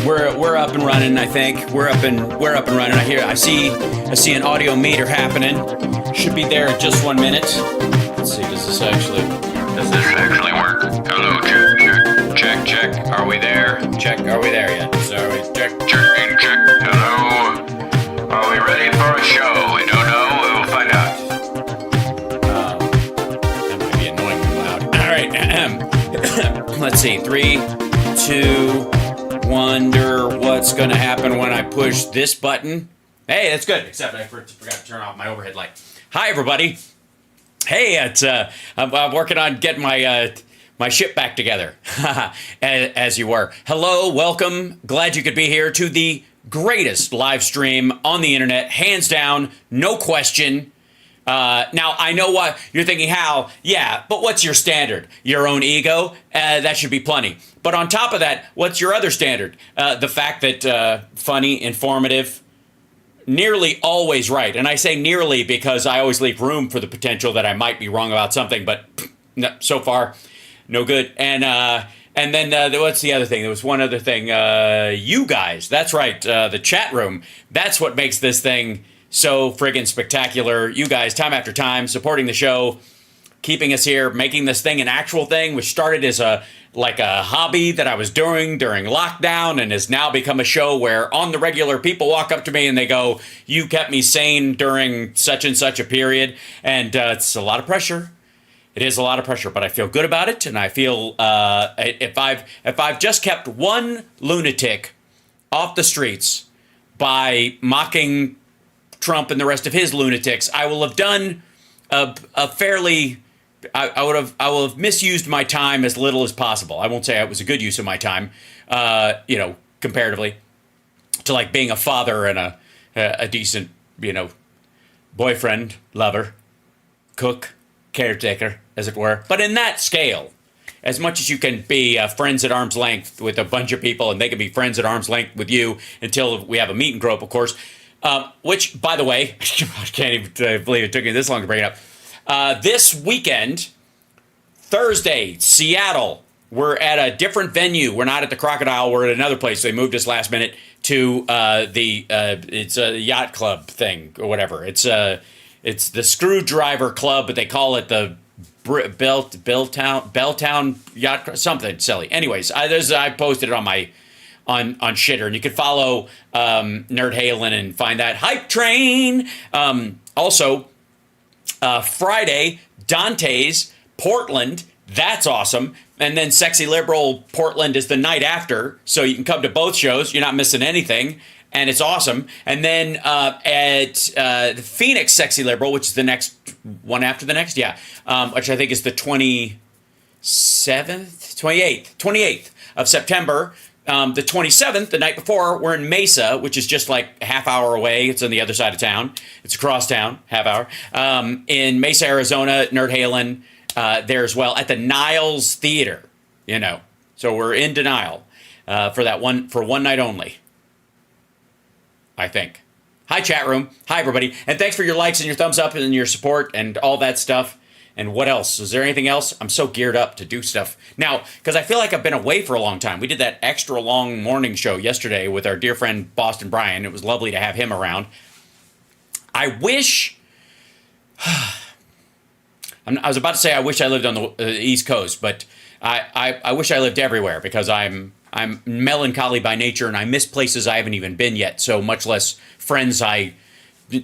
We're up and running. I think we're up and running. I see an audio meter happening. Should be there in just 1 minute. Let's see. Does this actually work? Hello, check. Are we there? Check. Are we there yet? Sorry. Check. Hello. Are we ready for a show? We don't know. We will find out. That might be annoyingly loud. All right. Let's see. 3, 2. Wonder what's going to happen when I push this button. Hey, that's good. Except I forgot to turn off my overhead light. Hi, everybody. Hey, I'm working on getting my ship back together, as you were. Hello, welcome. Glad you could be here to the greatest live stream on the internet, hands down, no question. Now, I know what you're thinking, Hal. Yeah, but what's your standard? Your own ego? That should be plenty. But on top of that, what's your other standard? The fact that funny, informative, nearly always right. And I say nearly because I always leave room for the potential that I might be wrong about something. But no, so far, no good. And then what's the other thing? There was one other thing. You guys, that's right. The chat room. That's what makes this thing so friggin' spectacular. You guys, time after time, supporting the show, keeping us here, making this thing an actual thing, which started as a hobby that I was doing during lockdown and has now become a show where on the regular people walk up to me and they go, you kept me sane during such and such a period. And it's a lot of pressure. It is a lot of pressure, but I feel good about it. And I feel if I've just kept one lunatic off the streets by mocking Trump and the rest of his lunatics, I will have done a fairly... I will have misused my time as little as possible. I won't say it was a good use of my time, comparatively to like being a father and a decent, boyfriend, lover, cook, caretaker, as it were. But in that scale, as much as you can be friends at arm's length with a bunch of people and they can be friends at arm's length with you until we have a meet and grope, of course, which, by the way, I can't even believe it took me this long to bring it up. This weekend, Thursday, Seattle, we're at a different venue. We're not at the Crocodile. We're at another place. They moved us last minute to it's a yacht club thing or whatever. It's the Screwdriver Club, but they call it the Belltown Yacht Club, something silly. Anyways, I posted it on my on Shitter, and you can follow Nerd Halen and find that hype train. Also. Friday, Dante's, Portland. That's awesome. And then Sexy Liberal Portland is the night after. So you can come to both shows. You're not missing anything. And it's awesome. And then at the Phoenix Sexy Liberal, which is the next one after the next. Yeah. Which I think is the 28th of September. The 27th, the night before, we're in Mesa, which is just like a half hour away. It's on the other side of town. It's across town, half hour. In Mesa, Arizona, Nerd Halen there as well at the Niles Theater, So we're in denial for one night only, I think. Hi, chat room. Hi, everybody. And thanks for your likes and your thumbs up and your support and all that stuff. And what else? Is there anything else? I'm so geared up to do stuff now because I feel like I've been away for a long time. We did that extra long morning show yesterday with our dear friend Boston Brian. It was lovely to have him around. I wish... I was about to say I wish I lived on the East Coast, but I wish I lived everywhere because I'm melancholy by nature and I miss places I haven't even been yet, so much less friends I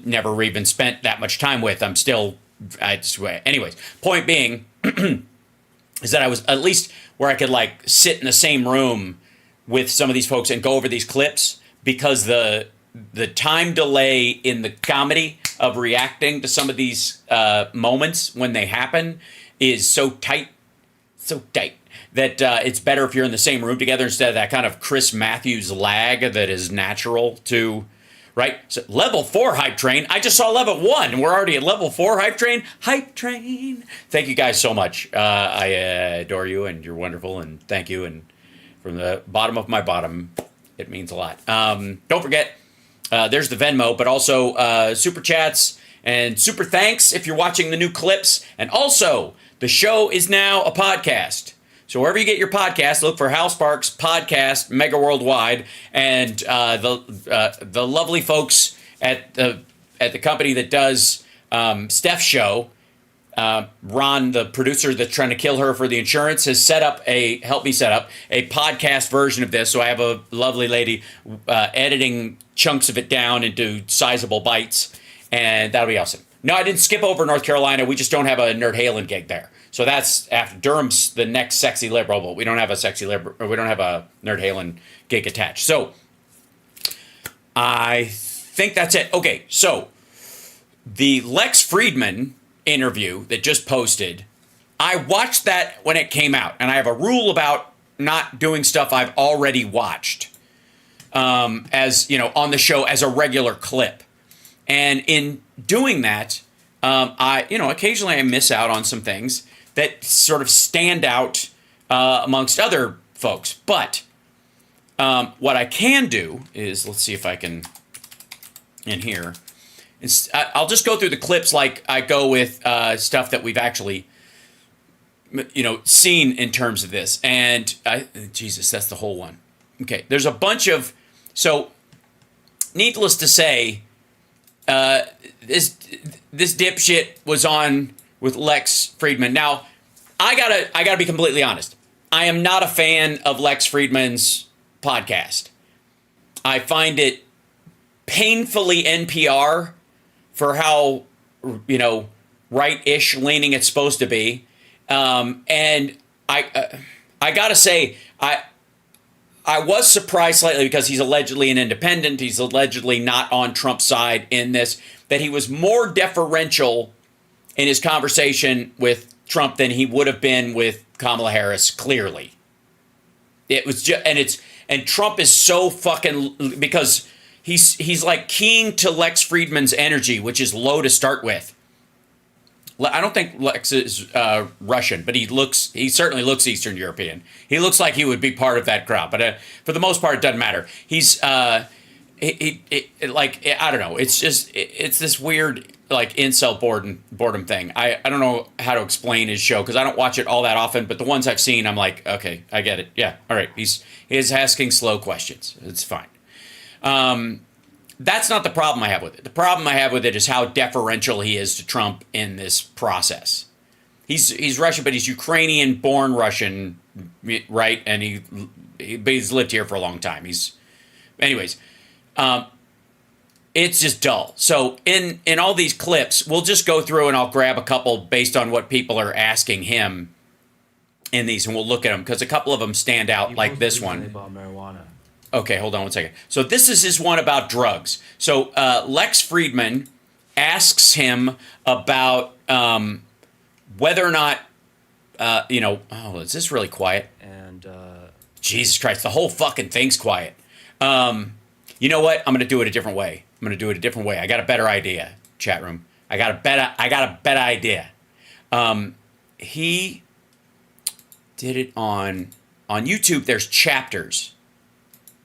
never even spent that much time with. I'm still... Anyways, point being is that I was at least where I could like sit in the same room with some of these folks and go over these clips because the time delay in the comedy of reacting to some of these moments when they happen is so tight that it's better if you're in the same room together instead of that kind of Chris Matthews lag that is natural to... Right? So level 4 hype train. I just saw level 1. We're already at level 4 hype train. Hype train. Thank you guys so much. I adore you and you're wonderful and thank you. And from the bottom of my bottom, it means a lot. Don't forget, there's the Venmo, but also super chats and super thanks if you're watching the new clips. And also, the show is now a podcast. So wherever you get your podcast, look for Hal Sparks Podcast Megaworldwide, and the lovely folks at the company that does Steph's show. Ron, the producer that's trying to kill her for the insurance, has helped me set up a podcast version of this. So I have a lovely lady editing chunks of it down into sizable bites, and that'll be awesome. No, I didn't skip over North Carolina. We just don't have a Nerd Halen gig there. So that's after Durham's the next sexy liberal, but we don't have a sexy liberal, or we don't have a Nerd Halen gig attached. So I think that's it. Okay, so the Lex Fridman interview that just posted, I watched that when it came out, and I have a rule about not doing stuff I've already watched as, on the show as a regular clip. And in doing that, occasionally I miss out on some things that sort of stand out amongst other folks. But what I can do is, let's see if I can, in here, I'll just go through the clips like I go with stuff that we've actually, seen in terms of this. And Jesus, that's the whole one. Okay, there's a bunch of, so needless to say, this dipshit was on with Lex Fridman. Now, I gotta be completely honest. I am not a fan of Lex Fridman's podcast. I find it painfully NPR for how, right-ish leaning it's supposed to be. And I gotta say, I was surprised slightly because he's allegedly an independent. He's allegedly not on Trump's side in this, that he was more deferential in his conversation with Trump than he would have been with Kamala Harris, clearly. It was just, and Trump is so fucking, because he's like keying to Lex Fridman's energy, which is low to start with. I don't think Lex is Russian, but he certainly looks Eastern European. He looks like he would be part of that crowd, but for the most part, it doesn't matter. He's I don't know. It's this weird like incel boredom thing. I don't know how to explain his show because I don't watch it all that often, but the ones I've seen, I'm like, okay, I get it. Yeah, all right. He's asking slow questions. It's fine. That's not the problem I have with it. The problem I have with it is how deferential he is to Trump in this process. He's Russian, but he's Ukrainian-born Russian, right? And he's lived here for a long time. Anyways, it's just dull. So in all these clips, we'll just go through and I'll grab a couple based on what people are asking him in these, and we'll look at them because a couple of them stand out, like this one. About marijuana. Okay, hold on one second. So this is his one about drugs. So Lex Fridman asks him about whether or not, is this really quiet? And Jesus Christ, the whole fucking thing's quiet. You know what? I'm going to do it a different way. I got a better idea, chat room. I got a better idea. He did it on YouTube. There's chapters.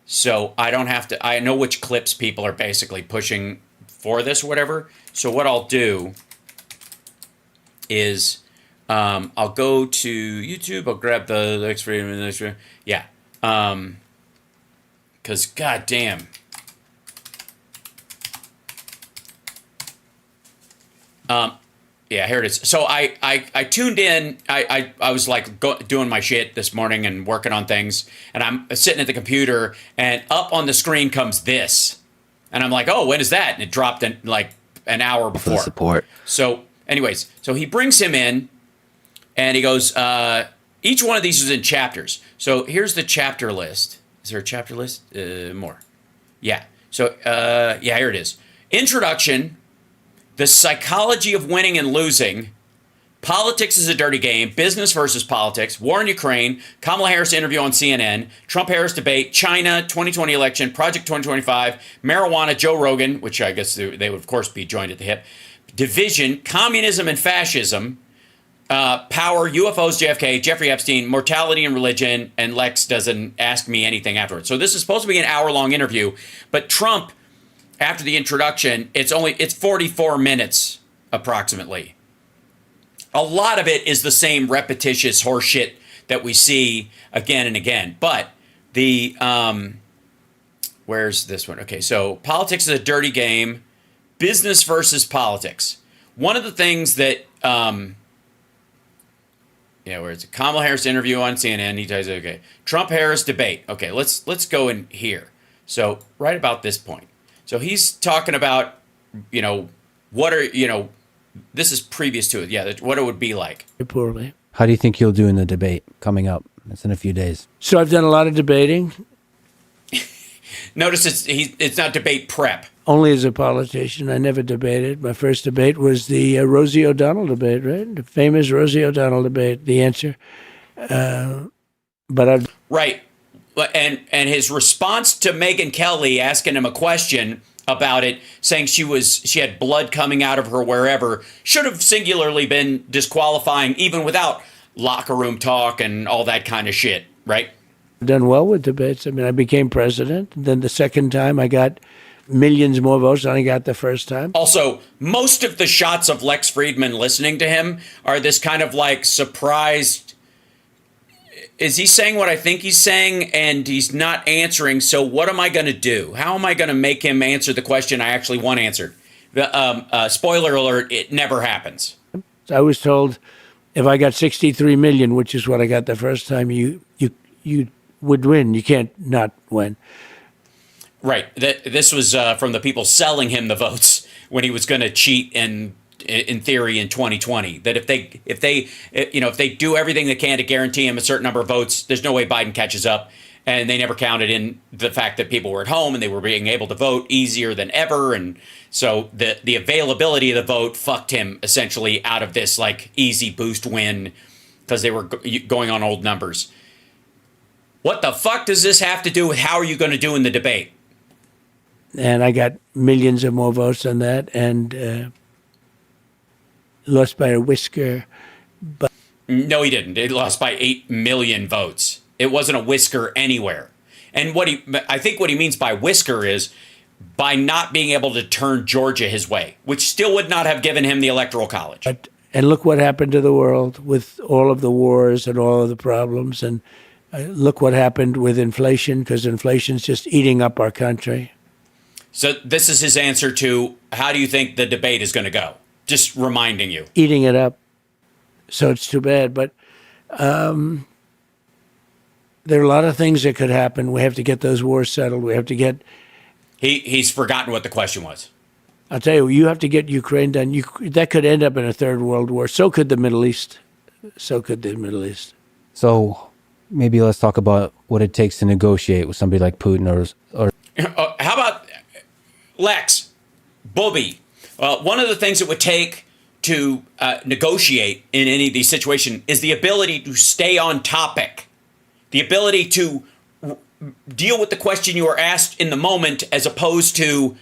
So I don't have to, I know which clips people are basically pushing for this or whatever. So what I'll do is I'll go to YouTube. I'll grab the Lex Fridman. Yeah. Because goddamn. Yeah, here it is. So I tuned in. I was like doing my shit this morning and working on things, and I'm sitting at the computer, and up on the screen comes this, and I'm like, oh, when is that? And it dropped in like an hour before. Support. So, anyways, so he brings him in, and he goes, each one of these is in chapters. So here's the chapter list. Is there a chapter list? More. Yeah. So here it is. Introduction. The psychology of winning and losing, politics is a dirty game, business versus politics, war in Ukraine, Kamala Harris interview on CNN, Trump-Harris debate, China, 2020 election, Project 2025, marijuana, Joe Rogan, which I guess they would, of course, be joined at the hip, division, communism and fascism, power, UFOs, JFK, Jeffrey Epstein, mortality and religion, and Lex doesn't ask me anything afterwards. So this is supposed to be an hour-long interview, but Trump, after the introduction, it's 44 minutes approximately. A lot of it is the same repetitious horseshit that we see again and again. But the where's this one? Okay, so politics is a dirty game. Business versus politics. One of the things that where is it? Kamala Harris interview on CNN. He tells you, okay, Trump-Harris debate. Okay, let's go in here. So right about this point. So he's talking about, this is previous to it. Yeah, what it would be like. Poorly. How do you think you'll do in the debate coming up? It's in a few days. So I've done a lot of debating. Notice it's not debate prep. Only as a politician. I never debated. My first debate was the Rosie O'Donnell debate, right? The famous Rosie O'Donnell debate, the answer. But I've... Right. And his response to Megyn Kelly asking him a question about it, saying she had blood coming out of her wherever, should have singularly been disqualifying even without locker room talk and all that kind of shit, right? I've done well with debates. I mean, I became president. Then the second time I got millions more votes than I got the first time. Also, most of the shots of Lex Fridman listening to him are this kind of like surprised, is he saying what I think he's saying? And he's not answering. So what am I going to do? How am I going to make him answer the question I actually want answered? Spoiler alert, it never happens. I was told if I got 63 million, which is what I got the first time, you would win. You can't not win. Right. This was from the people selling him the votes when he was going to cheat in theory in 2020. That if they do everything they can to guarantee him a certain number of votes, there's no way Biden catches up. And they never counted in the fact that people were at home and they were being able to vote easier than ever. And so the availability of the vote fucked him essentially out of this like easy boost win because they were going on old numbers. What the fuck does this have to do with how are you going to do in the debate? And I got millions of more votes than that and lost by a whisker. But no, he didn't. He lost by 8 million votes. It wasn't a whisker anywhere. And I think what he means by whisker is by not being able to turn Georgia his way, which still would not have given him the Electoral College. And look what happened to the world with all of the wars and all of the problems. And look what happened with inflation, because inflation's just eating up our country. So this is his answer to how do you think the debate is going to go? Just reminding you. Eating it up. So it's too bad. But there are a lot of things that could happen. We have to get those wars settled. We have to get... He's forgotten what the question was. I'll tell you, you have to get Ukraine done. That could end up in a third world war. So could the Middle East. So So maybe let's talk about what it takes to negotiate with somebody like Putin or how about Lex, Bobby? One of the things it would take to negotiate in any of these situations is the ability to stay on topic, the ability to deal with the question you are asked in the moment as opposed to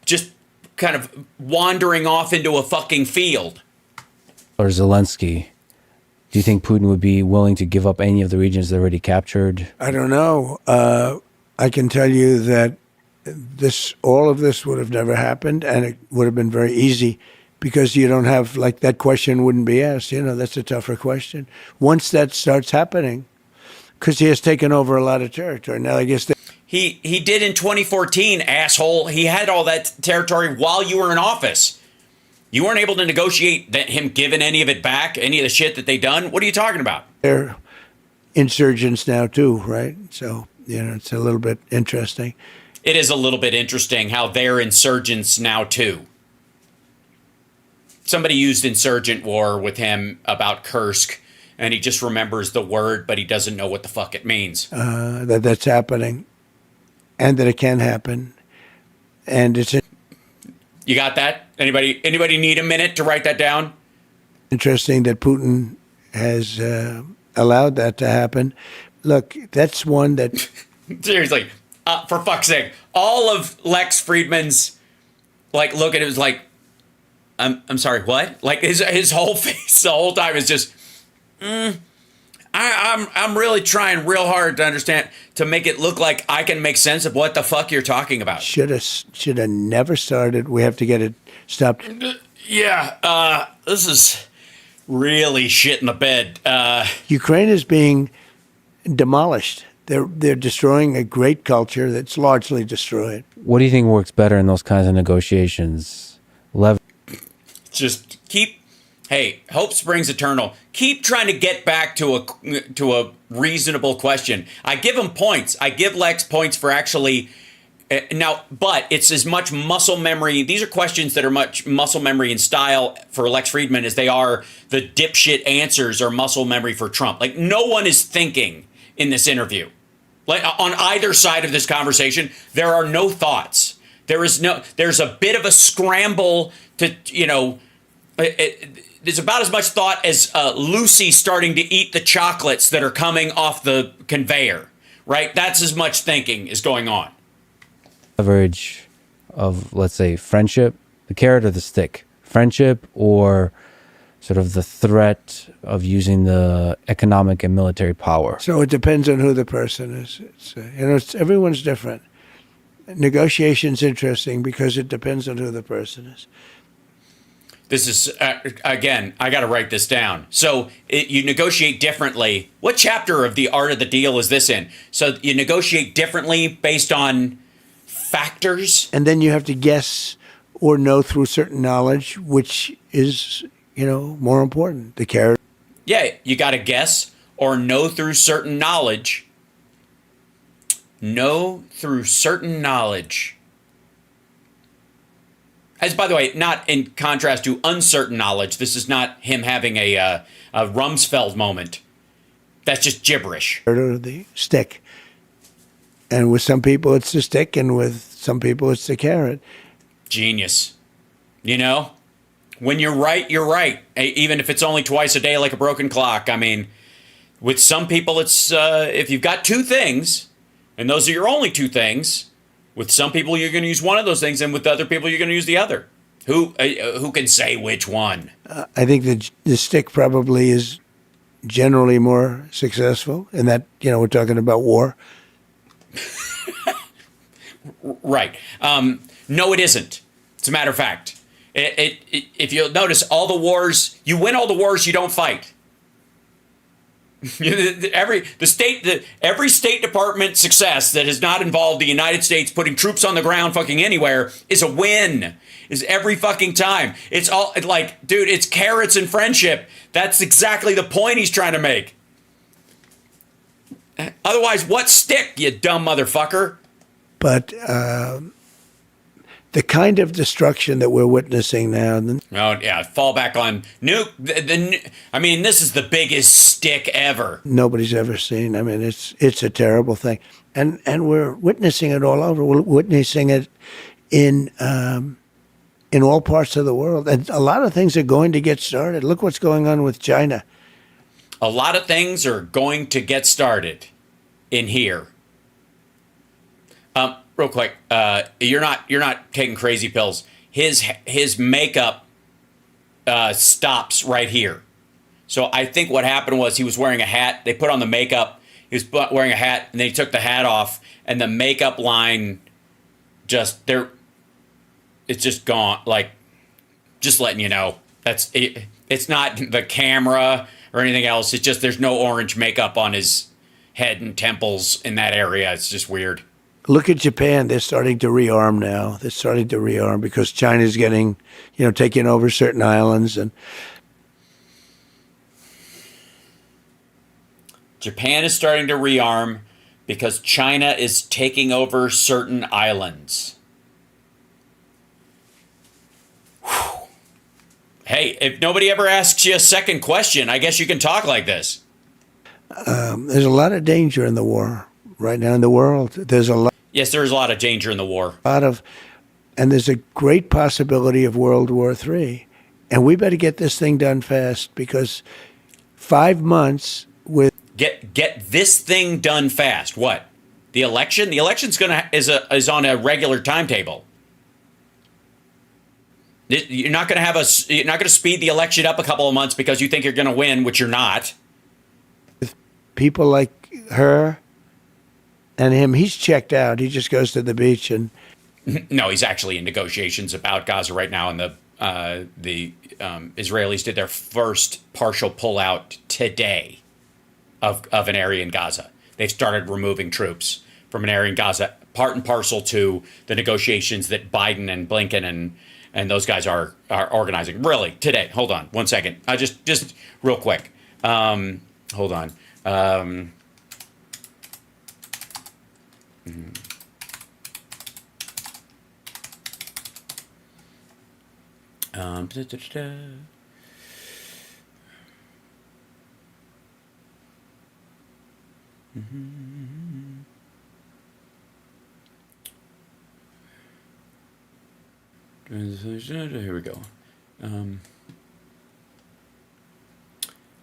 just kind of wandering off into a fucking field. Or Zelensky. Do you think Putin would be willing to give up any of the regions they already captured? I don't know. I can tell you that all of this would have never happened, and it would have been very easy because you don't have, like, that question wouldn't be asked. That's a tougher question. Once that starts happening, because he has taken over a lot of territory. Now, I guess he did in 2014, asshole. He had all that territory while you were in office. You weren't able to negotiate him giving any of it back, any of the shit that they done. What are you talking about? They're insurgents now too, right? So, it's a little bit interesting. It is a little bit interesting how they're insurgents now too. Somebody used insurgent war with him about Kursk, and he just remembers the word, but he doesn't know what the fuck it means. That's happening, and that it can happen, and it's... You got that? Anybody need a minute to write that down? Interesting that Putin has allowed that to happen. Look, that's one that... Seriously, for fuck's sake, all of Lex Fridman's, look at it was like, I'm sorry, what? Like his whole face the whole time is just, I'm really trying real hard to understand, to make it look like I can make sense of what the fuck you're talking about. Should have never started. We have to get it stopped. Yeah, this really shit in the bed. Ukraine is being demolished. They're destroying a great culture that's largely destroyed. What do you think works better in those kinds of negotiations? Levin? Just keep, hey, hope springs eternal. Keep trying to get back to a reasonable question. I give him points. I give Lex points for actually now, but it's as much muscle memory. These are questions that are much muscle memory in style for Lex Fridman as they are the dipshit answers or muscle memory for Trump. Like, no one is thinking in this interview. Like, on either side of this conversation, there are no thoughts. There's a bit of a scramble to, there's about as much thought as Lucy starting to eat the chocolates that are coming off the conveyor, right? That's as much thinking is going on. Leverage of, let's say, friendship, the carrot or the stick? Friendship or sort of the threat of using the economic and military power? So it depends on who the person is. Everyone's different. Negotiation's interesting because it depends on who the person is. This is, again, I got to write this down. So you negotiate differently. What chapter of The Art of the Deal is this in? So you negotiate differently based on factors? And then you have to guess or know through certain knowledge, which is, more important. The carrot. Yeah, you got to guess or know through certain knowledge. Know through certain knowledge. As, by the way, not in contrast to uncertain knowledge. This is not him having a Rumsfeld moment. That's just gibberish. Or the stick. And with some people, it's the stick, and with some people, it's the carrot. Genius. When you're right, you're right. Even if it's only twice a day like a broken clock. I mean, with some people, it's if you've got two things, and those are your only two things, with some people, you're going to use one of those things, and with other people, you're going to use the other. Who can say which one? I think the stick probably is generally more successful in that, we're talking about war. Right. No, it isn't. As a matter of fact, if you'll notice, all the wars, you win all the wars you don't fight. Every State Department success that has not involved the United States putting troops on the ground fucking anywhere is a win. Is every fucking time. It's all like, dude, it's carrots and friendship. That's exactly the point he's trying to make. Otherwise, what stick, you dumb motherfucker? But the kind of destruction that we're witnessing now. Oh, yeah, fall back on nuke. This is the biggest stick ever. Nobody's ever seen. I mean, it's a terrible thing. And we're witnessing it all over. We're witnessing it in all parts of the world. And a lot of things are going to get started. Look what's going on with China. A lot of things are going to get started in here. Real quick, you're not taking crazy pills. His makeup stops right here. So I think what happened was he was wearing a hat. They put on the makeup. He was wearing a hat, and then he took the hat off, and the makeup line it's just gone. Like, just letting you know, that's it. It's not the camera or anything else. It's just there's no orange makeup on his head and temples in that area. It's just weird. Look at Japan. They're starting to rearm now. They're starting to rearm because China's getting, taking over certain islands. And Japan is starting to rearm because China is taking over certain islands. Whew. Hey, if nobody ever asks you a second question, I guess you can talk like this. There's a lot of danger in the war right now in the world. There's a lot. Yes, there's a lot of danger in the war. And there's a great possibility of World War III. And we better get this thing done fast because 5 months with get this thing done fast. What? The election? The election's is on a regular timetable. You're not going to speed the election up a couple of months because you think you're going to win, which you're not. People like her and him, he's checked out. He just goes to the beach and... No, he's actually in negotiations about Gaza right now in the the Israelis did their first partial pullout today of an area in Gaza. They've started removing troops from an area in Gaza, part and parcel to the negotiations that Biden and Blinken and those guys are organizing. Really, today. Hold on, 1 second. Just real quick. Hold on. Da, da, da, da. Here we go.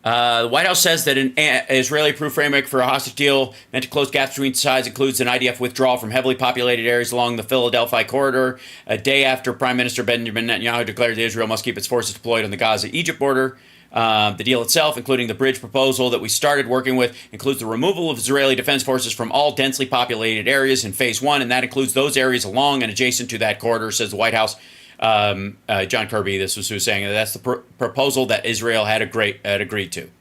The White House says that an Israeli-approved framework for a hostage deal meant to close gaps between sides includes an IDF withdrawal from heavily populated areas along the Philadelphia corridor, a day after Prime Minister Benjamin Netanyahu declared that Israel must keep its forces deployed on the Gaza-Egypt border. The deal itself, including the bridge proposal that we started working with, includes the removal of Israeli defense forces from all densely populated areas in Phase 1, and that includes those areas along and adjacent to that corridor, says the White House. John Kirby, this was who was saying that's the proposal that Israel had agreed to.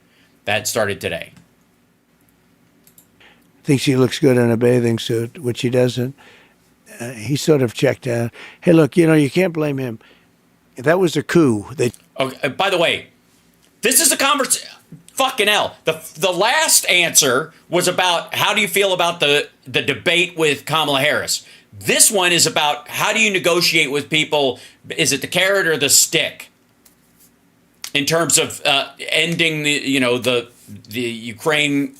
That started today. Thinks he looks good in a bathing suit, which he doesn't. He sort of checked out. Hey, look, you can't blame him. If that was a coup. Okay, by the way, this is a conversation. Fucking hell. The last answer was about how do you feel about the debate with Kamala Harris. This one is about how do you negotiate with people? Is it the carrot or the stick? In terms of ending the Ukraine,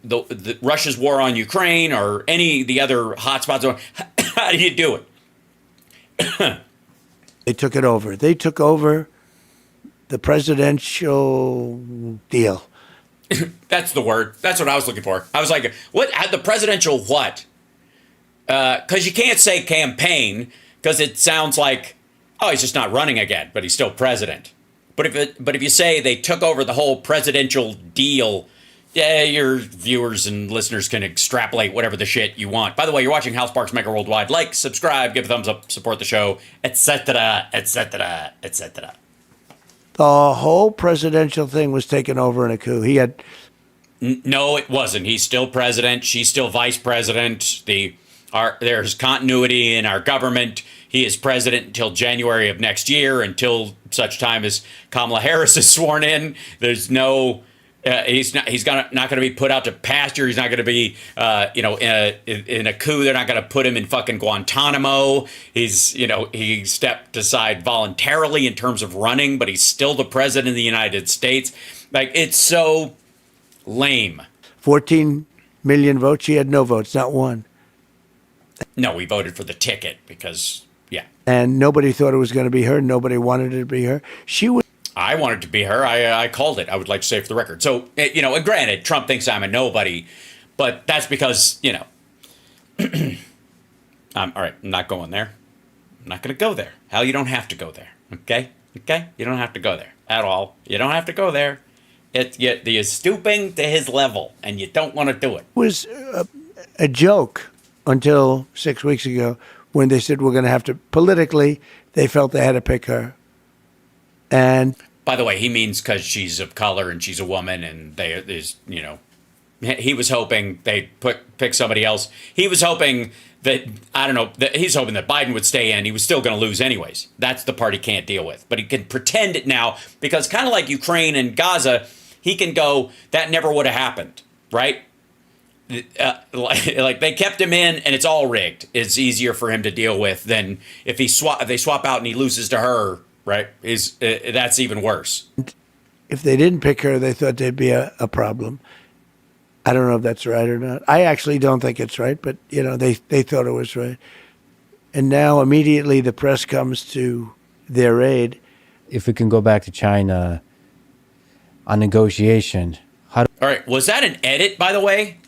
the Russia's war on Ukraine, or any of the other hotspots. How do you do it? They took it over. They took over the presidential deal. That's the word. That's what I was looking for. I was like, what? The presidential what? Because you can't say campaign because it sounds like, oh, he's just not running again, but he's still president. But if you say they took over the whole presidential deal, yeah, your viewers and listeners can extrapolate whatever the shit you want. By the way, you're watching Hal Sparks Megaworldwide. Like, subscribe, give a thumbs up, support the show, etc., etc., etc. The whole presidential thing was taken over in a coup. He had... No, it wasn't. He's still president. She's still vice president. There's continuity in our government. He is president until January of next year, until such time as Kamala Harris is sworn in. There's no... he's not going to be put out to pasture. He's not going to be, in a coup. They're not going to put him in fucking Guantanamo. He stepped aside voluntarily in terms of running, but he's still the president of the United States. Like, it's so lame. 14 million votes. She had no votes, not one. No, we voted for the ticket because, yeah. And nobody thought it was going to be her. Nobody wanted it to be her. I wanted to be her. I called it. I would like to say for the record. So, and granted, Trump thinks I'm a nobody, but that's because, all right, I'm not going there. I'm not going to go there. Hal, you don't have to go there. Okay? Okay? You don't have to go there at all. You don't have to go there. You're stooping to his level, and you don't want to do it. It was a joke until 6 weeks ago when they said we're going to have to, politically, they felt they had to pick her. And by the way, he means because she's of color and she's a woman, and he was hoping they'd pick somebody else. He was hoping that, he's hoping that Biden would stay in. He was still going to lose anyways. That's the part he can't deal with. But he can pretend it now because kind of like Ukraine and Gaza, he can go, that never would have happened, right? Like they kept him in and it's all rigged. It's easier for him to deal with than if they swap out and he loses to her. Right? That's even worse. If they didn't pick her, they thought there'd be a problem. I don't know if that's right or not. I actually don't think it's right, but, they thought it was right. And now immediately the press comes to their aid. If we can go back to China on negotiation. All right. Was that an edit, by the way?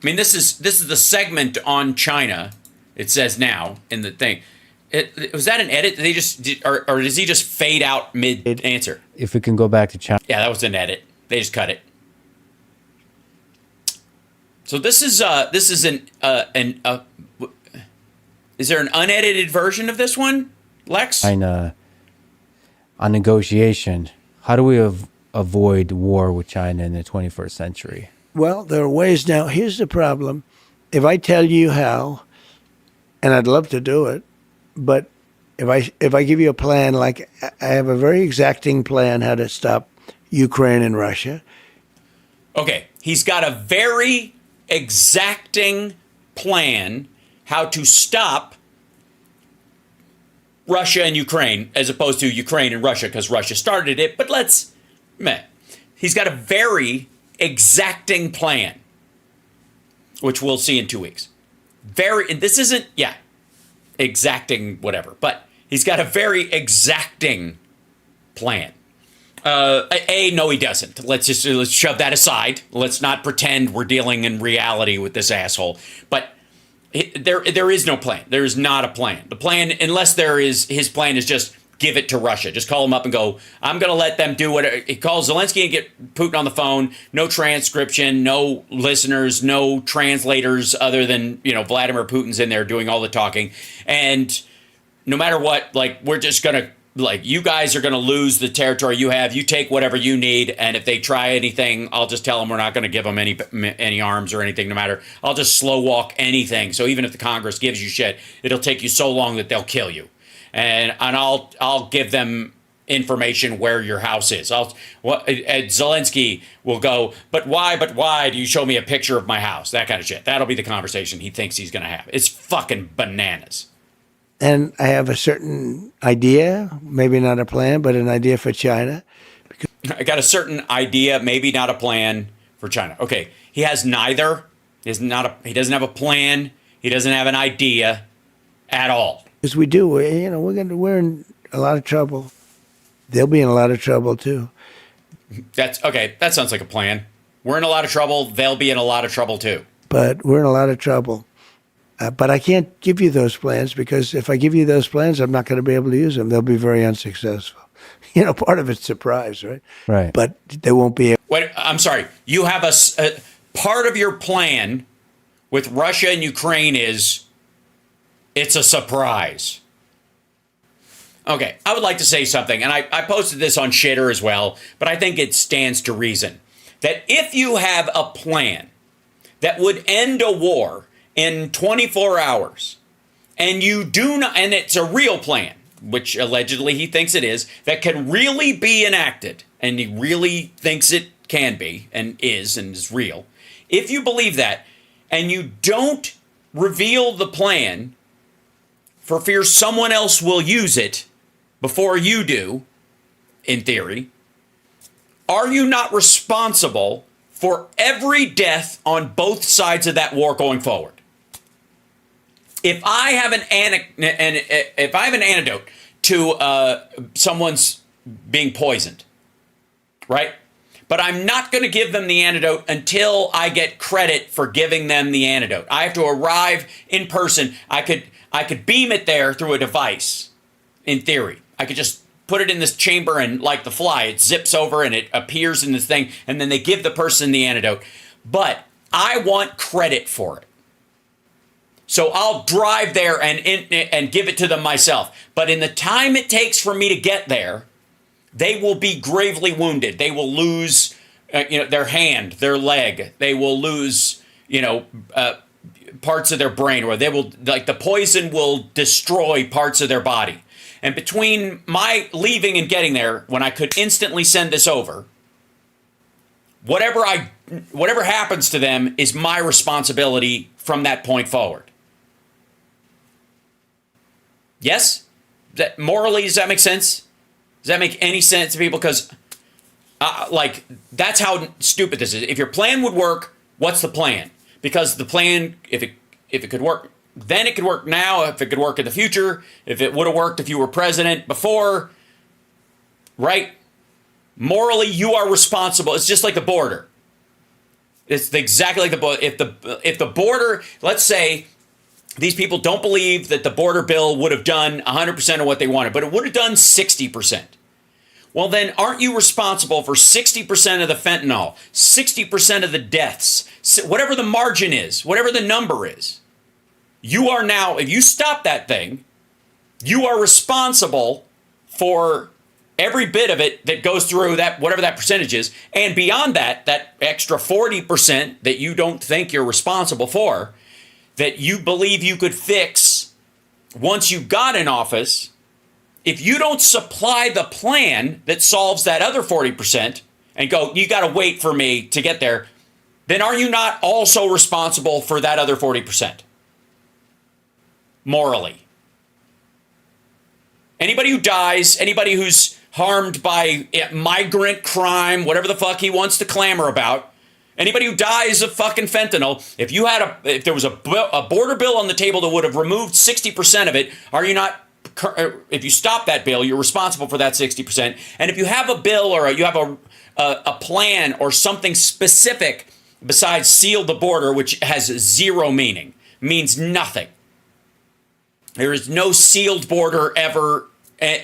I mean, this is the segment on China. It says now in the thing. Was that an edit? Did they just or does he just fade out mid answer? If we can go back to China. Yeah, that was an edit. They just cut it. So this is is there an unedited version of this one, Lex? China on negotiation, how do we avoid war with China in the 21st century? Well, there are ways now. Here's the problem. If I tell you how, and I'd love to do it, but if I give you a plan, like I have a very exacting plan how to stop Ukraine and Russia. Okay, he's got a very exacting plan how to stop Russia and Ukraine, as opposed to Ukraine and Russia, because Russia started it. But he's got a very exacting plan, which we'll see in 2 weeks. And this isn't, exacting whatever, but he's got a very exacting plan. No, he doesn't. Let's shove that aside. Let's not pretend we're dealing in reality with this asshole. But there is no plan. There is not a plan. The plan, unless his plan is just give it to Russia. Just call him up and go, I'm going to let them do whatever. He calls Zelensky and get Putin on the phone. No transcription, no listeners, no translators other than, Vladimir Putin's in there doing all the talking. And no matter what, we're just going to, you guys are going to lose the territory you have. You take whatever you need. And if they try anything, I'll just tell them we're not going to give them any arms or anything, no matter. I'll just slow walk anything. So even if the Congress gives you shit, it'll take you so long that they'll kill you. And I'll give them information where your house is. Zelensky will go, but why do you show me a picture of my house? That kind of shit. That'll be the conversation he thinks he's going to have. It's fucking bananas. And I have a certain idea, maybe not a plan, but an idea for China. I got a certain idea, maybe not a plan for China. Okay, he has neither. He doesn't have a plan. He doesn't have an idea at all. Because we're in a lot of trouble. They'll be in a lot of trouble too. That's okay. That sounds like a plan. We're in a lot of trouble. They'll be in a lot of trouble too. But we're in a lot of trouble. But I can't give you those plans, because if I give you those plans, I'm not going to be able to use them. They'll be very unsuccessful. Part of it's surprise, right? Right. But they won't be. Wait, I'm sorry. You have a part of your plan with Russia and Ukraine is it's a surprise. Okay, I would like to say something, and I posted this on Shitter as well, but I think it stands to reason that if you have a plan that would end a war in 24 hours, and you do not, and it's a real plan, which allegedly he thinks it is, that can really be enacted, and he really thinks it can be, and is real. If you believe that, and you don't reveal the plan for fear someone else will use it before you do, in theory, are you not responsible for every death on both sides of that war going forward? If I have an antidote to someone's being poisoned, right? But I'm not going to give them the antidote until I get credit for giving them the antidote. I have to arrive in person. I could beam it there through a device, in theory. I could just put it in this chamber and, like the fly, it zips over and it appears in this thing, and then they give the person the antidote. But I want credit for it. So I'll drive there and give it to them myself. But in the time it takes for me to get there, they will be gravely wounded. They will lose, their hand, their leg. They will lose, parts of their brain, or they will, the poison will destroy parts of their body. And between my leaving and getting there, when I could instantly send this over, whatever happens to them is my responsibility from that point forward. Yes? Morally, does that make sense? Does that make any sense to people? Because, that's how stupid this is. If your plan would work, what's the plan? Because the plan, if it could work, then it could work now. If it could work in the future, if it would have worked if you were president before, right? Morally, you are responsible. It's just like the border. It's exactly like the border. If the border, let's say, these people don't believe that the border bill would have done 100% of what they wanted, but it would have done 60%. Well, then aren't you responsible for 60% of the fentanyl, 60% of the deaths, whatever the margin is, whatever the number is? You are now, if you stop that thing, you are responsible for every bit of it that goes through that, whatever that percentage is, and beyond that, that extra 40% that you don't think you're responsible for, that you believe you could fix once you got in office, if you don't supply the plan that solves that other 40% and go, you got to wait for me to get there, then are you not also responsible for that other 40%? Morally. Anybody who dies, anybody who's harmed by migrant crime, whatever the fuck he wants to clamor about, anybody who dies of fucking fentanyl, if there was a border bill on the table that would have removed 60% of it, are you not, if you stop that bill, you're responsible for that 60%. And if you have a bill or you have a plan or something specific besides seal the border, which has zero meaning, means nothing. There is no sealed border ever,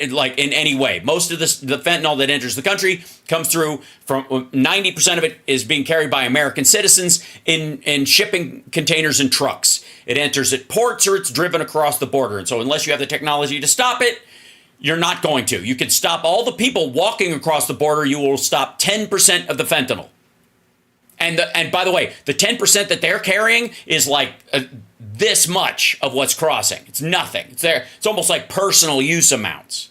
like in any way. Most of the fentanyl that enters the country comes through from 90% of it is being carried by American citizens in shipping containers and trucks. It enters at ports or it's driven across the border. And so unless you have the technology to stop it, you're not going to. You can stop all the people walking across the border. You will stop 10% of the fentanyl. And by the way, the 10% that they're carrying is like this much of what's crossing. It's nothing. It's there. It's almost like personal use amounts.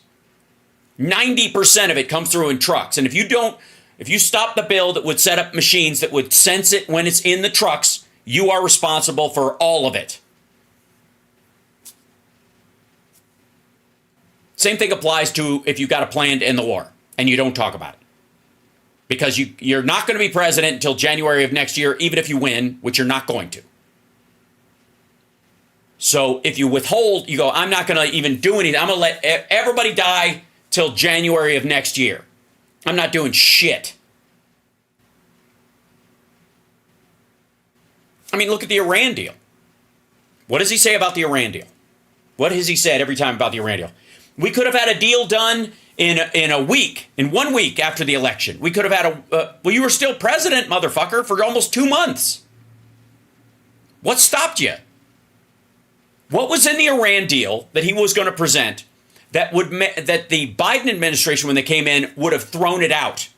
90% of it comes through in trucks. And if you stop the bill that would set up machines that would sense it when it's in the trucks, you are responsible for all of it. Same thing applies to if you got a plan to end the war and you don't talk about it. Because you're not going to be president until January of next year, even if you win, which you're not going to. So if you withhold, you go, I'm not going to even do anything. I'm going to let everybody die till January of next year. I'm not doing shit. I mean, look at the Iran deal. What does he say about the Iran deal? What has he said every time about the Iran deal? We could have had a deal done in a week, in 1 week after the election. We could have had well, you were still president, motherfucker, for almost 2 months. What stopped you? What was in the Iran deal that he was going to present that the Biden administration, when they came in, would have thrown it out?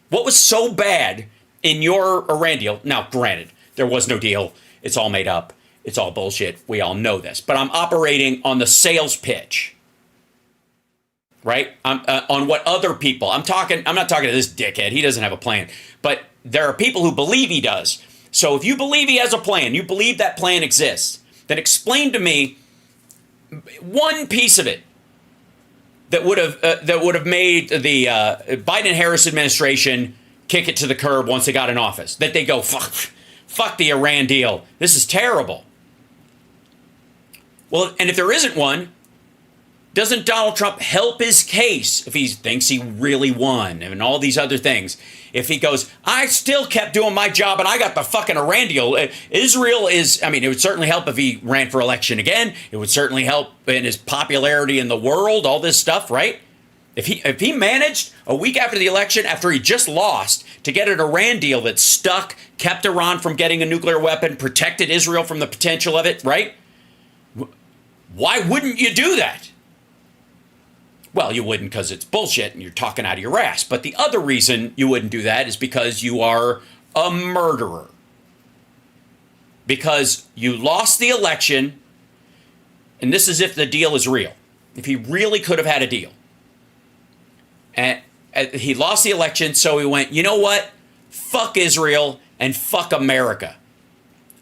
What was so bad in your Iran deal? Now, granted, there was no deal. It's all made up. It's all bullshit. We all know this. But I'm operating on the sales pitch. Right? On what other people, I'm not talking to this dickhead. He doesn't have a plan. But there are people who believe he does. So if you believe he has a plan, you believe that plan exists, then explain to me one piece of it that would have made the Biden-Harris administration kick it to the curb once they got in office. That they go, fuck the Iran deal. This is terrible. Well, and if there isn't one, doesn't Donald Trump help his case if he thinks he really won and all these other things? If he goes, I still kept doing my job and I got the fucking Iran deal. Israel is, I mean, it would certainly help if he ran for election again. It would certainly help in his popularity in the world, all this stuff, right? If he managed a week after the election, after he just lost, to get an Iran deal that stuck, kept Iran from getting a nuclear weapon, protected Israel from the potential of it, right? Why wouldn't you do that? Well, you wouldn't because it's bullshit and you're talking out of your ass. But the other reason you wouldn't do that is because you are a murderer. Because you lost the election, and this is if the deal is real. If he really could have had a deal. And he lost the election, so he went, you know what? Fuck Israel and fuck America.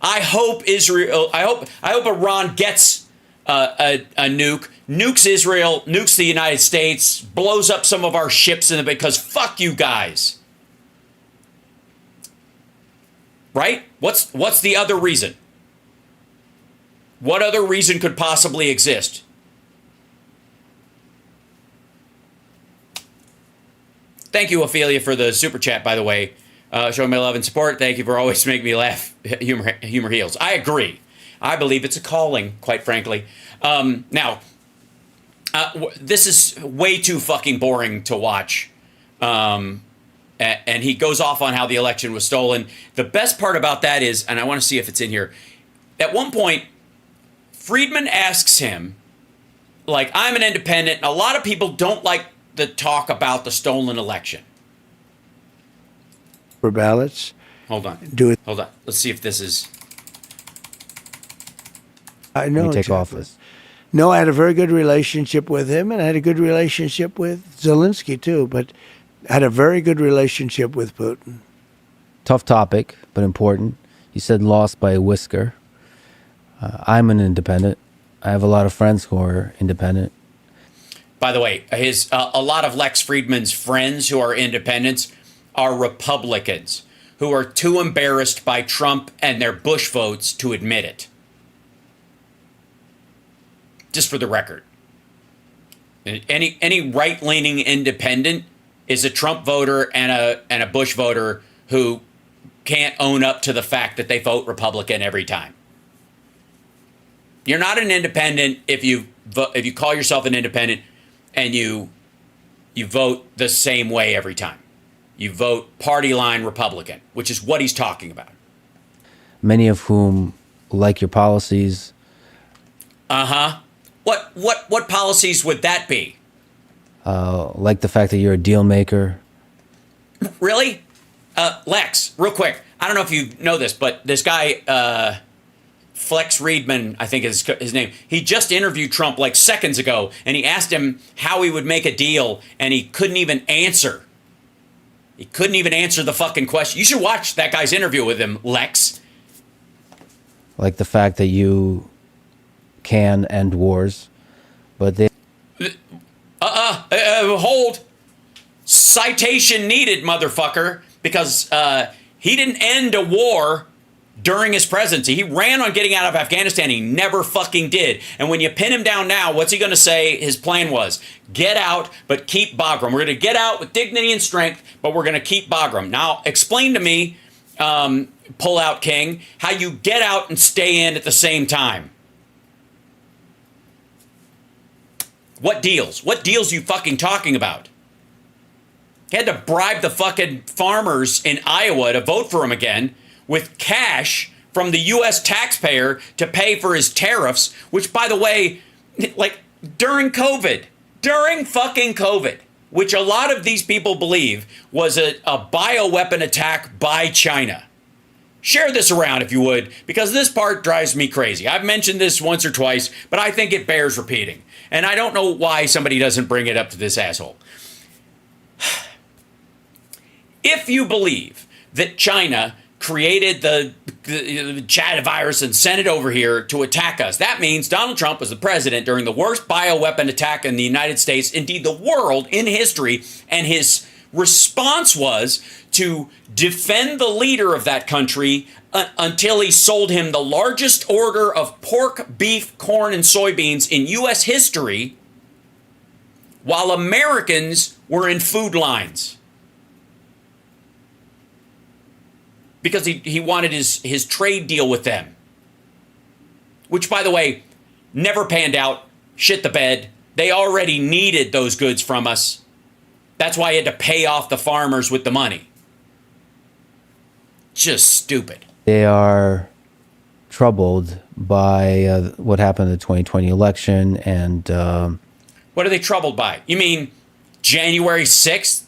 I hope Iran gets a nuke, nukes Israel, nukes the United States, blows up some of our ships because fuck you guys. Right? What's the other reason? What other reason could possibly exist? Thank you, Ophelia, for the super chat, by the way. Showing my love and support. Thank you for always making me laugh. Humor heals. I agree. I believe it's a calling, quite frankly. Now, this is way too fucking boring to watch. And he goes off on how the election was stolen. The best part about that is, and I want to see if it's in here, at one point, Fridman asks him, like, I'm an independent, and a lot of people don't like the talk about the stolen election? For ballots. Hold on. Do it. Hold on. Let's see if this is. I know. You take exactly. office. No, I had a very good relationship with him, and I had a good relationship with Zelensky too. But I had a very good relationship with Putin. Tough topic, but important. You said lost by a whisker. I'm an independent. I have a lot of friends who are independent. By the way, a lot of Lex Fridman's friends who are independents are Republicans who are too embarrassed by Trump and their Bush votes to admit it. Just for the record. Any right-leaning independent is a Trump voter and a Bush voter who can't own up to the fact that they vote Republican every time. You're not an independent if you call yourself an independent and you vote the same way every time. You vote party line Republican, which is what he's talking about. Many of whom like your policies. Uh-huh. What policies would that be? Like the fact that you're a deal maker. Really? Lex, real quick. I don't know if you know this, but this guy, Lex Fridman, I think is his name. He just interviewed Trump like seconds ago, and he asked him how he would make a deal, and he couldn't even answer. He couldn't even answer the fucking question. You should watch that guy's interview with him, Lex. Like the fact that you can end wars, but they... Hold. Citation needed, motherfucker, because he didn't end a war during his presidency. He ran on getting out of Afghanistan. He never fucking did. And when you pin him down now, what's he going to say his plan was? Get out, but keep Bagram. We're going to get out with dignity and strength, but we're going to keep Bagram. Now, explain to me, Pull-Out King, how you get out and stay in at the same time. What deals? What deals you fucking talking about? He had to bribe the fucking farmers in Iowa to vote for him again with cash from the U.S. taxpayer to pay for his tariffs, which, by the way, like during fucking COVID, which a lot of these people believe was a bioweapon attack by China. Share this around if you would, because this part drives me crazy. I've mentioned this once or twice, but I think it bears repeating. And I don't know why somebody doesn't bring it up to this asshole. If you believe that China created the China virus and sent it over here to attack us, that means Donald Trump was the president during the worst bioweapon attack in the United States, indeed the world, in history, and his response was to defend the leader of that country until he sold him the largest order of pork, beef, corn, and soybeans in U.S. history, while Americans were in food lines. Because he wanted his trade deal with them. Which, by the way, never panned out, shit the bed. They already needed those goods from us. That's why he had to pay off the farmers with the money. Just stupid. They are troubled by what happened in the 2020 election and... what are they troubled by? You mean January 6th?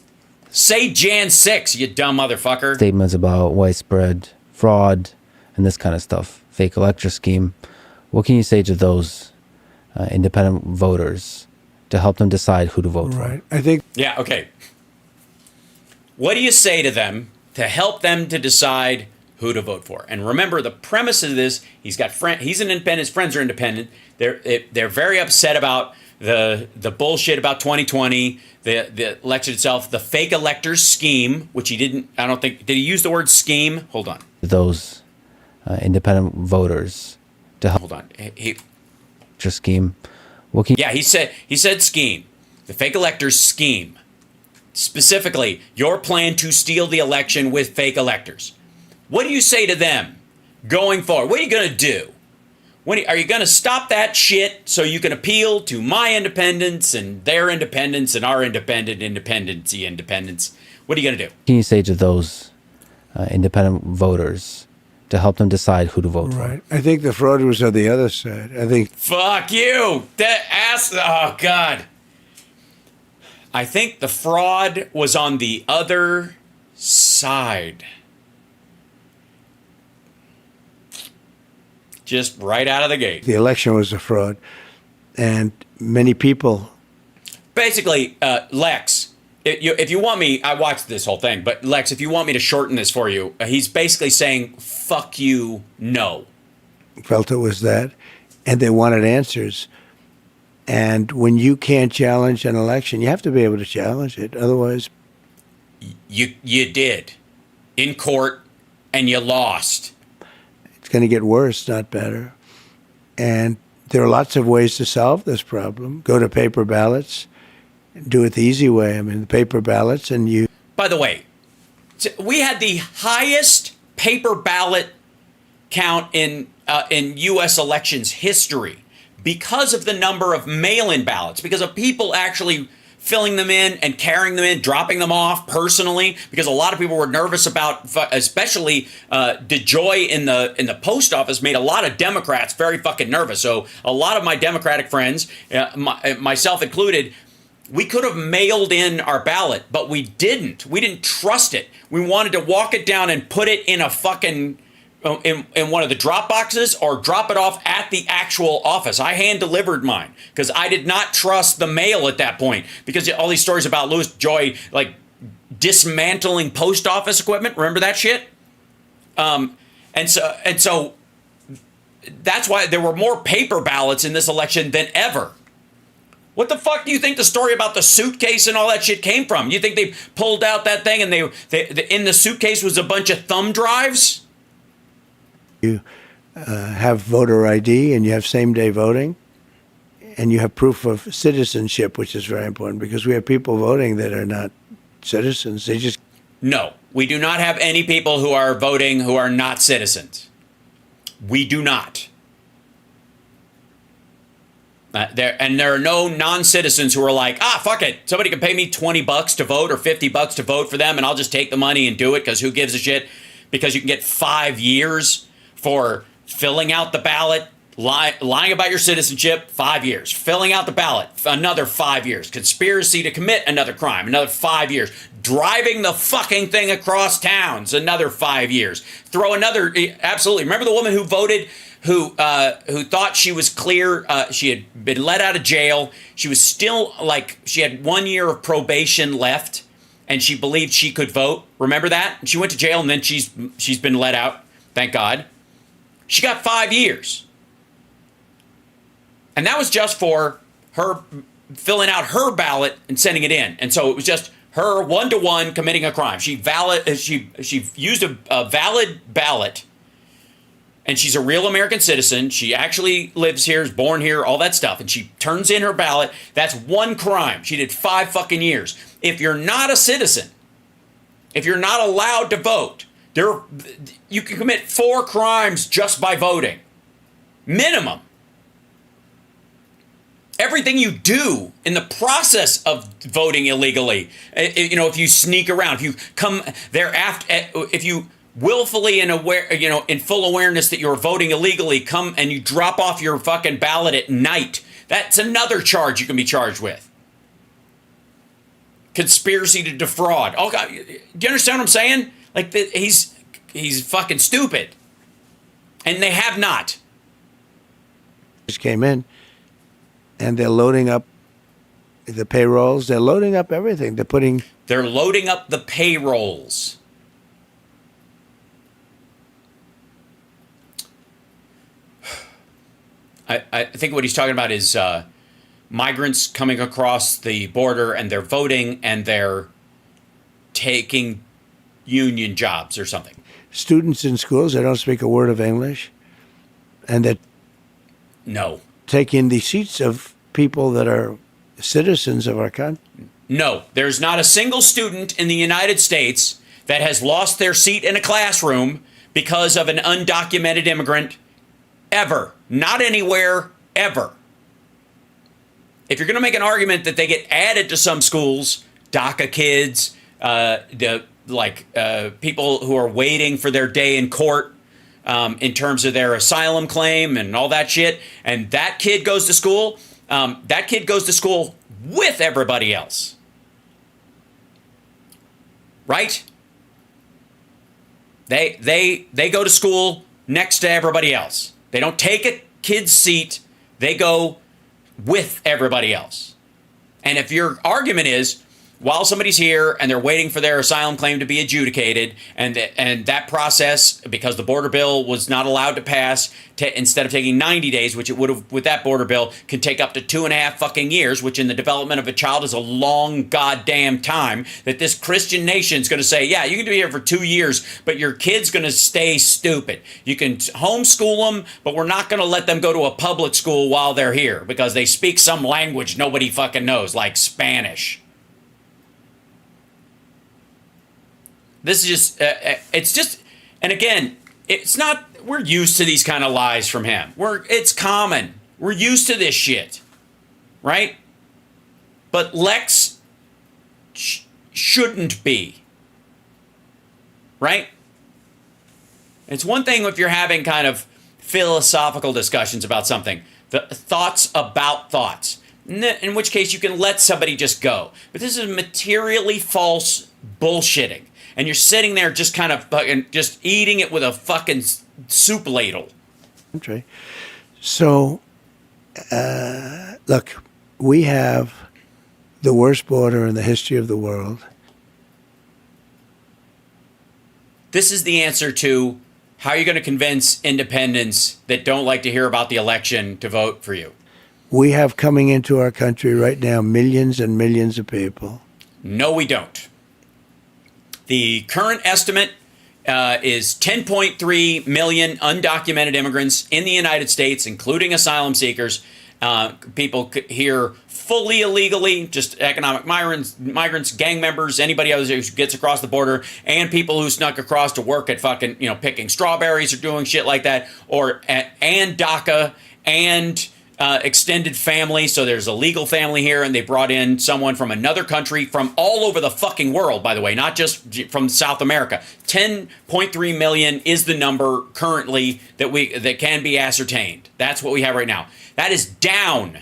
Say Jan 6, you dumb motherfucker. Statements about widespread fraud and this kind of stuff. Fake elector scheme. What can you say to those independent voters to help them decide who to vote for? Right. I think... Yeah, okay. What do you say to them to help them to decide who to vote for? And remember, the premise of this, he's an independent, his friends are independent. They're very upset about the bullshit about 2020, the election itself, the fake electors scheme, which he didn't, I don't think, did he use the word scheme? Hold on. Those independent voters to help. Hold on. Scheme. What can Yeah, he said scheme. The fake electors scheme. Specifically, your plan to steal the election with fake electors. What do you say to them going forward? What are you going to do? Are you going to stop that shit so you can appeal to my independence and their independence and our independency independence? What are you going to do? can you say to those independent voters to help them decide who to vote Right. I think the fraud was on the other side. I think... Fuck you. That ass. Oh, God. I think the fraud was on the other side. Just right out of the gate. The election was a fraud. And many people... Basically, Lex, if you want me, I watched this whole thing, but Lex, if you want me to shorten this for you, he's basically saying, fuck you, no. Felt it was that. And they wanted answers. And when you can't challenge an election, you have to be able to challenge it. Otherwise... You did. In court, and you lost. It's going to get worse, not better. And there are lots of ways to solve this problem. Go to paper ballots. Do it the easy way. I mean, the paper ballots, and you... By the way, we had the highest paper ballot count in U.S. elections history because of the number of mail-in ballots, because of people actually filling them in and carrying them in, dropping them off personally, because a lot of people were nervous about, especially DeJoy in the post office made a lot of Democrats very fucking nervous. So a lot of my Democratic friends, myself included, we could have mailed in our ballot, but we didn't. We didn't trust it. We wanted to walk it down and put it in a fucking in one of the drop boxes or drop it off at the actual office. I hand delivered mine because I did not trust the mail at that point, because all these stories about Louis Joy like dismantling post office equipment. Remember that shit? And so that's why there were more paper ballots in this election than ever. What the fuck do you think the story about the suitcase and all that shit came from? You think they pulled out that thing and they in the suitcase was a bunch of thumb drives? You have voter ID and you have same-day voting, and you have proof of citizenship, which is very important because we have people voting that are not citizens. They just... No, we do not have any people who are voting who are not citizens. We do not. There are no non-citizens who are like, fuck it. Somebody can pay me $20 to vote or $50 to vote for them, and I'll just take the money and do it because who gives a shit? Because you can get 5 years for filling out the ballot, lying about your citizenship, 5 years. Filling out the ballot, another 5 years. Conspiracy to commit another crime, another 5 years. Driving the fucking thing across towns, another 5 years. Throw another, absolutely. Remember the woman who voted, who thought she was clear, she had been let out of jail. She was still, she had 1 year of probation left, and she believed she could vote. Remember that? And she went to jail, and then she's been let out, thank God. She got 5 years. And that was just for her filling out her ballot and sending it in. And so it was just her one-to-one committing a crime. She used a valid ballot, and she's a real American citizen. She actually lives here, is born here, all that stuff. And she turns in her ballot. That's one crime. She did 5 fucking years. If you're not a citizen, if you're not allowed to vote, you can commit 4 crimes just by voting. Minimum. Everything you do in the process of voting illegally, if you sneak around, if you come thereafter, if you willfully and aware, in full awareness that you're voting illegally, come and you drop off your fucking ballot at night, that's another charge you can be charged with. Conspiracy to defraud. Oh God, do you understand what I'm saying? Like he's fucking stupid, and they have not. Just came in. And they're loading up the payrolls. They're loading up everything. They're loading up the payrolls. I think what he's talking about is migrants coming across the border and they're voting and they're taking union jobs or something. Students in schools, they don't speak a word of English. And they're... No. Taking the seats of people that are citizens of our country? No, there's not a single student in the United States that has lost their seat in a classroom because of an undocumented immigrant ever. Not anywhere, ever. If you're going to make an argument that they get added to some schools, DACA kids, people who are waiting for their day in court, in terms of their asylum claim and all that shit, and that kid goes to school with everybody else. right? They go to school next to everybody else. They don't take a kid's seat. They go with everybody else. And if your argument is, while somebody's here and they're waiting for their asylum claim to be adjudicated, and that process, because the border bill was not allowed to pass, instead of taking 90 days, which it would have with that border bill, can take up to 2.5 fucking years, which in the development of a child is a long goddamn time, that this Christian nation's going to say, yeah, you can be here for 2 years, but your kid's going to stay stupid. You can homeschool them, but we're not going to let them go to a public school while they're here because they speak some language nobody fucking knows, like Spanish. This is just, it's just, and again, it's not, we're used to these kind of lies from him. It's common. We're used to this shit, right? But Lex shouldn't be, right? It's one thing if you're having kind of philosophical discussions about something, the thoughts about thoughts, in which case you can let somebody just go. But this is materially false bullshitting. And you're sitting there just kind of fucking just eating it with a fucking soup ladle. Okay. So, look, we have the worst border in the history of the world. This is the answer to how you're going to convince independents that don't like to hear about the election to vote for you. We have coming into our country right now millions and millions of people. No, we don't. The current estimate is 10.3 million undocumented immigrants in the United States, including asylum seekers. People here fully illegally, just economic migrants, gang members, anybody else who gets across the border, and people who snuck across to work at fucking, picking strawberries or doing shit like that, and DACA, and extended family. So there's a legal family here, and they brought in someone from another country from all over the fucking world, by the way, not just from South America. 10.3 million is the number currently that can be ascertained. That's what we have right now. That is down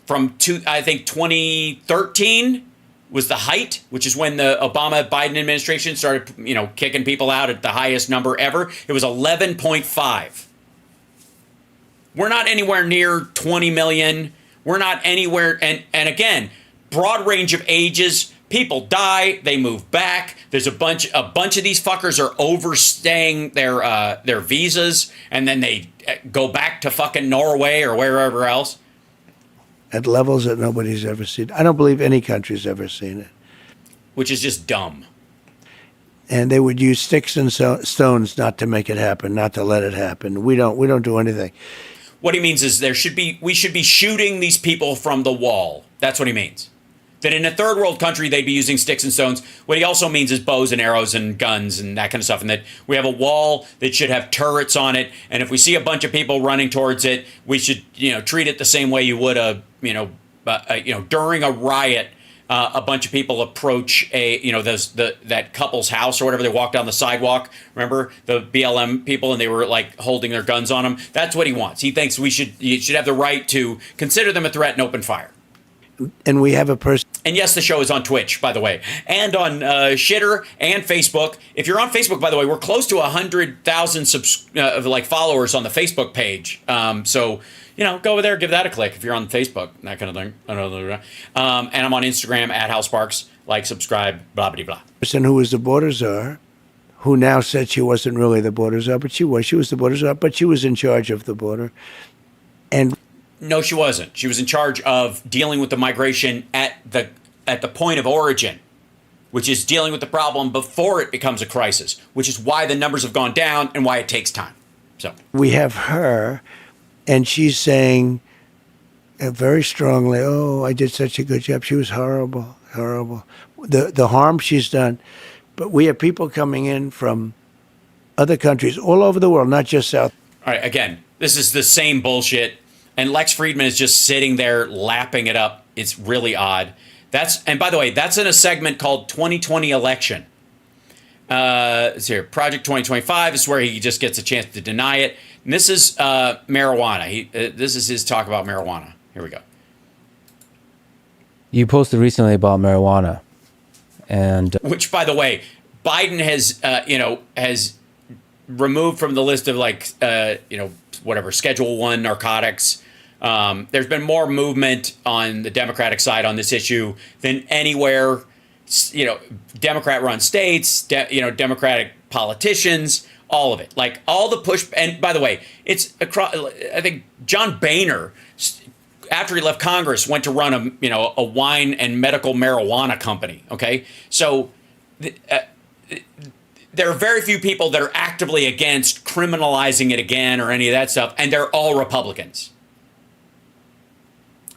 from 2013 was the height, which is when the Obama-Biden administration started, kicking people out at the highest number ever. It was 11.5. We're not anywhere near 20 million. We're not anywhere. And again, broad range of ages. People die. They move back. There's a bunch of these fuckers are overstaying their visas, and then they go back to fucking Norway or wherever else. At levels that nobody's ever seen. I don't believe any country's ever seen it. Which is just dumb. And they would use sticks and stones not to make it happen, not to let it happen. We don't do anything. What he means is we should be shooting these people from the wall. That's what he means. That in a third world country, they'd be using sticks and stones. What he also means is bows and arrows and guns and that kind of stuff. And that we have a wall that should have turrets on it. And if we see a bunch of people running towards it, we should, treat it the same way you would during a riot. A bunch of people approach that couple's house or whatever. They walk down the sidewalk. Remember the BLM people, and they were like holding their guns on them. That's what he wants. He thinks you should have the right to consider them a threat and open fire. And we have a person. And yes, the show is on Twitch, by the way, and on Shitter and Facebook. If you're on Facebook, by the way, we're close to 100,000 followers on the Facebook page. So. Go over there, give that a click if you're on Facebook, that kind of thing. And I'm on Instagram at HalSparks. Like, subscribe, blah, blah, blah. Person who was the border czar, who now said she wasn't really the border czar, but she was. She was the border czar, but she was in charge of the border. And no, she wasn't. She was in charge of dealing with the migration at the point of origin, which is dealing with the problem before it becomes a crisis, which is why the numbers have gone down and why it takes time. So we have her. And she's saying very strongly, oh, I did such a good job. She was horrible, horrible. The harm she's done. But we have people coming in from other countries all over the world, not just South. All right, again, this is the same bullshit. And Lex Fridman is just sitting there lapping it up. It's really odd. And by the way, that's in a segment called 2020 Election. It's here, Project 2025 is where he just gets a chance to deny it. And this is marijuana. This is his talk about marijuana. Here we go. You posted recently about marijuana. And Which, by the way, Biden has removed from the list of whatever Schedule 1 narcotics. There's been more movement on the Democratic side on this issue than anywhere. Democrat-run states, Democratic politicians, all of it. Like all the push. And by the way, it's across. I think John Boehner, after he left Congress, went to run a wine and medical marijuana company. Okay, so there are very few people that are actively against criminalizing it again or any of that stuff, and they're all Republicans.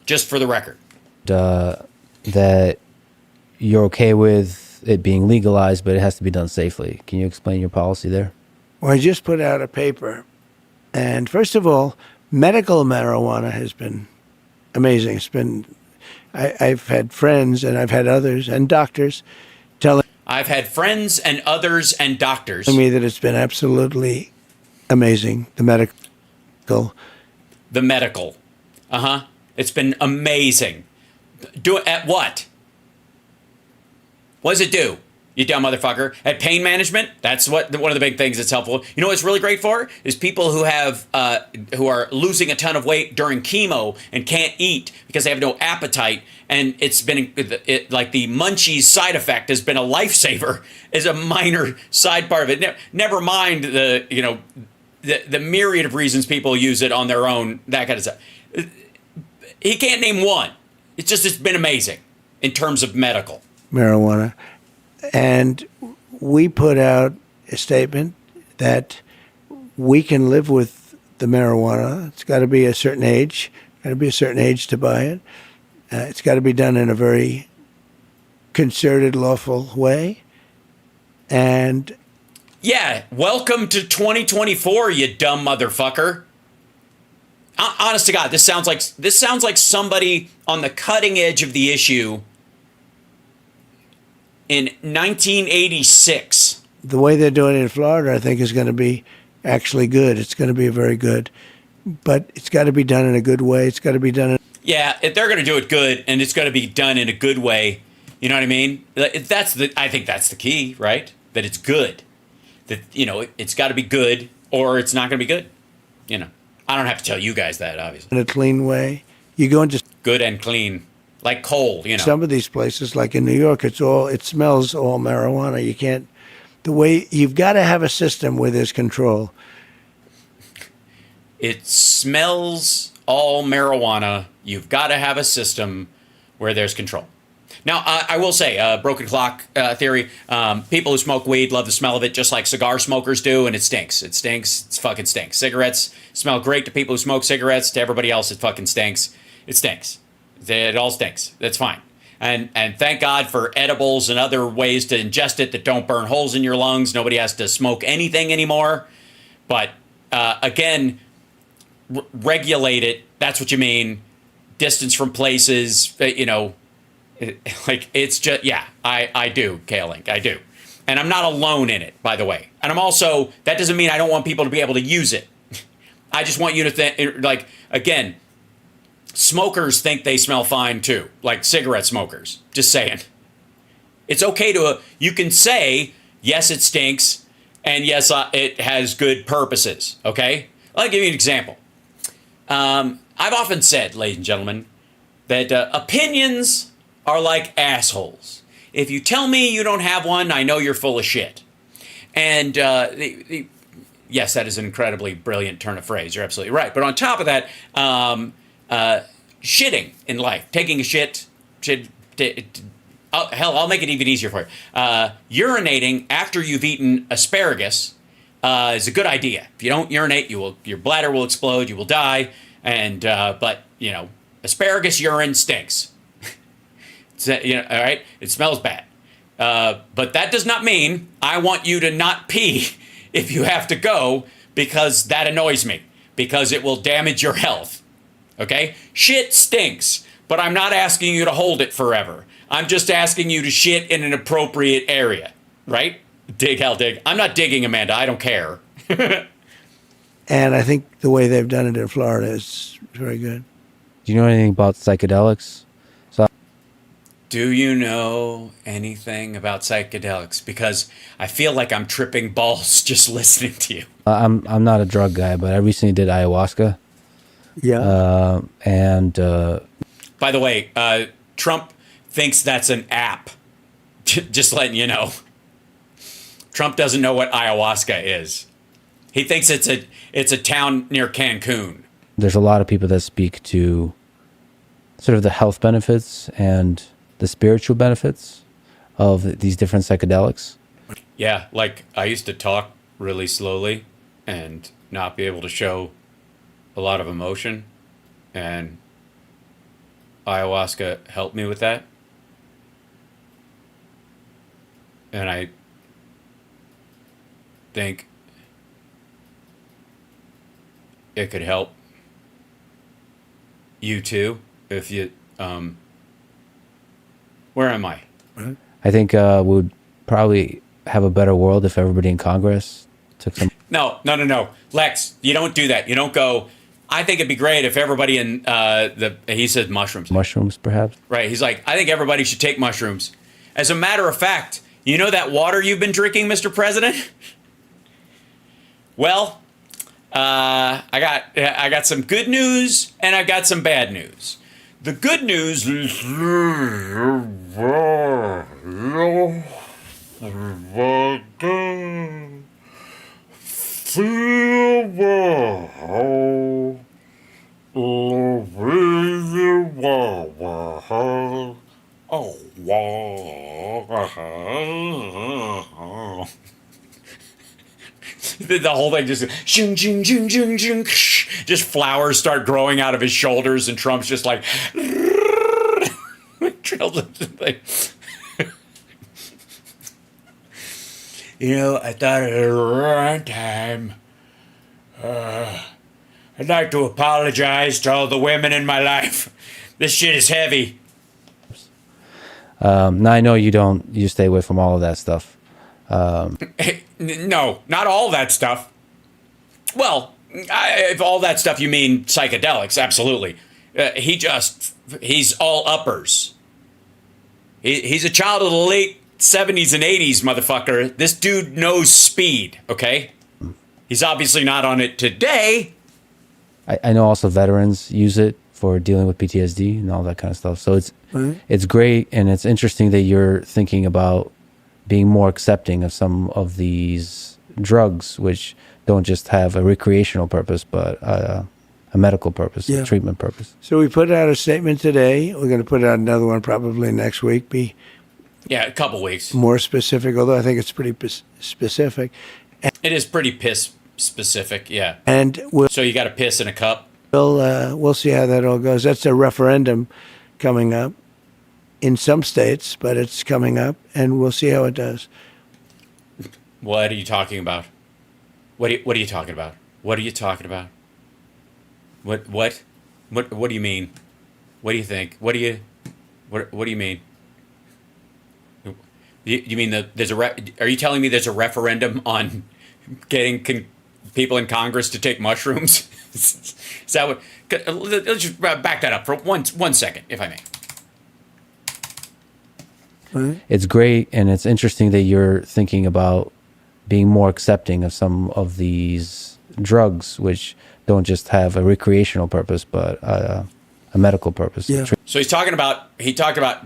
Just for the record, that you're okay with it being legalized, but it has to be done safely. Can you explain your policy there? Well, I just put out a paper, and first of all, medical marijuana has been amazing. It's been, I've had friends and I've had others and doctors telling I've had friends and others and doctors me that it's been absolutely amazing. The medical. It's been amazing. Do it at what? What does it do? You dumb motherfucker. At pain management, that's one of the big things that's helpful. You know what it's really great for? Is people who have who are losing a ton of weight during chemo and can't eat because they have no appetite, and it's been like the munchies side effect has been a lifesaver as a minor side part of it. Never mind the myriad of reasons people use it on their own, that kind of stuff. He can't name one. It's been amazing in terms of medical marijuana. And we put out a statement that we can live with the marijuana. It's got to be a certain age. Got to be a certain age to buy it. It's got to be done in a very concerted, lawful way. And yeah, welcome to 2024, you dumb motherfucker. Honest to God, this sounds like somebody on the cutting edge of the issue in 1986. The way they're doing it in Florida, I think, is going to be actually good. It's going to be very good. But it's got to be done in a good way. It's got to be done in... Yeah, if they're going to do it good, and it's going to be done in a good way, you know what I mean? I think that's the key, right? That it's good. That, it's got to be good, or it's not going to be good. I don't have to tell you guys that, obviously. In a clean way. You go into... Good and clean. Like coal, Some of these places, like in New York, it smells all marijuana. You can't, you've got to have a system where there's control. It smells all marijuana. You've got to have a system where there's control. Now, I will say, broken clock theory, people who smoke weed love the smell of it just like cigar smokers do, and it stinks. It stinks. It fucking stinks. Cigarettes smell great to people who smoke cigarettes. To everybody else, it fucking stinks. It stinks. It all stinks. That's fine. And thank God for edibles and other ways to ingest it that don't burn holes in your lungs. Nobody has to smoke anything anymore. But again, regulate it. That's what you mean. Distance from places, it's just, yeah, I do, K-Link, I do. And I'm not alone in it, by the way. And I'm also, that doesn't mean I don't want people to be able to use it. I just want you to think, again, smokers think they smell fine too, like cigarette smokers. Just saying. It's okay you can say, yes, it stinks, and yes, it has good purposes, okay? I'll give you an example. I've often said, ladies and gentlemen, that opinions are like assholes. If you tell me you don't have one, I know you're full of shit. And yes, that is an incredibly brilliant turn of phrase. You're absolutely right. But on top of that, shitting in life, taking a shit, hell, I'll make it even easier for you. Urinating after you've eaten asparagus is a good idea. If you don't urinate, your bladder will explode, you will die. And but asparagus urine stinks. All right, it smells bad. But that does not mean I want you to not pee if you have to go, because that annoys me, because it will damage your health. Okay? Shit stinks, but I'm not asking you to hold it forever. I'm just asking you to shit in an appropriate area, right? Dig, hell, dig. I'm not digging, Amanda. I don't care. And I think the way they've done it in Florida is very good. Do you know anything about psychedelics? Do you know anything about psychedelics? Because I feel like I'm tripping balls just listening to you. I'm not a drug guy, but I recently did ayahuasca, Yeah. and By the way, Trump thinks that's an app. Just letting you know. Trump doesn't know what ayahuasca is. He thinks it's a town near Cancun. there's a lot of people that speak to sort of the health benefits and the spiritual benefits of these different psychedelics. Yeah, like I used to talk really slowly and not be able to show a lot of emotion, and ayahuasca helped me with that. And I think it could help you too if you where am I? I think we would probably have a better world if everybody in Congress took some. No. Lex, you don't do that. You don't go, I think it'd be great if everybody in he said mushrooms. Mushrooms, perhaps. Right. He's like, I think everybody should take mushrooms. As a matter of fact, you know that water you've been drinking, Mr. President? Well, I got some good news and I've got some bad news. The good news is the whole thing just shing, shing, shing, shing, shing, just flowers start growing out of his shoulders, and Trump's just like trails up the thing. You know, I thought at the wrong time. I'd like to apologize to all the women in my life. This shit is heavy. Now I know you stay away from all of that stuff. No, not all that stuff. Well, if all that stuff you mean psychedelics, absolutely. He's all uppers. He's a child of the late 70s and 80s, motherfucker. This dude knows speed, okay? He's obviously not on it today. I know also veterans use it for dealing with PTSD and all that kind of stuff. So it's great, and it's interesting that you're thinking about being more accepting of some of these drugs, which don't just have a recreational purpose, but a medical purpose, a treatment purpose. So we put out a statement today. We're going to put out another one probably next week. Be a couple weeks. More specific, although I think it's pretty specific. It is pretty piss specific, yeah. And so you got to piss in a cup? We'll see how that all goes. That's a referendum coming up in some states, but it's coming up, and we'll see how it does. What are you talking about? What are you talking about? What are you talking about? What do you mean? What do you think? What do you mean? You mean are you telling me there's a referendum on getting people in Congress to take mushrooms? Is that what? Let's just back that up for one second, if I may. It's great, and it's interesting that you're thinking about being more accepting of some of these drugs, which don't just have a recreational purpose, but a medical purpose. Yeah. So he talked about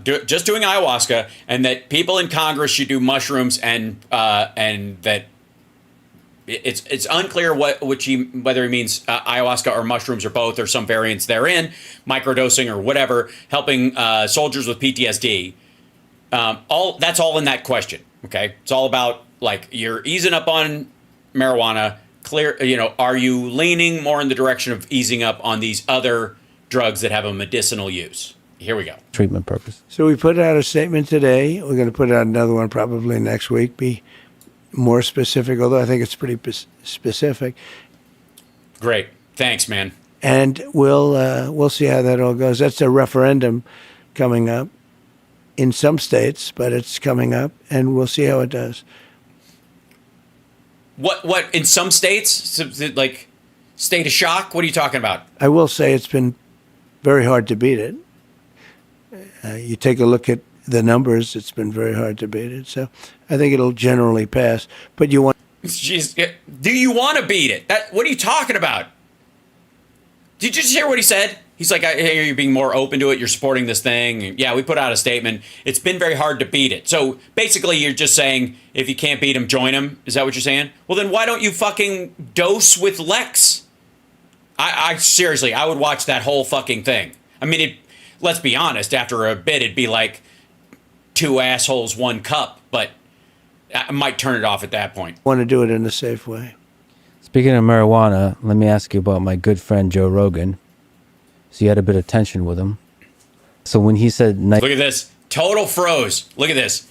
just doing ayahuasca, and that people in Congress should do mushrooms, and that it's unclear whether he means ayahuasca or mushrooms or both or some variants therein, microdosing or whatever, helping soldiers with PTSD. That's all in that question. Okay, it's all about like you're easing up on marijuana. Are you leaning more in the direction of easing up on these other drugs that have a medicinal use? Here we go. Treatment purpose. So we put out a statement today. We're going to put out another one probably next week. Be more specific, although I think it's pretty specific. Great, thanks, man. And we'll see how that all goes. That's a referendum coming up in some states, but it's coming up, and we'll see how it does. What in some states, like state of shock? What are you talking about? I will say it's been very hard to beat it. You take a look at the numbers, it's been very hard to beat it. So I think it'll generally pass. But you want... Jeez, do you want to beat it? What are you talking about? Did you just hear what he said? He's like, I hear you being more open to it. You're supporting this thing. Yeah, we put out a statement. It's been very hard to beat it. So basically, you're just saying, if you can't beat him, join him. Is that what you're saying? Well, then why don't you fucking dose with Lex? I seriously, I would watch that whole fucking thing. I mean, let's be honest, after a bit, it'd be like 2 assholes, 1 cup. But I might turn it off at that point. Want to do it in a safe way. Speaking of marijuana, let me ask you about my good friend Joe Rogan. So you had a bit of tension with him. So when he said... Look at this. Total froze. Look at this.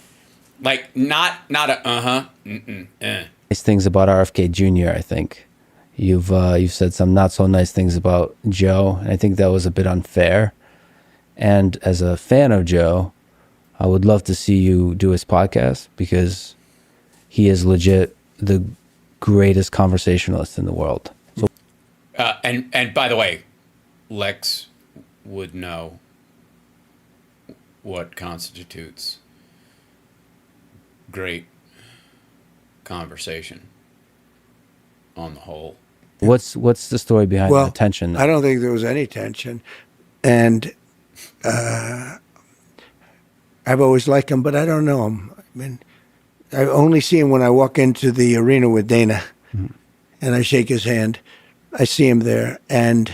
Like, not a nice things about RFK Jr., I think. You've said some not so nice things about Joe, and I think that was a bit unfair. And as a fan of Joe, I would love to see you do his podcast, because he is legit the greatest conversationalist in the world. So, and by the way, Lex would know what constitutes great conversation on the whole. What's the story behind the tension? I don't think there was any tension. And I've always liked him, but I don't know him. I mean, I only see him when I walk into the arena with Dana, and I shake his hand. I see him there, and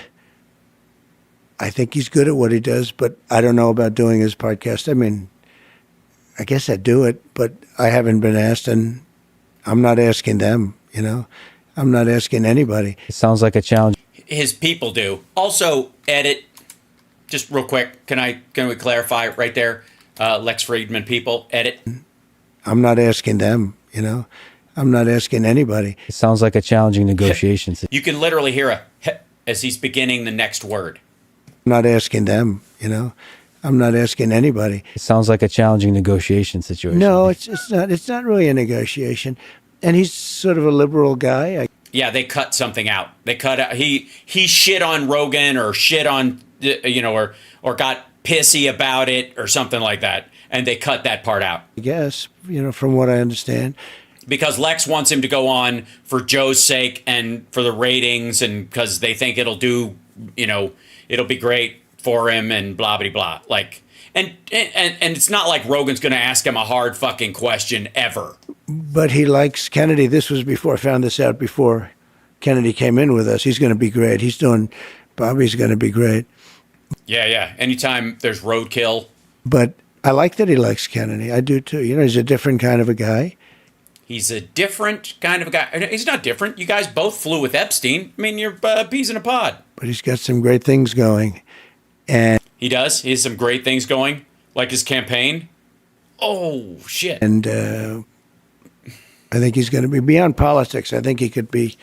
I think he's good at what he does, but I don't know about doing his podcast. I mean, I guess I'd do it, but I haven't been asked, and I'm not asking them, you know. I'm not asking anybody. It sounds like a challenge. His people do. Also, edit, just real quick, can we clarify right there? Lex Fridman people, edit. I'm not asking them, you know. I'm not asking anybody. It sounds like a challenging negotiation. You can literally hear a as he's beginning the next word. I'm not asking them, you know. I'm not asking anybody. It sounds like a challenging negotiation situation. No, it's not. It's not really a negotiation. And he's sort of a liberal guy. Yeah, they cut something out. They cut out. He shit on Rogan or shit on, you know, or got pissy about it or something like that, and they cut that part out. I guess, you know, from what I understand. Because Lex wants him to go on for Joe's sake and for the ratings, and because they think it'll do, you know, it'll be great for him and blah blah blah. Like, and it's not like Rogan's going to ask him a hard fucking question ever. But he likes Kennedy. This was before I found this out, before Kennedy came in with us. He's going to be great. Bobby's going to be great. Yeah. Anytime there's roadkill. But I like that he likes Kennedy. I do too. You know, he's a different kind of a guy. He's a different kind of a guy. He's not different. You guys both flew with Epstein. I mean, you're peas in a pod. But he's got some great things going. And he does? He has some great things going? Like his campaign? Oh, shit. And I think he's going to be beyond politics. I think he could be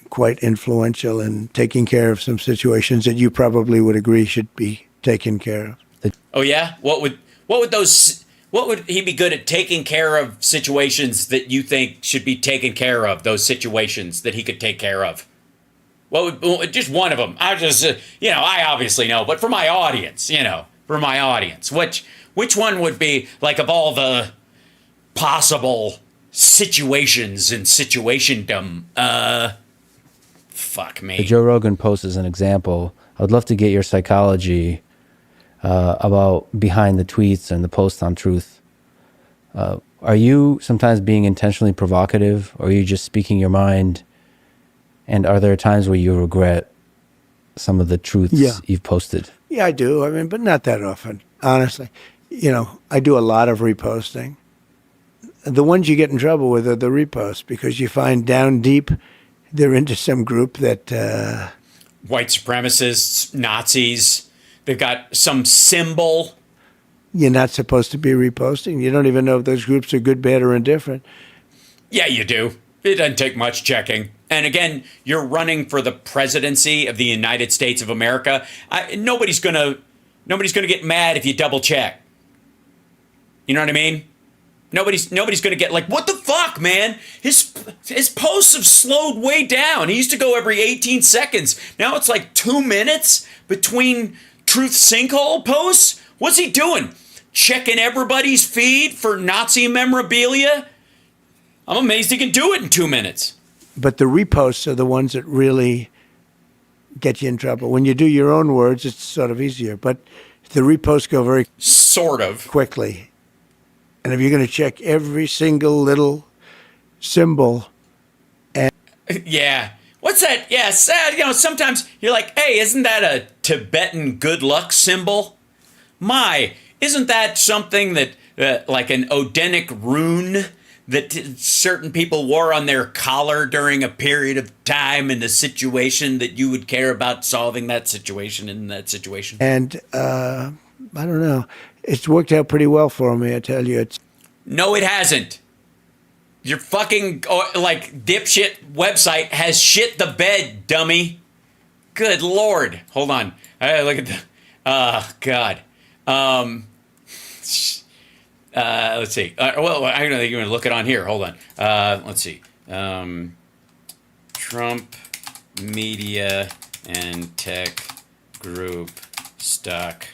quite influential in taking care of some situations that you probably would agree should be taken care of. Oh, yeah? What would he be good at taking care of situations that you think should be taken care of, those situations that he could take care of? Just one of them. I obviously know, but for my audience, which one would be, like, of all the possible situations and situationdom, fuck me. The Joe Rogan post is an example. I would love to get your psychology about behind the tweets and the posts on Truth. Are you sometimes being intentionally provocative, or are you just speaking your mind? And are there times where you regret some of the truths you've posted? Yeah, I do. I mean, but not that often, honestly. You know, I do a lot of reposting. The ones you get in trouble with are the reposts, because you find down deep they're into some group that... white supremacists, Nazis, they've got some symbol. You're not supposed to be reposting. You don't even know if those groups are good, bad, or indifferent. Yeah, you do. It doesn't take much checking. And again, you're running for the presidency of the United States of America. Nobody's gonna get mad if you double check. You know what I mean? Nobody's gonna get like, what the fuck, man? His posts have slowed way down. He used to go every 18 seconds. Now it's like 2 minutes between truth sinkhole posts. What's he doing? checking everybody's feed for Nazi memorabilia. I'm amazed he can do it in 2 minutes. But the reposts are the ones that really get you in trouble. When you do your own words, it's sort of easier. But the reposts go very Sort of. quickly. And if you're going to check every single little symbol, Yeah. What's that? Yeah, sad. You know, sometimes you're like, hey, isn't that a Tibetan good luck symbol? My, isn't that something that, like an Odinic rune that certain people wore on their collar during a period of time in a situation that you would care about solving that situation in that situation? and I don't know. It's worked out pretty well for me, I tell you. No, it hasn't. Your fucking, like, dipshit website has shit the bed, dummy. Good Lord. Hold on. Look at the, God. Let's see. Well, I don't think you're going to look it on here. Hold on. Let's see. Trump Media and Tech Group stock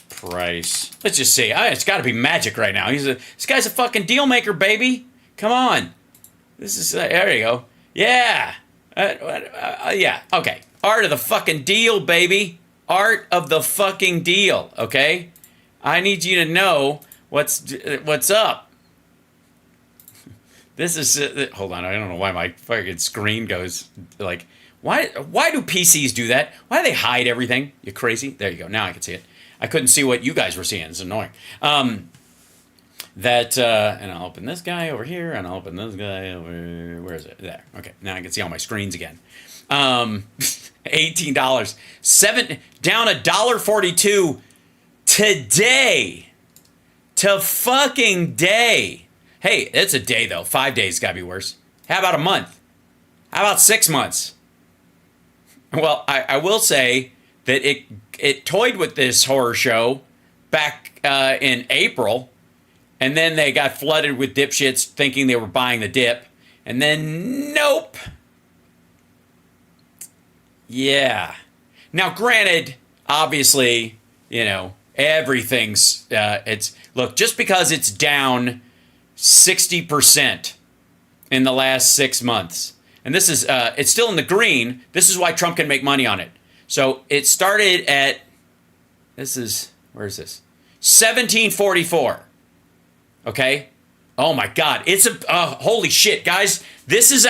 price. Let's just see. It's got to be magic right now. This guy's a fucking deal maker, baby. Come on. This is, there you go. Yeah. Yeah. Okay. Art of the fucking deal, baby. Art of the fucking deal. Okay. I need you to know what's up. This is, hold on. I don't know why my fucking screen goes like, why do PCs do that? Why do they hide everything? You crazy? There you go. Now I can see it. I couldn't see what you guys were seeing. It's annoying. And I'll open this guy over here, and I'll open this guy over, where is it? There. Okay, now I can see all my screens again. $18. Down $1.42 today. To fucking day. Hey, it's a day though. 5 days gotta be worse. How about a month? How about 6 months? Well, I will say that it toyed with this horror show back in April. And then they got flooded with dipshits thinking they were buying the dip. And then, nope. Yeah. Now, granted, obviously, you know, everything's, look, just because it's down 60% in the last 6 months, and this is, it's still in the green. This is why Trump can make money on it. So it started at, where is this? 1744. Okay. Oh my God. It's holy shit, guys. This is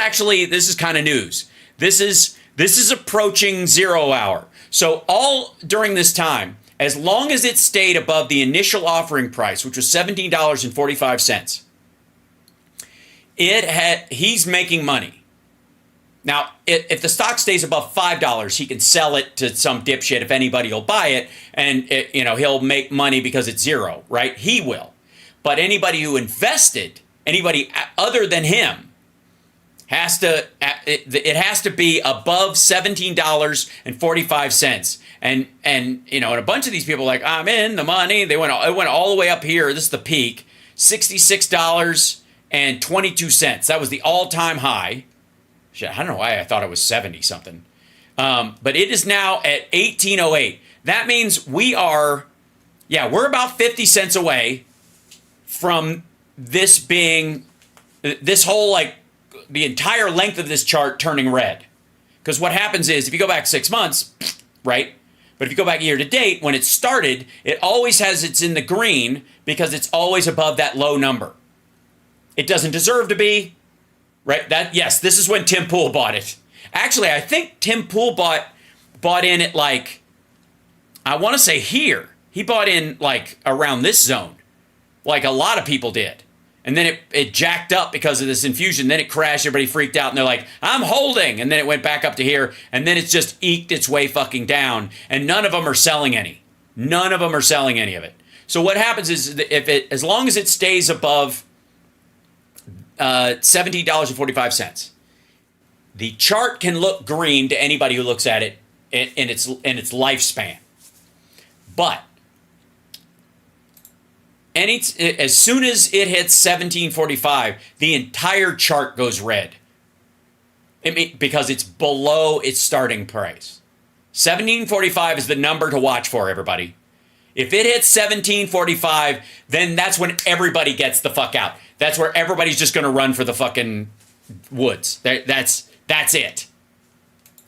kind of news. This is approaching 0 hour. So all during this time, as long as it stayed above the initial offering price, which was $17.45, he's making money. Now, if the stock stays above $5, he can sell it to some dipshit if anybody will buy it, and he'll make money because it's zero, right? He will. But anybody who invested, anybody other than him, it has to be above $17.45. And a bunch of these people are like, I'm in the money. It went all the way up here. This is the peak, $66.22. That was the all-time high. Shit, I don't know why I thought it was 70 something. But it is now at 1808. That means we're about 50 cents away from this being, this whole, like, the entire length of this chart turning red. Because what happens is, if you go back 6 months, right? But if you go back year to date, when it started, it always has it's in the green because it's always above that low number. It doesn't deserve to be, right? Yes, this is when Tim Pool bought it. Actually, I think Tim Pool bought in at, like, I want to say here. He bought in, like, around this zone. Like a lot of people did. And then it jacked up because of this infusion. Then it crashed. Everybody freaked out. And they're like, I'm holding. And then it went back up to here. And then it's just eked its way fucking down. And none of them are selling any. None of them are selling any of it. So what happens is, as long as it stays above $17.45, the chart can look green to anybody who looks at it in its lifespan. But as soon as it hits 1745, the entire chart goes red. Because it's below its starting price. 1745 is the number to watch for, everybody. If it hits 1745, then that's when everybody gets the fuck out. That's where everybody's just going to run for the fucking woods. That's it.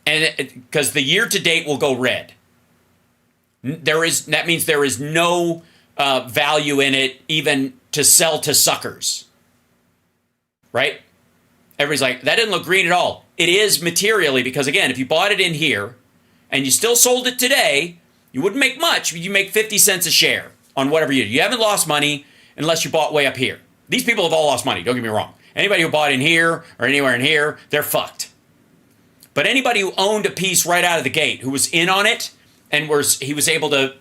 And because the year to date will go red. That means there is no value in it even to sell to suckers. Right? Everybody's like, that didn't look green at all. It is materially, because again, if you bought it in here and you still sold it today, you wouldn't make much. You make 50 cents a share on whatever you do. You haven't lost money unless you bought way up here. These people have all lost money, don't get me wrong. Anybody who bought in here or anywhere in here, they're fucked. But anybody who owned a piece right out of the gate, who was in on it, and he was able to,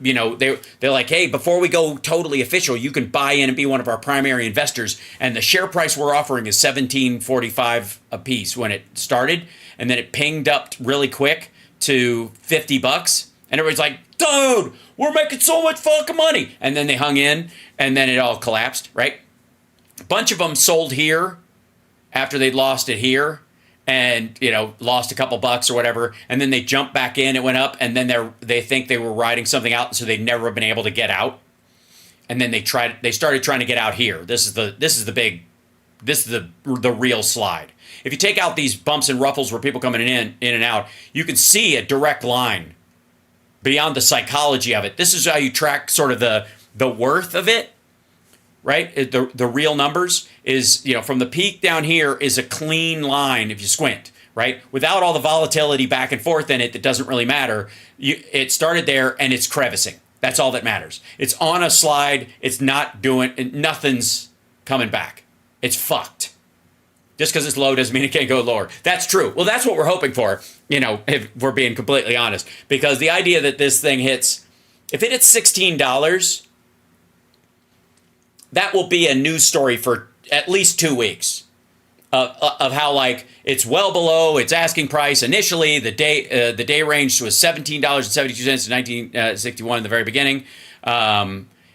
they're like, hey, before we go totally official, you can buy in and be one of our primary investors. And the share price we're offering is $17.45 a piece when it started. And then it pinged up really quick to $50. And everybody's like, dude, we're making so much fucking money. And then they hung in, and then it all collapsed, right? A bunch of them sold here after they'd lost it here. And, lost a couple bucks or whatever. And then they jumped back in, it went up, and then they think they were riding something out, so they've never been able to get out. And then they started trying to get out here. This is the real slide. If you take out these bumps and ruffles where people coming in and out, you can see a direct line beyond the psychology of it. This is how you track sort of the worth of it. Right? The real numbers is, from the peak down here is a clean line if you squint, right? Without all the volatility back and forth in it that doesn't really matter. It started there and it's crevicing. That's all that matters. It's on a slide. It's not nothing's coming back. It's fucked. Just because it's low doesn't mean it can't go lower. That's true. Well, that's what we're hoping for, if we're being completely honest. Because the idea that this thing if it hits $16, that will be a news story for at least 2 weeks of how it's well below its asking price. Initially, the day range was $17.72 in 1961 in the very beginning.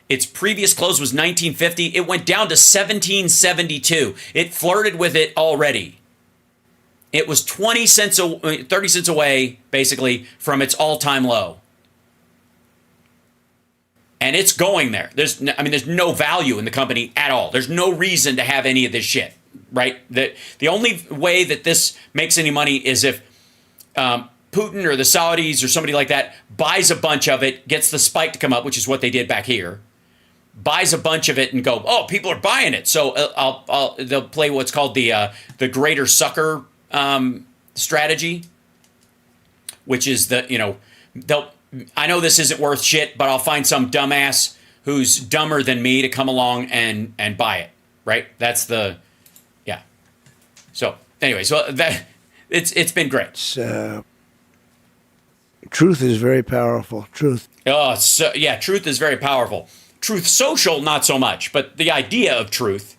Its previous close was $19.50. It went down to $17.72. It flirted with it already. It was 30 cents away, basically, from its all-time low. And it's going there. There's no value in the company at all. There's no reason to have any of this shit, right? The only way that this makes any money is if Putin or the Saudis or somebody like that buys a bunch of it, gets the spike to come up, which is what they did back here, buys a bunch of it and go, oh, people are buying it. So they'll play what's called the greater sucker strategy, which is I know this isn't worth shit, but I'll find some dumbass who's dumber than me to come along and buy it, right? That's yeah. So anyway, it's been great. Truth is very powerful. Truth. Truth is very powerful. Truth social, not so much, but the idea of truth.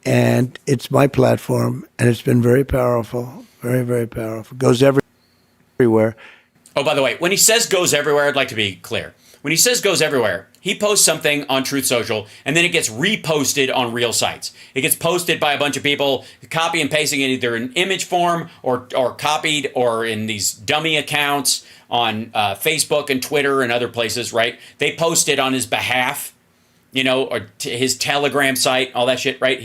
And it's my platform, and it's been very powerful, very, very powerful. Goes everywhere. Oh, by the way, when he says goes everywhere, I'd like to be clear. When he says goes everywhere, he posts something on Truth Social, and then it gets reposted on real sites. It gets posted by a bunch of people, copy and pasting it either in image form or copied or in these dummy accounts on Facebook and Twitter and other places, right? They post it on his behalf, or his Telegram site, all that shit, right?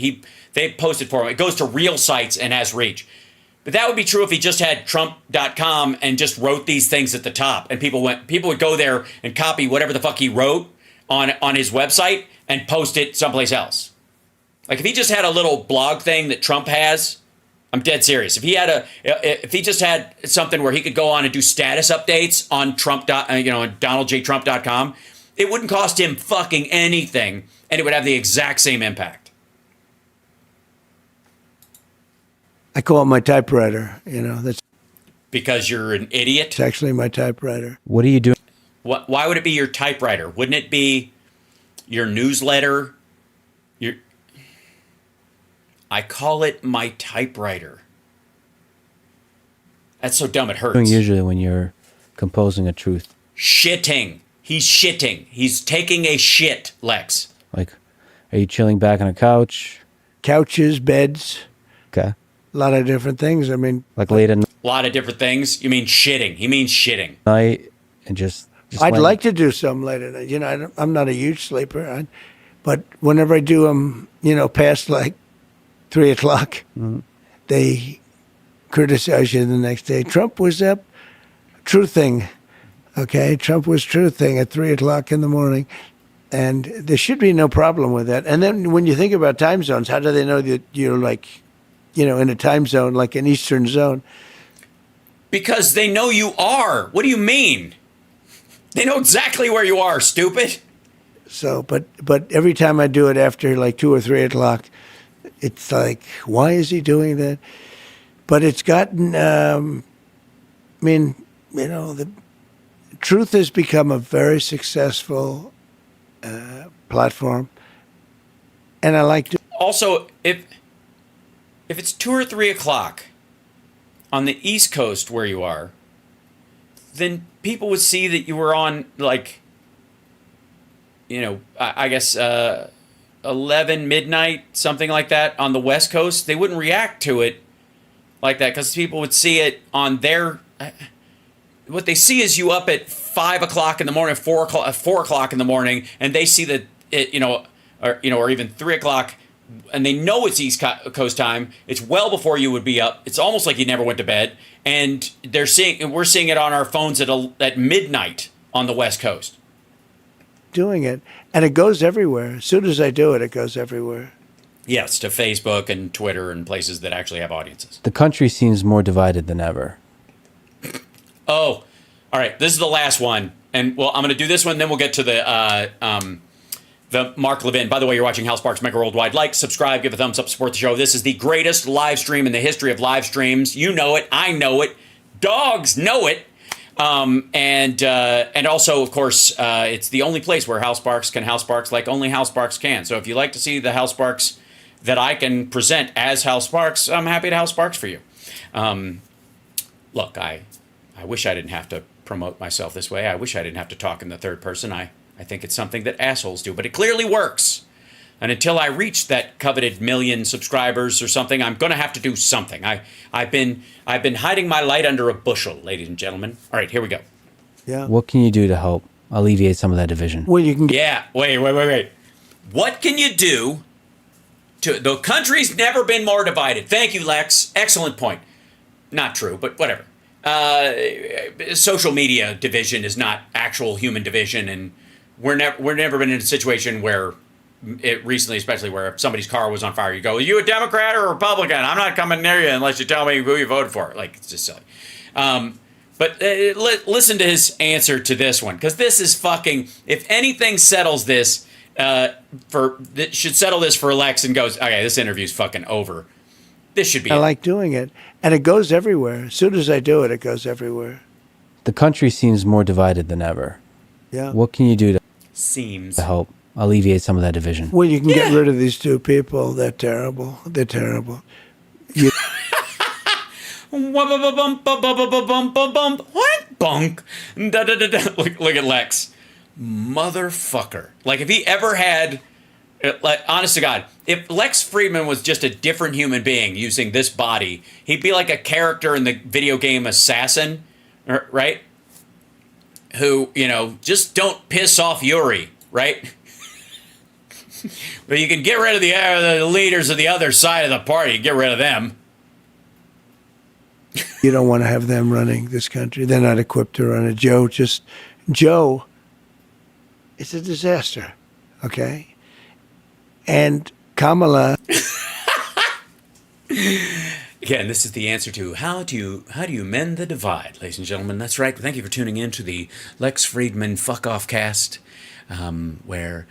They post it for him. It goes to real sites and has reach. But that would be true if he just had Trump.com and just wrote these things at the top, and people would go there and copy whatever the fuck he wrote on his website and post it someplace else. Like if he just had a little blog thing that Trump has, I'm dead serious. If he just had something where he could go on and do status updates on on DonaldJTrump.com, it wouldn't cost him fucking anything, and it would have the exact same impact. I call it my typewriter. That's because you're an idiot. It's actually my typewriter. What are you doing? Why would it be your typewriter? Wouldn't it be your newsletter? I call it my typewriter. That's so dumb it hurts. Usually when you're composing a truth. Shitting. He's shitting. He's taking a shit, Lex. Like, are you chilling back on a couch? Couches, beds. Okay. A lot of different things. Like late at A lot of different things. You mean shitting. He means shitting. night and just I'd like to do some later night. I'm not a huge sleeper, but whenever I do them, past like 3 o'clock, they criticize you the next day. Trump was up truthing, okay? Trump was truthing at 3 o'clock in the morning, and there should be no problem with that. And then when you think about time zones, how do they know that you're like, in a time zone, like an Eastern zone? Because they know you are. What do you mean? They know exactly where you are, stupid. So, but every time I do it after like 2 or 3 o'clock, it's like, why is he doing that? But it's gotten, the truth has become a very successful platform, and I like to. Also, if it's 2 or 3 o'clock on the East Coast where you are, then people would see that you were on, like, I guess 11 midnight, something like that on the West Coast. They wouldn't react to it like that because people would see it on their. What they see is you up at 5 o'clock in the morning, 4 o'clock in the morning, and they see that it, or even 3 o'clock, and they know it's East Coast time. It's well before you would be up. It's almost like you never went to bed, and we're seeing it on our phones at midnight on the West Coast. Doing it, and it goes everywhere. As soon as I do it, it goes everywhere. Yes, to Facebook and Twitter and places that actually have audiences. The country seems more divided than ever. Oh, all right. This is the last one, and well, I'm going to do this one. Then we'll get to the Mark Levin. By the way, you're watching Hal Sparks Megaworldwide. Like, subscribe, give a thumbs up, support the show. This is the greatest live stream in the history of live streams. You know it. I know it. Dogs know it. And also, of course, it's the only place where Hal Sparks can Hal Sparks like only Hal Sparks can. So if you like to see the Hal Sparks that I can present as Hal Sparks, I'm happy to Hal Sparks for you. Look, I wish I didn't have to promote myself this way. I wish I didn't have to talk in the third person. I think it's something that assholes do, but it clearly works. And until I reach that coveted 1 million subscribers or something, I'm going to have to do something. I've been hiding my light under a bushel, ladies and gentlemen. All right, here we go. Yeah. What can you do to help alleviate some of that division? Well, you can. Yeah. Wait. What can you do to... The country's never been more divided. Thank you, Lex. Excellent point. Not true, but whatever. Social media division is not actual human division, and we're never been in a situation where... recently, especially where if somebody's car was on fire, you go, are you a Democrat or a Republican? I'm not coming near you unless you tell me who you voted for. Like, it's just silly. But listen to his answer to this one, because this is fucking, if anything settles this, should settle this for Lex and goes, okay, this interview's fucking over. This should be I like doing it, and it goes everywhere. As soon as I do it, it goes everywhere. The country seems more divided than ever. Yeah. What can you do Seems. to help alleviate some of that division? Well, you can get rid of these two people. They're terrible. They're terrible. What? Bunk. Look at Lex. Motherfucker. Like, if he ever had... Like, honest to God, if Lex Fridman was just a different human being using this body, he'd be like a character in the video game Assassin, right? Who, just don't piss off Yuri, right? But you can get rid of the leaders of the other side of the party. Get rid of them. You don't want to have them running this country. They're not equipped to run it. Joe, it's a disaster, okay? And Kamala. Again, this is the answer to how do you mend the divide, ladies and gentlemen. That's right. Thank you for tuning in to the Lex Fridman Fuck Off Cast, where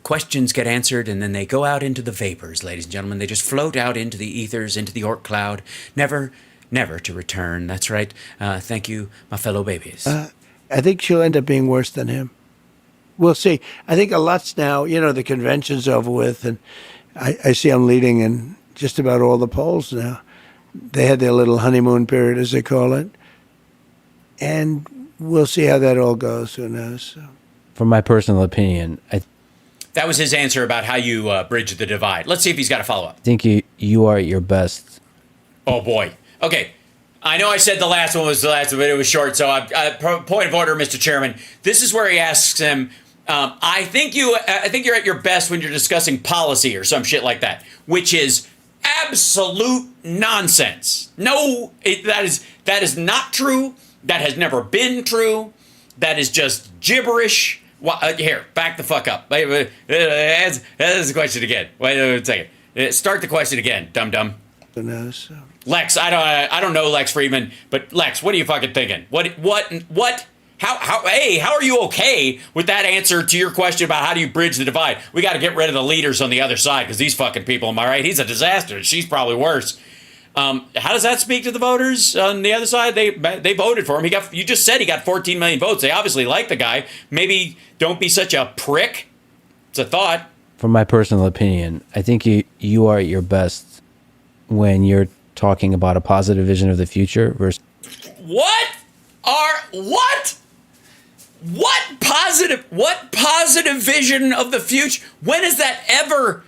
questions get answered and then they go out into the vapors, ladies and gentlemen. They just float out into the ethers, into the Oort cloud, never to return. That's right. Thank you, my fellow babies. I think she'll end up being worse than him. We'll see. I think a lot's now, the convention's over with, and I see I'm leading in just about all the polls now. They had their little honeymoon period, as they call it, and we'll see how that all goes. Who knows? So. From my personal opinion, that was his answer about how you bridge the divide. Let's see if he's got a follow-up. I think you are at your best. Oh, boy. Okay. I know I said the last one was the last one, but it was short. So, point of order, Mr. Chairman. This is where he asks him. I think you're at your best when you're discussing policy or some shit like that, which is absolute nonsense. No, that is not true. That has never been true. That is just gibberish. Here, back the fuck up. That's the question again. Wait a second. Start the question again, dum-dum. Lex, I don't know Lex Fridman, but Lex, what are you fucking thinking? How are you okay with that answer to your question about how do you bridge the divide? We got to get rid of the leaders on the other side because these fucking people, am I right? He's a disaster. She's probably worse. How does that speak to the voters on the other side? They voted for him. You just said he got 14 million votes. They obviously like the guy. Maybe don't be such a prick. It's a thought. From my personal opinion, I think you are at your best when you're talking about a positive vision of the future versus what positive vision of the future? When is that ever?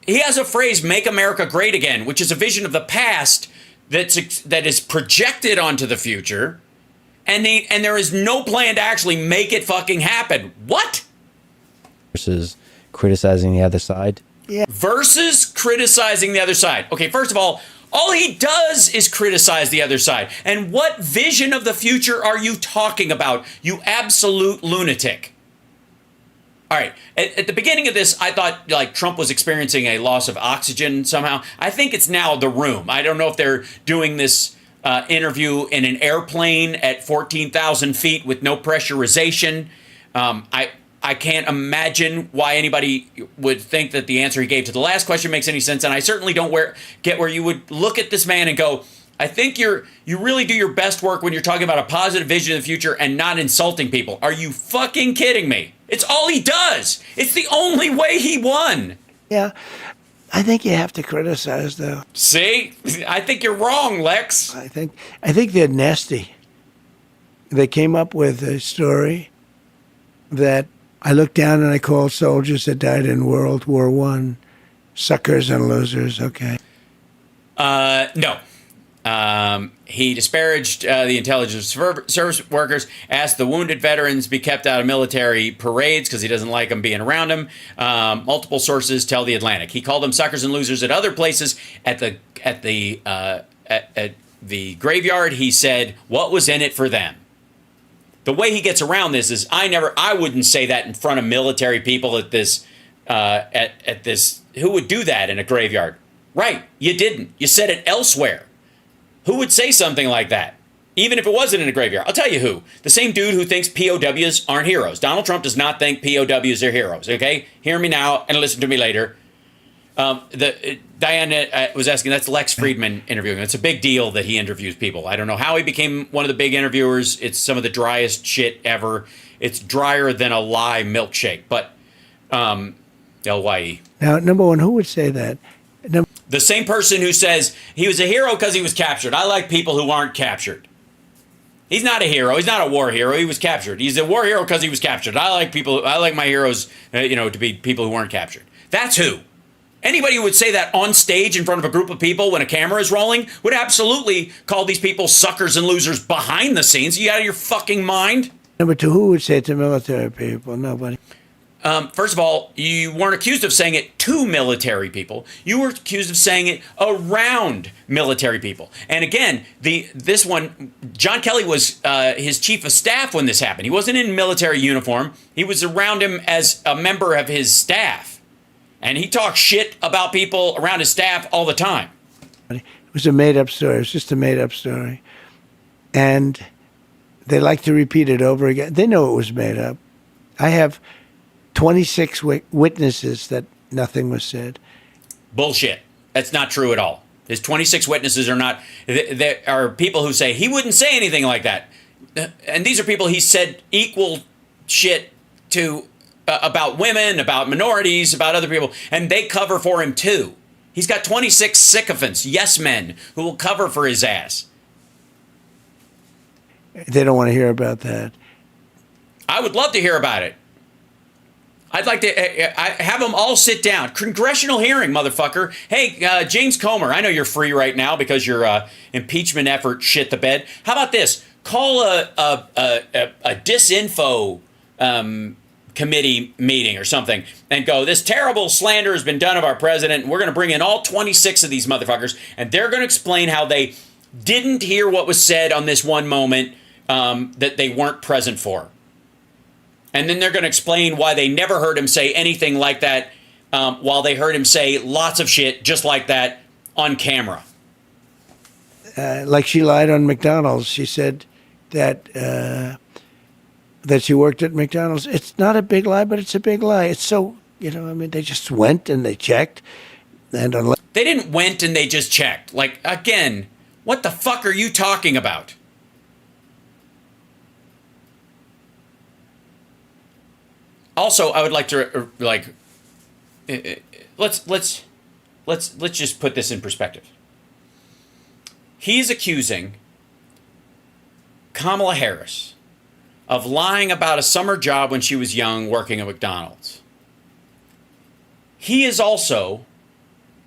He has a phrase, "Make America Great Again," which is a vision of the past that is projected onto the future, and there is no plan to actually make it fucking happen. What? Versus criticizing the other side. Yeah. Versus criticizing the other side. Okay, first of all he does is criticize the other side. And what vision of the future are you talking about, you absolute lunatic? All right, at the beginning of this, I thought like Trump was experiencing a loss of oxygen somehow. I think it's now the room. I don't know if they're doing this interview in an airplane at 14,000 feet with no pressurization. I can't imagine why anybody would think that the answer he gave to the last question makes any sense. And I certainly don't get where you would look at this man and go, I think you really do your best work when you're talking about a positive vision of the future and not insulting people. Are you fucking kidding me? It's all he does. It's the only way he won. Yeah. I think you have to criticize, though. See? I think you're wrong, Lex. I think they're nasty. They came up with a story that I looked down and I called soldiers that died in World War I suckers and losers. Okay. No. He disparaged the intelligence service workers, asked the wounded veterans be kept out of military parades because he doesn't like them being around him. Multiple sources tell The Atlantic. He called them suckers and losers at other places. At the graveyard, he said, what was in it for them? The way he gets around this is I wouldn't say that in front of military people at this, who would do that in a graveyard? Right. You didn't. You said it elsewhere. Who would say something like that? Even if it wasn't in a graveyard. I'll tell you who. The same dude who thinks POWs aren't heroes. Donald Trump does not think POWs are heroes, okay? Hear me now and listen to me later. Diana was asking, that's Lex Fridman interviewing. It's a big deal that he interviews people. I don't know how he became one of the big interviewers. It's some of the driest shit ever. It's drier than a lye milkshake. But, LYE. Now, number one, who would say that? The same person who says he was a hero because he was captured. I like people who aren't captured. He's not a hero. He's not a war hero. He was captured. He's a war hero because he was captured. I like my heroes, to be people who weren't captured. That's who. Anybody who would say that on stage in front of a group of people when a camera is rolling would absolutely call these people suckers and losers behind the scenes. You out of your fucking mind? Number two, who would say it to military people? Nobody. First of all, you weren't accused of saying it to military people. You were accused of saying it around military people. And again, this one, John Kelly was his chief of staff when this happened. He wasn't in military uniform. He was around him as a member of his staff. And he talks shit about people around his staff all the time. It was a made-up story. It was just a made-up story. And they like to repeat it over again. They know it was made up. I have 26 witnesses that nothing was said. Bullshit. That's not true at all. His 26 witnesses are not. There are people who say he wouldn't say anything like that. And these are people he said equal shit to about women, about minorities, about other people. And they cover for him too. He's got 26 sycophants, yes men, who will cover for his ass. They don't want to hear about that. I would love to hear about it. I'd like to have them all sit down. Congressional hearing, motherfucker. Hey, James Comer, I know you're free right now because your impeachment effort shit the bed. How about this? Call a disinfo committee meeting or something and go, this terrible slander has been done of our president, and we're going to bring in all 26 of these motherfuckers, and they're going to explain how they didn't hear what was said on this one moment that they weren't present for. And then they're going to explain why they never heard him say anything like that while they heard him say lots of shit just like that on camera. Like she lied on McDonald's. She said that she worked at McDonald's. It's not a big lie, but it's a big lie. It's so, they just went and they checked. And they didn't went and they just checked. Like, again, what the fuck are you talking about? Also, I would like to let's just put this in perspective. He's accusing Kamala Harris of lying about a summer job when she was young working at McDonald's. He is also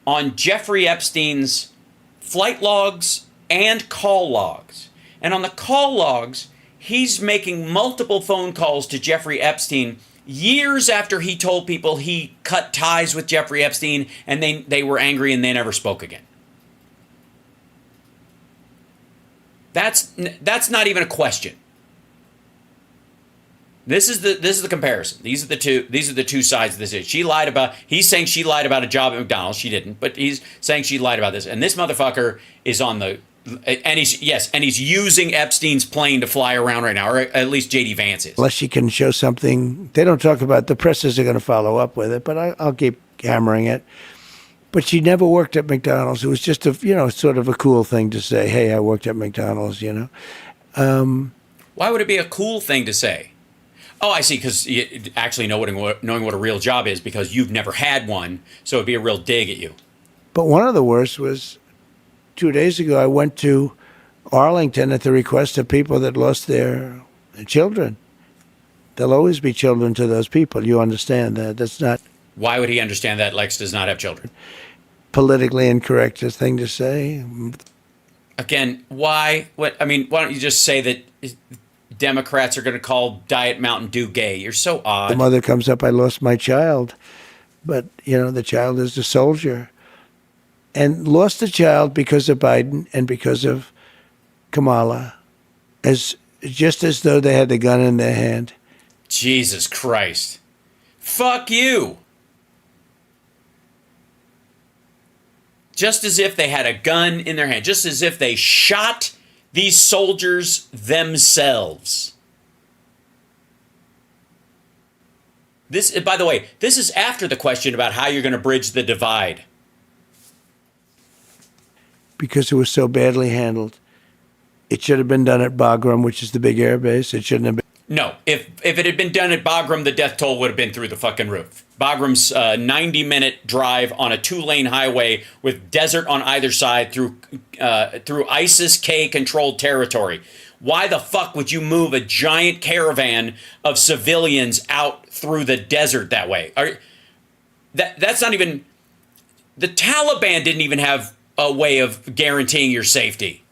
on Jeffrey Epstein's flight logs and call logs. And on the call logs, he's making multiple phone calls to Jeffrey Epstein years after he told people he cut ties with Jeffrey Epstein and they were angry and they never spoke again. That's not even a question. This is the comparison. These are the two sides of this issue. He's saying she lied about a job at McDonald's. She didn't, but he's saying she lied about this. And this motherfucker is on the and he's using Epstein's plane to fly around right now, or at least JD Vance is. Unless she can show something, they don't talk about. The presses are going to follow up with it, but I'll keep hammering it. But she never worked at McDonald's. It was just sort of a cool thing to say. Hey, I worked at McDonald's. Why would it be a cool thing to say? Oh, I see. Because actually knowing what a real job is, because you've never had one, so it'd be a real dig at you. But one of the worst was 2 days ago. I went to Arlington at the request of people that lost their children. There'll always be children to those people. You understand that? That's not. Why would he understand that Lex does not have children? Politically incorrect thing to say. Again, why? Why don't you just say that Democrats are going to call Diet Mountain Dew gay? You're so odd. The mother comes up, I lost my child. But, the child is a soldier. And lost the child because of Biden and because of Kamala. Just as though they had the gun in their hand. Jesus Christ. Fuck you. Just as if they had a gun in their hand. Just as if they shot these soldiers themselves. This, by the way, this is after the question about how you're going to bridge the divide. Because it was so badly handled. It should have been done at Bagram, which is the big air base. It shouldn't have been. No, if it had been done at Bagram, the death toll would have been through the fucking roof. Bagram's 90-minute drive on a 2-lane highway with desert on either side through ISIS-K controlled territory. Why the fuck would you move a giant caravan of civilians out through the desert that way? That's not even. The Taliban didn't even have a way of guaranteeing your safety.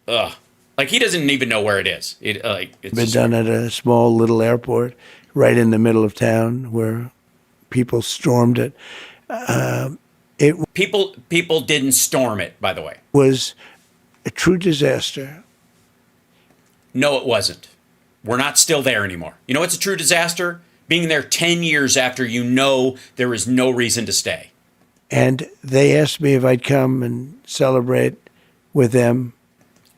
Ugh. Like, he doesn't even know where it is. It's been done at a small little airport right in the middle of town where people stormed it. People didn't storm it, by the way. Was a true disaster. No, it wasn't. We're not still there anymore. You know what's a true disaster? Being there 10 years after you know there is no reason to stay. And they asked me if I'd come and celebrate with them.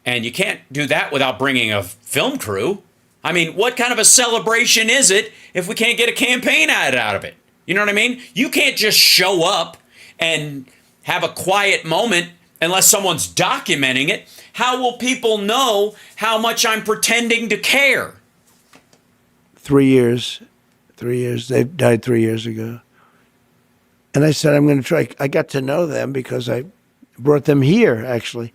And you can't do that without bringing a film crew. I mean, what kind of a celebration is it if we can't get a campaign ad out of it? You know what I mean? You can't just show up and have a quiet moment unless someone's documenting it. How will people know how much I'm pretending to care? 3 years. 3 years. They died 3 years ago. And I said, I'm going to try. I got to know them because I brought them here, actually.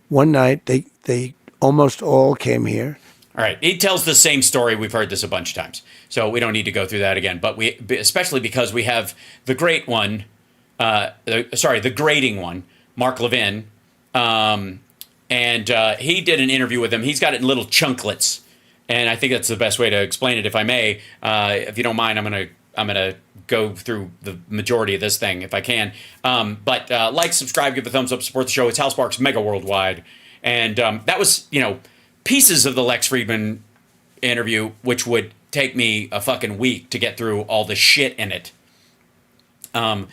One night, they almost all came here. All right. He tells the same story. We've heard this a bunch of times, so we don't need to go through that again. But especially because we have the great one, the grating one, Mark Levin, and he did an interview with him. He's got it in little chunklets, and I think that's the best way to explain it. If I may, if you don't mind, I'm gonna go through the majority of this thing if I can. But like, subscribe, give a thumbs up, support the show. It's Hal Sparks, Megaworldwide, and that was pieces of the Lex Fridman interview, which would take me a fucking week to get through all the shit in it. When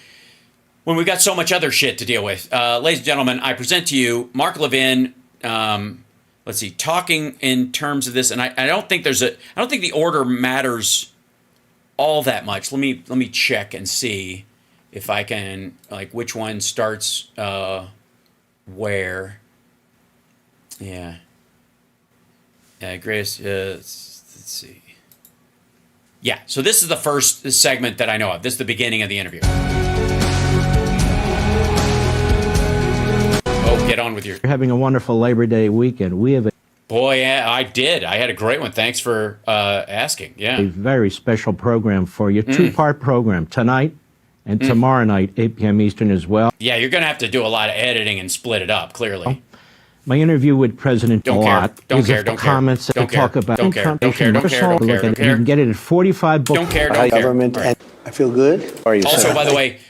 we've got so much other shit to deal with. Ladies and gentlemen, I present to you Mark Levin, let's see, talking in terms of this, and I don't think the order matters all that much. Let me check and see if I can, like, which one starts where. Yeah. Grace, let's see. Yeah, so this is the first segment that I know of. This is the beginning of the interview. Oh, get on with your... You're having a wonderful Labor Day weekend. We have Boy, yeah, I did. I had a great one. Thanks for asking. Yeah. a very special program for you. Two-part program tonight and tomorrow night, 8 p.m. Eastern as well. Yeah, you're going to have to do a lot of editing and split it up, clearly. My interview with President Don't care. Don't care. Don't care. comments Don't that care. talk about Don't care. Don't care. Don't care. Don't care. Don't care. You can get it at 45 books. Don't care. Don't care. Government, All right. and I feel good. Are you? Also, by the way,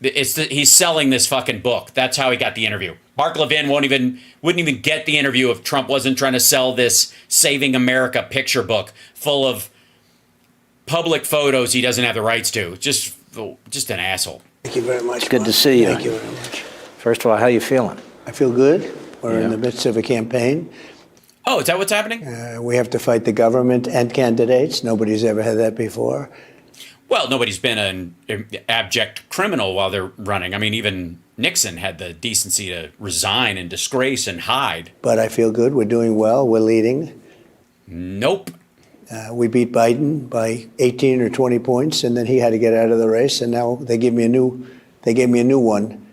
he's selling this fucking book. That's how he got the interview. Mark Levin wouldn't even get the interview if Trump wasn't trying to sell this Saving America picture book full of public photos he doesn't have the rights to. Just an asshole. Thank you very much. Good to see you. Thank you very much. First of all, how you feeling? I feel good. We're in the midst of a campaign. Oh, is that what's happening? We have to fight the government and candidates. Nobody's ever had that before. Well, nobody's been an abject criminal while they're running. I mean, even Nixon had the decency to resign and disgrace and hide. But I feel good. We're doing well. We're leading. Nope. We beat Biden by 18 or 20 points, and then he had to get out of the race. And now they gave me a new one.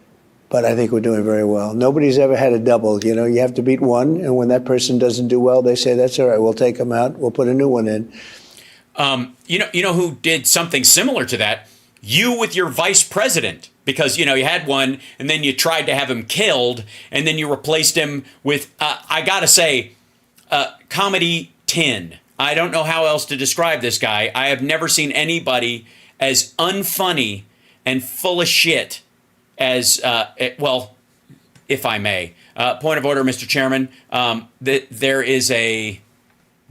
But I think we're doing very well. Nobody's ever had a double. You have to beat one, and when that person doesn't do well, they say, that's all right, we'll take them out, we'll put a new one in. You know who did something similar to that? You with your vice president. Because, you had one, and then you tried to have him killed, and then you replaced him with, I gotta say, comedy 10. I don't know how else to describe this guy. I have never seen anybody as unfunny and full of shit as, well, if I may. Point of order, Mr. Chairman. There is a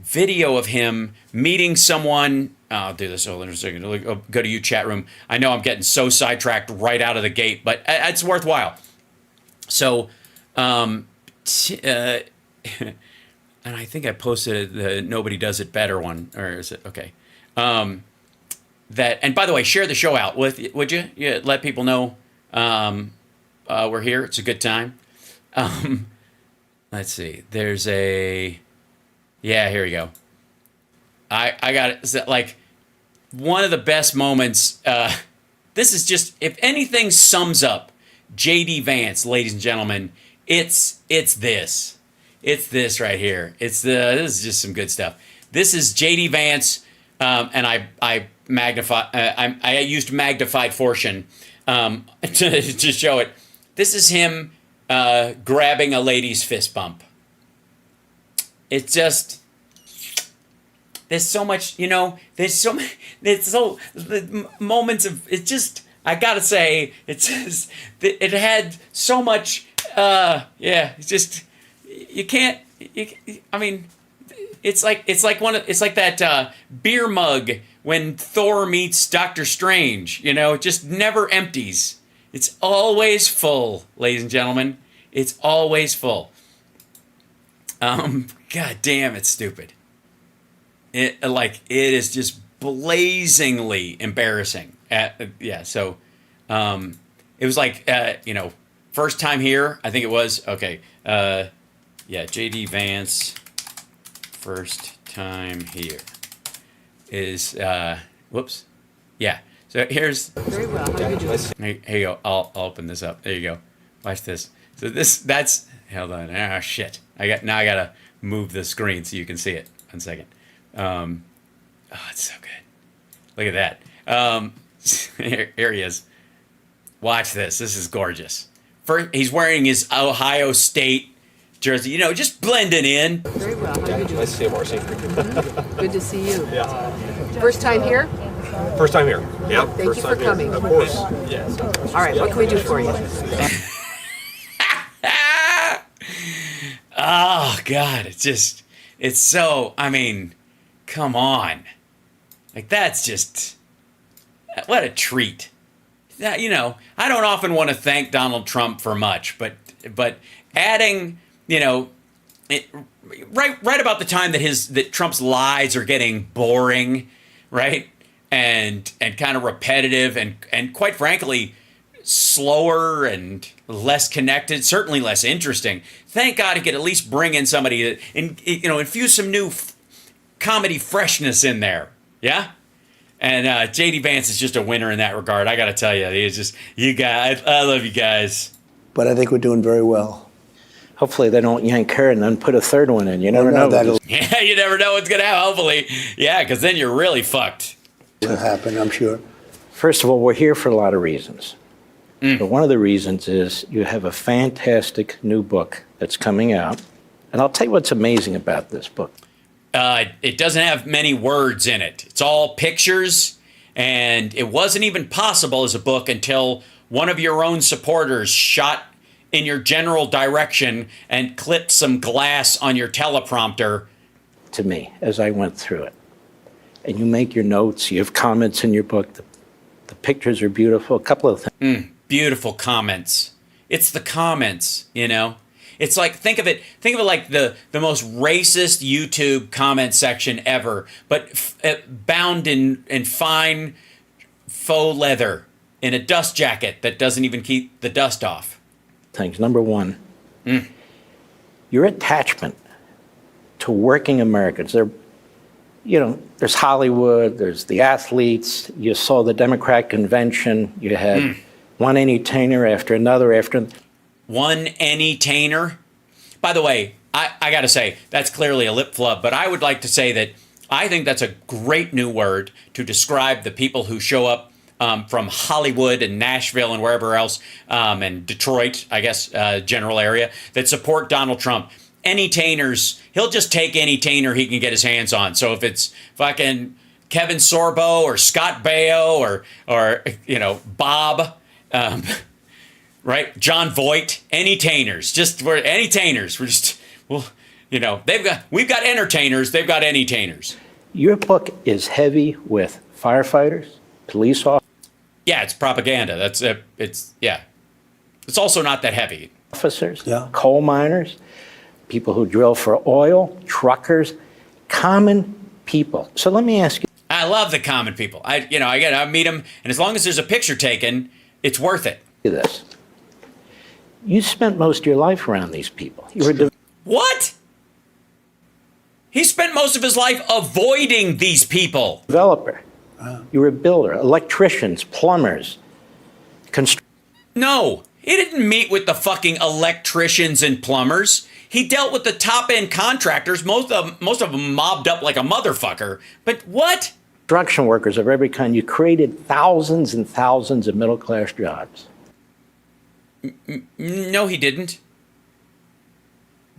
video of him meeting someone. I'll do this. Hold on a second. Go to you, chat room. I know I'm getting so sidetracked right out of the gate, but it's worthwhile. So, and I think I posted the Nobody Does It Better one, or is it? Okay. That, and by the way, share the show out, would you? Yeah, let people know we're here. It's a good time. Let's see. There's a, yeah, here we go. I got it. Is like one of the best moments. This is just, if anything sums up J.D. Vance, ladies and gentlemen, it's this. It's this right here. This is just some good stuff. This is J.D. Vance, and I used magnified fortune to show it. This is him grabbing a lady's fist bump. It's just, there's so much, there's so the moments of, it just, I gotta say, it's just, it had so much, it's just, you can't, I mean, it's like that beer mug when Thor meets Doctor Strange, it just never empties. It's always full, ladies and gentlemen. It's always full. God damn, it's stupid. It is just blazingly embarrassing. So it was like, first time here, I think it was, okay. J.D. Vance, first time here is, whoops. Yeah. So here's, Very well. How are you doing? here you go. I'll open this up. There you go. Watch this. So that's, hold on. Ah, shit. I gotta move the screen so you can see it. 1 second. Oh, it's so good. Look at that. Here he is. Watch this. This is gorgeous. First, he's wearing his Ohio State jersey. You know, just blending in. Very well. How are you doing? Nice to see you, Marcy. Good to see you. Yeah. First time here? First time here. Yep. Thank First you for time coming. Here. Of course. Yes. All right, what can we do for you? Oh, God. It's so, I mean, come on. Like, that's just, what a treat. That, you know, I don't often want to thank Donald Trump for much, but adding, you know, right about the time that Trump's lies are getting boring, right? And kind of repetitive and quite frankly, slower and less connected, certainly less interesting. Thank God he could at least bring in somebody that, infuse some new comedy freshness in there. Yeah? And JD Vance is just a winner in that regard. I got to tell you, he's just, you guys, I love you guys. But I think we're doing very well. Hopefully they don't yank her and then put a third one in. You never know. That'll Yeah, you never know what's going to happen, hopefully. Yeah, because then you're really fucked. happen, I'm sure. First of all, we're here for a lot of reasons. But one of the reasons is you have a fantastic new book that's coming out. And I'll tell you what's amazing about this book. It doesn't have many words in it. It's all pictures, and it wasn't even possible as a book until one of your own supporters shot in your general direction and clipped some glass on your teleprompter. To me, as I went through it. And you make your notes, you have comments in your book. The pictures are beautiful. A couple of things. Beautiful comments. It's the comments, you know? It's like, think of it like the most racist YouTube comment section ever, but bound in fine faux leather in a dust jacket that doesn't even keep the dust off. Things. Number one, your attachment to working Americans. There's Hollywood, there's the athletes. You saw the Democrat convention. You had one entertainer after another after. One entertainer. By the way, I got to say, that's clearly a lip flub, but I would like to say that I think that's a great new word to describe the people who show up from Hollywood and Nashville and wherever else, and Detroit, I guess, general area, that support Donald Trump. Entertainers, he'll just take any tainer he can get his hands on. So if it's fucking Kevin Sorbo or Scott Baio or Bob, right? John Voight, entertainers. We're entertainers. We're just, we've got entertainers, they've got entertainers. Your book is heavy with firefighters, police officers. Yeah, it's propaganda. It's also not that heavy. Coal miners, people who drill for oil, truckers, common people. So let me ask you. I love the common people. I meet them, and as long as there's a picture taken, it's worth it. This. You spent most of your life around these people. You were What? He spent most of his life avoiding these people. developer. You were a builder, electricians, plumbers, No, he didn't meet with the fucking electricians and plumbers. He dealt with the top-end contractors, most of them mobbed up like a motherfucker. But what? construction workers of every kind. You created thousands and thousands of middle-class jobs. No, he didn't.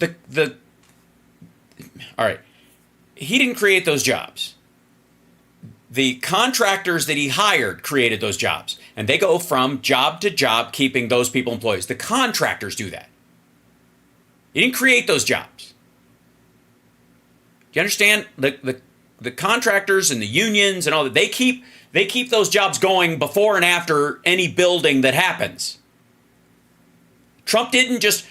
All right. He didn't create those jobs. The contractors that he hired created those jobs. And they go from job to job, keeping those people employees. The contractors do that. He didn't create those jobs. Do you understand? The contractors and the unions and all that, they keep those jobs going before and after any building that happens. Trump didn't just,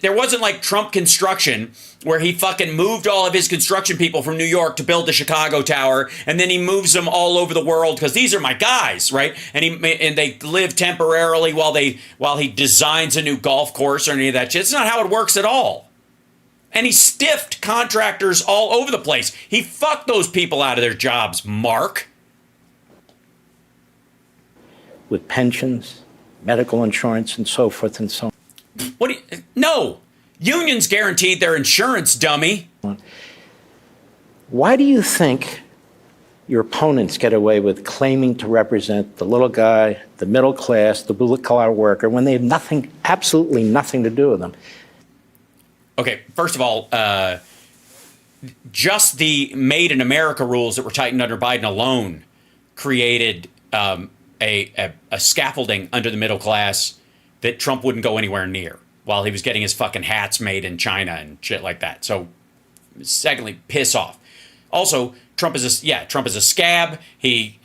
there wasn't like Trump construction where he fucking moved all of his construction people from New York to build the Chicago Tower, and then he moves them all over the world because these are my guys, right? And they live temporarily while he designs a new golf course or any of that shit. It's not how it works at all. And he stiffed contractors all over the place. He fucked those people out of their jobs, Mark. With pensions, medical insurance, and so forth and so on. No. Unions guaranteed their insurance, dummy. Why do you think your opponents get away with claiming to represent the little guy, the middle class, the blue-collar worker, when they have nothing, absolutely nothing to do with them? Okay, first of all, just the Made in America rules that were tightened under Biden alone created a scaffolding under the middle class that Trump wouldn't go anywhere near while he was getting his fucking hats made in China and shit like that. So, secondly, piss off. Also, Trump is a scab. He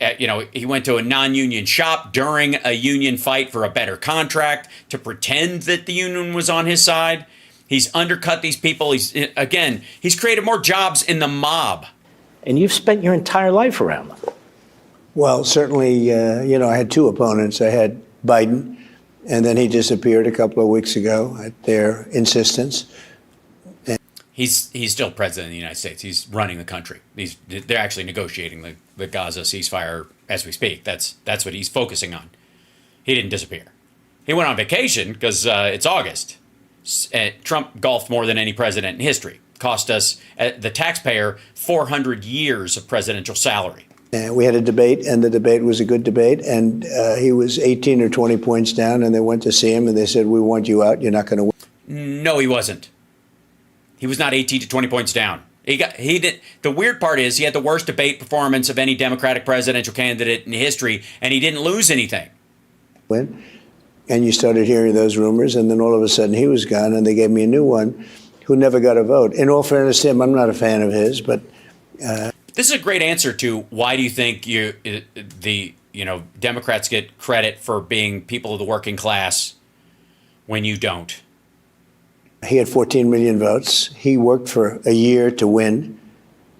went to a non-union shop during a union fight for a better contract to pretend that the union was on his side. He's undercut these people. He's created more jobs in the mob. And you've spent your entire life around them. Well, certainly, I had two opponents. I had Biden, and then he disappeared a couple of weeks ago at their insistence. He's still president of the United States. He's running the country. They're actually negotiating the Gaza ceasefire as we speak. That's what he's focusing on. He didn't disappear. He went on vacation because it's August. Trump golfed more than any president in history. Cost us, the taxpayer, 400 years of presidential salary. We had a debate, and the debate was a good debate. And he was 18 or 20 points down, and they went to see him, and they said, "We want you out. You're not going to win." No, he wasn't. He was not 18 to 20 points down. He did. The weird part is he had the worst debate performance of any Democratic presidential candidate in history, and he didn't lose anything. Win. And you started hearing those rumors, and then all of a sudden he was gone, and they gave me a new one who never got a vote. In all fairness to him, I'm not a fan of his, but this is a great answer to why do you think the Democrats get credit for being people of the working class when you don't? He had 14 million votes. He worked for a year to win.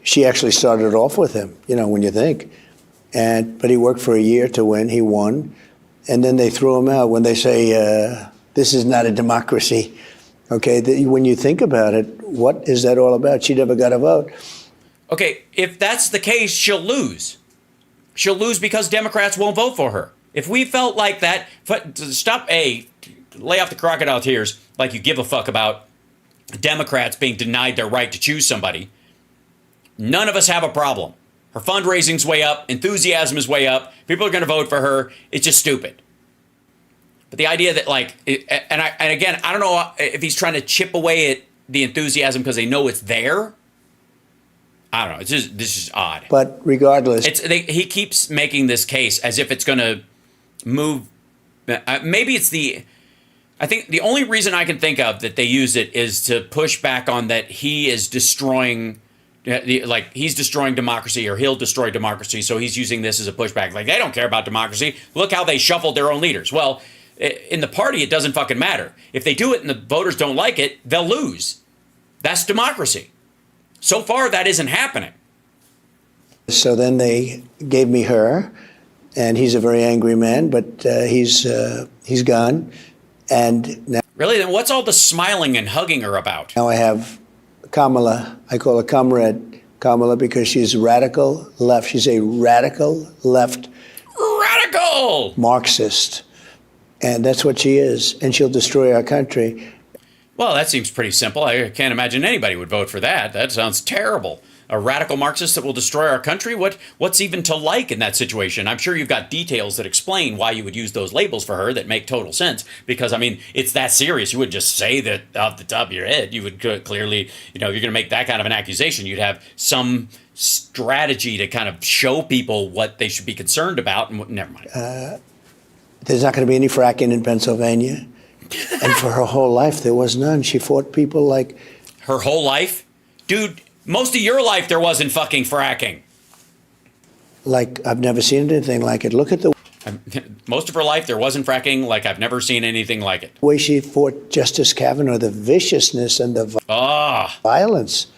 She actually started off with him, when you think. But he worked for a year to win. He won. And then they threw him out when they say, this is not a democracy. Okay, when you think about it, what is that all about? She never got a vote. Okay, if that's the case, she'll lose. She'll lose because Democrats won't vote for her. If we felt like that, lay off the crocodile tears like you give a fuck about Democrats being denied their right to choose somebody. None of us have a problem. Her fundraising's way up. Enthusiasm is way up. People are going to vote for her. It's just stupid. But the idea that again, I don't know if he's trying to chip away at the enthusiasm because they know it's there. I don't know. This is odd. But regardless, he keeps making this case as if it's going to move. Maybe it's I think the only reason I can think of that they use it is to push back on that he is destroying, he's destroying democracy or he'll destroy democracy. So he's using this as a pushback. Like, they don't care about democracy. Look how they shuffled their own leaders. Well, in the party, it doesn't fucking matter. If they do it and the voters don't like it, they'll lose. That's democracy. So far, that isn't happening. So then they gave me her, and he's a very angry man, but he's gone. And now, really? Then what's all the smiling and hugging her about? Now I have Kamala. I call her Comrade Kamala because she's radical left. She's a radical left. Radical! Marxist. And that's what she is. And she'll destroy our country. Well, that seems pretty simple. I can't imagine anybody would vote for that. That sounds terrible. A radical Marxist that will destroy our country? What's even to like in that situation? I'm sure you've got details that explain why you would use those labels for her that make total sense. Because, I mean, it's that serious. You wouldn't just say that off the top of your head. You would clearly, you're going to make that kind of an accusation. You'd have some strategy to kind of show people what they should be concerned about. And never mind. There's not going to be any fracking in Pennsylvania. And for her whole life, there was none. She fought people like... Her whole life? Dude, most of your life there wasn't fucking fracking. Like, I've never seen anything like it. Look at the... Most of her life there wasn't fracking, like I've never seen anything like it. way she fought Justice Kavanaugh, the viciousness and the violence.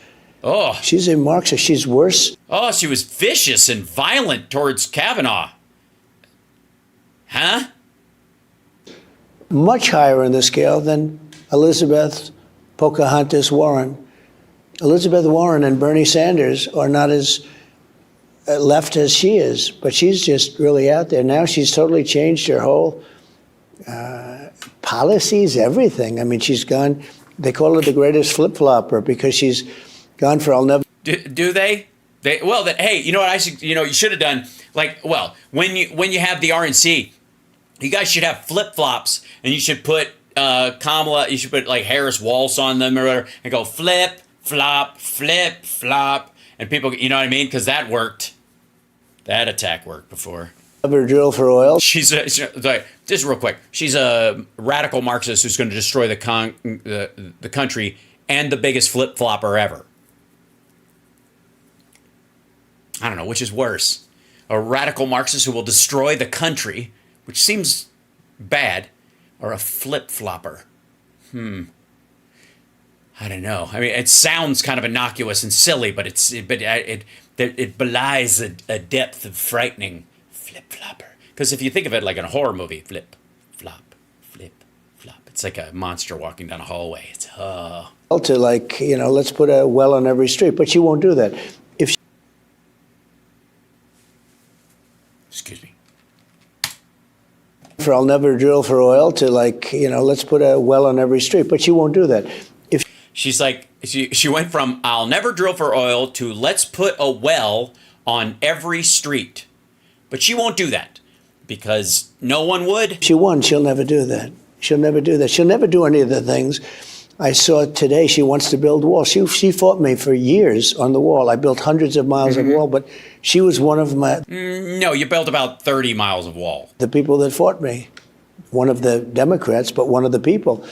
Oh. She's a Marxist. She's worse. Oh, she was vicious and violent towards Kavanaugh. Huh? Much higher on the scale than Elizabeth Pocahontas Warren. Elizabeth Warren and Bernie Sanders are not as left as she is, but she's just really out there. Now she's totally changed her whole policies, everything. I mean, she's gone They call her the greatest flip-flopper because she's gone for I'll never. Do they? Well, hey, you know what I should, you should have done, like, well, when you have the RNC, you guys should have flip-flops, and you should put Kamala, you should put like Harris Waltz on them or whatever, and go flip, flop, and people, you know what I mean? Because that worked. That attack worked before. Never drill for oil. She's just real quick. She's a radical Marxist who's going to destroy the country and the biggest flip flopper ever. I don't know which is worse: a radical Marxist who will destroy the country, which seems bad, or a flip flopper. I don't know. I mean, it sounds kind of innocuous and silly, but it belies a depth of frightening flip flopper. Because if you think of it like in a horror movie, flip, flop, it's like a monster walking down a hallway. It's To like, let's put a well on every street, but she won't do that. If she, excuse me. For I'll never drill for oil to like, let's put a well on every street, but she won't do that. If she's like, she went from I'll never drill for oil to let's put a well on every street. But she won't do that because no one would. she won, she'll never do that. She'll never do that. She'll never do any of the things. I saw today she wants to build walls. She fought me for years on the wall. I built hundreds of miles of wall, but she was one of No, you built about 30 miles of wall. the people that fought me. One of the Democrats, but one of the people.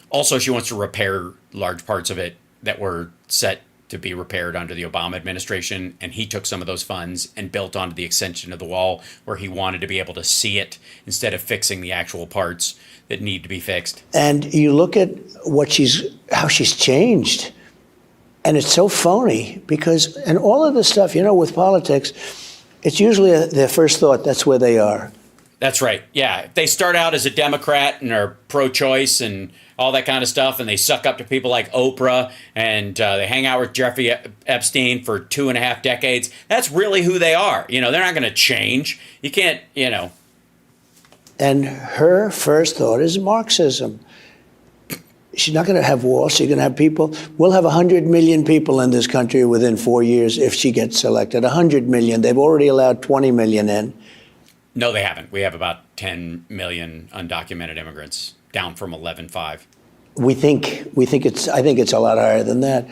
Also, she wants to repair large parts of it that were set to be repaired under the Obama administration, and he took some of those funds and built onto the extension of the wall where he wanted to be able to see it instead of fixing the actual parts that need to be fixed. And you look at how she's changed, and it's so phony because, and all of this stuff, with politics, it's usually their first thought, that's where they are. That's right. Yeah. They start out as a Democrat and are pro-choice and all that kind of stuff, and they suck up to people like Oprah, and they hang out with Jeffrey Epstein for 2.5 decades. That's really who they are. They're not going to change. You can't, And her first thought is Marxism. She's not going to have walls. She's going to have people. We'll have 100 million people in this country within 4 years if she gets elected. 100 million. They've already allowed 20 million in. No, they haven't. We have about 10 million undocumented immigrants, down from 11.5. I think it's a lot higher than that.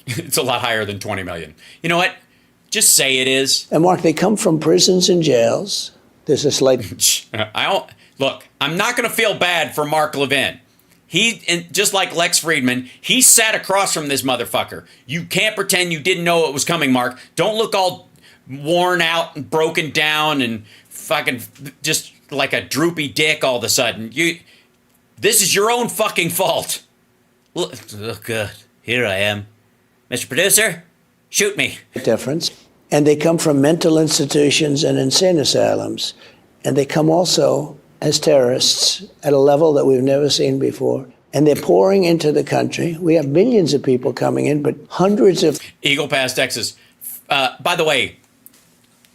It's a lot higher than 20 million. You know what? Just say it is. And Mark, they come from prisons and jails. There's a slight. Look, I'm not going to feel bad for Mark Levin. Just like Lex Fridman, he sat across from this motherfucker. You can't pretend you didn't know it was coming, Mark. Don't look all worn out and broken down and fucking just like a droopy dick all of a sudden. This is your own fucking fault. Look, good. Here I am. Mr. Producer, shoot me. Difference. And they come from mental institutions and insane asylums. And they come also as terrorists at a level that we've never seen before. And they're pouring into the country. We have millions of people coming in, but hundreds of... Eagle Pass, Texas. By the way,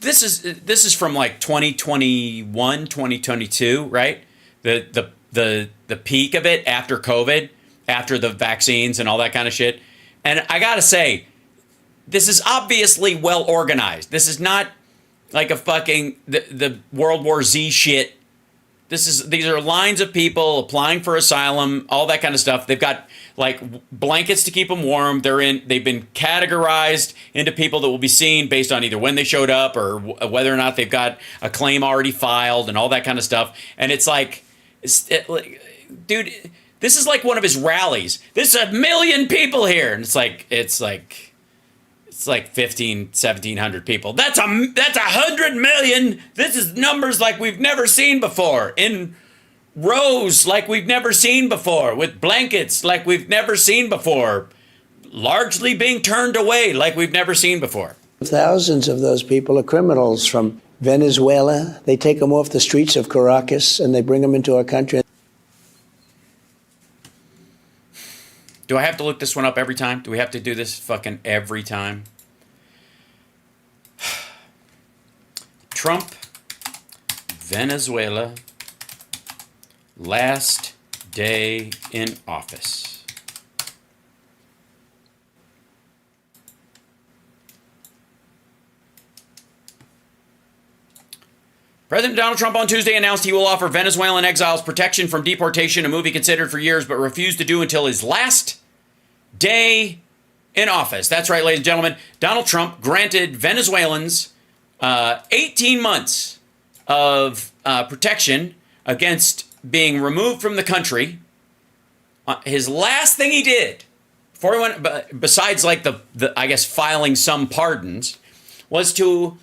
this is from like 2021, 2022, right? The peak of it after COVID, after the vaccines and all that kind of shit. And I gotta say, this is obviously well organized. This is not like a fucking the World War Z shit. These are lines of people applying for asylum, all that kind of stuff. They've got like blankets to keep them warm. They've been categorized into people that will be seen based on either when they showed up or whether or not they've got a claim already filed and all that kind of stuff. And it's like, dude, this is like one of his rallies. There's 1 million people here. And it's like 1,700 people. That's 100 million. This is numbers like we've never seen before, in rows like we've never seen before, with blankets like we've never seen before, largely being turned away like we've never seen before. Thousands of those people are criminals from Venezuela. They take them off the streets of Caracas and they bring them into our country. Do I have to look this one up every time? Do we have to do this fucking every time? Trump, Venezuela, last day in office. President Donald Trump on Tuesday announced he will offer Venezuelan exiles protection from deportation, a move he considered for years but refused to do until his last day in office. That's right, ladies and gentlemen. Donald Trump granted Venezuelans 18 months of protection against being removed from the country. His last thing he did before he went, besides like the I guess filing some pardons, was to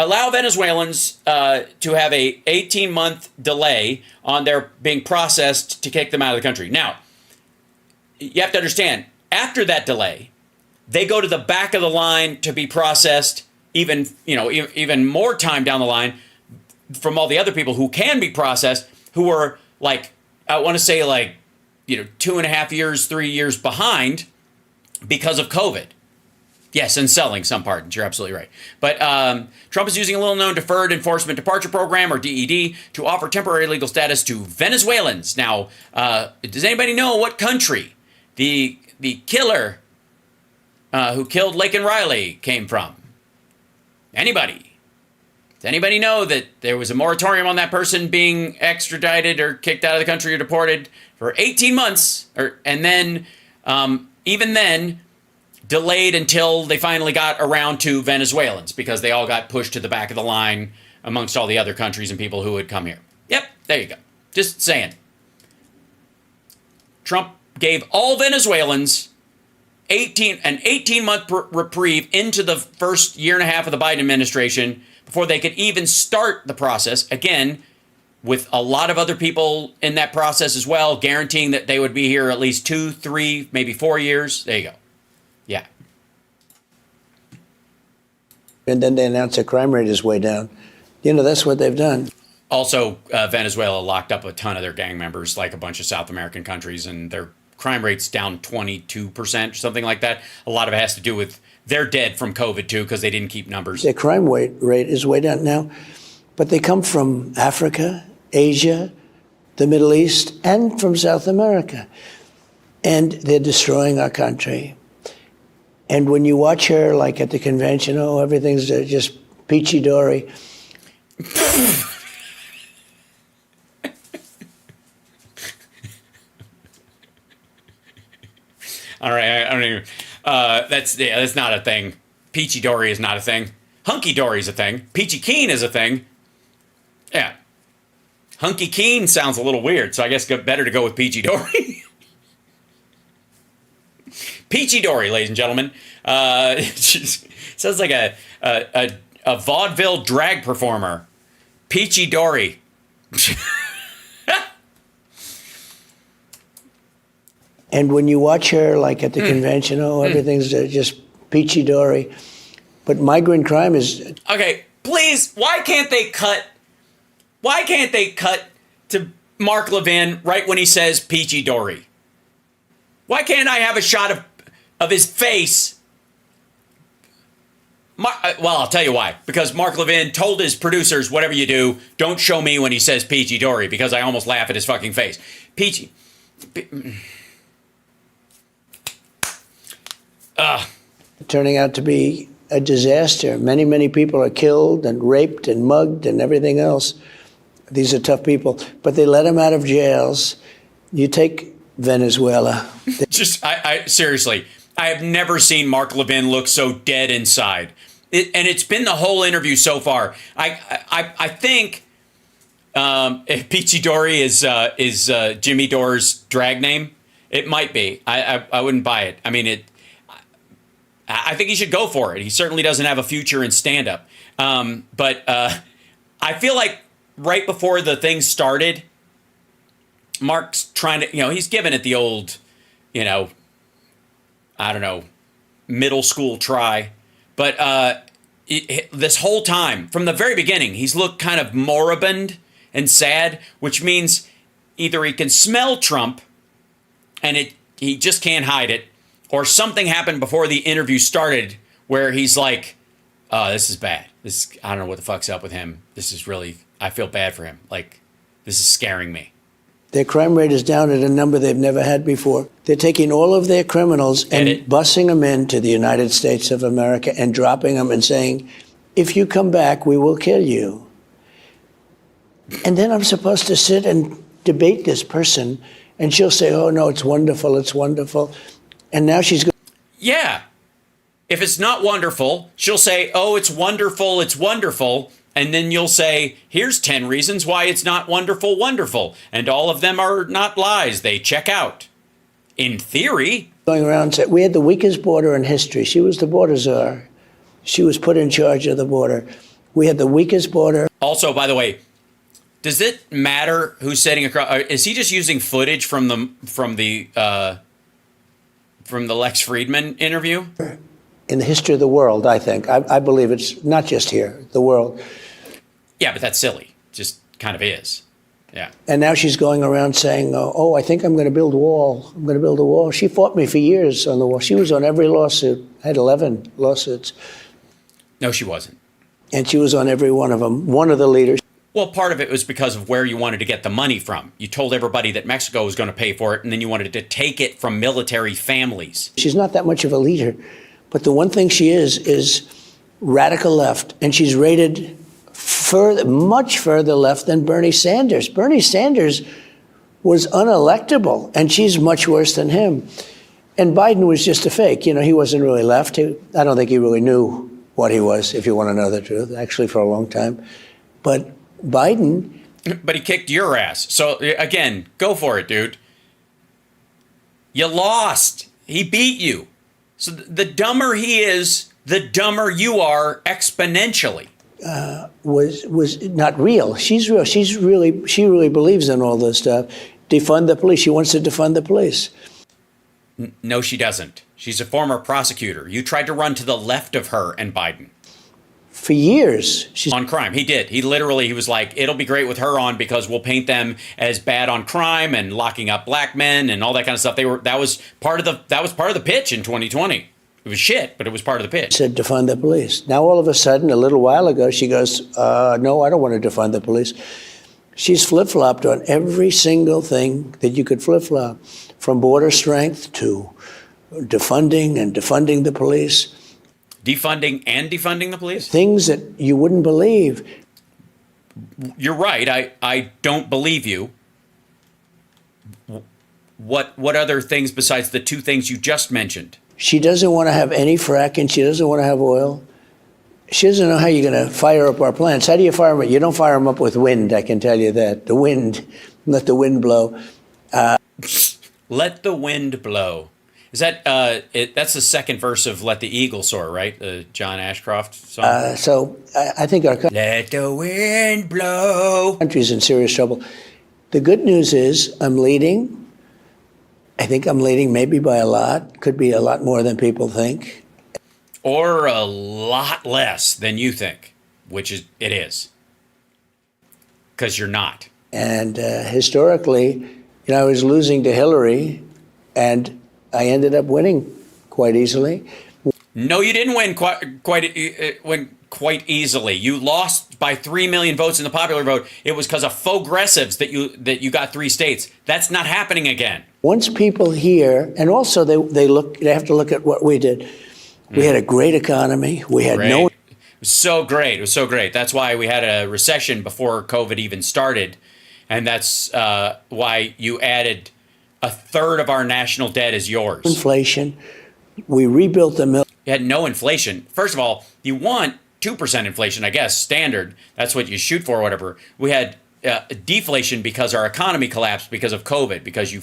allow Venezuelans to have a 18-month delay on their being processed to kick them out of the country. Now, you have to understand, after that delay, they go to the back of the line to be processed even more time down the line from all the other people who can be processed, who are like, I want to say like, 2.5 years, 3 years behind because of COVID. Yes, and selling some pardons. You're absolutely right. But Trump is using a little-known Deferred Enforcement Departure Program, or DED, to offer temporary legal status to Venezuelans. Now, does anybody know what country the killer who killed Laken Riley came from? Anybody? Does anybody know that there was a moratorium on that person being extradited or kicked out of the country or deported for 18 months, and then even then delayed until they finally got around to Venezuelans because they all got pushed to the back of the line amongst all the other countries and people who had come here. Yep, there you go. Just saying. Trump gave all Venezuelans an 18-month reprieve into the first year and a half of the Biden administration before they could even start the process, again, with a lot of other people in that process as well, guaranteeing that they would be here at least 2, 3, maybe 4 years. There you go. Yeah. And then they announce their crime rate is way down. That's what they've done. Also, Venezuela locked up a ton of their gang members, like a bunch of South American countries, and their crime rate's down 22%, something like that. A lot of it has to do with they're dead from COVID, too, because they didn't keep numbers. Their crime rate is way down now, but they come from Africa, Asia, the Middle East, and from South America. And they're destroying our country. And when you watch her, like at the convention, everything's just peachy-dory. All right, I don't even. That's not a thing. Peachy dory is not a thing. Hunky dory is a thing. Peachy keen is a thing. Yeah. Hunky keen sounds a little weird, so I guess better to go with peachy dory. Peachy dory, ladies and gentlemen. Sounds like a vaudeville drag performer. Peachy dory. And when you watch her, like at the convention, everything's just peachy-dory. But migrant crime is... Okay, please, why can't they cut to Mark Levin right when he says peachy-dory? Why can't I have a shot of his face? Well, I'll tell you why. Because Mark Levin told his producers, whatever you do, don't show me when he says peachy-dory, because I almost laugh at his fucking face. Peachy... turning out to be a disaster. Many, many people are killed and raped and mugged and everything else. These are tough people, but they let them out of jails. You take Venezuela. I seriously, I have never seen Mark Levin look so dead inside. And it's been the whole interview so far. I think if Peachy Dory is Jimmy Dore's drag name, it might be. I wouldn't buy it. I mean, I think he should go for it. He certainly doesn't have a future in stand-up. But I feel like right before the thing started, Mark's trying to, he's giving it the old, I don't know, middle school try. But this whole time, from the very beginning, he's looked kind of moribund and sad, which means either he can smell Trump and he just can't hide it, or something happened before the interview started where he's like, oh, this is bad. I don't know what the fuck's up with him. This is really, I feel bad for him. Like, this is scaring me. Their crime rate is down at a number they've never had before. They're taking all of their criminals and busing them into the United States of America and dropping them and saying, if you come back, we will kill you. And then I'm supposed to sit and debate this person, and she'll say, oh, no, it's wonderful, it's wonderful. And now she's going, Yeah. If it's not wonderful, she'll say, oh, it's wonderful, it's wonderful. And then you'll say, here's 10 reasons why it's not wonderful, wonderful. And all of them are not lies. They check out. In theory. going around and saying, we had the weakest border in history. She was the border czar. She was put in charge of the border. We had the weakest border. Also, by the way, does it matter who's sitting across? Is he just using footage from the Lex Fridman interview? In the history of the world, I think. I believe it's not just here, the world. Yeah, but that's silly. Just kind of is. Yeah. And now she's going around saying, oh, I think I'm going to build a wall. I'm going to build a wall. She fought me for years on the wall. She was on every lawsuit. I had 11 lawsuits. No, she wasn't. And she was on every one of them. One of the leaders. Well, part of it was because of where you wanted to get the money from. You told everybody that Mexico was going to pay for it, and then you wanted to take it from military families. She's not that much of a leader. But the one thing she is radical left. And she's rated much further left than Bernie Sanders. Bernie Sanders was unelectable, and she's much worse than him. And Biden was just a fake. You know, he wasn't really left. I don't think he really knew what he was, if you want to know the truth, actually, for a long time. But Biden... But he kicked your ass. So, again, go for it, dude. You lost. He beat you. So the dumber he is, the dumber you are exponentially. was not real. She's real. She really believes in all this stuff. Defund the police. She wants to defund the police. No, she doesn't. She's a former prosecutor. You tried to run to the left of her and Biden. For years. She's on crime. He did. He was like, it'll be great with her on because we'll paint them as bad on crime and locking up black men and all that kind of stuff. That was part of the pitch in 2020. It was shit, but it was part of the pitch. Said defund the police. Now all of a sudden, a little while ago, she goes, no, I don't want to defund the police. She's flip-flopped on every single thing that you could flip-flop, from border strength to defunding and defunding the police. Defunding and defunding the police? Things that you wouldn't believe. You're right. I don't believe you. What other things besides the two things you just mentioned? She doesn't want to have any fracking. She doesn't want to have oil. She doesn't know how you're going to fire up our plants. How do you fire them up? You don't fire them up with wind, I can tell you that. The wind, let the wind blow. Let the wind blow. Is that, that's the second verse of Let the Eagle Soar, right? The John Ashcroft song? So I think our Let the wind blow. Country's in serious trouble. The good news is I'm leading. I think I'm leading maybe by a lot. Could be a lot more than people think. Or a lot less than you think, which it is. Because you're not. And historically, I was losing to Hillary, and I ended up winning quite easily. No, you didn't win quite easily. You lost by 3 million votes in the popular vote. It was because of faux-gressives that you got 3 states. That's not happening again. Once people hear, and also they have to look at what we did. We had a great economy. We had Great. no. It was so great. It was so great. That's why we had a recession before COVID even started, and that's why you added a third of our national debt is yours. Inflation. We rebuilt the mill. You had no inflation. First of all, you want 2% inflation, I guess, standard. That's what you shoot for, or whatever. We had deflation because our economy collapsed because of COVID, because you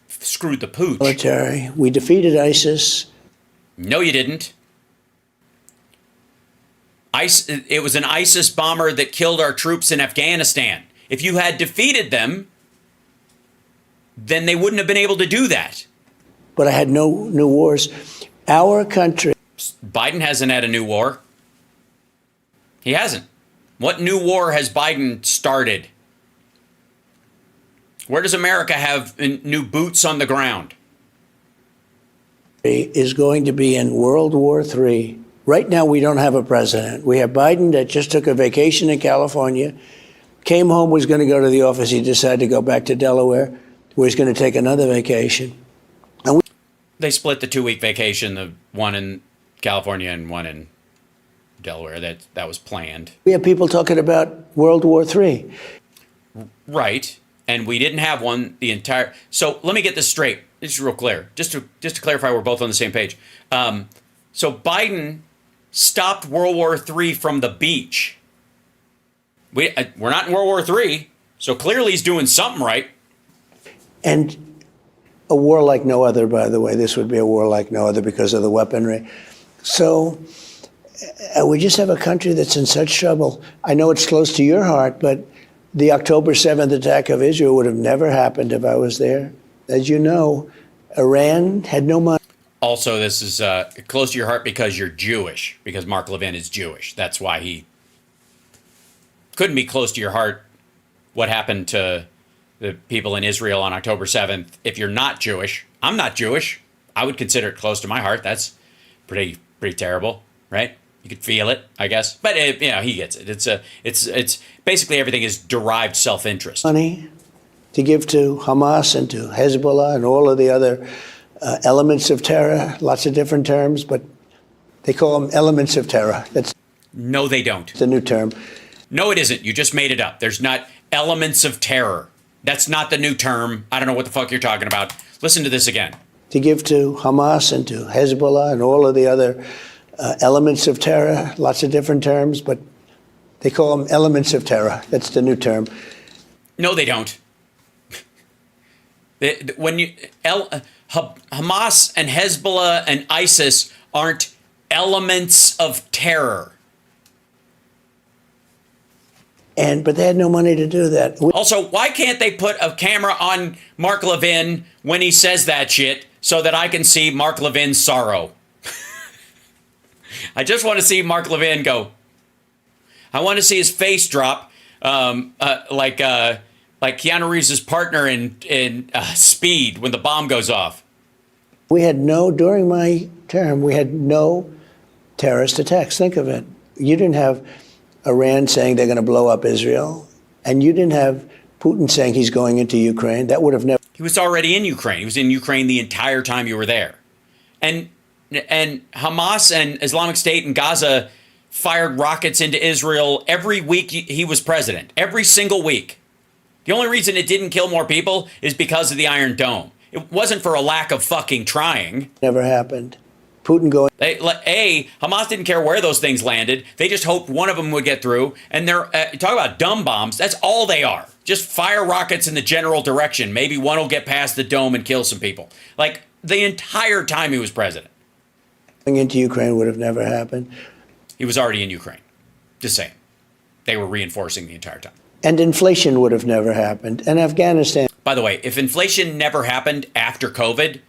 screwed the pooch. Military. We defeated ISIS. No, you didn't. It was an ISIS bomber that killed our troops in Afghanistan. If you had defeated them, then they wouldn't have been able to do that. But I had no new wars. Our country. Biden hasn't had a new war. He hasn't. What new war has Biden started? Where does America have new boots on the ground? Is going to be in World War III. Right now, we don't have a president. We have Biden that just took a vacation in California, came home, was going to go to the office. He decided to go back to Delaware, where he's going to take another vacation. And they split the 2-week vacation, the one in California and one in Delaware. That was planned. We have people talking about World War III. Right. And we didn't have one the entire. So let me get this straight. This is real clear. Just to clarify, we're both on the same page. So Biden stopped World War III from the beach. We're not in World War III, so clearly he's doing something right. And a war like no other, by the way. This would be a war like no other because of the weaponry. So we just have a country that's in such trouble. I know it's close to your heart, but the October 7th attack of Israel would have never happened if I was there. As you know, Iran had no money. Also, this is close to your heart because you're Jewish, because Mark Levin is Jewish. That's why he couldn't be close to your heart what happened to the people in Israel on October 7th. If you're not Jewish, I'm not Jewish. I would consider it close to my heart. That's pretty terrible, right? You could feel it, I guess. But he gets it. It's basically everything is derived self-interest. Money to give to Hamas and to Hezbollah and all of the other elements of terror, lots of different terms, but they call them elements of terror. That's No, they don't. the new term. No, it isn't. You just made it up. There's not elements of terror. That's not the new term. I don't know what the fuck you're talking about. Listen to this again. To give to Hamas and to Hezbollah and all of the other elements of terror, lots of different terms, but they call them elements of terror. That's the new term. No, they don't. Hamas and Hezbollah and ISIS aren't elements of terror. But they had no money to do that. Also, why can't they put a camera on Mark Levin when he says that shit so that I can see Mark Levin's sorrow? I just want to see Mark Levin go. I want to see his face drop like Keanu Reeves' partner in Speed when the bomb goes off. During my term, we had no terrorist attacks. Think of it. You didn't have Iran saying they're going to blow up Israel, and you didn't have Putin saying he's going into Ukraine. That would have never. He was already in Ukraine. He was in Ukraine the entire time you were there. And Hamas and Islamic State and Gaza fired rockets into Israel every week he was president. Every single week. The only reason it didn't kill more people is because of the Iron Dome. It wasn't for a lack of fucking trying. Never happened. Putin going. Hamas didn't care where those things landed. They just hoped one of them would get through. And they're talk about dumb bombs. That's all they are. Just fire rockets in the general direction. Maybe one will get past the dome and kill some people. Like the entire time he was president. Going into Ukraine would have never happened. He was already in Ukraine. Just saying. They were reinforcing the entire time. And inflation would have never happened. And Afghanistan. By the way, if inflation never happened after COVID,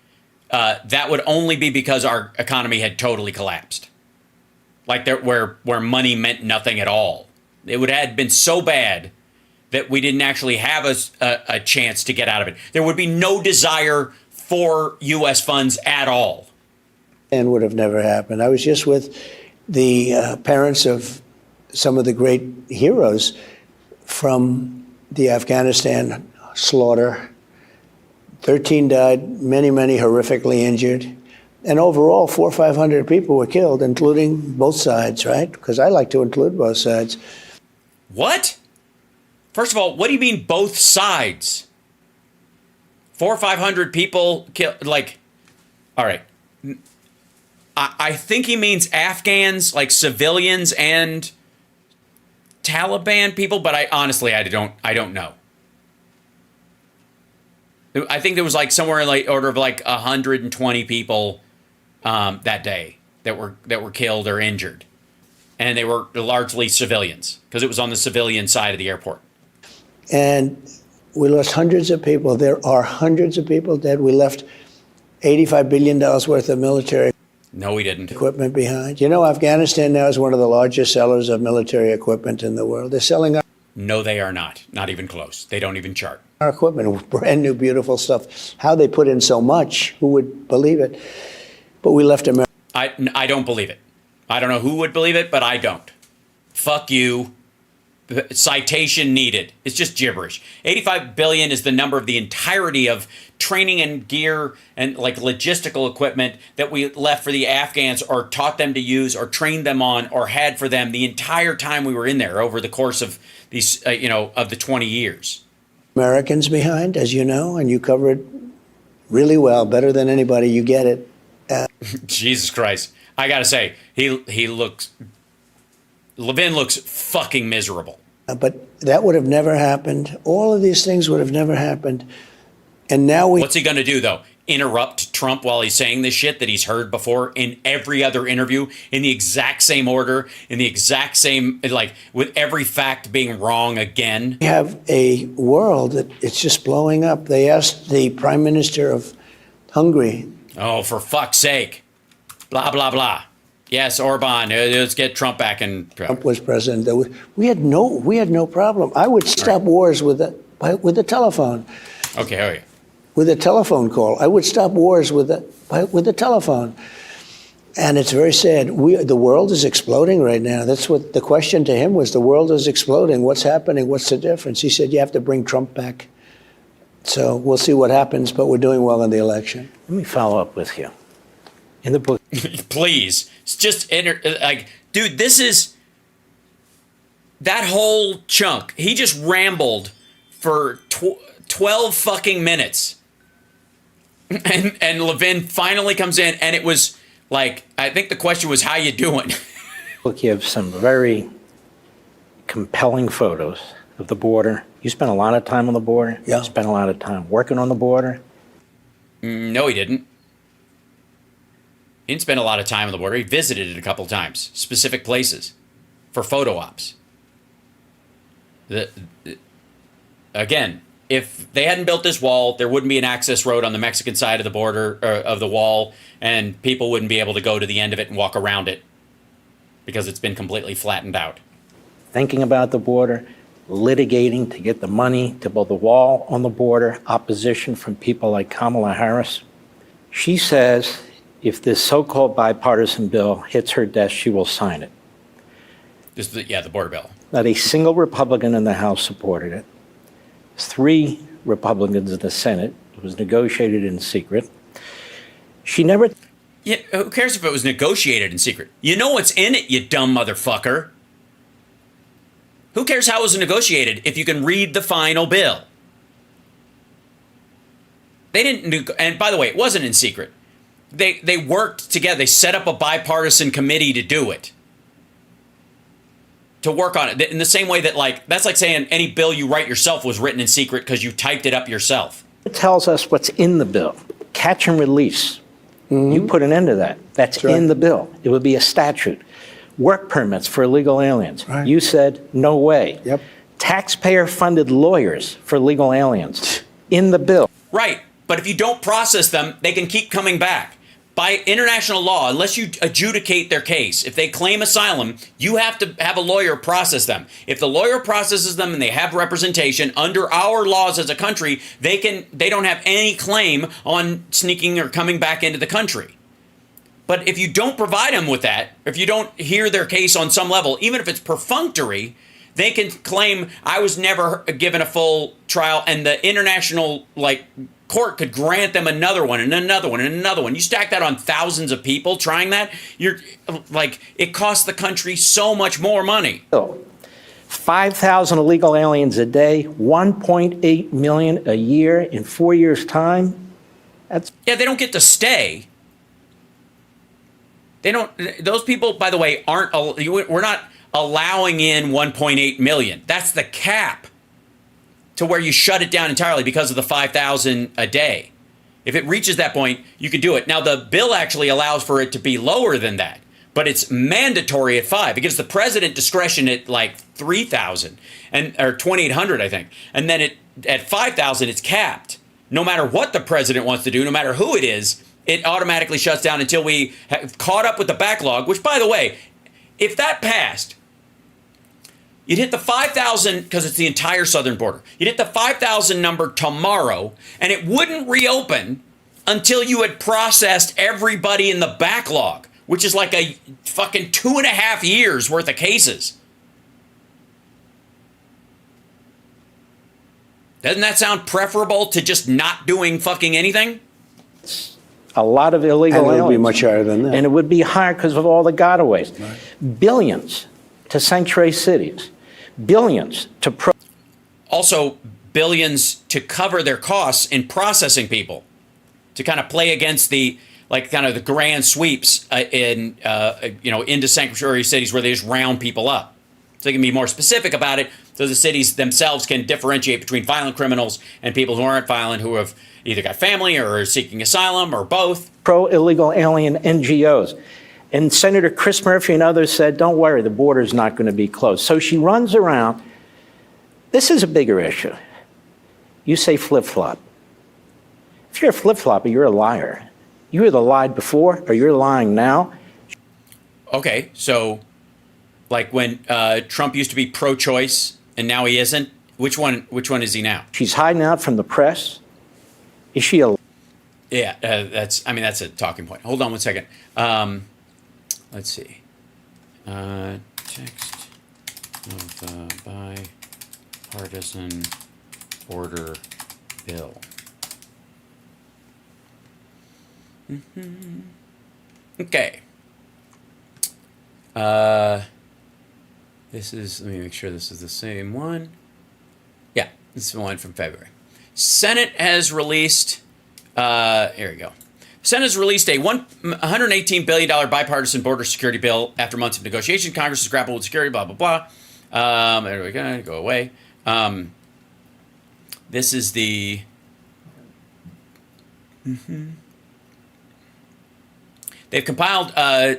that would only be because our economy had totally collapsed. Like where money meant nothing at all. It would have been so bad that we didn't actually have a chance to get out of it. There would be no desire for U.S. funds at all. And would have never happened. I was just with the parents of some of the great heroes from the Afghanistan slaughter. 13 died, many horrifically injured. And overall, 400 or 500 people were killed, including both sides, right? Because I like to include both sides. What? First of all, what do you mean both sides? 400 or 500 people killed, like, all right. I think he means Afghans, like civilians and Taliban people, but I don't know. I think there was like somewhere in like order of like 120 people that day that were killed or injured, and they were largely civilians because it was on the civilian side of the airport. And we lost hundreds of people. There are hundreds of people dead. We left $85 billion worth of military. No, we didn't. Equipment behind. You know, Afghanistan now is one of the largest sellers of military equipment in the world. They're selling our. No, they are not. Not even close. They don't even chart. Our equipment, brand new, beautiful stuff. How they put in so much, who would believe it? But we left America. I don't believe it. I don't know who would believe it, but I don't. Fuck you. citation needed. It's just gibberish. 85 billion is the number of the entirety of training and gear and like logistical equipment that we left for the Afghans or taught them to use or trained them on or had for them the entire time we were in there over the course of these, of the 20 years. Americans behind, as you know, and you cover it really well, better than anybody. You get it. Jesus Christ. I got to say, Levin looks fucking miserable. But that would have never happened. All of these things would have never happened. And now What's he going to do, though? Interrupt Trump while he's saying this shit that he's heard before in every other interview in the exact same order, in the exact same, like, with every fact being wrong again? We have a world that it's just blowing up. They asked the prime minister of Hungary. Oh, for fuck's sake. Blah, blah, blah. Yes, Orban, let's get Trump back in. Trump was president. We had no problem. I would stop wars with the telephone. Okay, oh yeah. With a telephone call. I would stop wars with the telephone. And it's very sad. The world is exploding right now. That's what the question to him was. The world is exploding. What's happening? What's the difference? He said, you have to bring Trump back. So we'll see what happens, but we're doing well in the election. Let me follow up with you. In the book, Please. It's just, dude, this is, that whole chunk. He just rambled for 12 fucking minutes. And Levin finally comes in, and it was like, I think the question was, how you doing? you have some very compelling photos of the border. You spent a lot of time on the border. Yeah. You spent a lot of time working on the border. No, he didn't. He didn't spend a lot of time on the border. He visited it a couple times, specific places, for photo ops. Again, if they hadn't built this wall, there wouldn't be an access road on the Mexican side of the border, of the wall, and people wouldn't be able to go to the end of it and walk around it because it's been completely flattened out. Thinking about the border, litigating to get the money to build the wall on the border, opposition from people like Kamala Harris. She says if this so-called bipartisan bill hits her desk, she will sign it. The border bill. Not a single Republican in the House supported it. 3 Republicans in the Senate. It was negotiated in secret. She never... Yeah, who cares if it was negotiated in secret? You know what's in it, you dumb motherfucker. Who cares how it was negotiated if you can read the final bill? They didn't... And by the way, it wasn't in secret. They worked together. They set up a bipartisan committee to do it. To work on it. In the same way that, that's like saying any bill you write yourself was written in secret because you typed it up yourself. It tells us what's in the bill. Catch and release. Mm-hmm. You put an end to that. That's in the bill. It would be a statute. Work permits for illegal aliens. Right. You said, no way. Yep. Taxpayer-funded lawyers for illegal aliens. In the bill. Right. But if you don't process them, they can keep coming back. By international law, unless you adjudicate their case, if they claim asylum, you have to have a lawyer process them. If the lawyer processes them and they have representation under our laws as a country, they don't have any claim on sneaking or coming back into the country. But if you don't provide them with that, if you don't hear their case on some level, even if it's perfunctory, they can claim I was never given a full trial, and the international court could grant them another one and another one and another one. You stack that on thousands of people trying that, it costs the country so much more money. 5,000 illegal aliens a day, 1.8 million a year in 4 years' time. They don't get to stay. Those people, by the way, we're not allowing in 1.8 million. That's the cap. To where you shut it down entirely because of the 5,000 a day. If it reaches that point, you can do it. Now, the bill actually allows for it to be lower than that, but it's mandatory at 5. It gives the president discretion at 3,000 or 2,800, I think. And then at 5,000, it's capped. No matter what the president wants to do, no matter who it is, it automatically shuts down until we have caught up with the backlog, which, by the way, if that passed, you'd hit the 5,000, because it's the entire southern border. You'd hit the 5,000 number tomorrow, and it wouldn't reopen until you had processed everybody in the backlog, which is like a fucking 2.5 years worth of cases. Doesn't that sound preferable to just not doing fucking anything? A lot of illegal And it would be aliens. much higher than that. And it would be higher because of all the gotaways. Billions to sanctuary cities. Billions to Also, billions to cover their costs in processing people, to kind of play against the kind of the grand sweeps into sanctuary cities where they just round people up. So they can be more specific about it, so the cities themselves can differentiate between violent criminals and people who aren't violent, who have either got family or are seeking asylum or both. pro-illegal alien NGOs. And Senator Chris Murphy and others said, don't worry, the border's not going to be closed. So she runs around. This is a bigger issue. You say flip-flop. If you're a flip-flopper, you're a liar. You either lied before or you're lying now. Okay, so like when Trump used to be pro-choice and now he isn't, which one is he now? She's hiding out from the press. Is she a... Yeah, that's a talking point. Hold on one second. Let's see. Text of the bipartisan border bill. Okay. Let me make sure this is the same one. Yeah, this is the one from February. Senate has released, here we go. Senate has released a $118 billion bipartisan border security bill after months of negotiation. Congress has grappled with security, blah, blah, blah. There we go, go away. This is the... They've compiled 5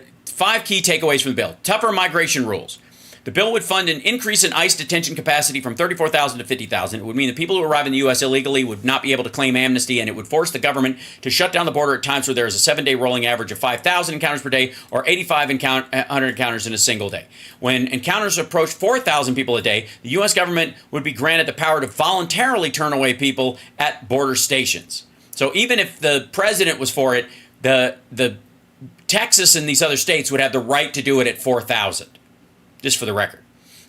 key takeaways from the bill. Tougher migration rules. The bill would fund an increase in ICE detention capacity from 34,000 to 50,000. It would mean that people who arrive in the U.S. illegally would not be able to claim amnesty, and it would force the government to shut down the border at times where there is a 7-day rolling average of 5,000 encounters per day or 8,500 encounters in a single day. When encounters approach 4,000 people a day, the U.S. government would be granted the power to voluntarily turn away people at border stations. So even if the president was for it, the Texas and these other states would have the right to do it at 4,000. Just for the record.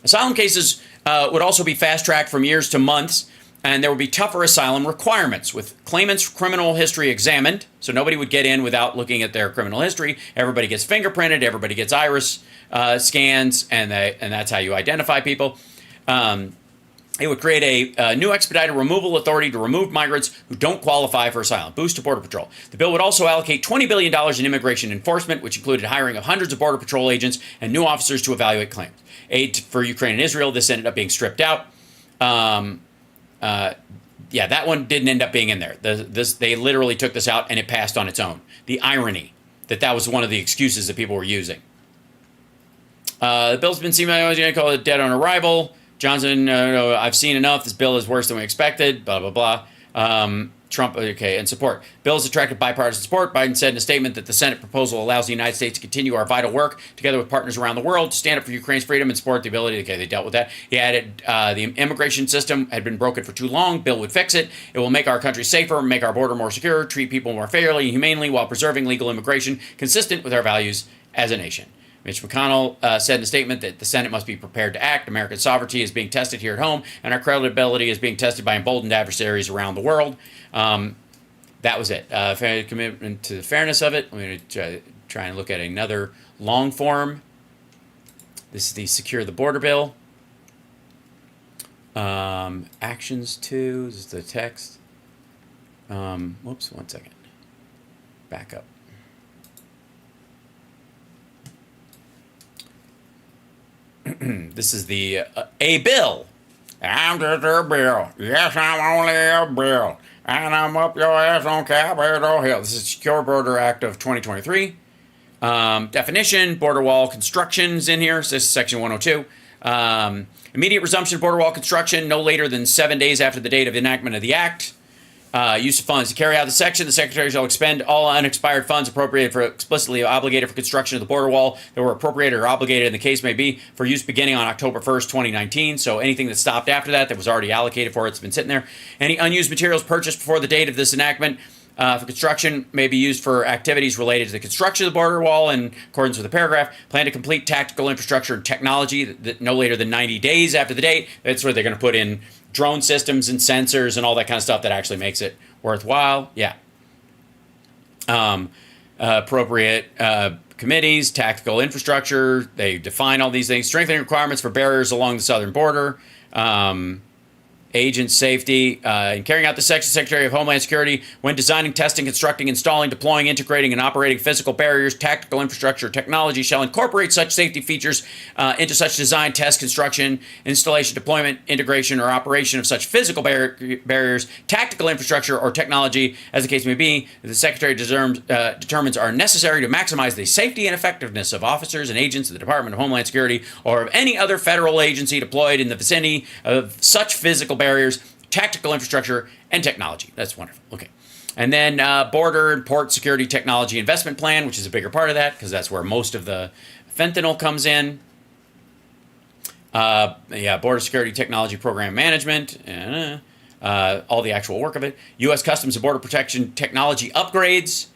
Asylum cases would also be fast-tracked from years to months, and there would be tougher asylum requirements with claimants' criminal history examined, so nobody would get in without looking at their criminal history. Everybody gets fingerprinted, everybody gets iris scans, and that's how you identify people. It would create a new expedited removal authority to remove migrants who don't qualify for asylum. Boost to Border Patrol. The bill would also allocate $20 billion in immigration enforcement, which included hiring of hundreds of Border Patrol agents and new officers to evaluate claims. Aid for Ukraine and Israel. This ended up being stripped out. That one didn't end up being in there. They literally took this out and it passed on its own. The irony that was one of the excuses that people were using. The bill's been seen by going to call it dead on arrival. Johnson, I've seen enough. This bill is worse than we expected. Blah, blah, blah. Trump, okay, and support. Bill has attracted bipartisan support. Biden said in a statement that the Senate proposal allows the United States to continue our vital work together with partners around the world to stand up for Ukraine's freedom and support the ability. Okay, they dealt with that. He added the immigration system had been broken for too long. Bill would fix it. It will make our country safer, make our border more secure, treat people more fairly and humanely while preserving legal immigration consistent with our values as a nation. Mitch McConnell said in a statement that the Senate must be prepared to act. American sovereignty is being tested here at home, and our credibility is being tested by emboldened adversaries around the world. That was it. Commitment to the fairness of it. I'm going to try and look at another long form. This is the Secure the Border Bill. Actions 2. This is the text. Whoops, one second. Back up. This is the a bill. I'm just a bill. Yes, I'm only a bill. And I'm up your ass on Capitol Hill. This is Secure Border Act of 2023. Definition, border wall construction's in here. So this is section 102. Immediate resumption of border wall construction no later than 7 days after the date of enactment of the act. Use of funds. To carry out the section, the Secretary shall expend all unexpired funds appropriated for explicitly obligated for construction of the border wall that were appropriated or obligated in the case may be for use beginning on October 1st, 2019. So anything that stopped after that was already allocated for, it's been sitting there. Any unused materials purchased before the date of this enactment for construction may be used for activities related to the construction of the border wall in accordance with the paragraph. Plan to complete tactical infrastructure and technology that no later than 90 days after the date. That's where they're going to put in drone systems and sensors and all that kind of stuff that actually makes it worthwhile. Yeah. Appropriate committees, tactical infrastructure. They define all these things. Strengthening requirements for barriers along the southern border. Agent safety, and carrying out the section Secretary of Homeland Security when designing, testing, constructing, installing, deploying, integrating, and operating physical barriers, tactical infrastructure, technology shall incorporate such safety features into such design, test, construction, installation, deployment, integration, or operation of such physical barriers, tactical infrastructure, or technology, as the case may be, that the Secretary determines are necessary to maximize the safety and effectiveness of officers and agents of the Department of Homeland Security or of any other federal agency deployed in the vicinity of such physical barriers, tactical infrastructure, and technology. That's wonderful. Okay. And then border and port security technology investment plan, which is a bigger part of that because that's where most of the fentanyl comes in. Border security technology program management, all the actual work of it. U.S. Customs and Border Protection technology upgrades.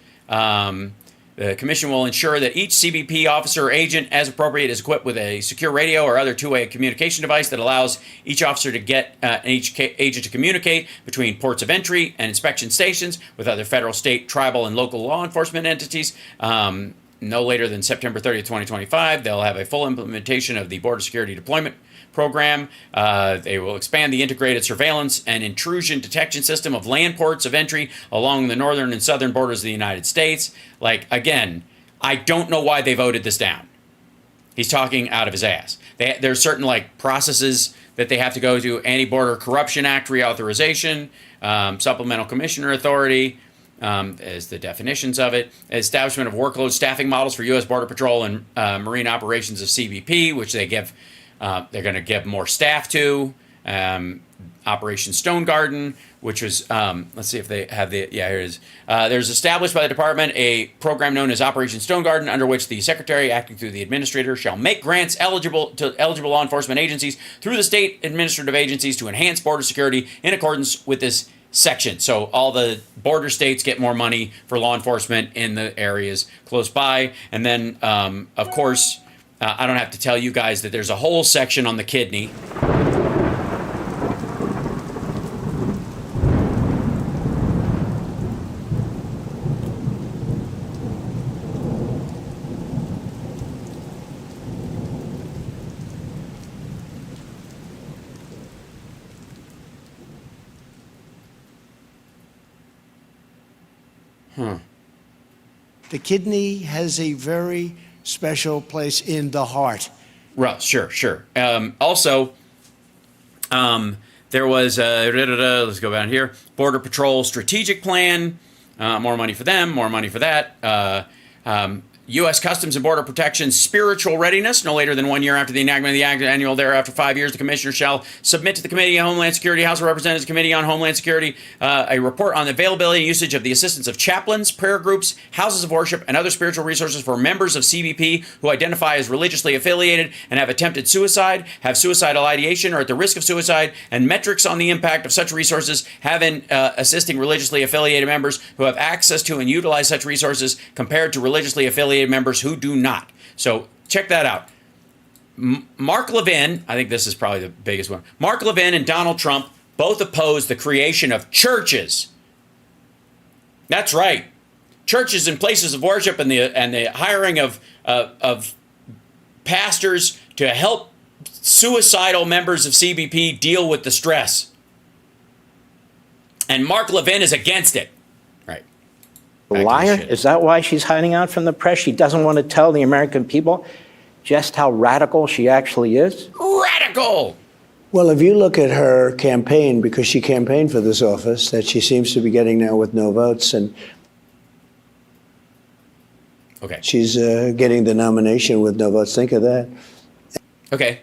The Commission will ensure that each CBP officer or agent, as appropriate, is equipped with a secure radio or other two-way communication device that allows each officer to get and each agent to communicate between ports of entry and inspection stations with other federal, state, tribal, and local law enforcement entities. No later than September 30th, 2025, they'll have a full implementation of the Border Security Deployment Program. They will expand the integrated surveillance and intrusion detection system of land ports of entry along the northern and southern borders of the United States. Like, again, I don't know why they voted this down. He's talking out of his ass. There's certain like processes that they have to go to: Anti-Border Corruption Act reauthorization, supplemental commissioner authority, as the definitions of it, establishment of workload staffing models for U.S. Border Patrol and Marine operations of CBP, which they give. They're going to give more staff to. Operation Stone Garden, which was, let's see if they have the, yeah, here it is. There's established by the department a program known as Operation Stone Garden, under which the secretary, acting through the administrator, shall make grants eligible law enforcement agencies through the state administrative agencies to enhance border security in accordance with this section. So all the border states get more money for law enforcement in the areas close by. And then, of course, I don't have to tell you guys that there's a whole section on the kidney. The kidney has a very special place in the heart. Well, sure. Also, there was let's go down here. Border Patrol strategic plan. More money for them. More money for that. U.S. Customs and Border Protection spiritual readiness. No later than 1 year after the enactment of the act, annual thereafter 5 years, the commissioner shall submit to the Committee on Homeland Security, House of Representatives Committee on Homeland Security, a report on the availability and usage of the assistance of chaplains, prayer groups, houses of worship, and other spiritual resources for members of CBP who identify as religiously affiliated and have attempted suicide, have suicidal ideation, or at the risk of suicide, and metrics on the impact of such resources have in assisting religiously affiliated members who have access to and utilize such resources compared to religiously affiliated members who do not. So check that out. Mark Levin, I think this is probably the biggest one. Mark Levin and Donald Trump both oppose the creation of churches. That's right. Churches and places of worship and the hiring of pastors to help suicidal members of CBP deal with the stress. And Mark Levin is against it. Liar? Is that why she's hiding out from the press? She doesn't want to tell the American people just how radical she actually is? Radical! Well, if you look at her campaign, because she campaigned for this office, that she seems to be getting now with no votes, and okay, she's getting the nomination with no votes. Think of that. Okay.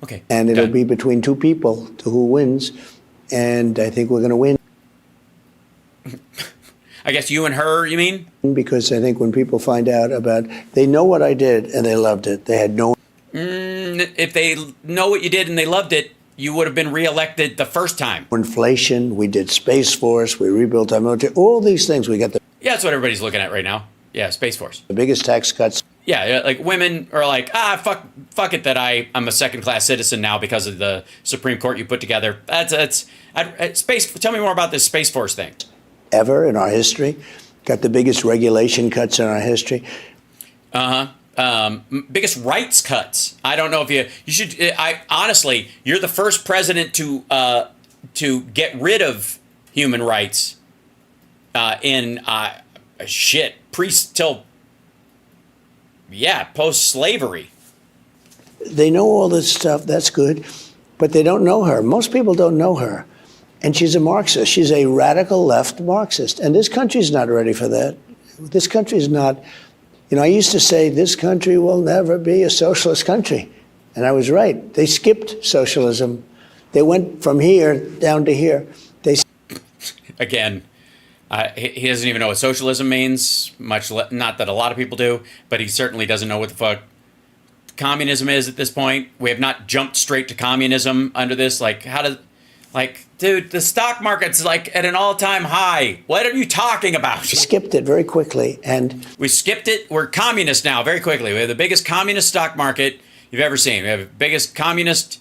Okay. And it'll be between two people to who wins. And I think we're going to win. I guess you and her, you mean? Because I think when people find out about, they know what I did and they loved it. They had no. If they know what you did and they loved it, you would have been reelected the first time. Inflation, we did Space Force, we rebuilt our military, all these things. We got the. Yeah, that's what everybody's looking at right now. Yeah, Space Force. The biggest tax cuts. Yeah, like women are like, fuck it that I'm a second-class citizen now because of the Supreme Court you put together. Space. Tell me more about this Space Force thing. Ever in our history, got the biggest regulation cuts in our history. Biggest rights cuts. I don't know if you should. Honestly, you're the first president to get rid of human rights post-slavery. They know all this stuff. That's good, but they don't know her. Most people don't know her, and she's a Marxist. She's a radical left Marxist, and this country's not ready for that. This country's not. I used to say this country will never be a socialist country. And I was right. They skipped socialism. They went from here down to here. Again, he doesn't even know what socialism means, not that a lot of people do, but he certainly doesn't know what the fuck communism is at this point. We have not jumped straight to communism under this. Dude, the stock market's like at an all-time high. What are you talking about? We skipped it very quickly, and we skipped it. We're communist now very quickly. We have the biggest communist stock market you've ever seen. We have the biggest communist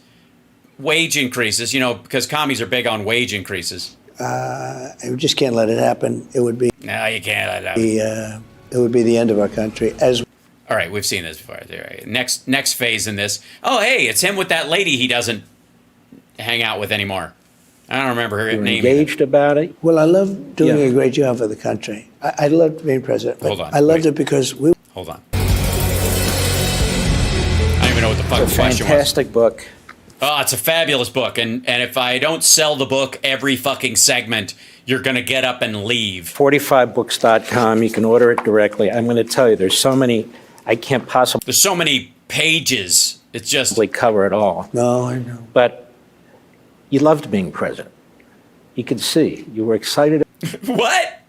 wage increases, because commies are big on wage increases. we just can't let it happen. It would be No, you can't let it happen. it would be the end of our country. All right, we've seen this before. All right. Next phase in this. Oh, hey, it's him with that lady he doesn't hang out with anymore. I don't remember her You're name. engaged about it? Well, I love doing Yeah. a great job for the country. I loved being president. But Hold on, I loved wait. it because we. Hold on. I don't even know what the fuck It's the a question was. fantastic book. Oh, it's a fabulous book, and if I don't sell the book every fucking segment, you're gonna get up and leave. 45books.com. You can order it directly. I'm going to tell you, there's so many, I can't possibly There's so many pages. It's just cover it all. No, I know. But you loved being president. You could see. You were excited. what?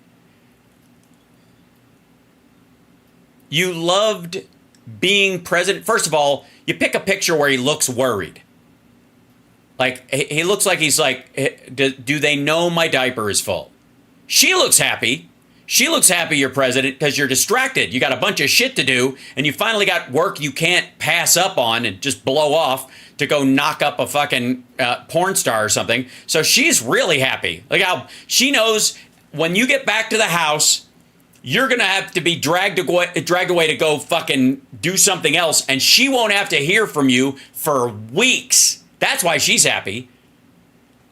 You loved being president. First of all, you pick a picture where he looks worried. Like, he looks like he's like, do they know my diaper is full? She looks happy. She looks happy you're president because you're distracted. You got a bunch of shit to do, and you finally got work you can't pass up on and just blow off to go knock up a fucking porn star or something. So she's really happy. Like how she knows when you get back to the house, you're going to have to be dragged away to go fucking do something else, and she won't have to hear from you for weeks. That's why she's happy.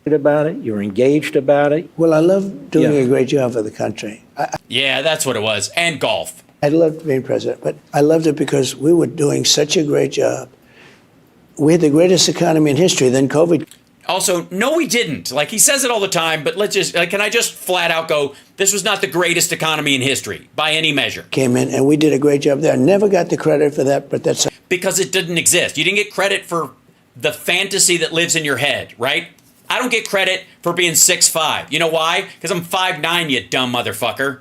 About it. You were engaged about it. Well, I love doing Yeah. a great job for the country. Yeah, that's what it was. And golf. I loved being president, but I loved it because we were doing such a great job. We had the greatest economy in history. Then COVID Also, no, we didn't. Like, he says it all the time, but can I just flat out go, this was not the greatest economy in history by any measure. came in, and we did a great job there. Never got the credit for that, but that's Because it didn't exist. You didn't get credit for the fantasy that lives in your head, right? I don't get credit for being 6'5". You know why? Because I'm 5'9", you dumb motherfucker.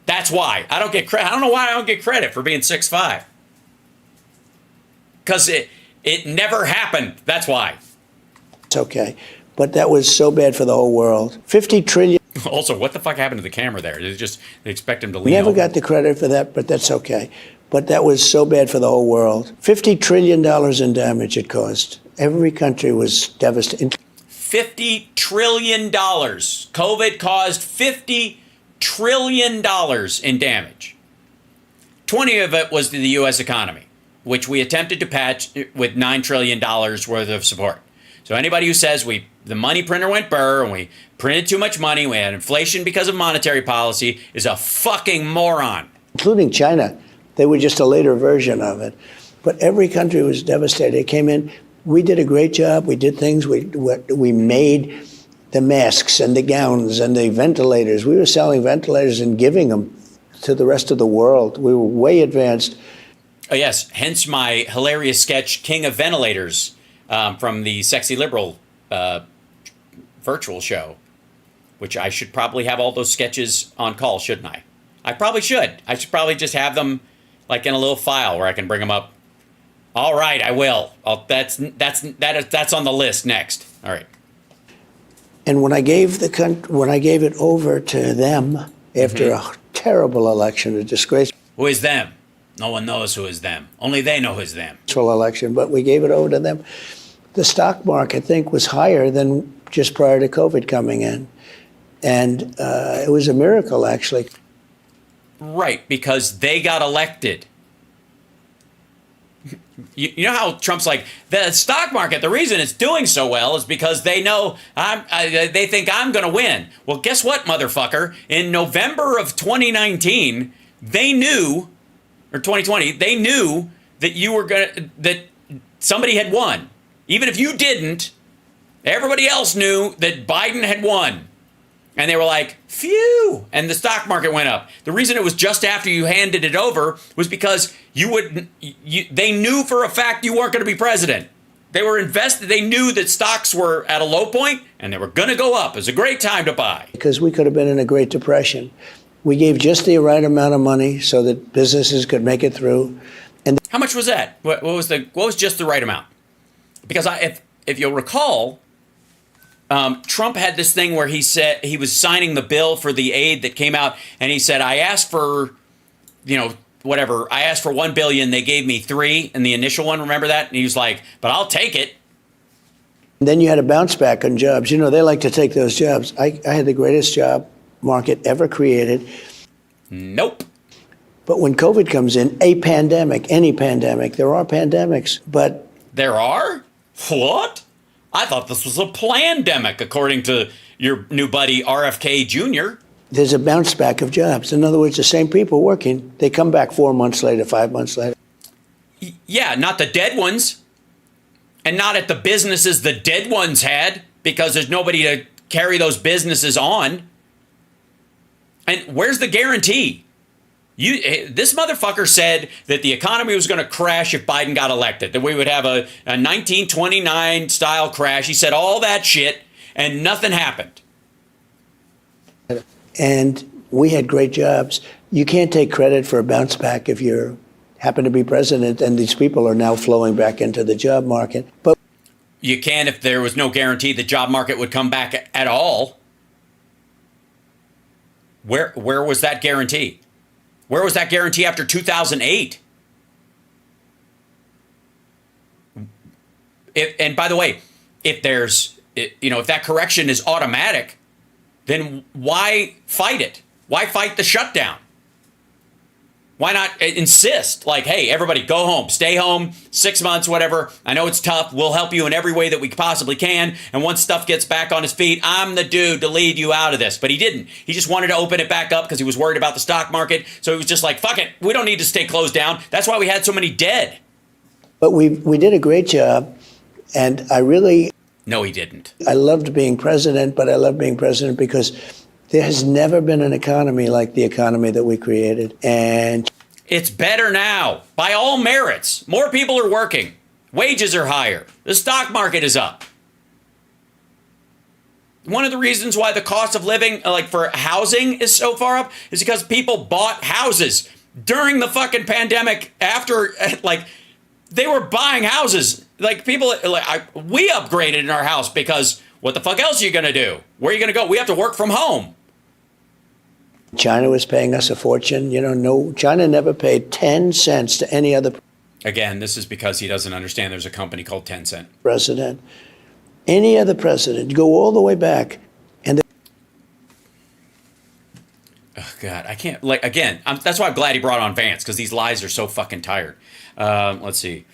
That's why. I don't get credit. I don't know why I don't get credit for being 6'5". Because it never happened. That's why. it's okay. But that was so bad for the whole world. 50 trillion. Also, what the fuck happened to the camera there? They expect him to lean Never over. got the credit for that, but that's okay. But that was so bad for the whole world. $50 trillion in damage it caused. Every country was devastated. $50 trillion. COVID caused $50 trillion in damage. 20 of it was to the U.S. economy, which we attempted to patch with $9 trillion worth of support. So anybody who says the money printer went burr and we printed too much money, we had inflation because of monetary policy, is a fucking moron. Including China. They were just a later version of it. But every country was devastated. It came in. We did a great job. We did things. We made the masks and the gowns and the ventilators. We were selling ventilators and giving them to the rest of the world. We were way advanced. Oh, yes. Hence my hilarious sketch, King of Ventilators, from the Sexy Liberal virtual show, which I should probably have all those sketches on call, shouldn't I? I probably should. I should probably just have them like in a little file where I can bring them up. All right, I will. That's on the list next. All right. And when I gave it over to them after a terrible election, a disgrace. Who is them? No one knows who is them. Only they know who's them. Election, but we gave it over to them. The stock market, I think, was higher than just prior to COVID coming in. And it was a miracle, actually. Right, because they got elected. You know how Trump's like, the stock market, the reason it's doing so well is because they know they think I'm going to win. Well, guess what, motherfucker? In November of 2019, they knew, or 2020, they knew that that somebody had won. Even if you didn't, everybody else knew that Biden had won. And they were like, phew, and the stock market went up. The reason it was just after you handed it over was because they knew for a fact you weren't going to be president. They were invested. They knew that stocks were at a low point and they were going to go up. It was a great time to buy. Because we could have been in a Great Depression. We gave just the right amount of money so that businesses could make it through. And how much was that? What was just the right amount? Because if you'll recall, Trump had this thing where he said he was signing the bill for the aid that came out, and he said, I asked for, whatever. I asked for $1 billion. They gave me $3 billion in the initial one. Remember that? And he was like, but I'll take it. then you had a bounce back on jobs. They like to take those jobs. I had the greatest job market ever created. Nope. But when COVID comes in, a pandemic, any pandemic, there are pandemics, but... There are? What? I thought this was a plandemic, according to your new buddy RFK Jr. There's a bounce back of jobs. In other words, the same people working, they come back 4 months later, 5 months later. Yeah, not the dead ones. And not at the businesses the dead ones had, because there's nobody to carry those businesses on. And where's the guarantee? This motherfucker said that the economy was going to crash if Biden got elected, that we would have a 1929 style crash. He said all that shit and nothing happened. And we had great jobs. You can't take credit for a bounce back if you happen to be president, and these people are now flowing back into the job market. But you can if there was no guarantee the job market would come back at all. Where was that guarantee? Where was that guarantee after 2008? And by the way, if that correction is automatic, then why fight it? Why fight the shutdown? Why not insist, like, hey, everybody go home, stay home, 6 months, whatever. I know it's tough. We'll help you in every way that we possibly can. And once stuff gets back on his feet, I'm the dude to lead you out of this. But he didn't. He just wanted to open it back up because he was worried about the stock market. So he was just like, fuck it. We don't need to stay closed down. That's why we had so many dead. But we did a great job. And No, he didn't. I loved being president, but I loved being president because there has never been an economy like the economy that we created. And it's better now, by all merits. More people are working. Wages are higher. The stock market is up. One of the reasons why the cost of living, like for housing, is so far up is because people bought houses during the fucking pandemic. After, like, they were buying houses. Like, people, we upgraded in our house because what the fuck else are you going to do? Where are you going to go? We have to work from home. China was paying us a fortune. China never paid 10 cents to any other Again, this is because he doesn't understand there's a company called Tencent. president. Any other president, go all the way back. And Oh, God, I can't, that's why I'm glad he brought on Vance, because these lies are so fucking tired. Let's see.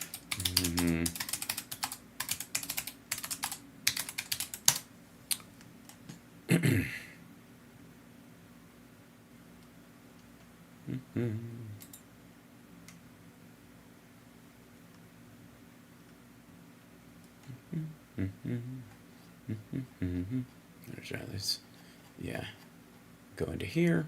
There's yeah. Go into here.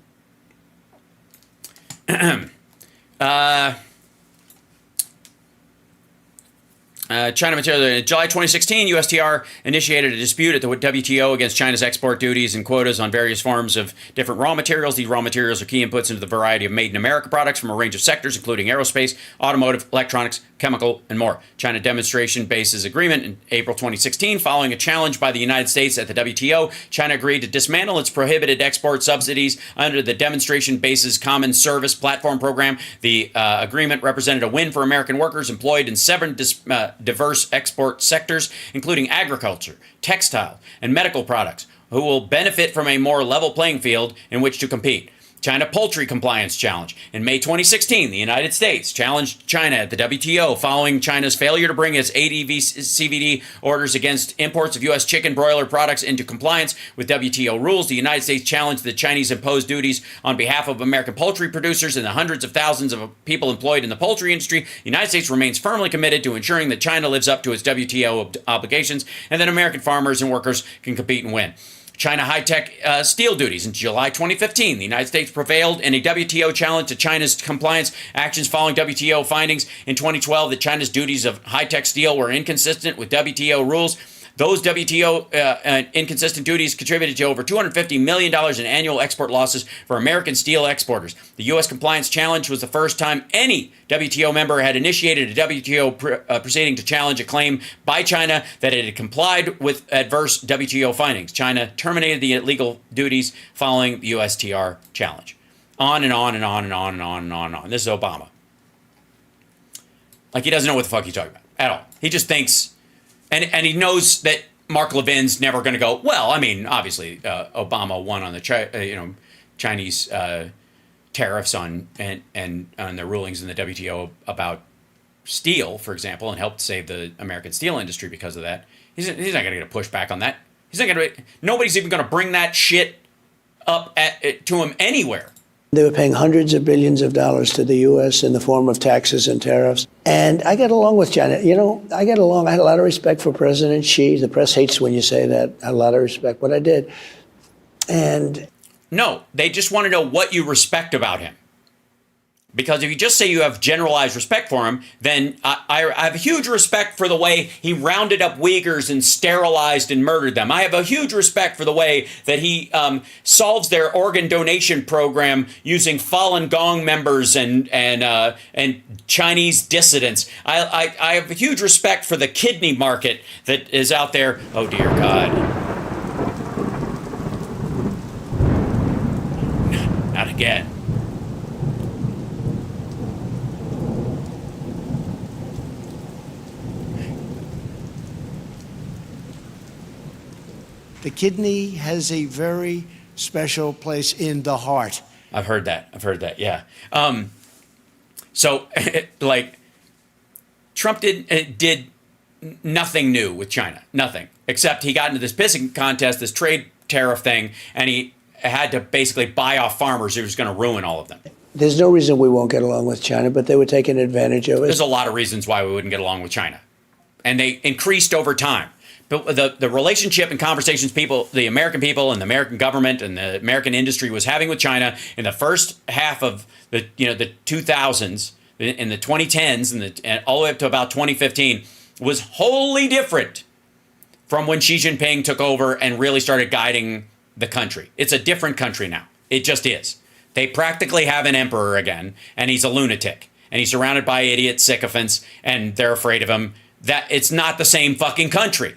China material. In July 2016, USTR initiated a dispute at the WTO against China's export duties and quotas on various forms of different raw materials. These raw materials are key inputs into the variety of made in America products from a range of sectors, including aerospace, automotive, electronics, chemical, and more. China demonstration bases agreement in April 2016. Following a challenge by the United States at the WTO, China agreed to dismantle its prohibited export subsidies under the demonstration bases common service platform program. The agreement represented a win for American workers employed in seven diverse export sectors, including agriculture, textile, and medical products, who will benefit from a more level playing field in which to compete. China Poultry Compliance Challenge. In May 2016, the United States challenged China at the WTO following China's failure to bring its ADV-CVD orders against imports of U.S. chicken broiler products into compliance with WTO rules. The United States challenged the Chinese imposed duties on behalf of American poultry producers and the hundreds of thousands of people employed in the poultry industry. The United States remains firmly committed to ensuring that China lives up to its WTO obligations and that American farmers and workers can compete and win. China high-tech steel duties. In July 2015, the United States prevailed in a WTO challenge to China's compliance actions following WTO findings in 2012 that China's duties of high-tech steel were inconsistent with WTO rules. Those WTO inconsistent duties contributed to over $250 million in annual export losses for American steel exporters. The U.S. compliance challenge was the first time any WTO member had initiated a WTO proceeding to challenge a claim by China that it had complied with adverse WTO findings. China terminated the illegal duties following the USTR challenge. On and on and on and on and on and on and on. This is Obama. Like, he doesn't know what the fuck he's talking about at all. He just thinks... And he knows that Mark Levin's never going to go, well, I mean, obviously, Obama won on the Chinese tariffs on their rulings in the WTO about steel, for example, and helped save the American steel industry because of that. He's not going to get a pushback on that. He's not going to. Nobody's even going to bring that shit up to him anywhere. They were paying hundreds of billions of dollars to the U.S. in the form of taxes and tariffs. And I get along with China. You know, I get along. I had a lot of respect for President Xi. The press hates when you say that. I had a lot of respect, but I did. And no, they just want to know what you respect about him. Because if you just say you have generalized respect for him, then I have huge respect for the way he rounded up Uyghurs and sterilized and murdered them. I have a huge respect for the way that he solves their organ donation program using Falun Gong members and Chinese dissidents. I have a huge respect for the kidney market that is out there. Oh, dear God. Not again. the kidney has a very special place in the heart. I've heard that. Yeah. So, like, Trump did nothing new with China. Nothing. Except he got into this pissing contest, this trade tariff thing, and he had to basically buy off farmers who was going to ruin all of them. There's no reason we won't get along with China, but they were taking advantage of it. There's a lot of reasons why we wouldn't get along with China. And they increased over time. But the relationship and conversations the American people and the American government and the American industry was having with China in the first half of the 2000s, in the 2010s, and all the way up to about 2015 was wholly different from when Xi Jinping took over and really started guiding the country. It's a different country now. It just is. They practically have an emperor again, and he's a lunatic, and he's surrounded by idiot sycophants, and they're afraid of him. That it's not the same fucking country.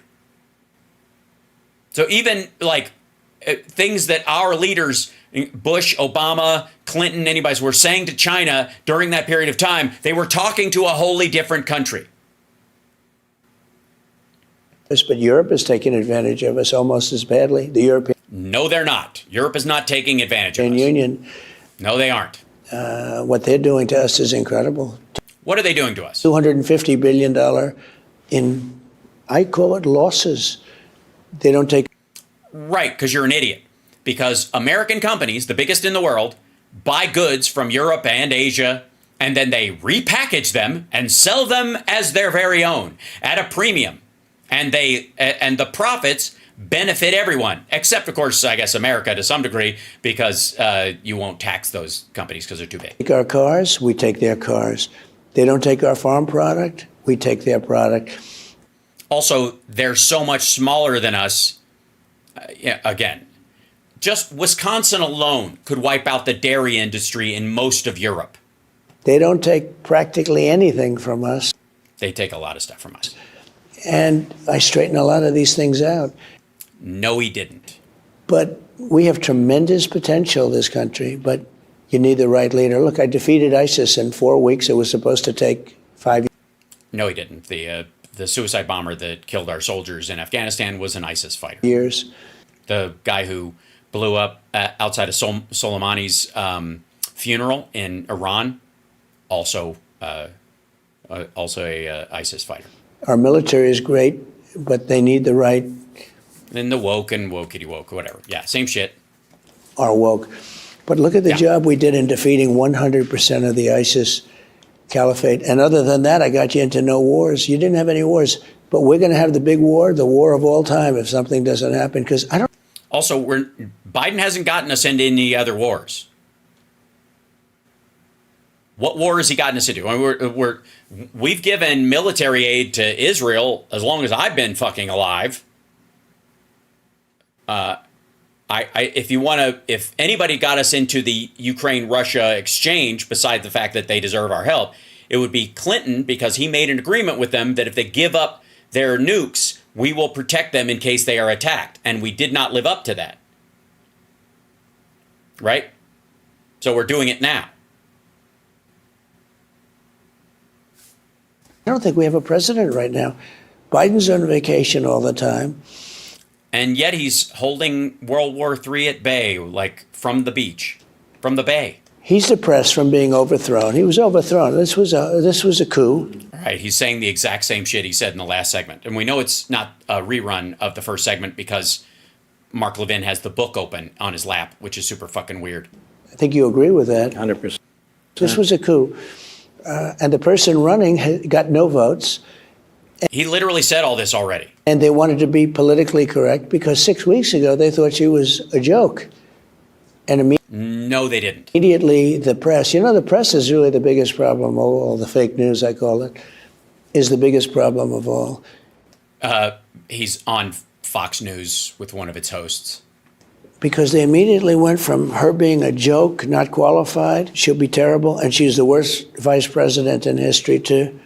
So even like things that our leaders, Bush, Obama, Clinton, anybody, were saying to China during that period of time, they were talking to a wholly different country. But Europe is taking advantage of us almost as badly. The European No, they're not. Europe is not taking advantage of us. Union. No, they aren't. What they're doing to us is incredible. What are they doing to us? $250 billion in, I call it losses. They don't take. Right, because you're an idiot. Because American companies, the biggest in the world, buy goods from Europe and Asia, and then they repackage them and sell them as their very own at a premium. And the profits benefit everyone, except, of course, I guess America to some degree, because you won't tax those companies because they're too big. Take our cars, we take their cars. They don't take our farm product, we take their product. Also, they're so much smaller than us. Yeah, again, just Wisconsin alone could wipe out the dairy industry in most of Europe. They don't take practically anything from us. They take a lot of stuff from us. And I straighten a lot of these things out. No, he didn't. But we have tremendous potential, this country, but you need the right leader. Look, I defeated ISIS in 4 weeks. It was supposed to take 5 years. No, he didn't. The suicide bomber that killed our soldiers in Afghanistan was an ISIS fighter. The guy who blew up outside of Soleimani's funeral in Iran, also a ISIS fighter. Our military is great, but they need the right. And the woke and wokey woke, whatever. Yeah, same shit. Are woke. But look at the job we did in defeating 100% of the ISIS caliphate. And other than that, I got you into no wars. You didn't have any wars. But we're going to have the big war, the war of all time, if something doesn't happen. Because I don't. Also, Biden hasn't gotten us into any other wars. What war has he gotten us into? I mean, we've given military aid to Israel as long as I've been fucking alive. If anybody got us into the Ukraine-Russia exchange, besides the fact that they deserve our help, it would be Clinton, because he made an agreement with them that if they give up their nukes, we will protect them in case they are attacked. And we did not live up to that. Right? So we're doing it now. I don't think we have a president right now. Biden's on vacation all the time. And yet he's holding World War III at bay, like from the beach, from the bay. He's depressed from being overthrown. He was overthrown. This was a coup. Right. He's saying the exact same shit he said in the last segment. And we know it's not a rerun of the first segment because Mark Levin has the book open on his lap, which is super fucking weird. I think you agree with that. 100%. This was a coup. And the person running got no votes. He literally said all this already. And they wanted to be politically correct because 6 weeks ago they thought she was a joke. And no, they didn't. Immediately the press, the press is really the biggest problem of all. The fake news, I call it, is the biggest problem of all. He's on Fox News with one of its hosts. Because they immediately went from her being a joke, not qualified, she'll be terrible, and she's the worst vice president in history, too.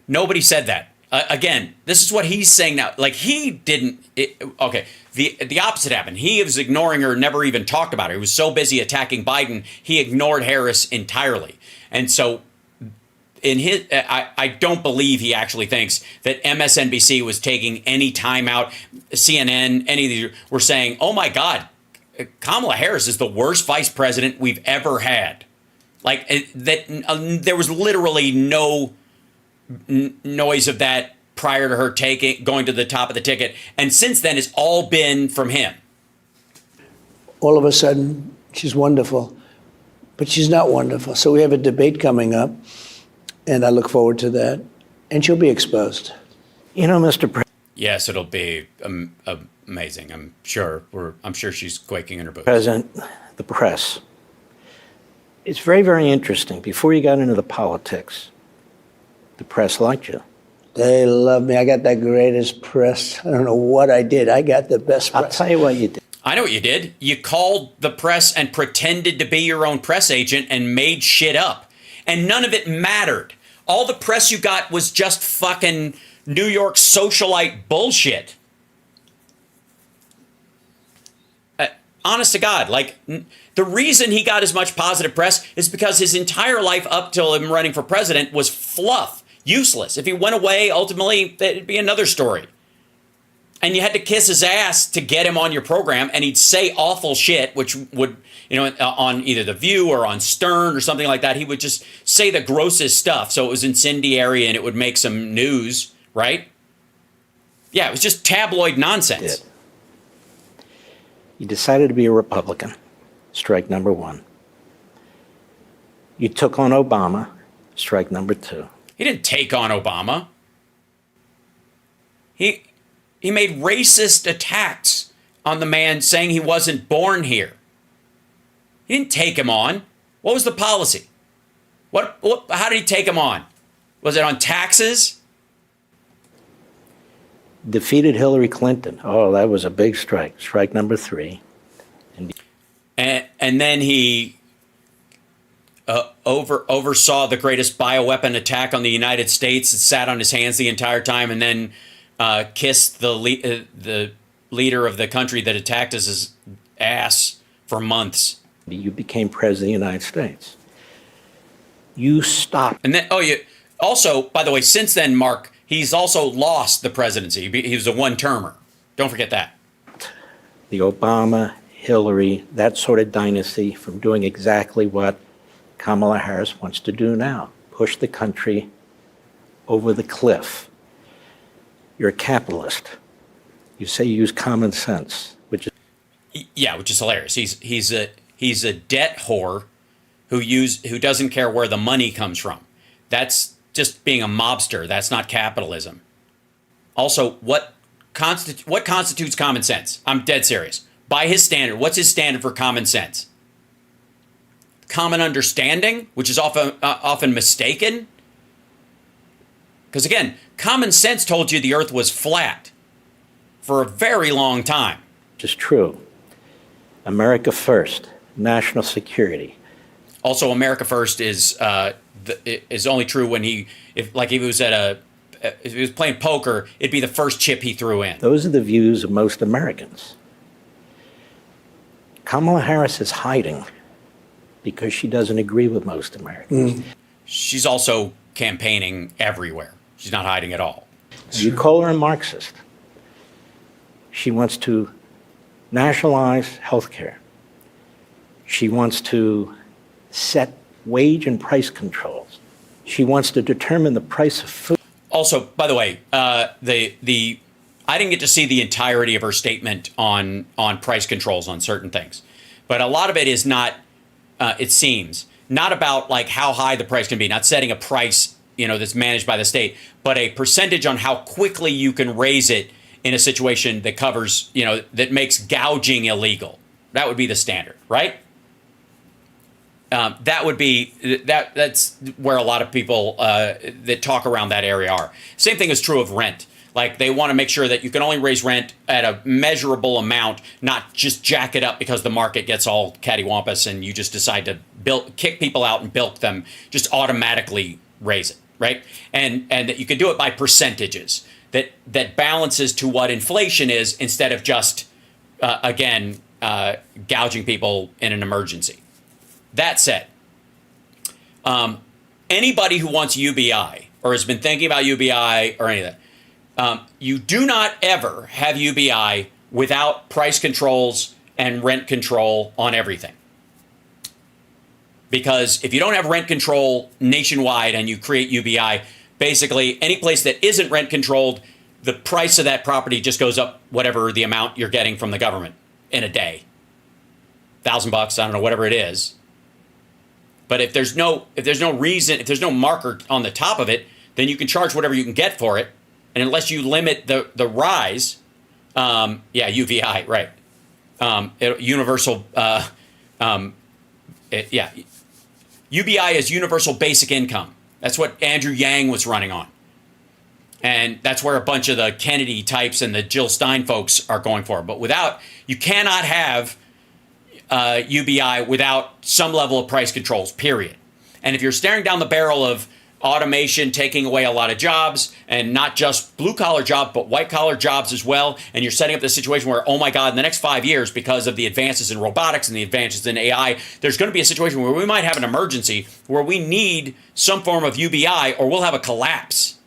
Nobody said that. Again, this is what he's saying now. Like, he didn't. Okay, the opposite happened. He was ignoring her, never even talked about her. He was so busy attacking Biden, he ignored Harris entirely. And so, I don't believe he actually thinks that MSNBC was taking any time out. CNN, any of these were saying, "Oh my God, Kamala Harris is the worst vice president we've ever had." Like that, there was literally no noise of that prior to her going to the top of the ticket, and since then it's all been from him. All of a sudden, she's wonderful, but she's not wonderful. So we have a debate coming up, and I look forward to that, and she'll be exposed. Mr. President. Yes, it'll be amazing. I'm sure she's quaking in her boots. President, the press. It's very, very interesting. Before you got into the politics, the press liked you. They love me. I got the greatest press. I don't know what I did. I got the best press. I'll tell you what you did. I know what you did. You called the press and pretended to be your own press agent and made shit up. And none of it mattered. All the press you got was just fucking New York socialite bullshit. Honest to God, like, the reason he got as much positive press is because his entire life up till him running for president was fluff, useless. If he went away, ultimately, it'd be another story. And you had to kiss his ass to get him on your program, and he'd say awful shit, which would, on either The View or on Stern or something like that, he would just say the grossest stuff. So it was incendiary and it would make some news, right? Yeah, it was just tabloid nonsense. You decided to be a Republican. Strike number one. You took on Obama. Strike number two. He didn't take on Obama. He made racist attacks on the man, saying he wasn't born here. He didn't take him on. What was the policy? How did he take him on? Was it on taxes? Defeated Hillary Clinton. Oh, that was a big strike. Strike number 3. And then he oversaw the greatest bioweapon attack on the United States. It sat on his hands the entire time, and then kissed the leader of the country that attacked his ass for months. You became president of the United States. You stopped. And then, also, by the way, since then, Mark, he's also lost the presidency. He was a one-termer. Don't forget that. The Obama, Hillary, that sort of dynasty from doing exactly what Kamala Harris wants to do now, push the country over the cliff. You're a capitalist. You say you use common sense, which is hilarious. He's a debt whore who doesn't care where the money comes from. That's just being a mobster. That's not capitalism. Also, what constitutes common sense? I'm dead serious. By his standard, what's his standard for common sense? Common understanding, which is often mistaken. Because again, common sense told you the earth was flat for a very long time. is true. America first, national security. Also, America first is only true when if he was playing poker, it'd be the first chip he threw in. Those are the views of most Americans. Kamala Harris is hiding because she doesn't agree with most Americans. She's also campaigning everywhere. She's not hiding at all. You call her a Marxist. She wants to nationalize health care. She wants to set wage and price controls. She wants to determine the price of food. Also, by the way, I didn't get to see the entirety of her statement on price controls on certain things, but a lot of it is not. It seems not about like how high the price can be, not setting a price that's managed by the state, but a percentage on how quickly you can raise it in a situation that covers that makes gouging illegal. That would be the standard, right? That would be that's where a lot of people that talk around that area are. Same thing is true of rent. Like they want to make sure that you can only raise rent at a measurable amount, not just jack it up because the market gets all cattywampus and you just decide to kick people out and bilk them, just automatically raise it, right? And that you can do it by percentages that balances to what inflation is instead of just gouging people in an emergency. That said, anybody who wants UBI or has been thinking about UBI or any of that, you do not ever have UBI without price controls and rent control on everything. Because if you don't have rent control nationwide and you create UBI, basically any place that isn't rent controlled, the price of that property just goes up whatever the amount you're getting from the government in a day. $1,000, I don't know, whatever it is. But if there's no marker on the top of it, then you can charge whatever you can get for it. And unless you limit the rise, UVI, right? Universal, UBI is universal basic income. That's what Andrew Yang was running on. And that's where a bunch of the Kennedy types and the Jill Stein folks are going for. But you cannot have UBI without some level of price controls, period. And if you're staring down the barrel of automation taking away a lot of jobs, and not just blue-collar jobs, but white-collar jobs as well, and you're setting up this situation where, oh my God, in the next 5 years, because of the advances in robotics and the advances in AI, there's going to be a situation where we might have an emergency where we need some form of UBI or we'll have a collapse,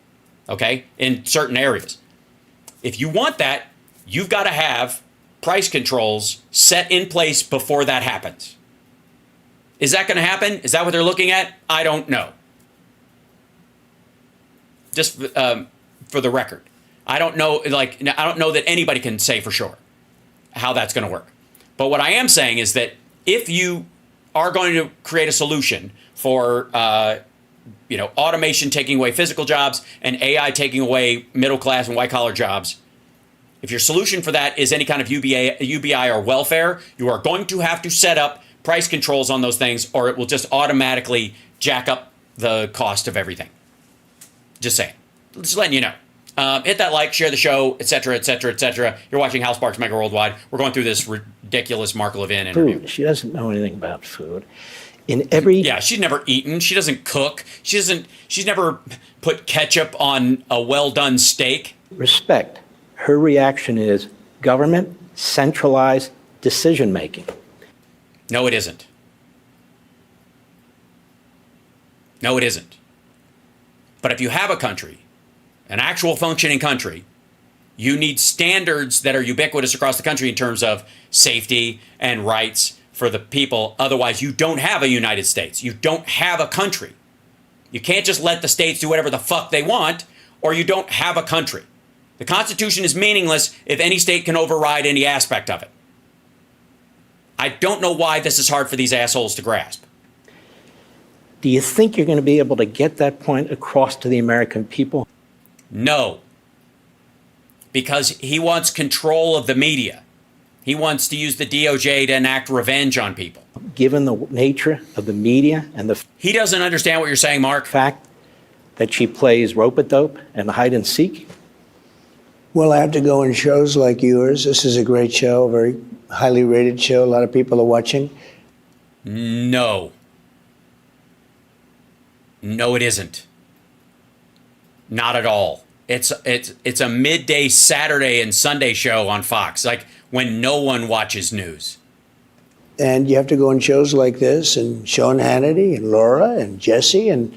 okay, in certain areas. If you want that, you've got to have price controls set in place before that happens. Is that going to happen? Is that what they're looking at? I don't know. Just for the record, I don't know. I don't know that anybody can say for sure how that's going to work. But what I am saying is that if you are going to create a solution for automation taking away physical jobs and AI taking away middle class and white collar jobs, if your solution for that is any kind of UBI or welfare, you are going to have to set up price controls on those things, or it will just automatically jack up the cost of everything. Just saying. Just letting you know. Hit that like, share the show, etc., etc., etc. You're watching Hal Sparks Mega Worldwide. We're going through this ridiculous Mark Levin interview. Food. She doesn't know anything about food. In every Yeah, she's never eaten. She doesn't cook. She's never put ketchup on a well-done steak. respect, her reaction is government, centralized decision making. No, it isn't. No, it isn't. But if you have a country, an actual functioning country, you need standards that are ubiquitous across the country in terms of safety and rights for the people. Otherwise, you don't have a United States. You don't have a country. You can't just let the states do whatever the fuck they want, or you don't have a country. The Constitution is meaningless if any state can override any aspect of it. I don't know why this is hard for these assholes to grasp. Do you think you're going to be able to get that point across to the American people? No. Because he wants control of the media. He wants to use the DOJ to enact revenge on people. Given the nature of the media and the He doesn't understand what you're saying, Mark. fact that she plays rope-a-dope and hide and seek? Well, I have to go in shows like yours. This is a great show, a very highly rated show. A lot of people are watching. No. No, it isn't. Not at all. It's a midday Saturday and Sunday show on Fox, like when no one watches news. And you have to go in shows like this, and Sean Hannity and Laura and Jesse and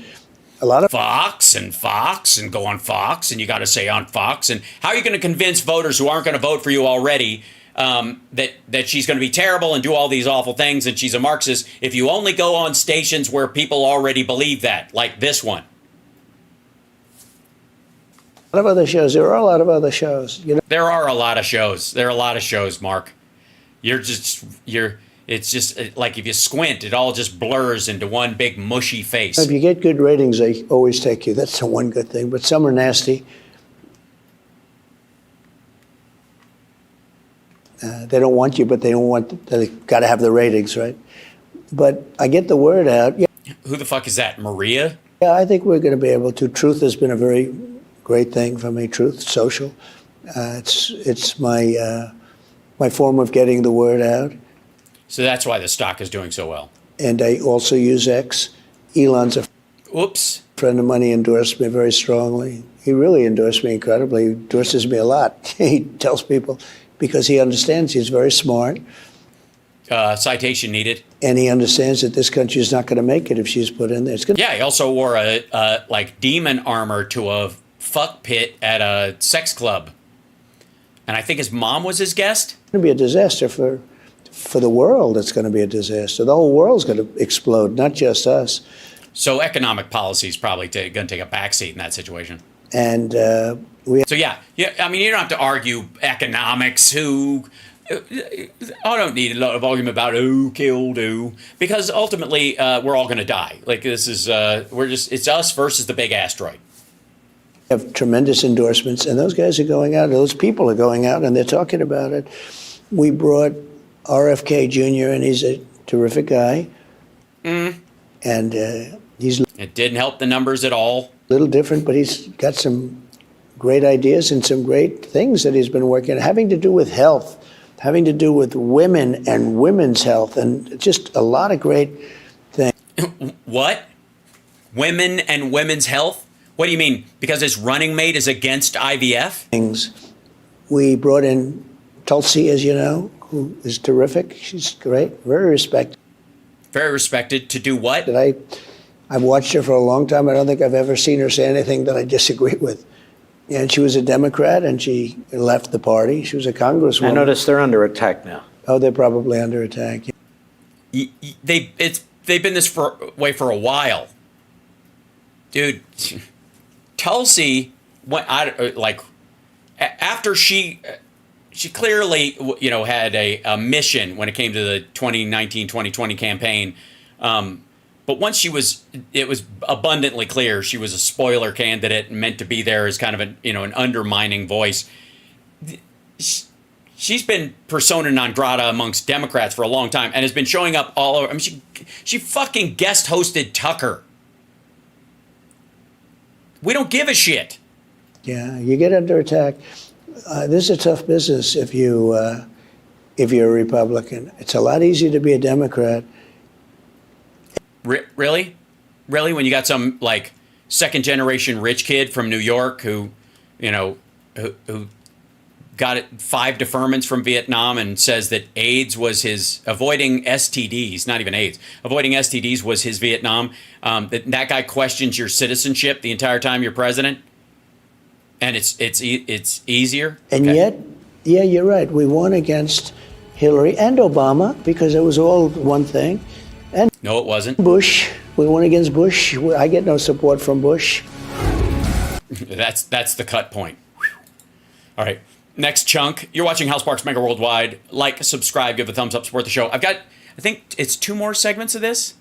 a lot of Fox and go on Fox, and you got to say on Fox. And how are you going to convince voters who aren't going to vote for you already that she's going to be terrible and do all these awful things and she's a Marxist if you only go on stations where people already believe that, like this one? a lot of other shows. There are a lot of other shows. You know, There are a lot of shows. There are a lot of shows, Mark. It's just like if you squint, it all just blurs into one big mushy face. if you get good ratings, they always take you. That's the one good thing. But some are nasty. They don't want you, but they don't want. They got to have the ratings, right? But I get the word out. Yeah, Who the fuck is that? Maria? I think we're going to be able to. Truth has been a very great thing for me. Truth, social. It's my my form of getting the word out. So that's why the stock is doing so well. And I also use X. Elon's a Whoops. friend of mine. He endorsed me very strongly. He really endorsed me incredibly. He endorses me a lot. He tells people because he understands. He's very smart. Citation needed. And he understands that this country is not going to make it if she's put in there. It's going Yeah, he also wore a like demon armor to a fuck pit at a sex club. And I think his mom was his guest. to be a disaster for the world. It's going to be a disaster. The whole world's going to explode, not just us. So economic policy is probably going to take a backseat in that situation. And we So yeah. I mean, you don't have to argue economics. I don't need a lot of argument about who killed who, because ultimately we're all going to die. Like this is it's us versus the big asteroid. have tremendous endorsements, and those guys are going out. Those people are going out, and they're talking about it. We brought RFK Jr., and he's a terrific guy. And he's a It didn't help the numbers at all. little different, but he's got some great ideas and some great things that he's been working on, having to do with health, having to do with women and women's health, and just a lot of great things. What? Women and women's health? What do you mean? Because his running mate is against IVF? We brought in Tulsi, as you know, who is terrific. She's great, very respected. Very respected. To do what? I've watched her for a long time. I don't think I've ever seen her say anything that I disagree with. And she was a Democrat, and she left the party. She was a congresswoman. I notice they're under attack now. Oh, they're probably under attack. They've been this way for a while. Dude, Tulsi went after she clearly had a mission when it came to the 2019-2020 campaign. But once it was abundantly clear she was a spoiler candidate and meant to be there as kind of an undermining voice. She's been persona non grata amongst Democrats for a long time and has been showing up all over. I mean, she fucking guest hosted Tucker. We don't give a shit. Yeah, you get under attack. This is a tough business if you're a Republican. It's a lot easier to be a Democrat. Really? Really? When you got some like second generation rich kid from New York who, you know, who got 5 deferments from Vietnam and says that AIDS was his avoiding STDs, not even AIDS, avoiding STDs was his Vietnam. That guy questions your citizenship the entire time you're president, and it's easier. And Okay. yet, yeah, you're right. We won against Hillary and Obama because it was all one thing. And No, it wasn't. Bush, we won against Bush. I get no support from Bush. That's the cut point. Whew. All right. Next chunk. You're watching Hal Sparks Mega Worldwide. Like, subscribe, give a thumbs up, support the show. I think it's 2 more segments of this.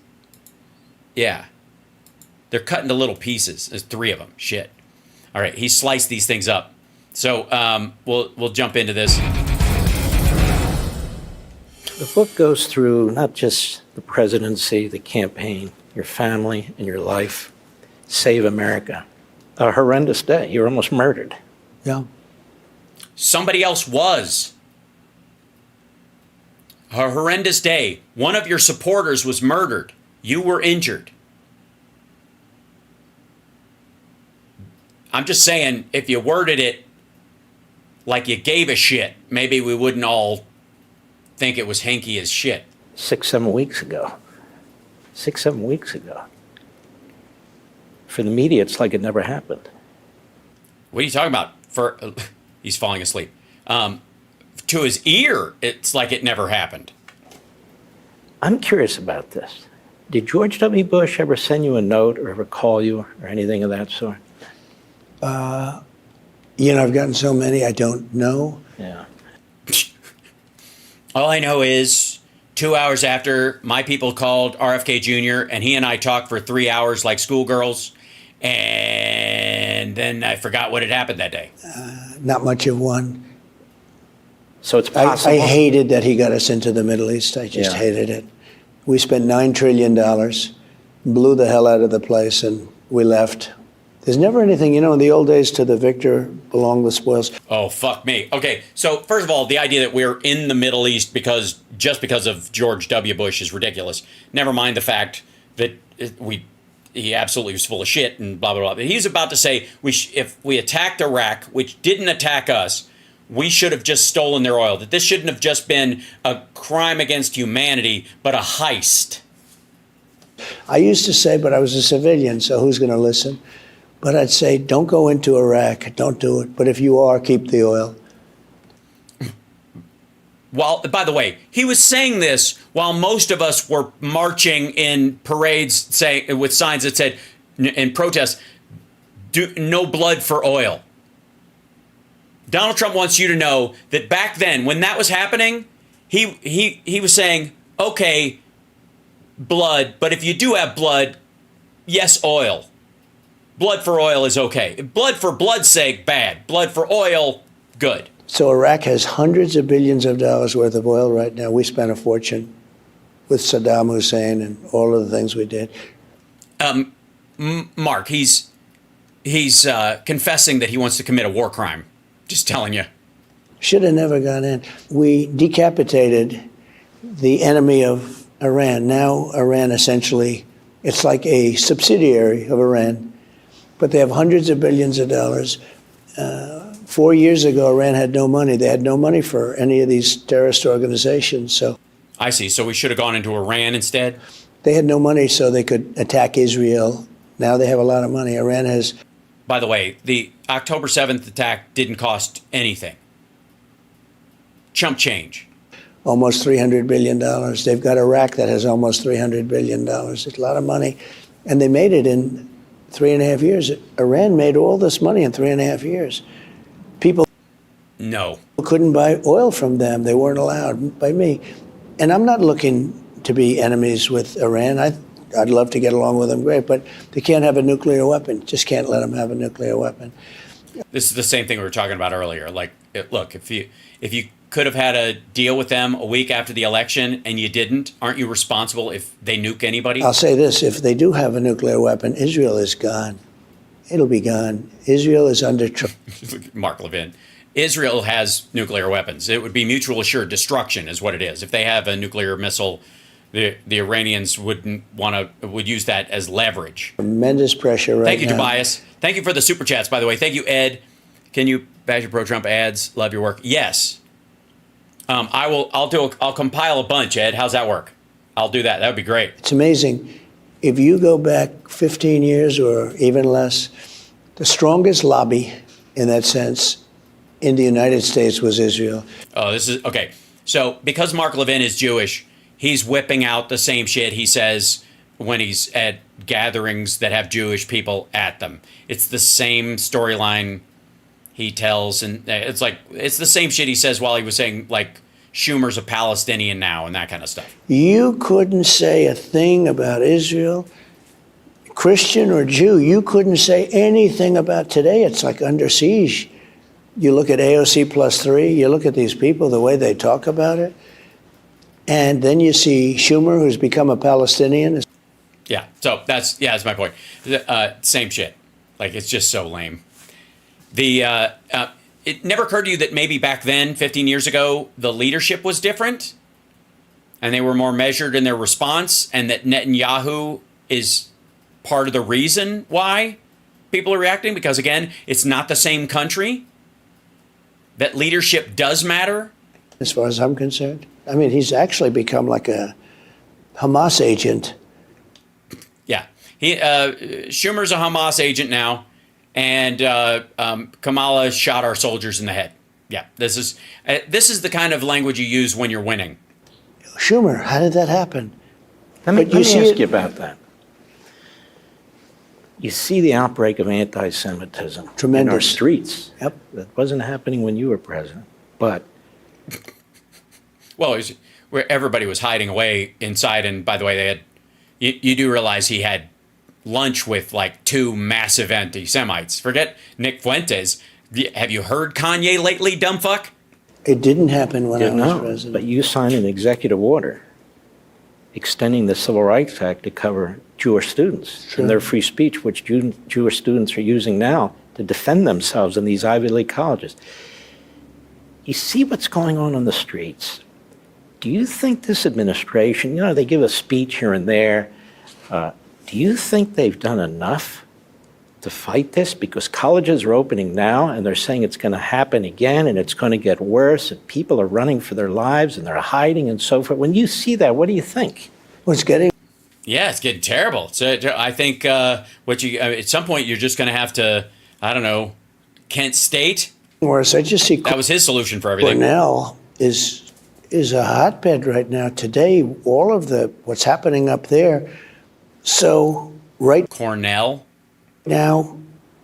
Yeah. They're cut into little pieces. There's 3 of them. Shit. All right. He sliced these things up. So we'll jump into this. The book goes through not just the presidency, the campaign, your family, and your life. Save America. A horrendous day. You were almost murdered. Yeah. Somebody else was. A horrendous day. One of your supporters was murdered. You were injured. I'm just saying, if you worded it like you gave a shit, maybe we wouldn't all think it was hinky as shit. 6, 7 weeks ago. 6, 7 weeks ago. For the media, it's like it never happened. What are you talking about? He's falling asleep. To his ear, it's like it never happened. I'm curious about this. Did George W. Bush ever send you a note or ever call you or anything of that sort? I've gotten so many, I don't know. Yeah. All I know is 2 hours after, my people called RFK Jr., and he and I talked for 3 hours like schoolgirls, and then I forgot what had happened that day. Not much of one. So it's possible. I hated that he got us into the Middle East. I just Yeah. hated it. We spent $9 trillion, blew the hell out of the place, and we left. There's never anything, in the old days, to the victor belong the spoils. Oh, fuck me. Okay, so first of all, the idea that we're in the Middle East because of George W. Bush is ridiculous. Never mind the fact that he absolutely was full of shit and blah, blah, blah. But he's about to say if we attacked Iraq, which didn't attack us, we should have just stolen their oil. That this shouldn't have just been a crime against humanity, but a heist. I used to say, but I was a civilian, so who's going to listen? But I'd say, don't go into Iraq. Don't do it. But if you are, keep the oil. Well, by the way, he was saying this while most of us were marching in parades with signs that said, in protest, no blood for oil. Donald Trump wants you to know that back then, when that was happening, he was saying, okay, blood, but if you do have blood, yes, oil. Blood for oil is okay. Blood for blood's sake, bad. Blood for oil, good. So Iraq has hundreds of billions of dollars worth of oil right now. We spent a fortune with Saddam Hussein and all of the things we did. Mark, he's confessing that he wants to commit a war crime. Just telling you. Should have never gone in. We decapitated the enemy of Iran. Now Iran essentially, it's like a subsidiary of Iran, but they have hundreds of billions of dollars. 4 years ago, Iran had no money. They had no money for any of these terrorist organizations. So I see. So we should have gone into Iran instead? They had no money so they could attack Israel. Now they have a lot of money. Iran has... By the way, the October 7th attack didn't cost anything. Chump change. Almost $300 billion. They've got Iraq that has almost $300 billion. It's a lot of money. And they made it in 3.5 years. Iran made all this money in 3.5 years. People couldn't buy oil from them. They weren't allowed by me. And I'm not looking to be enemies with Iran. I'd love to get along with them, great, but they can't have a nuclear weapon. Just can't let them have a nuclear weapon. This is the same thing we were talking about earlier. Like, look, if you could have had a deal with them a week after the election and you didn't, aren't you responsible if they nuke anybody? I'll say this, if they do have a nuclear weapon, Israel is gone. it'll be gone. Israel is under Mark Levin. Israel has nuclear weapons. It would be mutual assured destruction, is what it is. If they have a nuclear missile, the Iranians would use that as leverage. tremendous pressure right now. Thank you, Tobias. Thank you for the super chats, by the way. Thank you, Ed. Can you bash your pro-Trump ads? Love your work. Yes. I'll compile a bunch, Ed. How's that work? I'll do that. That would be great. It's amazing. If you go back 15 years or even less, the strongest lobby in that sense in the United States was Israel. Oh, this is okay. So because Mark Levin is Jewish, he's whipping out the same shit he says when he's at gatherings that have Jewish people at them. It's the same storyline he tells, and it's the same shit he says while he was saying like Schumer's a Palestinian now and that kind of stuff. You couldn't say a thing about Israel, Christian or Jew. You couldn't say anything about today. It's like under siege. You look at AOC +3, you look at these people, the way they talk about it, and then you see Schumer, who's become a Palestinian. Yeah, so that's my point. Same shit. Like, it's just so lame. It never occurred to you that maybe back then, 15 years ago, the leadership was different and they were more measured in their response, and that Netanyahu is part of the reason why people are reacting? Because, again, it's not the same country. That leadership does matter. As far as I'm concerned. I mean, he's actually become like a Hamas agent. Yeah. Schumer's a Hamas agent now, and Kamala shot our soldiers in the head. Yeah, this is the kind of language you use when you're winning. Schumer, how did that happen? Let me see ask it- you about that. You see the outbreak of anti-Semitism in our Tremendous. streets. Yep. That wasn't happening when you were president. But Well, it was where everybody was hiding away inside, and by the way, they had. You do realize he had lunch with like 2 massive anti-Semites. Forget Nick Fuentes. Have you heard Kanye lately, dumb fuck? It didn't happen when I was no, president. but you signed an executive order extending the Civil Rights Act to cover Jewish students Sure. and their free speech, which Jewish students are using now to defend themselves in these Ivy League colleges. You see what's going on the streets. Do you think this administration, they give a speech here and there, do you think they've done enough to fight this? Because colleges are opening now and they're saying it's going to happen again and it's going to get worse and people are running for their lives and they're hiding and so forth. When you see that, what do you think? What's getting Yeah, it's getting terrible. So I think at some point you're just going to have to, I don't know, Kent State. worse, I just see That was his solution for everything. Cornell is a hotbed right now. Today, all of what's happening up there. So right Cornell. now,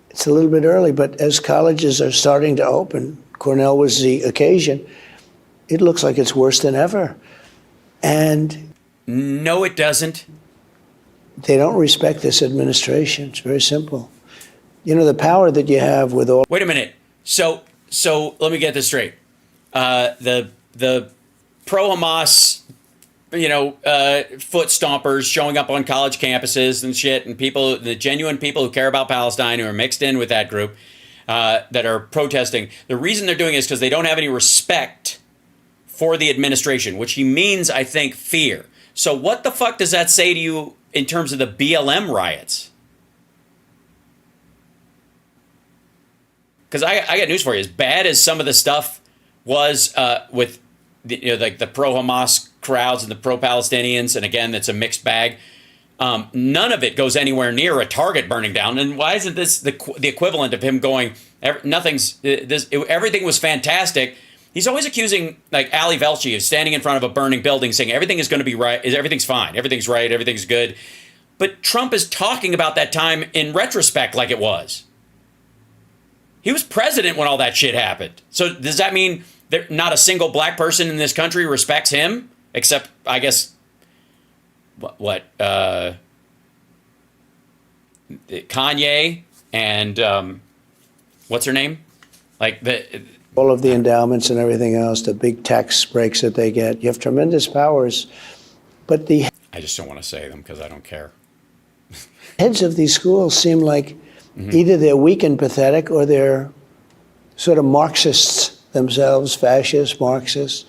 it's a little bit early, but as colleges are starting to open, Cornell was the occasion. It looks like it's worse than ever. And No, it doesn't. they don't respect this administration. It's very simple. The power that you have with all Wait a minute. So let me get this straight. The pro-Hamas, foot stompers showing up on college campuses and shit, and the genuine people who care about Palestine who are mixed in with that group that are protesting. The reason they're doing it is because they don't have any respect for the administration, which he means, I think, fear. So what the fuck does that say to you in terms of the BLM riots? Because I got news for you. As bad as some of the stuff was with the pro-Hamas crowds and the pro-Palestinians, and again, it's a mixed bag. None of it goes anywhere near a Target burning down. And why isn't this the equivalent of him going? Everything was fantastic. He's always accusing like Ali Velshi of standing in front of a burning building, saying everything is going to be right, everything's fine, everything's right, everything's good. But Trump is talking about that time in retrospect like it was. He was president when all that shit happened. So does that mean not a single black person in this country respects him? Except, I guess, Kanye and what's her name? all of the endowments and everything else, the big tax breaks that they get. You have tremendous powers. But the I just don't want to say them because I don't care. heads of these schools seem like Either they're weak and pathetic, or they're sort of Marxists themselves, fascists, Marxists.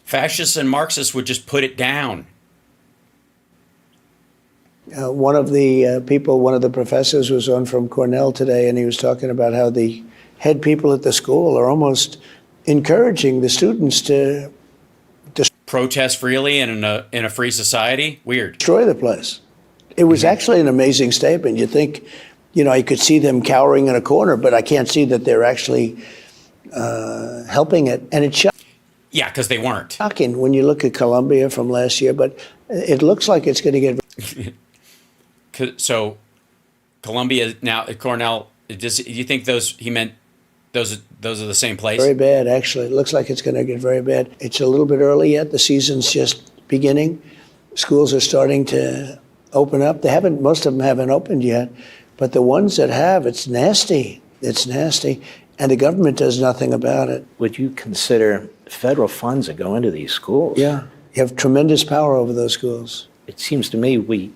Fascists and Marxists would just put it down. One of the professors was on from Cornell today, and he was talking about how the head people at the school are almost encouraging the students to Protest freely in a free society? Weird. destroy the place. It was actually an amazing statement. You think, I could see them cowering in a corner, but I can't see that they're actually helping it. And it's Yeah, because they weren't. shocking when you look at Columbia from last year, but it looks like it's going to get... So, Columbia now, Cornell. Do you think he meant those are the same place? Very bad, actually. It looks like it's going to get very bad. It's a little bit early yet. The season's just beginning. Schools are starting to open up. Most of them haven't opened yet, but the ones that have, it's nasty. It's nasty, and the government does nothing about it. Would you consider federal funds that go into these schools? Yeah, you have tremendous power over those schools. It seems to me we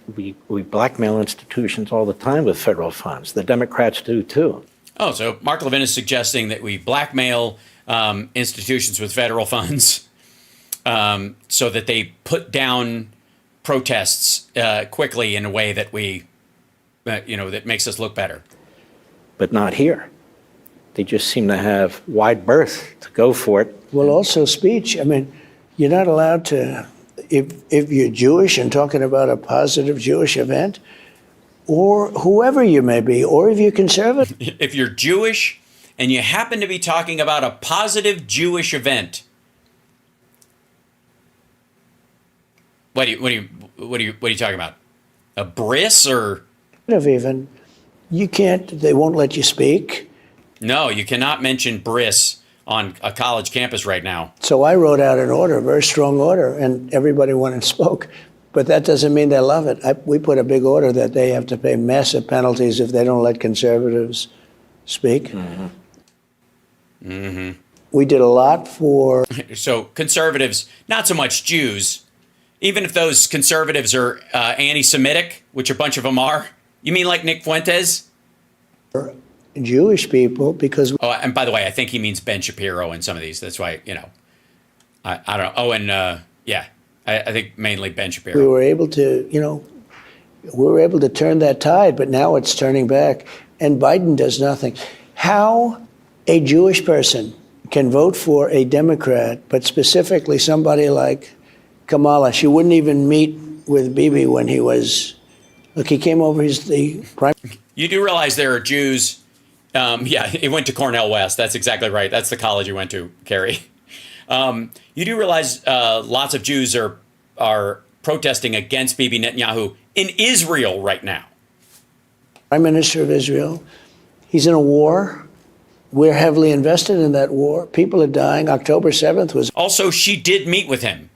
blackmail institutions all the time with federal funds. The Democrats do too. Oh, so Mark Levin is suggesting that we blackmail institutions with federal funds so that they put down protests quickly in a way that that makes us look better. But not here. They just seem to have wide berth to go for it. Well, also speech. I mean, you're not allowed to, if you're Jewish and talking about a positive Jewish event, or whoever you may be, or if you're conservative. If you're Jewish and you happen to be talking about a positive Jewish event, what are you talking about? A bris or? Even, you can't, they won't let you speak. No, you cannot mention bris on a college campus right now. So I wrote out an order, a very strong order, and everybody went and spoke. But that doesn't mean they love it. We put a big order that they have to pay massive penalties if they don't let conservatives speak. Mm-hmm. Mm-hmm. We did a lot for... So conservatives, not so much Jews, even if those conservatives are anti-Semitic, which a bunch of them are. You mean like Nick Fuentes? Jewish people, because... Oh, and by the way, I think he means Ben Shapiro in some of these. That's why, I don't know. Oh, and yeah. I think mainly Ben Shapiro. We were able to turn that tide, but now it's turning back, and Biden does nothing. How a Jewish person can vote for a Democrat, but specifically somebody like Kamala, she wouldn't even meet with Bibi when he was, he came over, he's the prime. You do realize there are Jews, yeah, he went to Cornell West. That's exactly right. That's the college he went to, Kerry. You do realize lots of Jews are protesting against Bibi Netanyahu in Israel right now. Prime Minister of Israel. He's in a war. We're heavily invested in that war. People are dying. October 7th was... Also, she did meet with him.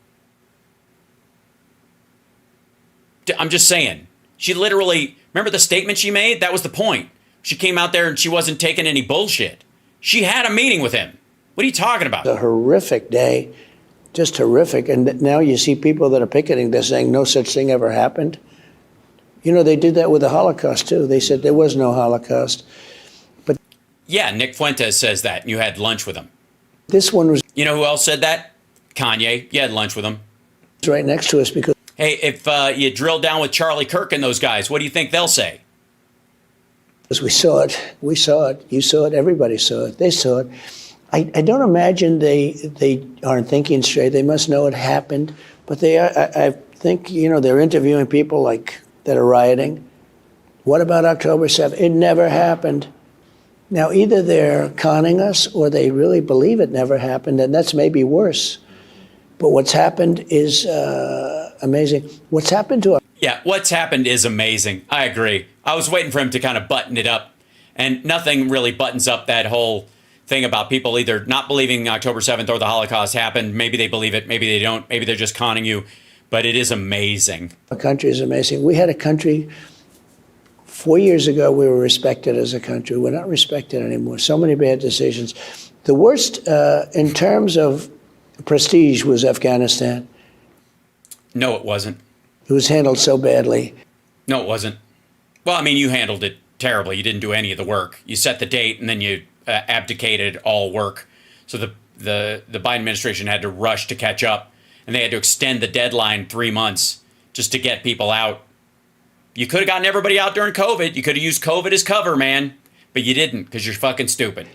I'm just saying. She literally... Remember the statement she made? That was the point. She came out there and she wasn't taking any bullshit. She had a meeting with him. What are you talking about? A horrific day, just horrific. And now you see people that are picketing, they're saying no such thing ever happened. They did that with the Holocaust, too. They said there was no Holocaust. But yeah, Nick Fuentes says that. And you had lunch with him. This one was... You know who else said that? Kanye. You had lunch with him. Right next to us because... Hey, if you drill down with Charlie Kirk and those guys, what do you think they'll say? Because we saw it. We saw it. You saw it. Everybody saw it. They saw it. I don't imagine they aren't thinking straight. They must know it happened. But they are, I think, they're interviewing people that are rioting. What about October 7th? It never happened. Now, either they're conning us or they really believe it never happened, and that's maybe worse. But what's happened is amazing. What's happened to us? Yeah, what's happened is amazing. I agree. I was waiting for him to kind of button it up, and nothing really buttons up that whole thing about people either not believing October 7th or the Holocaust happened. Maybe they believe it, maybe they don't, maybe they're just conning you, but it is amazing. Our country is amazing. We had a country, 4 years ago, we were respected as a country. We're not respected anymore. So many bad decisions. The worst in terms of prestige was Afghanistan. No, it wasn't. It was handled so badly. No, it wasn't. Well, I mean, you handled it terribly. You didn't do any of the work. You set the date and then you abdicated all work. So the Biden administration had to rush to catch up, and they had to extend the deadline 3 months just to get people out. You could have gotten everybody out during COVID. You could have used COVID as cover, man, but you didn't because you're fucking stupid.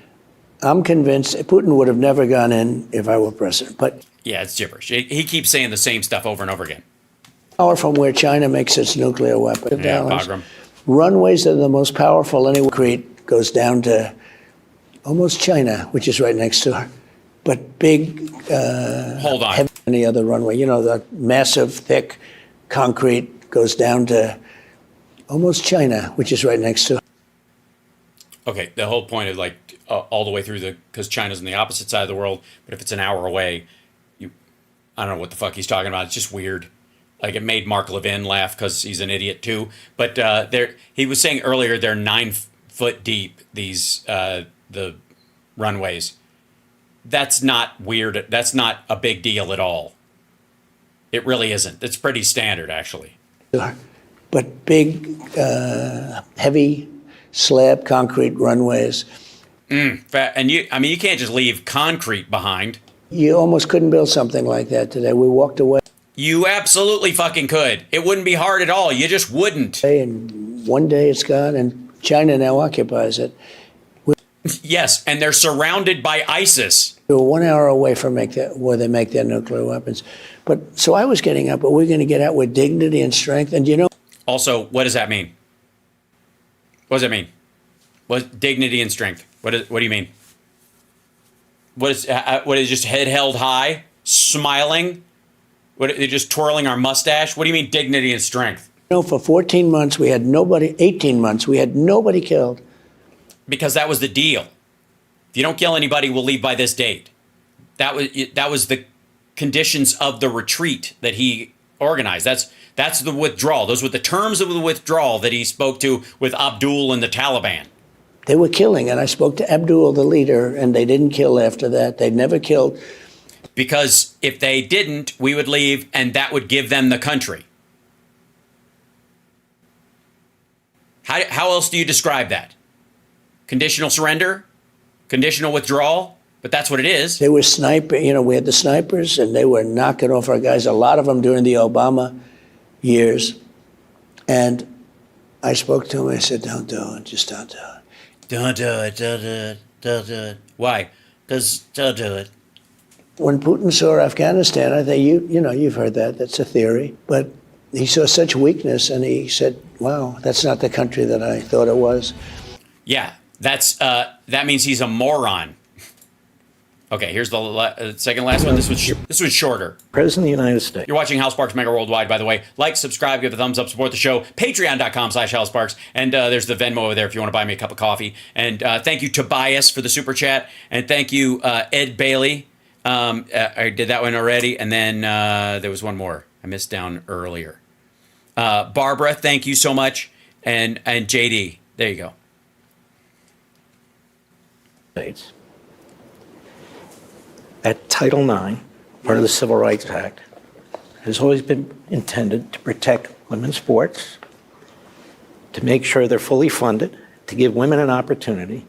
I'm convinced Putin would have never gone in if I were president. But Yeah, it's gibberish. He keeps saying the same stuff over and over again. power from where China makes its nuclear weapon. Yeah, Bagram. Runways are the most powerful anywhere. Crete goes down to almost China, which is right next to her. But big, Hold on. heavy, any other runway, you know, the massive, thick concrete goes down to almost China, which is right next to her. Okay, the whole point is like all the way through because China's on the opposite side of the world, but if it's an hour away, I don't know what the fuck he's talking about. It's just weird. Like, it made Mark Levin laugh because he's an idiot too. But he was saying earlier they're 9 foot deep, these the runways. That's not weird. That's not a big deal at all. It really isn't. It's pretty standard, actually. But big, heavy slab concrete runways. And you can't just leave concrete behind. You almost couldn't build something like that today. We walked away, You absolutely fucking could. It wouldn't be hard at all. You just wouldn't. and one day it's gone, and China now occupies it. Yes, and they're surrounded by ISIS. We were 1 hour away from where they make their nuclear weapons. But so I was getting up, but we're going to get out with dignity and strength. And you know, Also, what does that mean? What does that mean? What dignity and strength? What do you mean? What is just head held high, smiling? What, they're just twirling our mustache? What do you mean dignity and strength? for 14 months we had nobody. 18 months we had nobody killed. Because that was the deal. If you don't kill anybody, we'll leave by this date. That was the conditions of the retreat that he organized. That's the withdrawal. Those were the terms of the withdrawal that he spoke to with Abdul and the Taliban. They were killing, and I spoke to Abdul, the leader, and they didn't kill after that. They'd never killed. Because if they didn't, we would leave, and that would give them the country. How else do you describe that? Conditional surrender? Conditional withdrawal? But that's what it is. They were sniping. You know, we had the snipers, and they were knocking off our guys, a lot of them during the Obama years. And I spoke to him. I said, don't do it. Just don't do it. Don't do it. Don't do it. Don't do it. Why? Because don't do it. When Putin saw Afghanistan, I think you've heard that. That's a theory. But he saw such weakness, and he said, wow, that's not the country that I thought it was. Yeah, that means he's a moron. Okay, here's the second last one. This was shorter. President of the United States. You're watching Hal Sparks Megaworldwide, by the way. Like, subscribe, give a thumbs up, support the show. Patreon.com/Hal Sparks. And there's the Venmo over there if you want to buy me a cup of coffee. And thank you, Tobias, for the super chat. And thank you, Ed Bailey. I did that one already. And then there was one more I missed down earlier. Barbara, thank you so much. And JD, there you go. States. That Title IX, part of the Civil Rights Act, has always been intended to protect women's sports, to make sure they're fully funded, to give women an opportunity.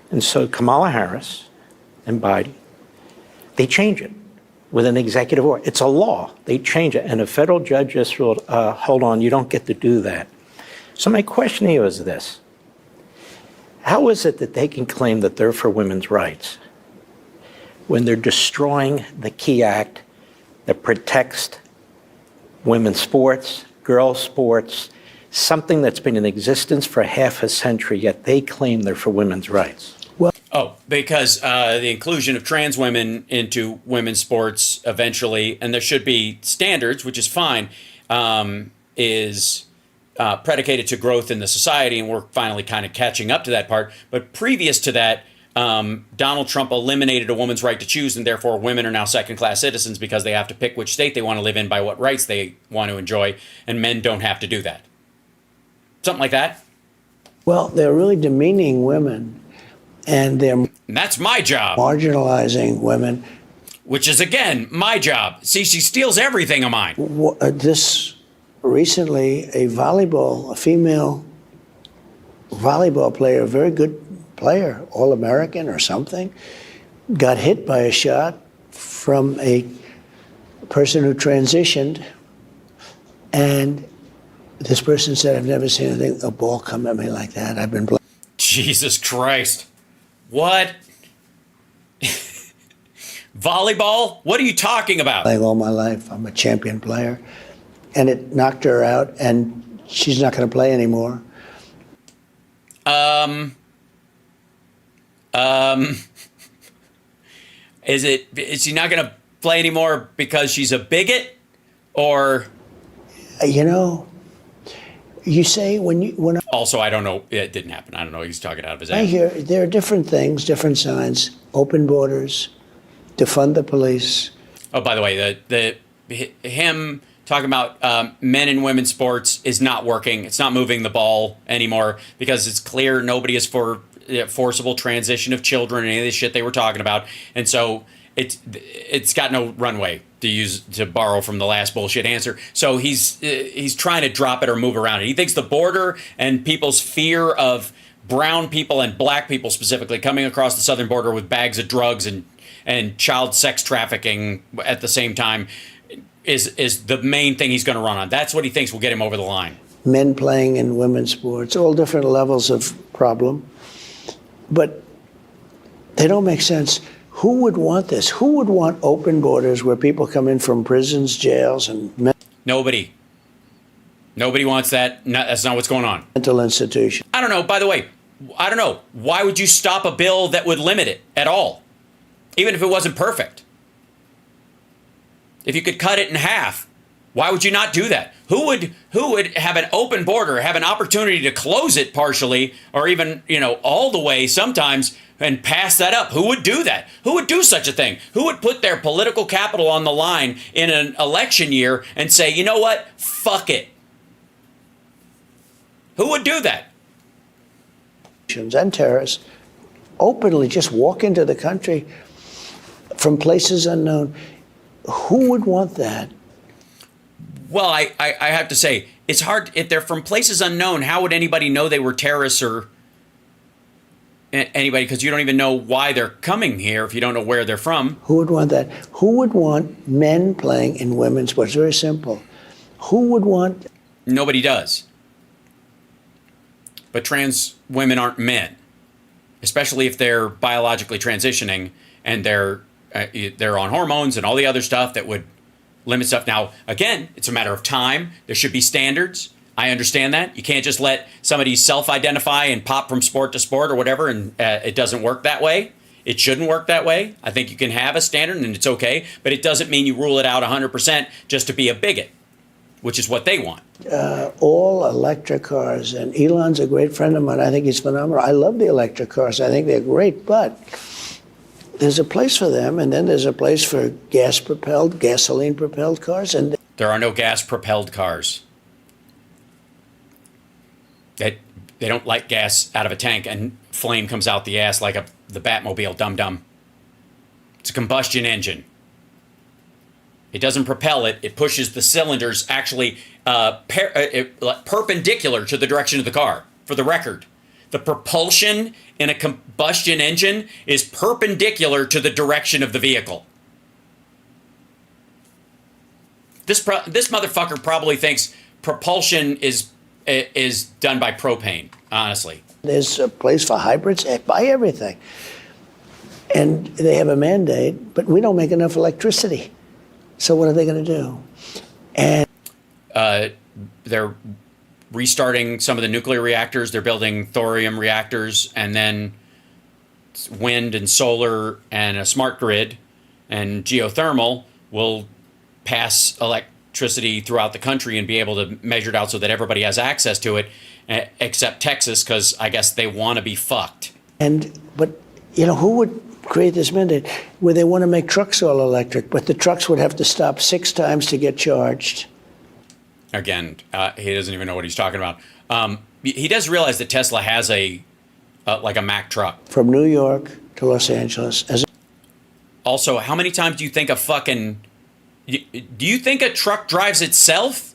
And so Kamala Harris and Biden, they change it with an executive order. It's a law. They change it. And a federal judge just ruled, hold on, you don't get to do that. So my question to you is this. How is it that they can claim that they're for women's rights when they're destroying the key act that protects women's sports, girls' sports, something that's been in existence for half a century, yet they claim they're for women's rights? Because the inclusion of trans women into women's sports eventually, and there should be standards, which is fine, is predicated to growth in the society, and we're finally kind of catching up to that part. But previous to that, Donald Trump eliminated a woman's right to choose, and therefore women are now second-class citizens because they have to pick which state they want to live in by what rights they want to enjoy, and men don't have to do that. Something like that. Well, they're really demeaning women, and they're And that's my job. marginalizing women. Which is, again, my job. See, she steals everything of mine. This recently, a female volleyball player, a very good player, All-American or something, got hit by a shot from a person who transitioned, and this person said, I've never seen a ball come at me like that. I've been playing. Jesus Christ. What? Volleyball? What are you talking about? Playing all my life. I'm a champion player. And it knocked her out, and she's not going to play anymore. Is she not going to play anymore because she's a bigot? Or You know, you say when also, I don't know. It didn't happen. I don't know. He's talking out of his I ass. hear there are different things, different signs, open borders, defund the police. Oh, by the way, him talking about men and women's sports is not working. It's not moving the ball anymore because it's clear nobody is for forcible transition of children and any of the shit they were talking about. And so it's got no runway, to borrow from the last bullshit answer. So he's trying to drop it or move around it. He thinks the border and people's fear of brown people and black people specifically coming across the southern border with bags of drugs and child sex trafficking at the same time is the main thing he's going to run on. That's what he thinks will get him over the line. Men playing in women's sports, all different levels of problem, but they don't make sense. Who would want this? Who would want open borders where people come in from prisons, jails, and Nobody wants that. No, that's not what's going on. mental institutions? I don't know. By the way, I don't know. Why would you stop a bill that would limit it at all? Even if it wasn't perfect. If you could cut it in half, why would you not do that? Who would have an open border, have an opportunity to close it partially, or even, all the way sometimes, and pass that up? Who would do that? Who would do such a thing? Who would put their political capital on the line in an election year and say, you know what? Fuck it. Who would do that? And terrorists openly just walk into the country from places unknown. Who would want that? Well, I have to say, it's hard. If they're from places unknown, how would anybody know they were terrorists or anybody? Because you don't even know why they're coming here if you don't know where they're from. Who would want that? Who would want men playing in women's sports? Very simple. Who would want? Nobody does. But trans women aren't men, especially if they're biologically transitioning and they're on hormones and all the other stuff that would limit stuff. Now, again, it's a matter of time. There should be standards. I understand that. You can't just let somebody self-identify and pop from sport to sport or whatever, and it doesn't work that way. It shouldn't work that way. I think you can have a standard and it's okay, but it doesn't mean you rule it out 100% just to be a bigot, which is what they want. All electric cars, and Elon's a great friend of mine. I think he's phenomenal. I love the electric cars. I think they're great, but there's a place for them, and then there's a place for gas-propelled, gasoline-propelled cars. And there are no gas-propelled cars. They don't light gas out of a tank and flame comes out the ass like the Batmobile, dum-dum. It's a combustion engine. It doesn't propel it. It pushes the cylinders actually perpendicular to the direction of the car, for the record. The propulsion in a combustion engine is perpendicular to the direction of the vehicle. This motherfucker probably thinks propulsion is done by propane, honestly. there's a place for hybrids. Buy everything. And they have a mandate, but we don't make enough electricity. So what are they going to do? And they're restarting some of the nuclear reactors. They're building thorium reactors, and then wind and solar and a smart grid and geothermal will pass electricity throughout the country and be able to measure it out so that everybody has access to it, except Texas, because I guess they want to be fucked. But who would create this mandate where they want to make trucks all electric, but the trucks would have to stop 6 times to get charged? Again, he doesn't even know what he's talking about. He does realize that Tesla has a Mack truck. From New York to Los Angeles. Also, how many times do you think do you think a truck drives itself?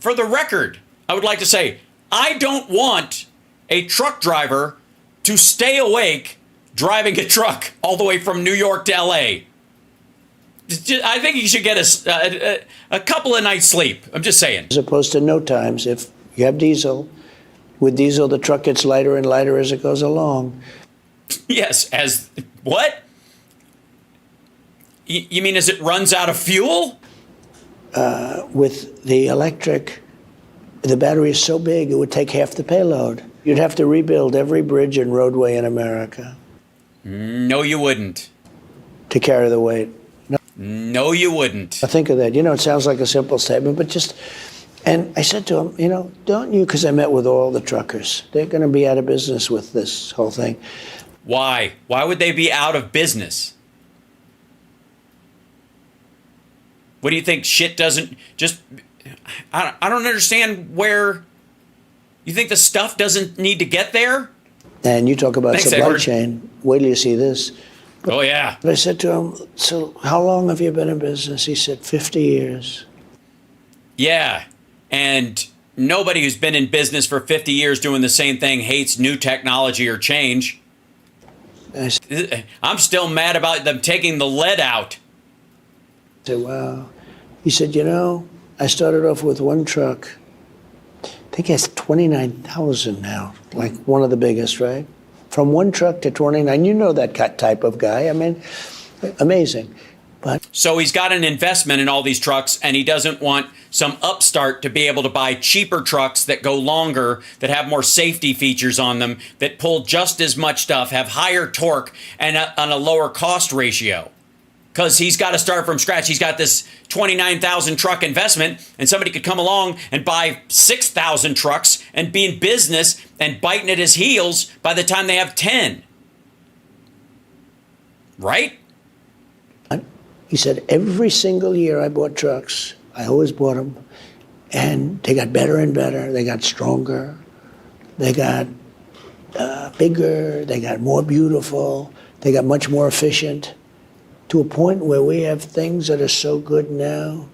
For the record, I would like to say, I don't want a truck driver to stay awake driving a truck all the way from New York to LA. I think you should get a couple of nights sleep. I'm just saying. As opposed to no times. If you have diesel, with diesel, the truck gets lighter and lighter as it goes along. Yes, as what? You mean as it runs out of fuel? With the electric, the battery is so big it would take half the payload. You'd have to rebuild every bridge and roadway in America. No, you wouldn't. To carry the weight. No, you wouldn't. I think of that. You know, it sounds like a simple statement, but just, and I said to him, you know, don't you, because I met with all the truckers, they're going to be out of business with this whole thing. Why? Why would they be out of business? What do you think? Shit doesn't just, I don't understand where, you think the stuff doesn't need to get there? And you talk about Thanks, supply Edward. chain. Wait till you see this. Oh, yeah. But I said to him, so how long have you been in business? He said, 50 years. Yeah. And nobody who's been in business for 50 years doing the same thing hates new technology or change. I I'm still mad about them taking the lead out. said, wow. He said, you know, I started off with one truck. I think it's 29,000 now, like one of the biggest, right? From one truck to 29. You know that type of guy. I mean, amazing. But So he's got an investment in all these trucks, and he doesn't want some upstart to be able to buy cheaper trucks that go longer, that have more safety features on them, that pull just as much stuff, have higher torque, and on a lower cost ratio. Because he's got to start from scratch. He's got this 29,000 truck investment, and somebody could come along and buy 6,000 trucks and be in business and biting at his heels by the time they have 10. Right? he said, every single year I bought trucks. I always bought them. And they got better and better. They got stronger. They got bigger. They got more beautiful. They got much more efficient, to a point where we have things that are so good now,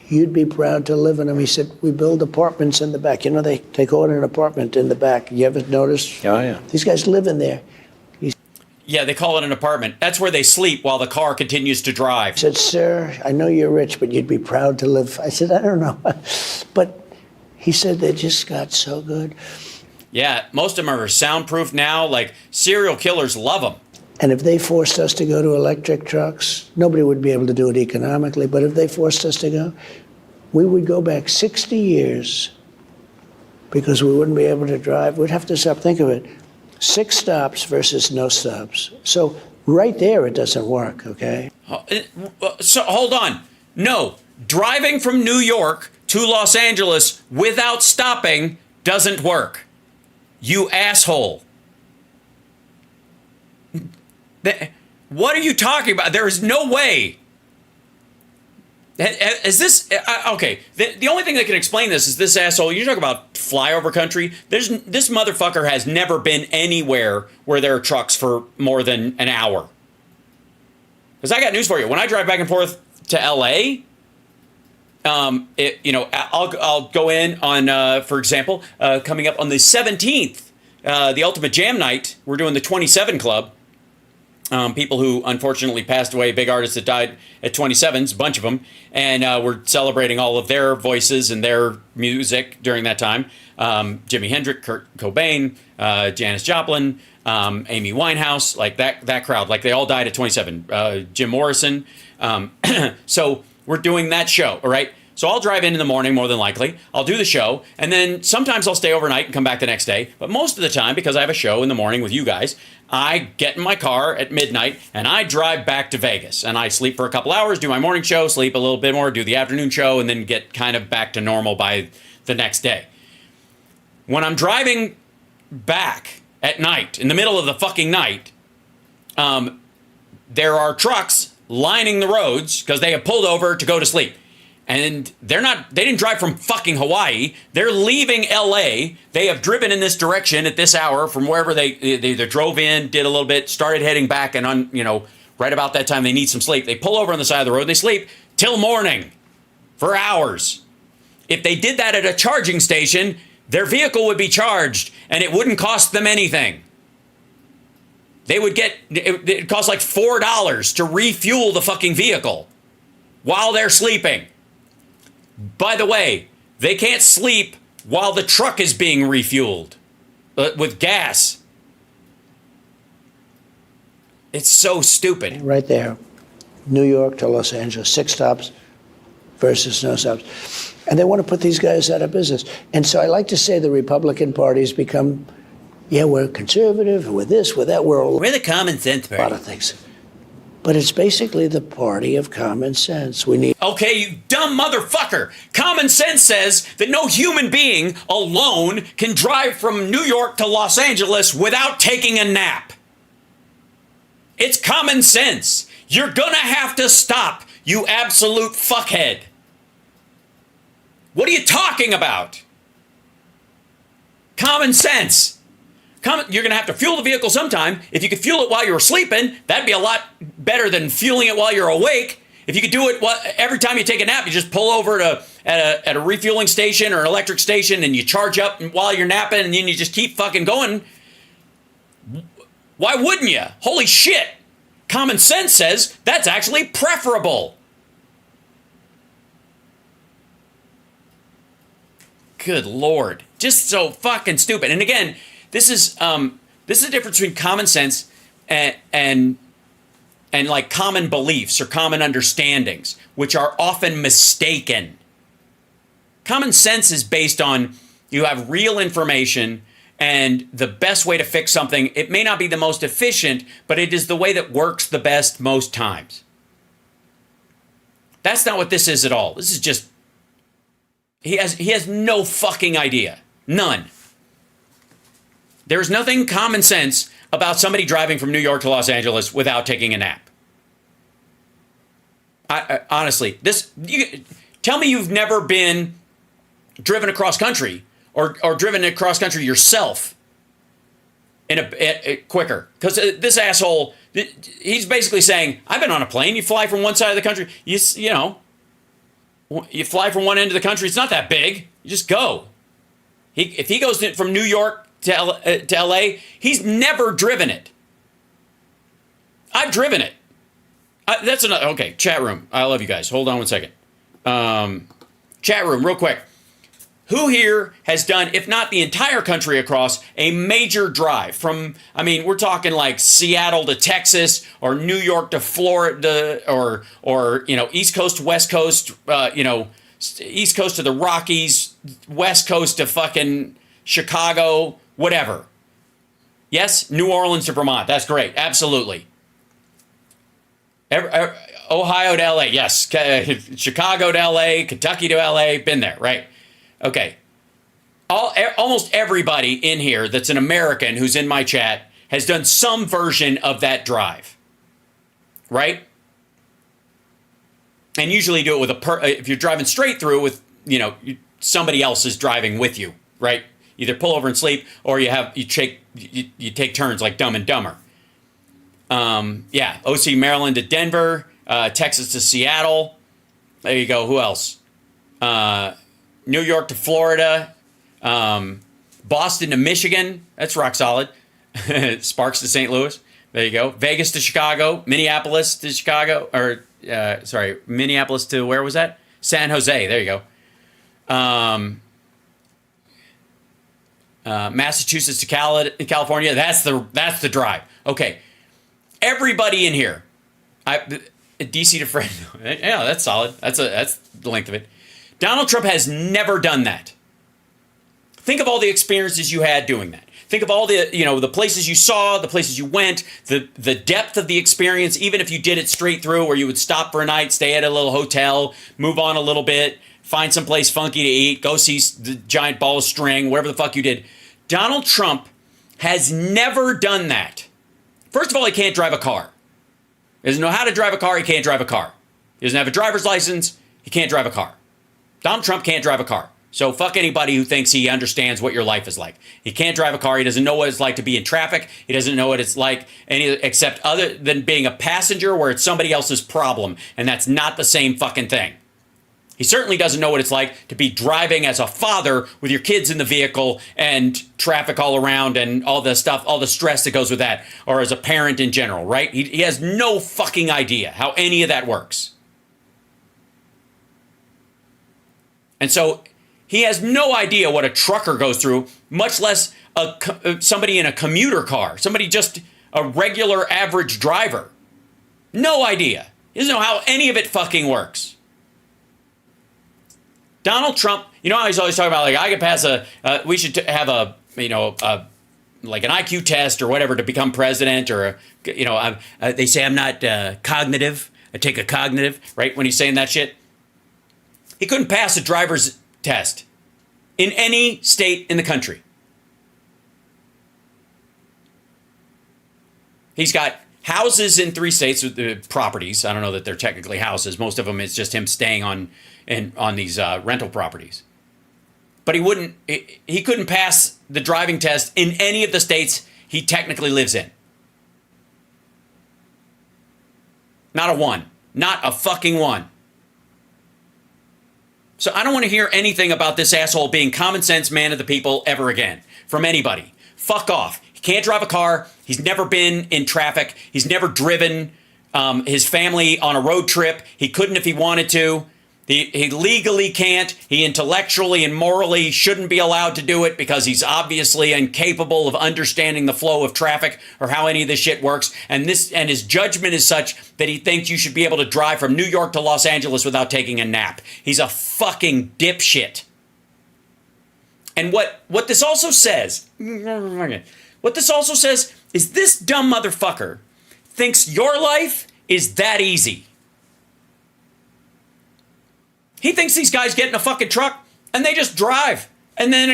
you'd be proud to live in them. He said, we build apartments in the back. You know, they call it an apartment in the back. You ever notice? Oh, yeah. These guys live in there. Yeah, they call it an apartment. That's where they sleep while the car continues to drive. He said, sir, I know you're rich, but you'd be proud to live. I said, I don't know. But he said they just got so good. Yeah, most of them are soundproof now. Like, serial killers love them. And if they forced us to go to electric trucks, nobody would be able to do it economically. But if they forced us to go, we would go back 60 years because we wouldn't be able to drive. We'd have to stop. Think of it. 6 stops versus no stops. So right there, it doesn't work, okay? So hold on. No, driving from New York to Los Angeles without stopping doesn't work. You asshole. What are you talking about? There is no way. Is this okay? The only thing that can explain this is this asshole. You talk about flyover country. This motherfucker has never been anywhere where there are trucks for more than an hour. Because I got news for you. When I drive back and forth to LA, I'll go in on, for example, coming up on the 17th, the Ultimate Jam Night. We're doing the 27 Club. People who unfortunately passed away, big artists that died at 27, a bunch of them. And we're celebrating all of their voices and their music during that time. Jimi Hendrix, Kurt Cobain, Janis Joplin, Amy Winehouse, like that crowd. Like they all died at 27. Jim Morrison. So we're doing that show, all right? So I'll drive in the morning, more than likely. I'll do the show, and then sometimes I'll stay overnight and come back the next day. But most of the time, because I have a show in the morning with you guys, I get in my car at midnight, and I drive back to Vegas. And I sleep for a couple hours, do my morning show, sleep a little bit more, do the afternoon show, and then get kind of back to normal by the next day. When I'm driving back at night, in the middle of the fucking night, there are trucks lining the roads because they have pulled over to go to sleep. And they didn't drive from fucking Hawaii. They're leaving LA. They have driven in this direction at this hour from wherever they either drove in, did a little bit, started heading back, and right about that time they need some sleep. They pull over on the side of the road and they sleep till morning for hours. If they did that at a charging station, their vehicle would be charged and it wouldn't cost them anything. They would get, it costs like $4 to refuel the fucking vehicle while they're sleeping. By the way, they can't sleep while the truck is being refueled with gas. It's so stupid. Right there, New York to Los Angeles, 6 stops versus no stops. And they want to put these guys out of business. And so I like to say the Republican Party's become, yeah, we're conservative, we're this, we're that, We're the common sense a lot party. of things. But it's basically the party of common sense. We need Okay, you dumb motherfucker. Common sense says that no human being alone can drive from New York to Los Angeles without taking a nap. It's common sense. You're gonna have to stop, you absolute fuckhead. What are you talking about? Common sense. You're going to have to fuel the vehicle sometime. If you could fuel it while you were sleeping, that'd be a lot better than fueling it while you're awake. If you could do it every time you take a nap, you just pull over at a refueling station or an electric station and you charge up while you're napping and then you just keep fucking going. Why wouldn't you? Holy shit. Common sense says that's actually preferable. Good Lord. Just so fucking stupid. And again, this is the difference between common sense and like common beliefs or common understandings, which are often mistaken. Common sense is based on you have real information and the best way to fix something. It may not be the most efficient, but it is the way that works the best most times. That's not what this is at all. This is just he has no fucking idea. None. There's nothing common sense about somebody driving from New York to Los Angeles without taking a nap. I honestly, tell me you've never been driven across country or driven across country yourself in a quicker. Because this asshole, he's basically saying, I've been on a plane. You fly from one side of the country. You know, you fly from one end of the country. It's not that big. You just go. If he goes from New York to LA, he's never driven it. I've driven it. That's another. Okay, chat room. I love you guys. Hold on one second. Chat room, real quick. Who here has done, if not the entire country across, a major drive from, I mean, we're talking like Seattle to Texas or New York to Florida or you know, East Coast to West Coast, you know, East Coast to the Rockies, West Coast to fucking Chicago, whatever. Yes, New Orleans to Vermont. That's great. Absolutely. Ohio to LA. Yes. Chicago to LA. Kentucky to LA. Been there, right? Okay. Almost everybody in here that's an American who's in my chat has done some version of that drive, right? And usually do it with if you're driving straight through with, you know, somebody else is driving with you, right? Either pull over and sleep, or you take turns like Dumb and Dumber. Yeah, OC Maryland to Denver, Texas to Seattle. There you go. Who else? New York to Florida, Boston to Michigan. That's rock solid. Sparks to St. Louis. There you go. Vegas to Chicago, Minneapolis to Chicago, or Minneapolis to where was that? San Jose. There you go. Massachusetts to California. That's the drive. Okay. Everybody in here. DC to Fresno. Yeah, that's solid. That's the length of it. Donald Trump has never done that. Think of all the experiences you had doing that. Think of all the, you know, the places you saw, the places you went, the depth of the experience, even if you did it straight through where you would stop for a night, stay at a little hotel, move on a little bit, find someplace funky to eat, go see the giant ball of string, whatever the fuck you did. Donald Trump has never done that. First of all, he can't drive a car. He doesn't know how to drive a car. He can't drive a car. He doesn't have a driver's license. He can't drive a car. Donald Trump can't drive a car. So fuck anybody who thinks he understands what your life is like. He can't drive a car. He doesn't know what it's like to be in traffic. He doesn't know what it's like except other than being a passenger where it's somebody else's problem. And that's not the same fucking thing. He certainly doesn't know what it's like to be driving as a father with your kids in the vehicle and traffic all around and all the stuff, all the stress that goes with that, or as a parent in general, right? He has no fucking idea how any of that works. And so he has no idea what a trucker goes through, much less somebody in a commuter car, somebody just a regular average driver. No idea. He doesn't know how any of it fucking works. Donald Trump, you know how he's always talking about, like, I could pass we should have like an IQ test or whatever to become president, or, they say I'm not cognitive. I take a cognitive, right? When he's saying that shit. He couldn't pass a driver's test in any state in the country. He's got houses in 3 states with properties. I don't know that they're technically houses. Most of them, it's just him staying on these rental properties. But he couldn't pass the driving test in any of the states he technically lives in. Not a one. Not a fucking one. So I don't want to hear anything about this asshole being common sense man of the people ever again from anybody. Fuck off. He can't drive a car. He's never been in traffic. He's never driven his family on a road trip. He couldn't if he wanted to. He legally can't. He intellectually and morally shouldn't be allowed to do it because he's obviously incapable of understanding the flow of traffic or how any of this shit works. And his judgment is such that he thinks you should be able to drive from New York to Los Angeles without taking a nap. He's a fucking dipshit. And what this also says, is this dumb motherfucker thinks your life is that easy. He thinks these guys get in a fucking truck and they just drive. And then,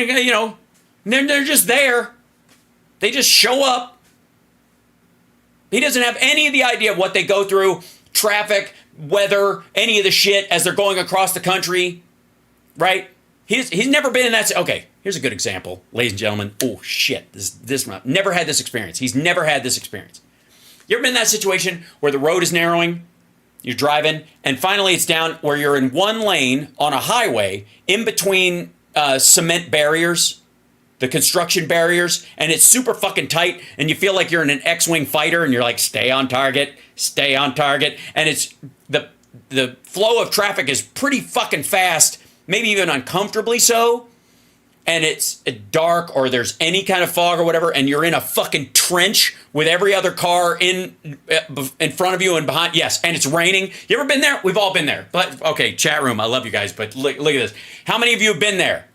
they're just there. They just show up. He doesn't have any of the idea of what they go through, traffic, weather, any of the shit as they're going across the country, right? He's never been in that. Okay, here's a good example, ladies and gentlemen. Oh, shit. This never had this experience. He's never had this experience. You ever been in that situation where the road is narrowing? You're driving, and finally it's down where you're in one lane on a highway in between cement barriers, the construction barriers, and it's super fucking tight, and you feel like you're in an X-Wing fighter, and you're like, stay on target, and it's the flow of traffic is pretty fucking fast, maybe even uncomfortably so, and it's dark or there's any kind of fog or whatever, and you're in a fucking trench with every other car in front of you and behind. Yes, and it's raining. You ever been there? We've all been there. But okay, chat room, I love you guys, but look at this. How many of you have been there?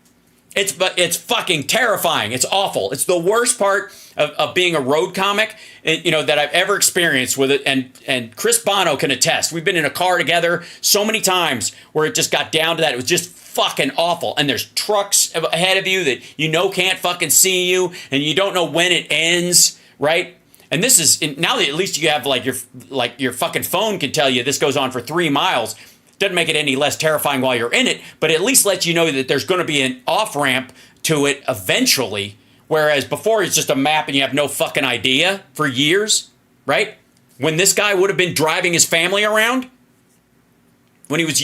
It's fucking terrifying. It's awful. It's the worst part of being a road comic, that I've ever experienced with it. And Chris Bono can attest. We've been in a car together so many times where it just got down to that. It was just fucking awful. And there's trucks ahead of you that can't fucking see you, and you don't know when it ends, right? And this is now that at least you have your fucking phone can tell you this goes on for 3 miles. Doesn't make it any less terrifying while you're in it, but at least lets you know that there's going to be an off ramp to it eventually. Whereas before it's just a map and you have no fucking idea for years, right? When this guy would have been driving his family around, when he was,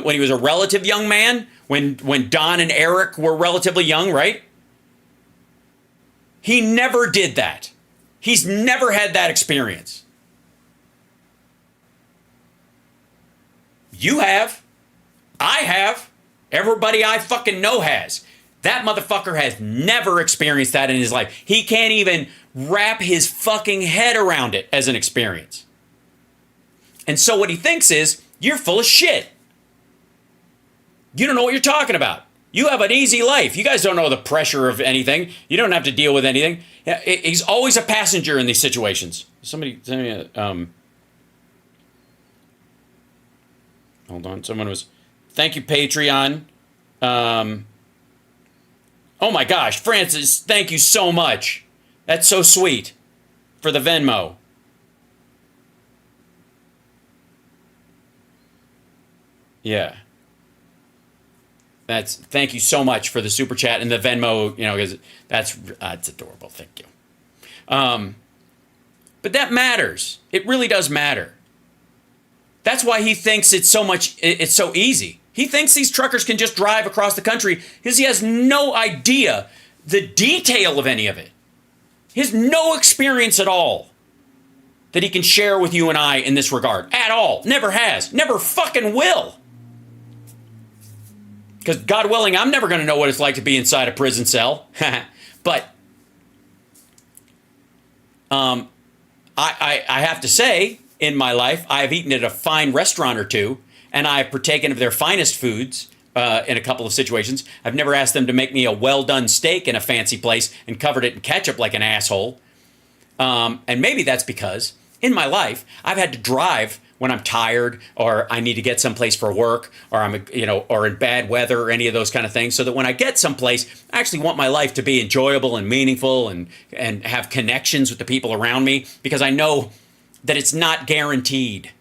when he was a relative young man, when Don and Eric were relatively young, right? He never did that. He's never had that experience. You have. I have. Everybody I fucking know has. That motherfucker has never experienced that in his life. He can't even wrap his fucking head around it as an experience. And so what he thinks is, you're full of shit. You don't know what you're talking about. You have an easy life. You guys don't know the pressure of anything. You don't have to deal with anything. He's always a passenger in these situations. Somebody send me hold on. Someone was, thank you, Patreon. Oh my gosh, Francis, thank you so much. That's so sweet for the Venmo. Yeah. Thank you so much for the super chat and the Venmo, because that's adorable. Thank you. But that matters. It really does matter. That's why he thinks it's so easy. He thinks these truckers can just drive across the country because he has no idea the detail of any of it. He has no experience at all that he can share with you and I in this regard. At all. Never has. Never fucking will. Because God willing, I'm never going to know what it's like to be inside a prison cell. But I have to say, in my life, I have eaten at a fine restaurant or two, and I've partaken of their finest foods in a couple of situations. I've never asked them to make me a well-done steak in a fancy place and covered it in ketchup like an asshole. And maybe that's because in my life, I've had to drive when I'm tired or I need to get someplace for work or I'm, or in bad weather or any of those kind of things, so that when I get someplace, I actually want my life to be enjoyable and meaningful and have connections with the people around me, because I know that it's not guaranteed.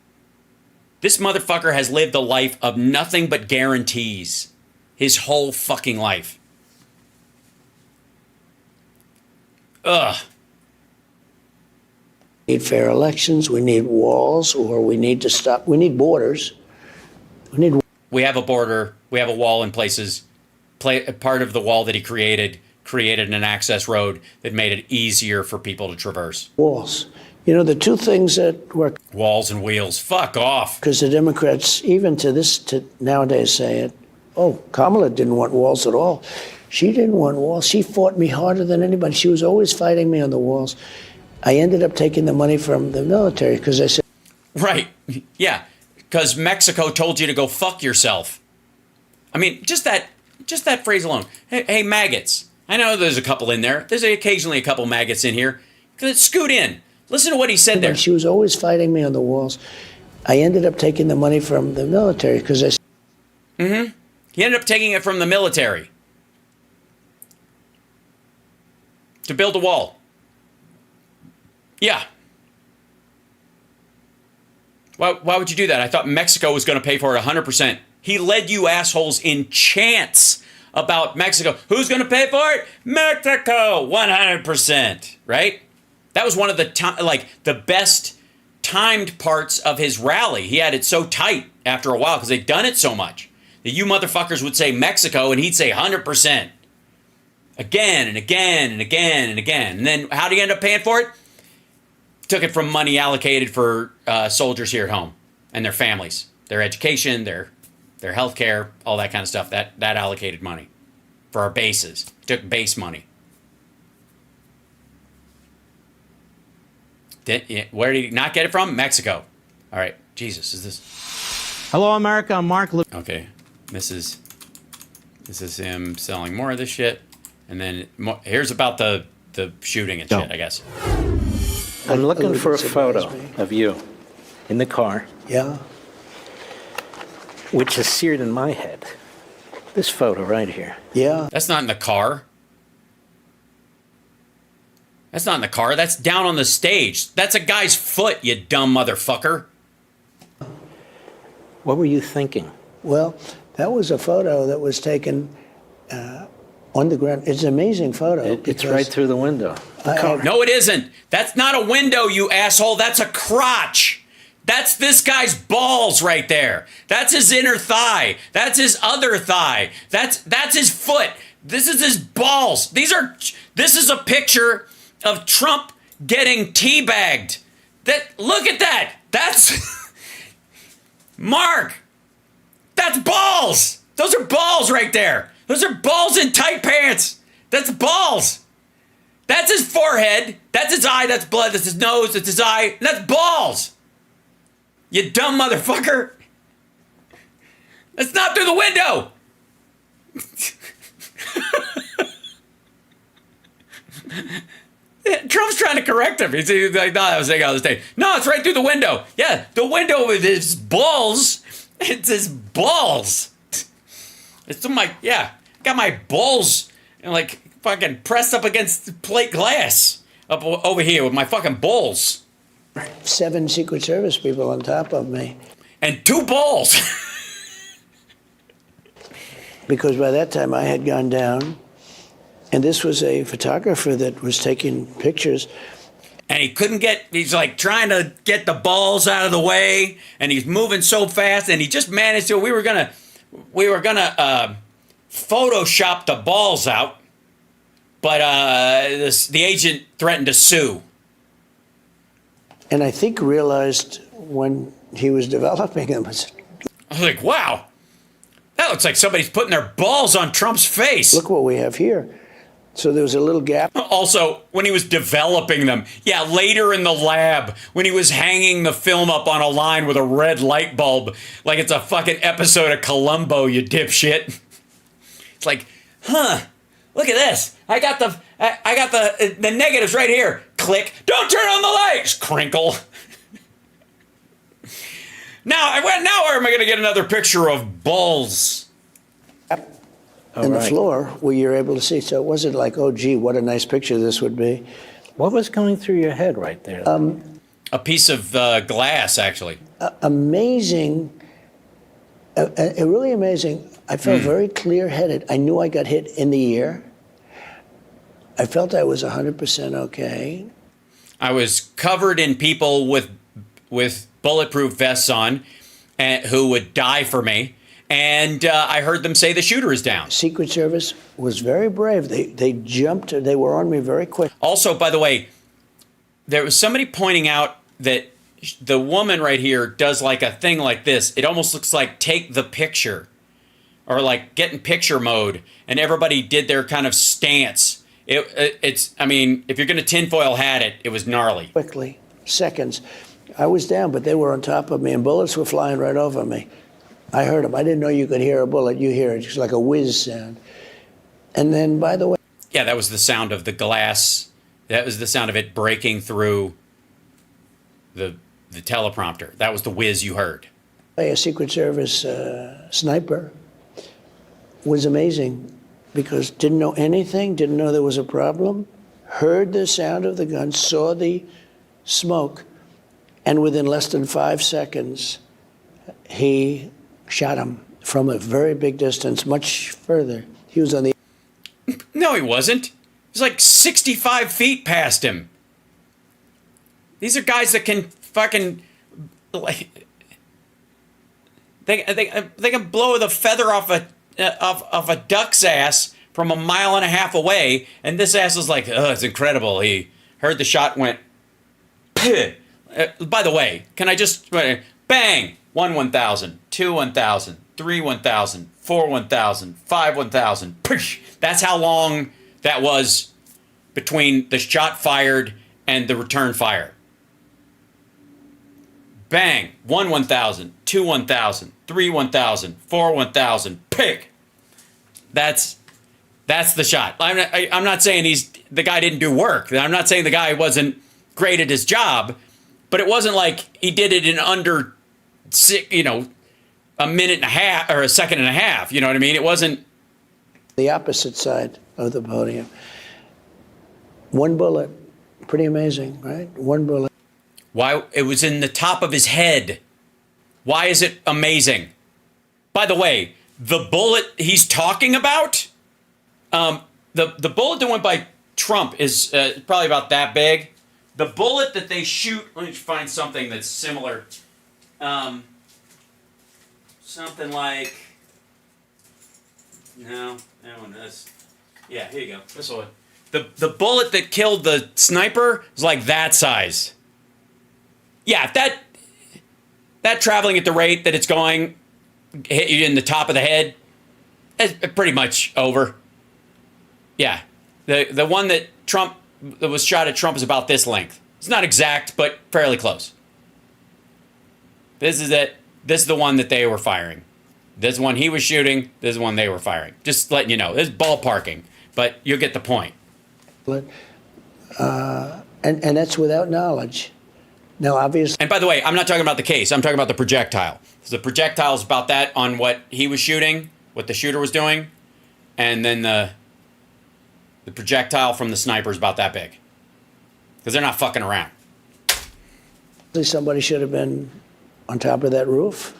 This motherfucker has lived a life of nothing but guarantees his whole fucking life. Ugh. We need fair elections, we need walls, or we need to stop, we need borders. We have a border, we have a wall in places. Part of the wall that he created an access road that made it easier for people to traverse. Walls. You know, the two things that work. Walls and wheels. Fuck off. Because the Democrats, even to nowadays, say it. Oh, Kamala didn't want walls at all. She didn't want walls. She fought me harder than anybody. She was always fighting me on the walls. I ended up taking the money from the military because I said. Right. Yeah. Because Mexico told you to go fuck yourself. I mean, just that phrase alone. Hey, maggots. I know there's a couple in there. There's occasionally a couple maggots in here. Scoot in. Listen to what he said there. She was always fighting me on the walls. I ended up taking the money from the military because I. Mm-hmm. He ended up taking it from the military to build a wall. Yeah. Why would you do that? I thought Mexico was going to pay for it 100%. He led you assholes in chants about Mexico. Who's going to pay for it? Mexico, 100%. Right? That was one of the best timed parts of his rally. He had it so tight after a while because they'd done it so much that you motherfuckers would say Mexico and he'd say 100%. Again and again and again and again. And then how did he end up paying for it? Took it from money allocated for soldiers here at home and their families, their education, their health care, all that kind of stuff. That allocated money for our bases. Took base money. Where did he not get it from? Mexico. All right. Jesus, is this... Hello, America. I'm Mark. Okay. This is him selling more of this shit. And then here's about the shooting and shit, I guess. I'm looking for a photo of you in the car. Yeah. Which is seared in my head. This photo right here. Yeah. That's not in the car. That's not in the car. That's down on the stage. That's a guy's foot, you dumb motherfucker. What were you thinking? Well, that was a photo that was taken on the ground. It's an amazing photo. It's right through the window. No, it isn't. That's not a window, you asshole. That's a crotch. That's this guy's balls right there. That's his inner thigh. That's his other thigh. That's his foot. This is his balls. This is a picture of Trump getting teabagged. Look at that. That's Mark. That's balls. Those are balls right there. Those are balls in tight pants. That's balls. That's his forehead. That's his eye. That's blood. That's his nose. That's his eye. And that's balls. You dumb motherfucker. That's not through the window. Trump's trying to correct him. He's like, no, I was taking out the stage. No, it's right through the window. Yeah, the window with his balls. It's his balls. It's got my balls like fucking pressed up against plate glass up over here with my fucking balls. 7 Secret Service people on top of me. And 2 balls. Because by that time I had gone down, and this was a photographer that was taking pictures. And he's like trying to get the balls out of the way, and he's moving so fast, and he just managed to, we were gonna we were gonna Photoshop the balls out, but the agent threatened to sue. And I think realized when he was developing them, I was like, wow, that looks like somebody's putting their balls on Trump's face. look what we have here. So there was a little gap. Also, when he was developing them, yeah, later in the lab, when he was hanging the film up on a line with a red light bulb, like it's a fucking episode of Columbo, you dipshit. It's like, look at this. I got the negatives right here. Click. Don't turn on the lights. Crinkle. Now where am I going to get another picture of balls? In the floor where you're able to see. So it wasn't like, oh, gee, what a nice picture this would be. What was going through your head right there? A piece of glass, actually. Amazing, really amazing. I felt very clear-headed. I knew I got hit in the ear. I felt I was 100% okay. I was covered in people with bulletproof vests on, and who would die for me. And I heard them say the shooter is down. Secret Service was very brave. They jumped. They were on me very quick. Also, by the way, there was somebody pointing out that the woman right here does like a thing like this. It almost looks like take the picture, or like get in picture mode, and everybody did their kind of stance. It's. I mean, if you're going to tinfoil hat it, it was gnarly. Quickly, seconds. I was down, but they were on top of me, and bullets were flying right over me. I heard them. I didn't know you could hear a bullet. You hear it. It's like a whiz sound. And then, by the way... Yeah, that was the sound of the glass. That was the sound of it breaking through the teleprompter. That was the whiz you heard. A Secret Service sniper was amazing because didn't know anything, didn't know there was a problem, heard the sound of the gun, saw the smoke, and within less than 5 seconds, he shot him from a very big distance, much further. He was on the... No, he wasn't. He was like 65 feet past him. These are guys that can fucking... like, they can blow the feather off a duck's ass from 1.5 miles away, and this ass was like, oh, it's incredible. He heard the shot, went... by the way, can I just... bang! 1 1,000, 2 1,000, 3 1,000, 4 1,000, 5 1,000. That's how long that was between the shot fired and the return fire. Bang! 1 1,000, 2 1,000, 3 1,000, 4 1,000. Pick. That's the shot. I'm not saying the guy didn't do work. I'm not saying the guy wasn't great at his job, but it wasn't like he did it in under... a minute and a half or a second and a half. You know what I mean? It wasn't the opposite side of the podium. One bullet, pretty amazing, right? One bullet. why it was in the top of his head. Why is it amazing? By the way, the bullet he's talking about, the bullet that went by Trump is probably about that big. The bullet that they shoot, let me find something that's similar. Something like, no, that one is, yeah, here you go, this one. The bullet that killed the sniper is like that size. Yeah, if that traveling at the rate that it's going, hit you in the top of the head, it's pretty much over. Yeah, the one that was shot at Trump is about this length. It's not exact, but fairly close. This is it. This is the one that they were firing. This is one he was shooting. This is one they were firing. Just letting you know. This is ballparking, but you'll get the point. And that's without knowledge. Now, obviously... And by the way, I'm not talking about the case. I'm talking about the projectile. So the projectile is about that on what he was shooting, what the shooter was doing, and then the projectile from the sniper is about that big. Because they're not fucking around. Somebody should have been on top of that roof.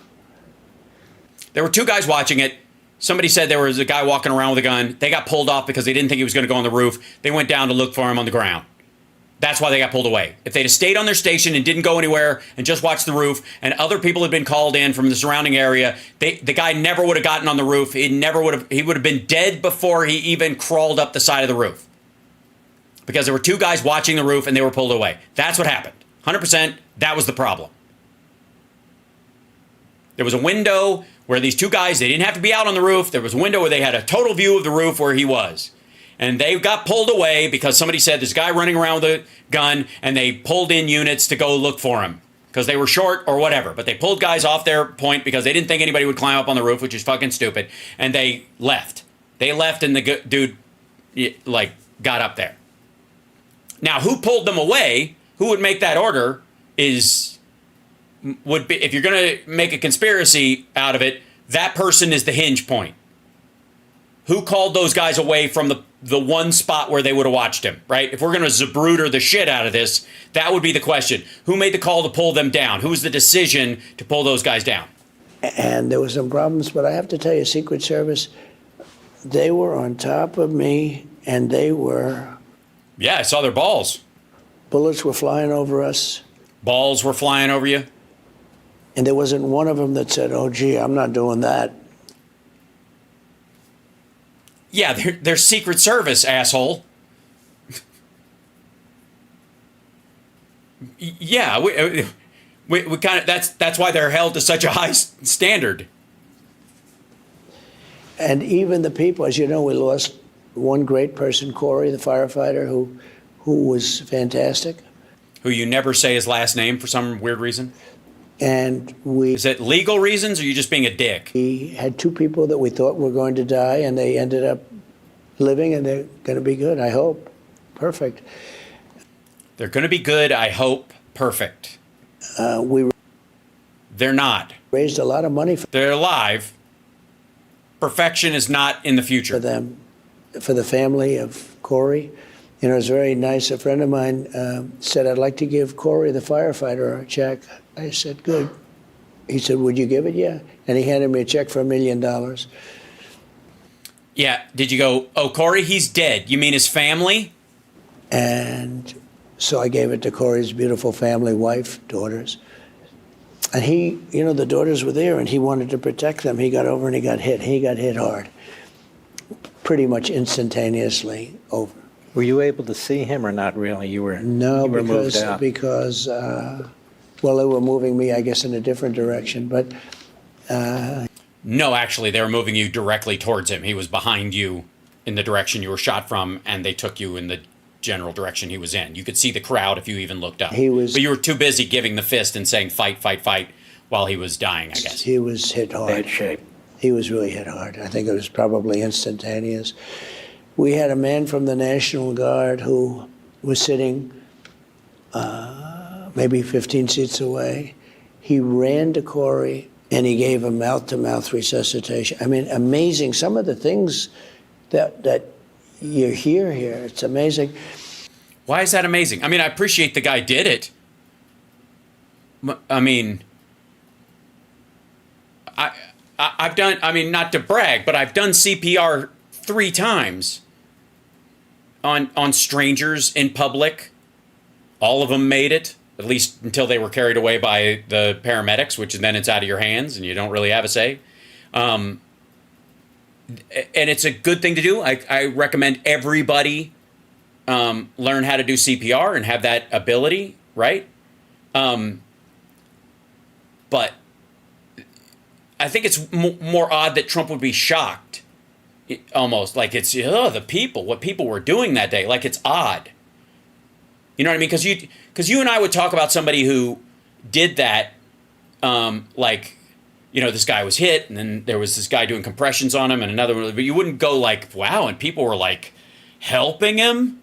There were two guys watching it. Somebody said there was a guy walking around with a gun. They got pulled off because they didn't think he was going to go on the roof. They went down to look for him on the ground. That's why they got pulled away. If they'd have stayed on their station and didn't go anywhere and just watched the roof, and other people had been called in from the surrounding area, the guy never would have gotten on the roof. He would have been dead before he even crawled up the side of the roof. Because there were two guys watching the roof and they were pulled away. That's what happened. 100%, that was the problem. There was a window where these two guys, they didn't have to be out on the roof. There was a window where they had a total view of the roof where he was. And they got pulled away because somebody said there's a guy running around with a gun, and they pulled in units to go look for him because they were short or whatever. But they pulled guys off their point because they didn't think anybody would climb up on the roof, which is fucking stupid. And they left. They left, and the dude, like, got up there. Now, who pulled them away, who would make that order would be, if you're going to make a conspiracy out of it, that person is the hinge point. Who called those guys away from the one spot where they would have watched him, right? If we're going to Zapruder the shit out of this, that would be the question. Who made the call to pull them down? Who was the decision to pull those guys down? And there were some problems, but I have to tell you, Secret Service, they were on top of me, and they were... Yeah, I saw their balls. Bullets were flying over us. Balls were flying over you? And there wasn't one of them that said, oh, gee, I'm not doing that. Yeah, they're Secret Service, asshole. Yeah, we kind of that's why they're held to such a high standard. And even the people, as you know, we lost one great person, Corey, the firefighter, who was fantastic. Who you never say his last name for some weird reason? And Is it legal reasons, or are you just being a dick? we had two people that we thought were going to die, and they ended up living, and they're going to be good, I hope. Perfect. They're going to be good, I hope. Perfect. We They're not. raised a lot of money for They're alive. Perfection is not in the future. them, for the family of Corey. You know, it was very nice. A friend of mine said, I'd like to give Corey, the firefighter, a check. I said, good. He said, would you give it? Yeah. And he handed me a check for $1 million. Yeah. Did you go, oh, Corey, he's dead. You mean his family? And so I gave it to Corey's beautiful family, wife, daughters. And he, you know, the daughters were there, and he wanted to protect them. He got over and he got hit. He got hit hard, pretty much instantaneously over. Were you able to see him or not really? No, you were moved because out. well, they were moving me, I guess, in a different direction. But No, actually, they were moving you directly towards him. He was behind you in the direction you were shot from, and they took you in the general direction he was in. You could see the crowd if you even looked up. But you were too busy giving the fist and saying fight, fight, fight while he was dying, I guess. he was hit hard. Bad shape. He was really hit hard. I think it was probably instantaneous. We had a man from the National Guard who was sitting maybe 15 seats away. He ran to Corey, and he gave him mouth-to-mouth resuscitation. I mean, amazing. Some of the things that you hear here, it's amazing. Why is that amazing? I mean, I appreciate the guy did it. I mean, I've done, I mean, not to brag, but I've done CPR 3 times on strangers in public. All of them made it, at least until they were carried away by the paramedics, which then it's out of your hands and you don't really have a say. And it's a good thing to do. I recommend everybody learn how to do CPR and have that ability, right? But I think it's more odd that Trump would be shocked, almost like it's the people, what people were doing that day, like it's odd. You know what I mean? Because you and I would talk about somebody who did that, like, you know, this guy was hit, and then there was this guy doing compressions on him, and another one, but you wouldn't go like, wow, and people were like helping him.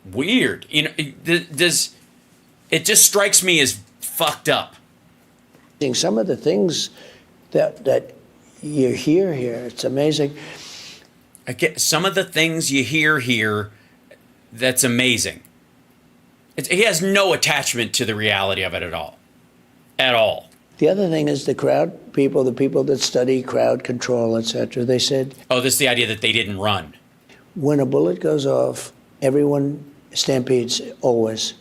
Weird. You know, it just strikes me as fucked up. Some of the things that you hear here, it's amazing. I get some of the things you hear here. That's amazing. He has no attachment to the reality of it at all. At all. The other thing is the crowd people, the people that study crowd control, etc. They said, oh, this is the idea that they didn't run. when a bullet goes off, everyone stampedes, always.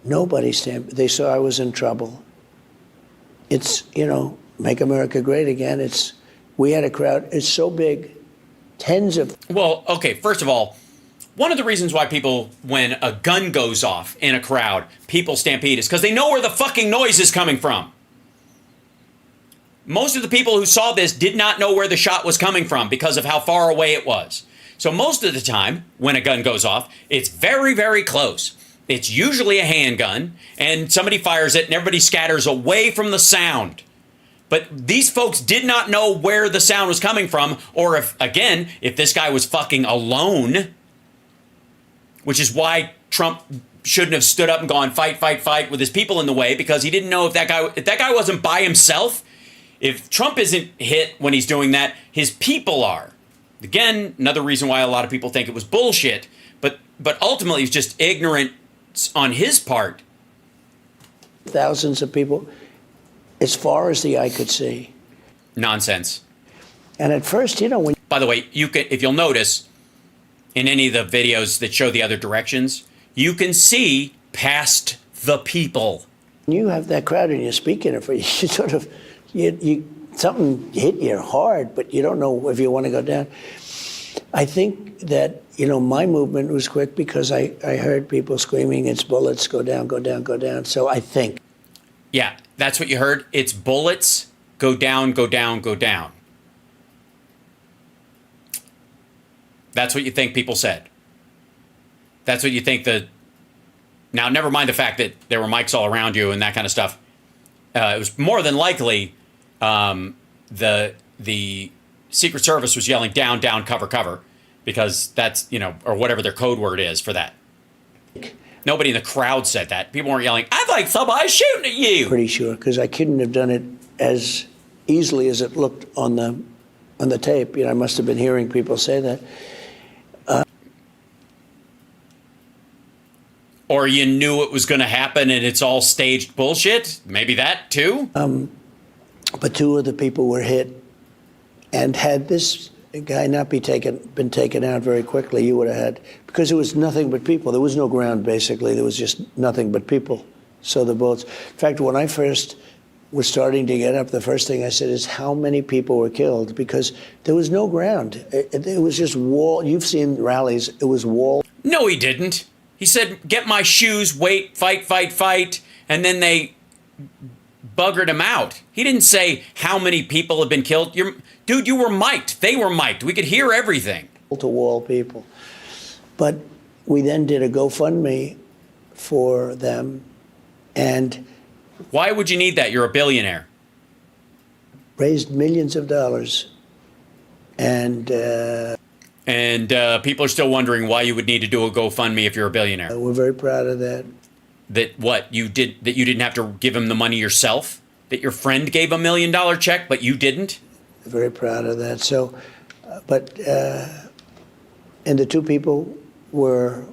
Nobody stampeded. They saw I was in trouble. It's, make America great again. We had a crowd. It's so big, tens of. Well, okay, first of all, one of the reasons why people, when a gun goes off in a crowd, people stampede is because they know where the fucking noise is coming from. Most of the people who saw this did not know where the shot was coming from because of how far away it was. So most of the time, when a gun goes off, it's very, very close. It's usually a handgun, and somebody fires it, and everybody scatters away from the sound. But these folks did not know where the sound was coming from, or if this guy was fucking alone, which is why Trump shouldn't have stood up and gone fight, fight, fight with his people in the way, because he didn't know if that guy wasn't by himself. If Trump isn't hit when he's doing that, his people are. Again, another reason why a lot of people think it was bullshit, but ultimately it's just ignorance on his part. Thousands of people, as far as the eye could see. Nonsense. And at first, when. By the way, if you'll notice, in any of the videos that show the other directions, you can see past the people. You have that crowd and you're speaking it for you sort of, something hit you hard, but you don't know if you want to go down. I think that, my movement was quick because I heard people screaming, it's bullets, go down, go down, go down. So I think. Yeah, that's what you heard. It's bullets, go down, go down, go down. That's what you think people said. That's what you think now, never mind the fact that there were mics all around you and that kind of stuff. It was more than likely the Secret Service was yelling down, down, cover, cover, because that's, or whatever their code word is for that. Nobody in the crowd said that. People weren't yelling, I'd like somebody shooting at you. Pretty sure, because I couldn't have done it as easily as it looked on the tape. I must have been hearing people say that. Or you knew it was going to happen and it's all staged bullshit? Maybe that too? But two of the people were hit. And had this guy not been taken out very quickly, you would have had, because it was nothing but people. There was no ground, basically. There was just nothing but people. So the bullets. In fact, when I first was starting to get up, the first thing I said is how many people were killed, because there was no ground. It was just wall. You've seen rallies. It was wall. No, he didn't. He said, get my shoes, wait, fight, fight, fight. And then they buggered him out. He didn't say how many people have been killed. Dude, you were mic'd. They were mic'd. We could hear everything. To-wall people. But we then did a GoFundMe for them. And why would you need that? You're a billionaire. Raised millions of dollars. And people are still wondering why you would need to do a GoFundMe if you're a billionaire. We're very proud of that. That what you did, that you didn't have to give him the money yourself? That your friend gave $1 million check, but you didn't? Very proud of that. So, and the two people were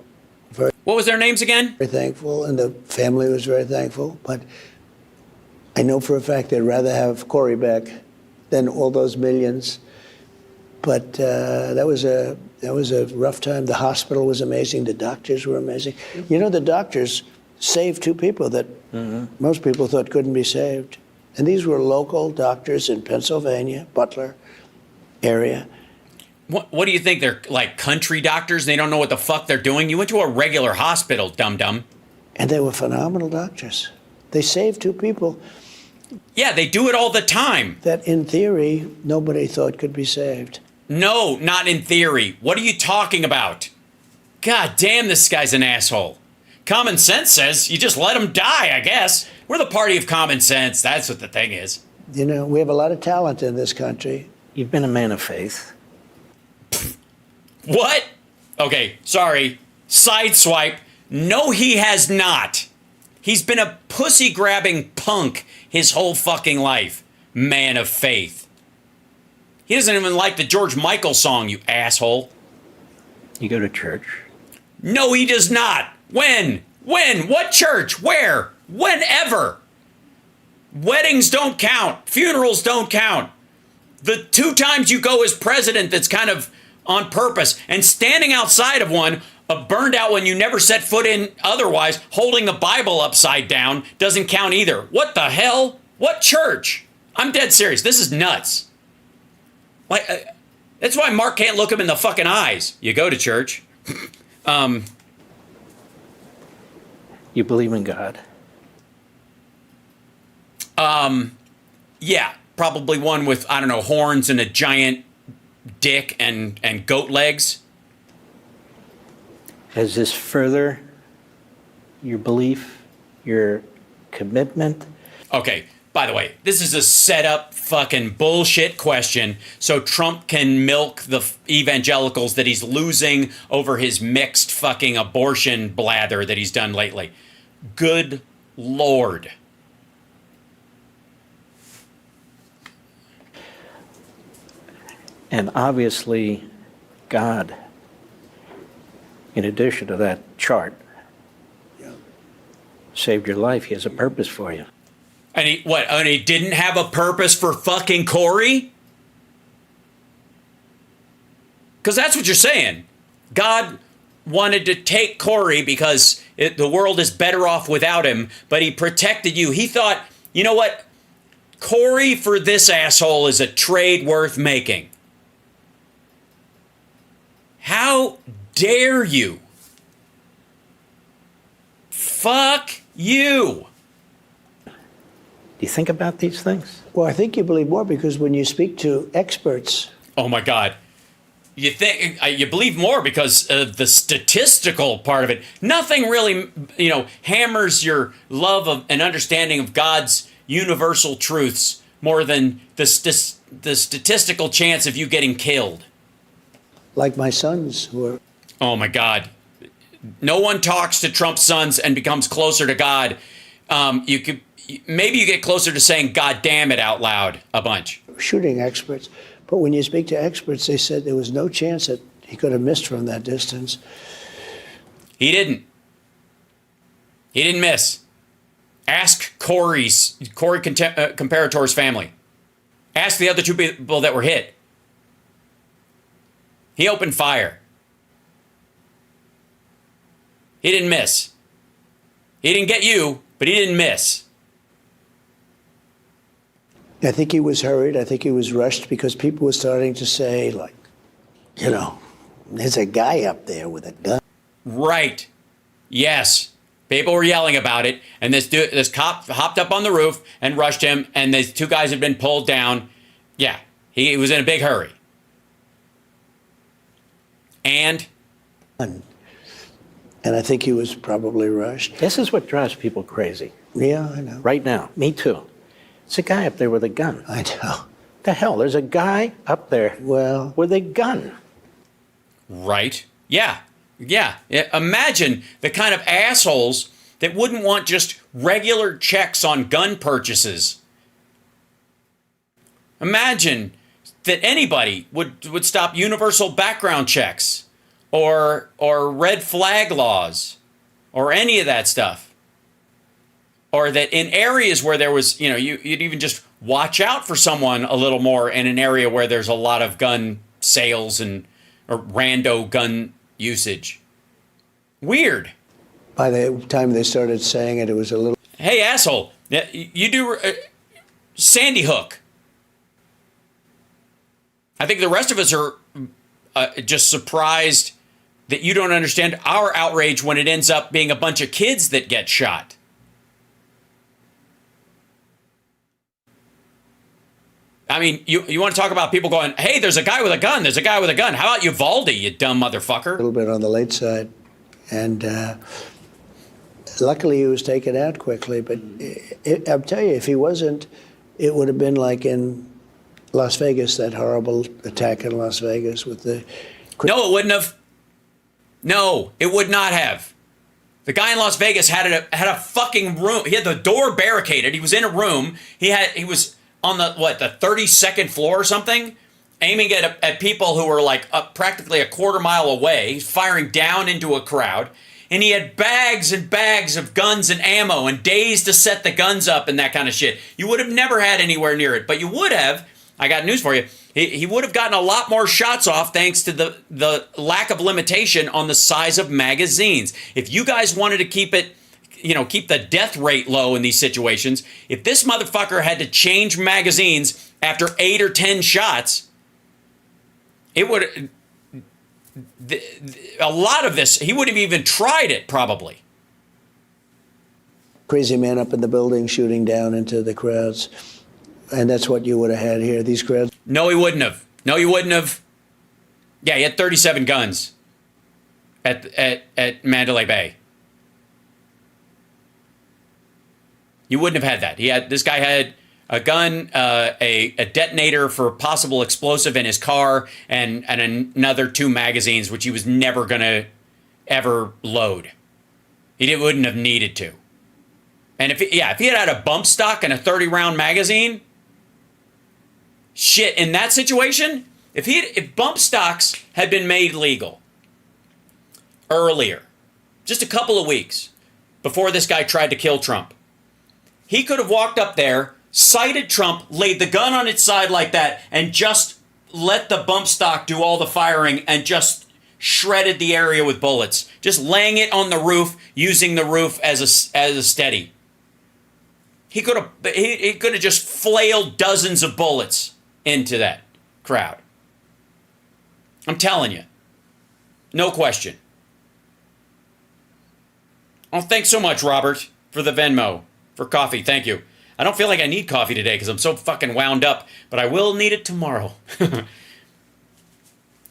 very. What was their names again? Very thankful, and the family was very thankful. But I know for a fact they'd rather have Corey back than all those millions. But that was a rough time. The hospital was amazing. The doctors were amazing. The doctors saved two people that most people thought couldn't be saved. And these were local doctors in Pennsylvania, Butler area. What do you think? They're like country doctors? They don't know what the fuck they're doing? You went to a regular hospital, dum-dum. And they were phenomenal doctors. They saved two people. Yeah, they do it all the time. That in theory, nobody thought could be saved. No, not in theory. What are you talking about? God damn, this guy's an asshole. Common sense says you just let him die, I guess. We're the party of common sense. That's what the thing is. We have a lot of talent in this country. You've been a man of faith. What? Okay, sorry. Sideswipe. No, he has not. He's been a pussy-grabbing punk his whole fucking life. Man of faith. He doesn't even like the George Michael song, you asshole. You go to church? No, he does not. When? When? What church? Where? Whenever. Weddings don't count. Funerals don't count. The 2 times you go as president, that's kind of on purpose. And standing outside of one A burned out one you never set foot in otherwise, holding the Bible upside down, doesn't count either. What the hell? What church? I'm dead serious. This is nuts. That's why Mark can't look him in the fucking eyes. You go to church. You believe in God? Yeah, probably one with, I don't know, horns and a giant dick and goat legs. Has this further your belief, your commitment? Okay, by the way, this is a setup fucking bullshit question so Trump can milk the evangelicals that he's losing over his mixed fucking abortion blather that he's done lately. Good Lord. And obviously, God, in addition to that chart, saved your life. He has a purpose for you. And he didn't have a purpose for fucking Corey? Because that's what you're saying. God wanted to take Corey because the world is better off without him, but he protected you. He thought, you know what? Corey for this asshole is a trade worth making. How dare you? Fuck you. Do you think about these things? Well, I think you believe more because when you speak to experts, Oh my God. You think you believe more because of the statistical part of it. Nothing really, hammers your love of and understanding of God's universal truths more than the statistical chance of you getting killed. like my sons who are. Oh my God. No one talks to Trump's sons and becomes closer to God. Maybe you get closer to saying "God damn it" out loud a bunch. Shooting experts. But when you speak to experts, they said there was no chance that he could have missed from that distance. He didn't. He didn't miss. Ask Corey Comparator's family. Ask the other two people that were hit. He opened fire. He didn't miss. He didn't get you, but he didn't miss. I think he was hurried. I think he was rushed because people were starting to say, like, there's a guy up there with a gun. Right. Yes. People were yelling about it, and this cop hopped up on the roof and rushed him, and these two guys had been pulled down. Yeah, he was in a big hurry. And I think he was probably rushed. This is what drives people crazy. Yeah, I know. Right now. Me too. It's a guy up there with a gun. I know. The hell? There's a guy up there with a gun. right. Yeah. Imagine the kind of assholes that wouldn't want just regular checks on gun purchases. Imagine that anybody would stop universal background checks or red flag laws or any of that stuff. Or that in areas where there was, you'd even just watch out for someone a little more in an area where there's a lot of gun sales or rando gun usage. Weird. By the time they started saying it, it was a little. Hey, asshole, you do Sandy Hook. I think the rest of us are just surprised that you don't understand our outrage when it ends up being a bunch of kids that get shot. I mean, you want to talk about people going, hey, there's a guy with a gun. There's a guy with a gun. How about Uvalde, you dumb motherfucker? A little bit on the late side. And luckily he was taken out quickly. But I'll tell you, if he wasn't, it would have been like in Las Vegas, that horrible attack in Las Vegas with the... No, it wouldn't have. No, it would not have. The guy in Las Vegas had a fucking room. He had the door barricaded. He was in a room. He was on the 32nd floor or something, aiming at people who were like practically a quarter mile away. He's firing down into a crowd. And he had bags and bags of guns and ammo and days to set the guns up and that kind of shit. You would have never had anywhere near it, but you would have I got news for you. He would have gotten a lot more shots off thanks to the lack of limitation on the size of magazines. If you guys wanted to keep it, keep the death rate low in these situations, if this motherfucker had to change magazines after 8 or 10 shots, it would, a lot of this, he wouldn't have even tried it probably. Crazy man up in the building shooting down into the crowds. And that's what you would have had here, these crowds. No, he wouldn't have. No, he wouldn't have. Yeah, he had 37 guns at Mandalay Bay. You wouldn't have had that. This guy had a gun, a detonator for possible explosive in his car, and another 2 magazines, which he was never going to ever load. Wouldn't have needed to. And if he had had a bump stock and a 30-round magazine, shit, in that situation, if bump stocks had been made legal earlier, just a couple of weeks before this guy tried to kill Trump, he could have walked up there, sighted Trump, laid the gun on its side like that, and just let the bump stock do all the firing and just shredded the area with bullets, just laying it on the roof, using the roof as a steady. He could have just flailed dozens of bullets into that crowd. I'm telling you. No question. Oh, thanks so much, Robert, for the Venmo, for coffee. Thank you. I don't feel like I need coffee today because I'm so fucking wound up, but I will need it tomorrow.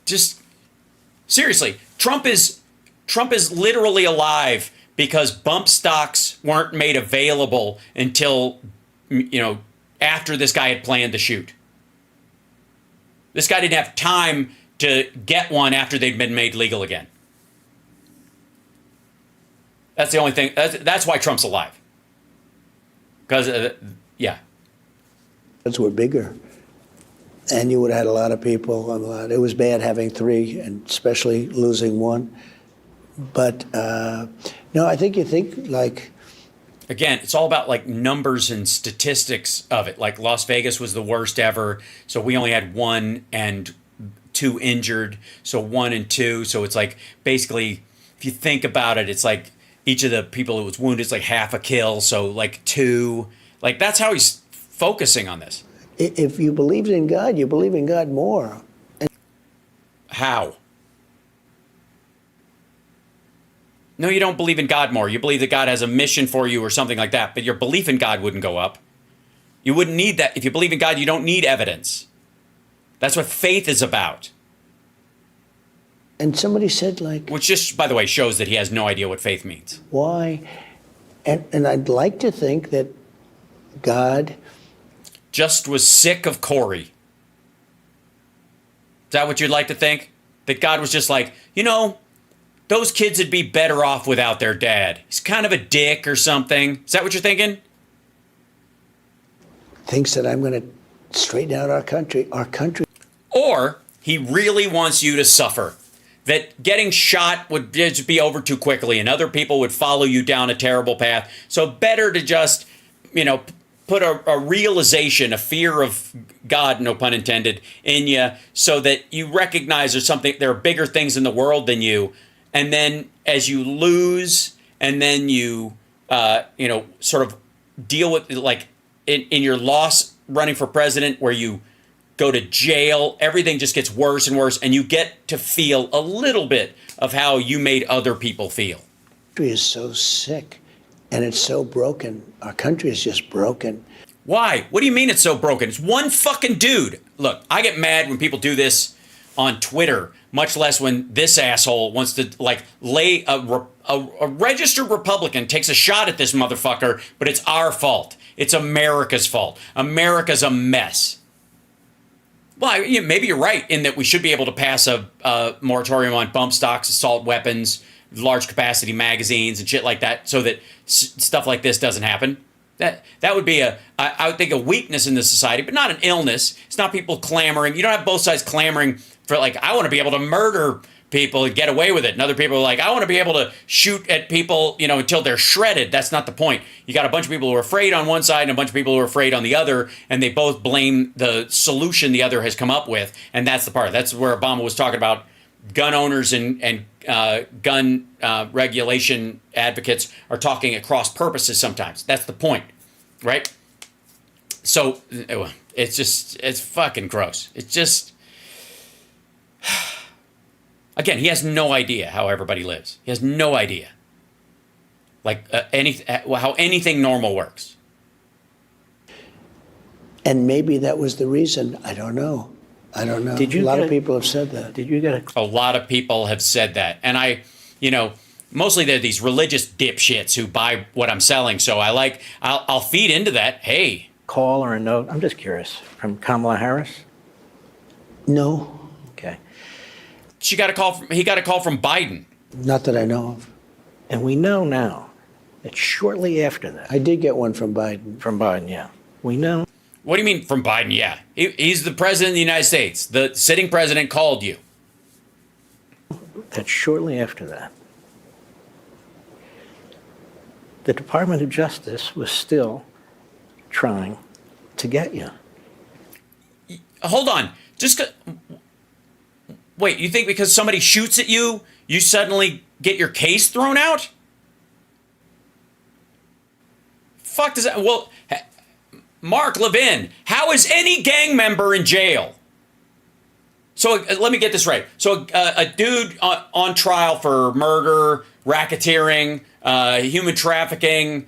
Just seriously, Trump is literally alive because bump stocks weren't made available until, after this guy had planned to shoot. This guy didn't have time to get one after they'd been made legal again. That's the only thing. That's why Trump's alive. Because, yeah. Crowds were bigger. And you would have had a lot of people. It was bad having 3, and especially losing 1. But, I think you think like... Again, it's all about like numbers and statistics of it. Like Las Vegas was the worst ever. So we only had 1 and 2 injured. So 1 and 2. So it's like basically, if you think about it, it's like each of the people who was wounded is like half a kill. So like 2. Like that's how he's focusing on this. If you believed in God, you believe in God more. How? No, you don't believe in God more. You believe that God has a mission for you or something like that, but your belief in God wouldn't go up. You wouldn't need that. If you believe in God, you don't need evidence. That's what faith is about. And somebody said like... Which just, by the way, shows that he has no idea what faith means. Why? And I'd like to think that God... just was sick of Corey. Is that what you'd like to think? That God was just like, those kids would be better off without their dad. He's kind of a dick or something. Is that what you're thinking? Thinks that I'm going to straighten out our country. Or he really wants you to suffer. That getting shot would just be over too quickly and other people would follow you down a terrible path. So better to just, put a realization, a fear of God, no pun intended, in you so that you recognize there are bigger things in the world than you. And then as you lose and then you, sort of deal with like in your loss running for president where you go to jail, everything just gets worse and worse. And you get to feel a little bit of how you made other people feel. Country is so sick and it's so broken. Our country is just broken. Why? What do you mean it's so broken? It's one fucking dude. Look, I get mad when people do this on Twitter, much less when this asshole wants to like lay a registered Republican takes a shot at this motherfucker, but it's our fault. It's America's fault. America's a mess. Well, maybe you're right in that we should be able to pass a moratorium on bump stocks, assault weapons, large capacity magazines and shit like that so that stuff like this doesn't happen. That would be I would think a weakness in the society, but not an illness. It's not people clamoring. You don't have both sides clamoring for like, I want to be able to murder people and get away with it. And other people are like, I want to be able to shoot at people, until they're shredded. That's not the point. You got a bunch of people who are afraid on one side and a bunch of people who are afraid on the other, and they both blame the solution the other has come up with. And that's the part. That's where Obama was talking about gun owners and gun regulation advocates are talking at cross purposes sometimes. That's the point, right? So it's fucking gross. It's just, again, he has no idea how everybody lives. He has no idea, like how anything normal works. And maybe that was the reason. I don't know. Did you a lot get of people have said that. Did you get A lot of people have said that. And mostly they're these religious dipshits who buy what I'm selling. So I'll feed into that. Hey. call or a note? I'm just curious. From Kamala Harris? No, Okay. He got a call from Biden. not that I know of. And we know now that shortly after that, I did get one from Biden. from Biden, yeah, we know What do you mean from Biden? Yeah. He's the president of the United States. The sitting president called you. that shortly after that, the Department of Justice was still trying to get you. Hold on. Wait, you think because somebody shoots at you, you suddenly get your case thrown out? Fuck does that... Well, Mark Levin, how is any gang member in jail? So let me get this right. So a dude on trial for murder, racketeering, human trafficking,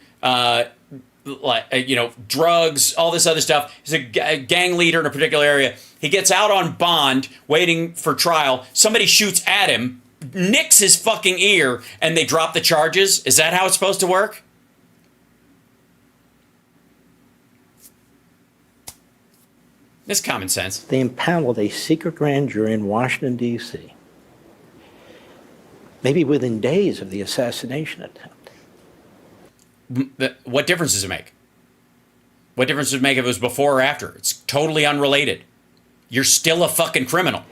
drugs, all this other stuff. He's a gang leader in a particular area. He gets out on bond, waiting for trial. Somebody shoots at him, nicks his fucking ear, and they drop the charges. Is that how it's supposed to work? It's common sense. They impaneled a secret grand jury in Washington, D.C., maybe within days of the assassination attempt. What difference does it make? What difference does it make if it was before or after? It's totally unrelated. You're still a fucking criminal.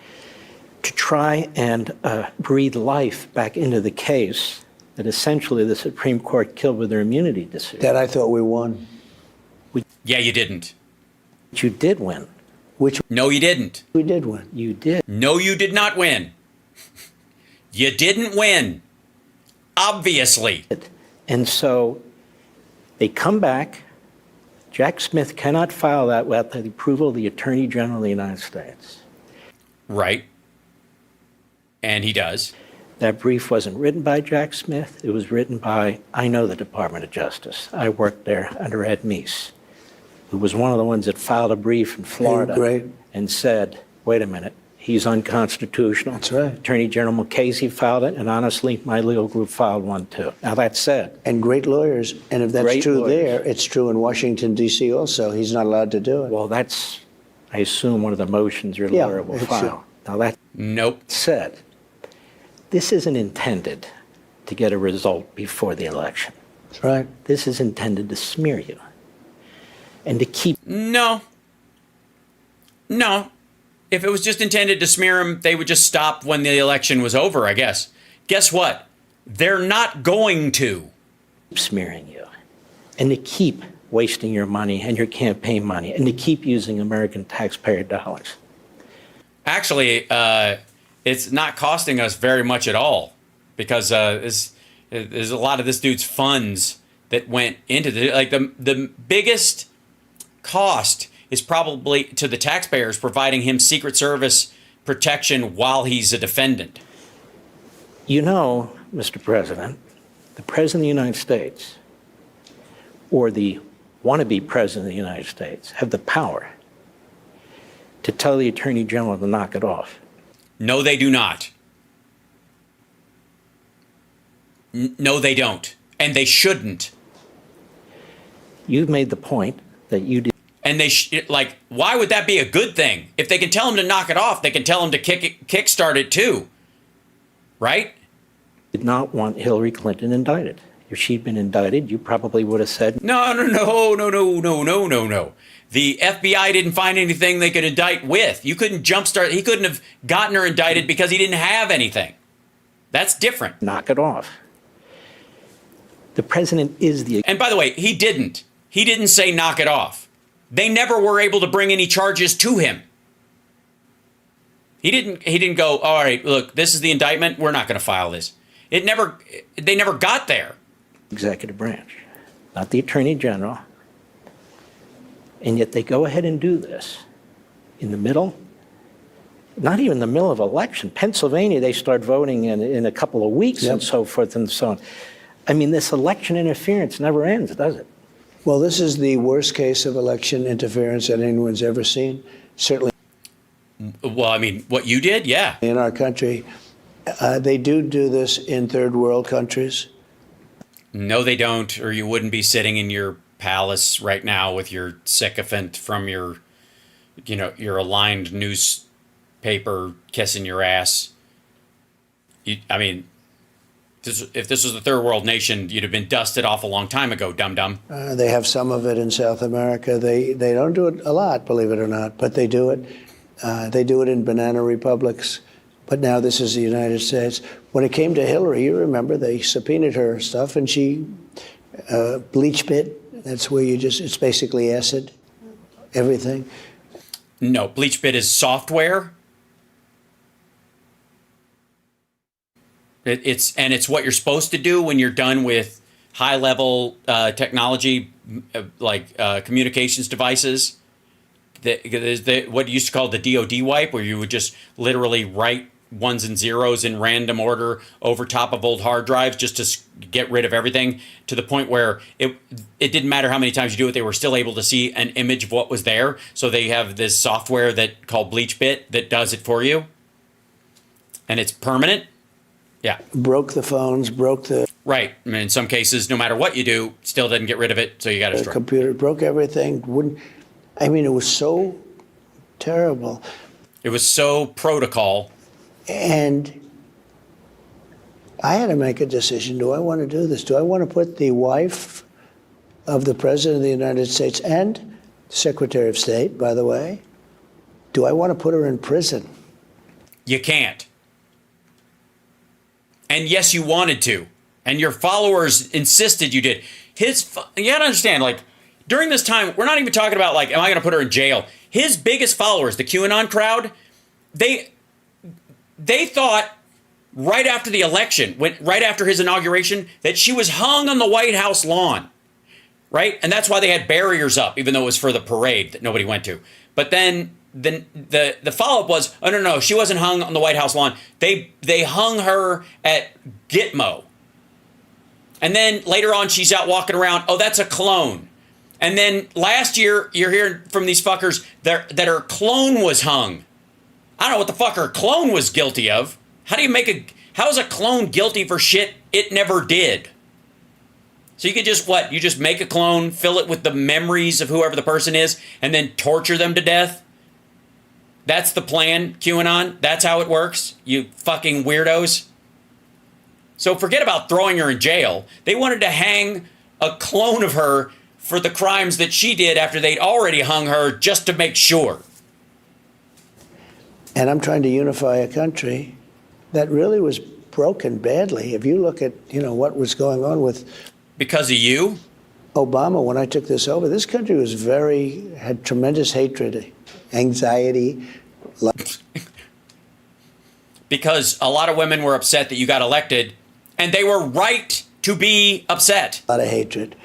To try and breathe life back into the case that essentially the Supreme Court killed with their immunity decision. That I thought we won. Yeah, you didn't. Which you did win. Which No, you didn't. we did win. You did. No, you did not win. You didn't win. Obviously. And so they come back. Jack Smith cannot file that without the approval of the Attorney General of the United States. Right. And he does. That brief wasn't written by Jack Smith. It was written by, I know the Department of Justice. I worked there under Ed Meese, who was one of the ones that filed a brief in Florida Great. and said, wait a minute, he's unconstitutional. That's right. Attorney General Mukasey filed it, and honestly, my legal group filed one too. Now, that said, And great lawyers. And if that's Great true lawyers. there, it's true in Washington, D.C. also. He's not allowed to do it. well, that's, I assume, one of the motions your Yeah, lawyer will it's file. Now, that Nope. said, this isn't intended to get a result before the election. That's right. This is intended to smear you and to keep No. No. If it was just intended to smear him, they would just stop when the election was over, I guess. Guess what? They're not going to. smearing you and to keep wasting your money and your campaign money and to keep using American taxpayer dollars. Actually, it's not costing us very much at all because there's a lot of this dude's funds that went into the biggest cost is probably to the taxpayers providing him Secret Service protection while he's a defendant. You know, Mr. President, the President of the United States or the wannabe President of the United States have the power to tell the Attorney General to knock it off. No, they do not. No, they don't. And they shouldn't. You've made the point that you did. And why would that be a good thing? If they can tell him to knock it off, they can tell him to kickstart it too. Right? Did not want Hillary Clinton indicted. If she'd been indicted, you probably would have said, No. The FBI didn't find anything they could indict with. You couldn't jumpstart. He couldn't have gotten her indicted because he didn't have anything. That's different. Knock it off. The president is the... And by the way, he didn't. He didn't say knock it off. They never were able to bring any charges to him. He didn't go, all right, look, this is the indictment. We're not going to file this. They never got there. executive branch, not the attorney general. And yet they go ahead and do this in the middle, not even the middle of election. Pennsylvania, they start voting in a couple of weeks and so forth and so on. I mean, this election interference never ends, does it? Well, this is the worst case of election interference that anyone's ever seen, certainly Well, I mean, what you did, yeah. in our country. They do this in third world countries. No, they don't, or you wouldn't be sitting in your palace right now with your sycophant from your, your aligned newspaper kissing your ass. I mean, if this was a third world nation, you'd have been dusted off a long time ago, dum-dum. They have some of it in South America. They don't do it a lot, believe it or not, but they do it. They do it in banana republics. But now this is the United States. When it came to Hillary, you remember, they subpoenaed her stuff, and she, BleachBit, that's where it's basically acid, everything. No, BleachBit is software. It's what you're supposed to do when you're done with high-level technology, like communications devices. What used to call the DoD wipe, where you would just literally write ones and zeros in random order over top of old hard drives just to get rid of everything, to the point where it didn't matter how many times you do it, they were still able to see an image of what was there. So they have this software called BleachBit that does it for you, and it's permanent. Yeah. Broke the phones, broke the... Right. I mean, in some cases, no matter what you do, still doesn't get rid of it, so you got to destroy it. Computer, broke everything. It was so terrible. It was so protocol. And I had to make a decision. Do I want to do this? Do I want to put the wife of the President of the United States and Secretary of State, by the way, do I want to put her in prison? You can't. And yes, you wanted to. And your followers insisted you did. You got to understand, during this time, we're not even talking about, am I going to put her in jail? His biggest followers, the QAnon crowd, they thought right after the election, right after his inauguration, that she was hung on the White House lawn, right? And that's why they had barriers up, even though it was for the parade that nobody went to. But then the follow-up was, oh, no, she wasn't hung on the White House lawn. They hung her at Gitmo. And then later on, she's out walking around, oh, that's a clone. And then last year, you're hearing from these fuckers that her clone was hung. I don't know what the fuck her clone was guilty of. How is a clone guilty for shit it never did? So you could you just make a clone, fill it with the memories of whoever the person is, and then torture them to death? That's the plan, QAnon? That's how it works? You fucking weirdos? So forget about throwing her in jail. They wanted to hang a clone of her for the crimes that she did after they'd already hung her, just to make sure. And I'm trying to unify a country that really was broken badly. If you look at, what was going on with... Because of you? Obama, when I took this over, this country had tremendous hatred, anxiety. Because a lot of women were upset that you got elected, and they were right to be upset. A lot of hatred.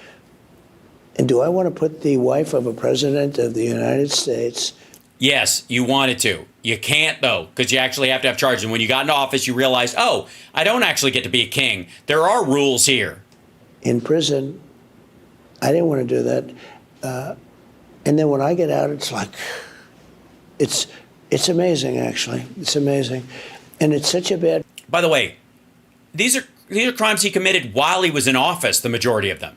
And do I want to put the wife of a president of the United States? Yes, you wanted to. You can't, though, because you actually have to have charges. And when you got into office, you realized, oh, I don't actually get to be a king. There are rules here. In prison, I didn't want to do that. And then when I get out, it's it's amazing, actually. It's amazing. And it's such a bad... By the way, these are crimes he committed while he was in office, the majority of them.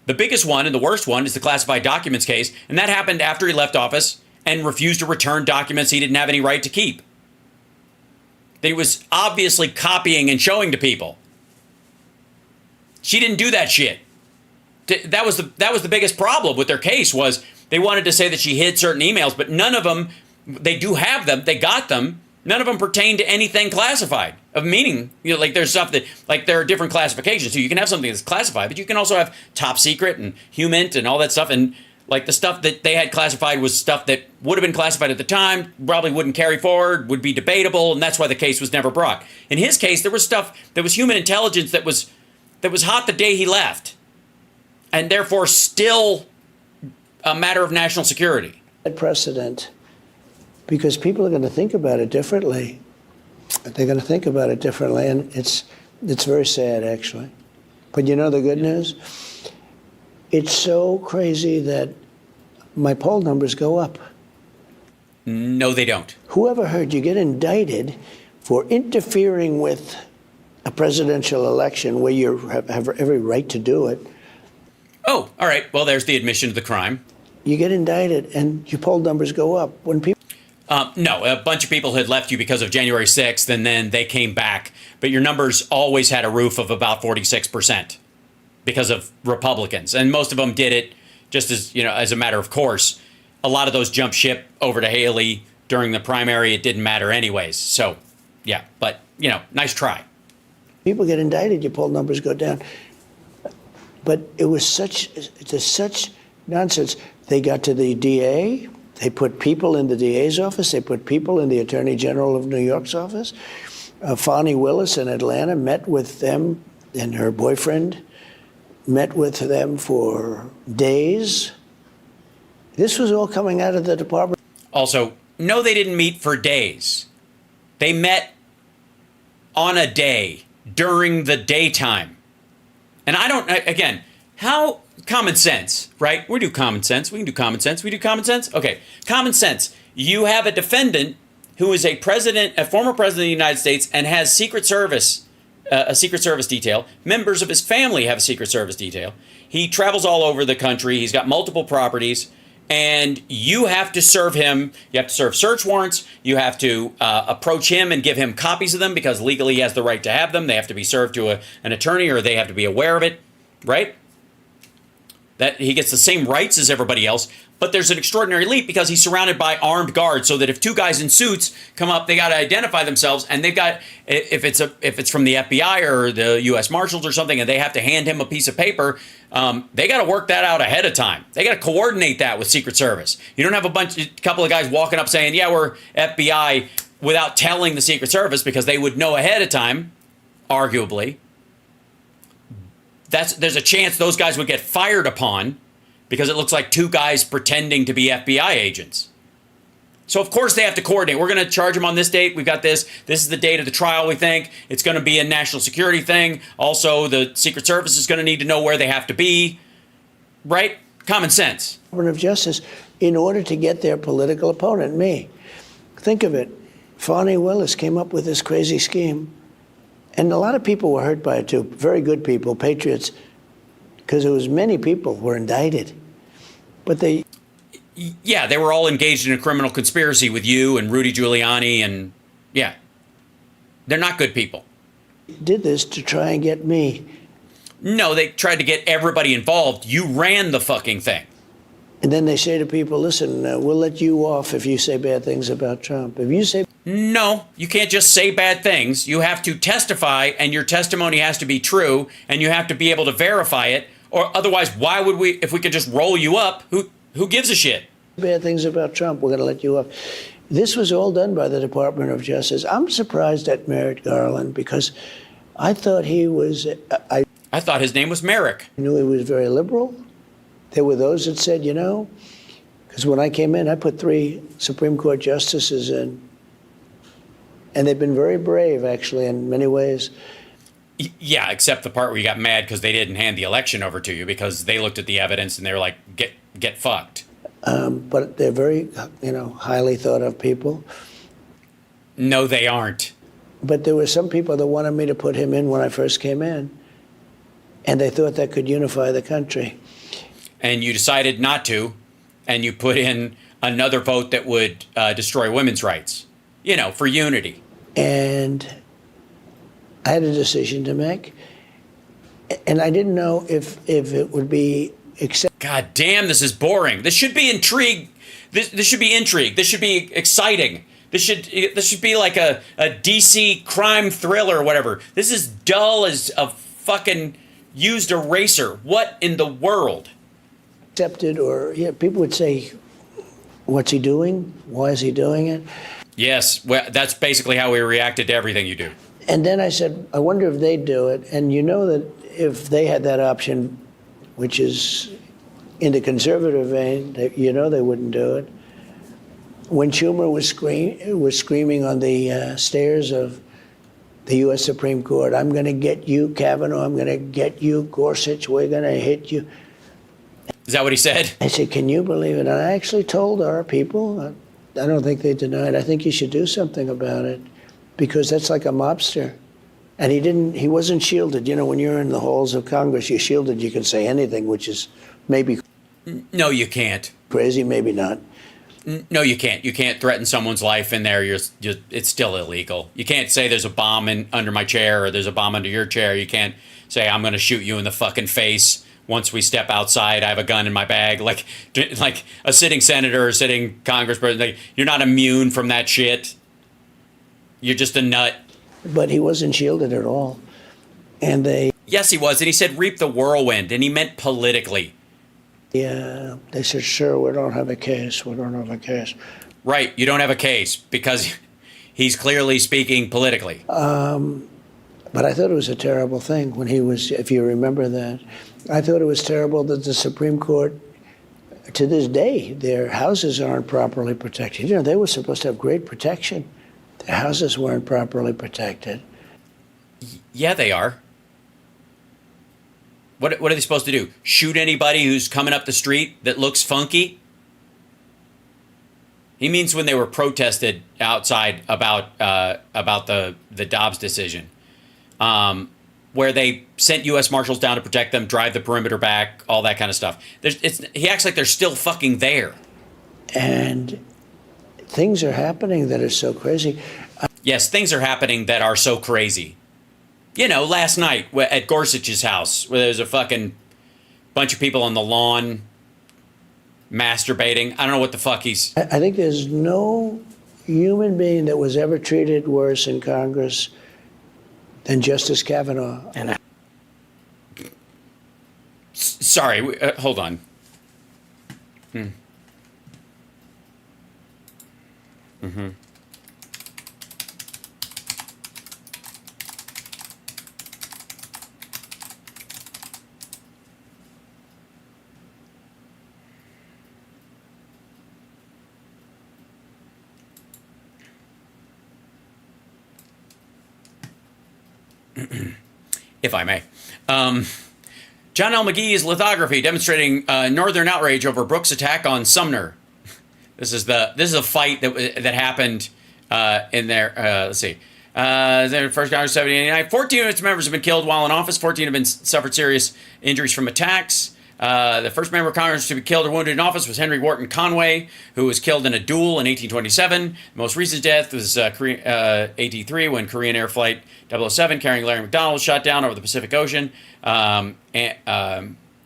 The biggest one and the worst one is the classified documents case, and that happened after he left office and refused to return documents he didn't have any right to keep, that he was obviously copying and showing to people. She didn't do that shit. That was the biggest problem with their case, was They wanted to say that she hid certain emails, but none of them, they do have them, they got them. None of them pertain to anything classified of meaning. Like there's stuff that, like there are different classifications. So you can have something that's classified, but you can also have top secret and humint and all that stuff. And like the stuff that they had classified was stuff that would have been classified at the time, probably wouldn't carry forward, would be debatable, and that's why the case was never brought. In his case, there was stuff that was human intelligence that was hot the day he left, and therefore still a matter of national security. Precedent, because people are going to think about it differently. They're going to think about it differently, and it's very sad, actually. But you know the good news? It's so crazy that my poll numbers go up. No, they don't. Whoever heard you get indicted for interfering with a presidential election where you have every right to do it? Oh, all right. Well, there's the admission of the crime. You get indicted and your poll numbers go up. When people No, a bunch of people had left you because of January 6th, and then they came back. But your numbers always had a roof of about 46% because of Republicans. And most of them did it just as, as a matter of course. A lot of those jumped ship over to Haley during the primary. It didn't matter anyways. So, yeah, but, nice try. people get indicted, your poll numbers go down. But it was such nonsense. They got to the DA. They put people in the DA's office. They put people in the Attorney General of New York's office. Fani Willis in Atlanta met with them, and her boyfriend met with them for days. This was all coming out of the department. Also, no, they didn't meet for days. They met on a day during the daytime. And I don't, again, how common sense, right? We do common sense. We can do common sense. We do common sense. Okay, common sense. You have a defendant who is a former president of the United States and has Secret Service, a Secret Service detail. Members of his family have a Secret Service detail. He travels all over the country. He's got multiple properties. And you have to serve him. You have to serve search warrants. You have to approach him and give him copies of them because legally he has the right to have them. They have to be served to an attorney, or they have to be aware of it, right? That he gets the same rights as everybody else. But there's an extraordinary leap because he's surrounded by armed guards, so that if two guys in suits come up, they got to identify themselves, and they've got, if it's from the FBI or the U.S. Marshals or something, and they have to hand him a piece of paper, they got to work that out ahead of time. They got to coordinate that with Secret Service. You don't have a couple of guys walking up saying, "Yeah, we're FBI," without telling the Secret Service, because they would know ahead of time, arguably. There's a chance those guys would get fired upon, because it looks like two guys pretending to be FBI agents. So, of course, they have to coordinate. We're going to charge them on this date. We've got this. This is the date of the trial, we think. It's going to be a national security thing. Also, the Secret Service is going to need to know where they have to be. Right? Common sense. Department of Justice, in order to get their political opponent, me. Think of it. Fani Willis came up with this crazy scheme. And a lot of people were hurt by it, too. Very good people, patriots. Because there was many people were indicted. But they were all engaged in a criminal conspiracy with you and Rudy Giuliani, and yeah. They're not good people. did this to try and get me. No, they tried to get everybody involved. You ran the fucking thing. And then they say to people, listen, we'll let you off if you say bad things about Trump. If you say... No, you can't just say bad things. You have to testify, and your testimony has to be true, and you have to be able to verify it. Or otherwise, why would we, if we could just roll you up, who gives a shit? Bad things about Trump, we're going to let you off. This was all done by the Department of Justice. I'm surprised at Merrick Garland because I thought he was... I thought his name was Merrick. I knew he was very liberal. There were those that said, you know, because when I came in, I put 3 Supreme Court justices in. And they've been very brave, actually, in many ways. Yeah, except the part where you got mad because they didn't hand the election over to you because they looked at the evidence and they were like, get fucked. But they're very, highly thought of people. No, they aren't. But there were some people that wanted me to put him in when I first came in. And they thought that could unify the country. And you decided not to, and you put in another vote that would destroy women's rights, for unity. And I had a decision to make. And I didn't know if it would be accepted. God damn, this is boring. This should be intrigue. This should be intrigue. This should be exciting. This should be like a DC crime thriller or whatever. This is dull as a fucking used eraser. What in the world? Accepted, or yeah, people would say, what's he doing? Why is he doing it? Yes, well, that's basically how we reacted to everything you do. And then I said, I wonder if they'd do it. And you know that if they had that option, which is in the conservative vein, you know they wouldn't do it. When Schumer was screaming on the stairs of the U.S. Supreme Court, I'm going to get you, Kavanaugh, I'm going to get you, Gorsuch, we're going to hit you. Is that what he said? I said, can you believe it? And I actually told our people, I don't think they denied, I think you should do something about it, because that's like a mobster. And he wasn't shielded. You know, when you're in the halls of Congress, you're shielded, you can say anything, which is maybe No, you can't. crazy, maybe not. No, you can't. You can't threaten someone's life in there. It's still illegal. You can't say there's a bomb under my chair or there's a bomb under your chair. You can't say I'm going to shoot you in the fucking face once we step outside. I have a gun in my bag. Like a sitting senator or sitting congressperson. Like, you're not immune from that shit. You're just a nut. But he wasn't shielded at all. And Yes, he was. And he said reap the whirlwind. And he meant politically. they said, sure, we don't have a case. We don't have a case. Right. You don't have a case because he's clearly speaking politically. But I thought it was a terrible thing when he was, if you remember that. I thought it was terrible that the Supreme Court, to this day, their houses aren't properly protected. You know, they were supposed to have great protection. Their houses weren't properly protected. Yeah, they are. What are they supposed to do? Shoot anybody who's coming up the street that looks funky? He means when they were protested outside about the Dobbs decision, where they sent U.S. Marshals down to protect them, drive the perimeter back, all that kind of stuff. He acts like they're still fucking there. And things are happening that are so crazy. Yes, things are happening that are so crazy. You know, last night at Gorsuch's house, where there was a fucking bunch of people on the lawn masturbating. I don't know what the fuck he's... I think there's no human being that was ever treated worse in Congress than Justice Kavanaugh. And Sorry, hold on. If I may. John L. McGee's lithography demonstrating northern outrage over Brooks' attack on Sumner. This is a fight that happened in there. Let's see. The first Congress, 1789. 14 of its members have been killed while in office. 14 have been suffered serious injuries from attacks. The first member of Congress to be killed or wounded in office was Henry Wharton Conway, who was killed in a duel in 1827. The most recent death was 1883 when Korean Air Flight 007 carrying Larry McDonald was shot down over the Pacific Ocean.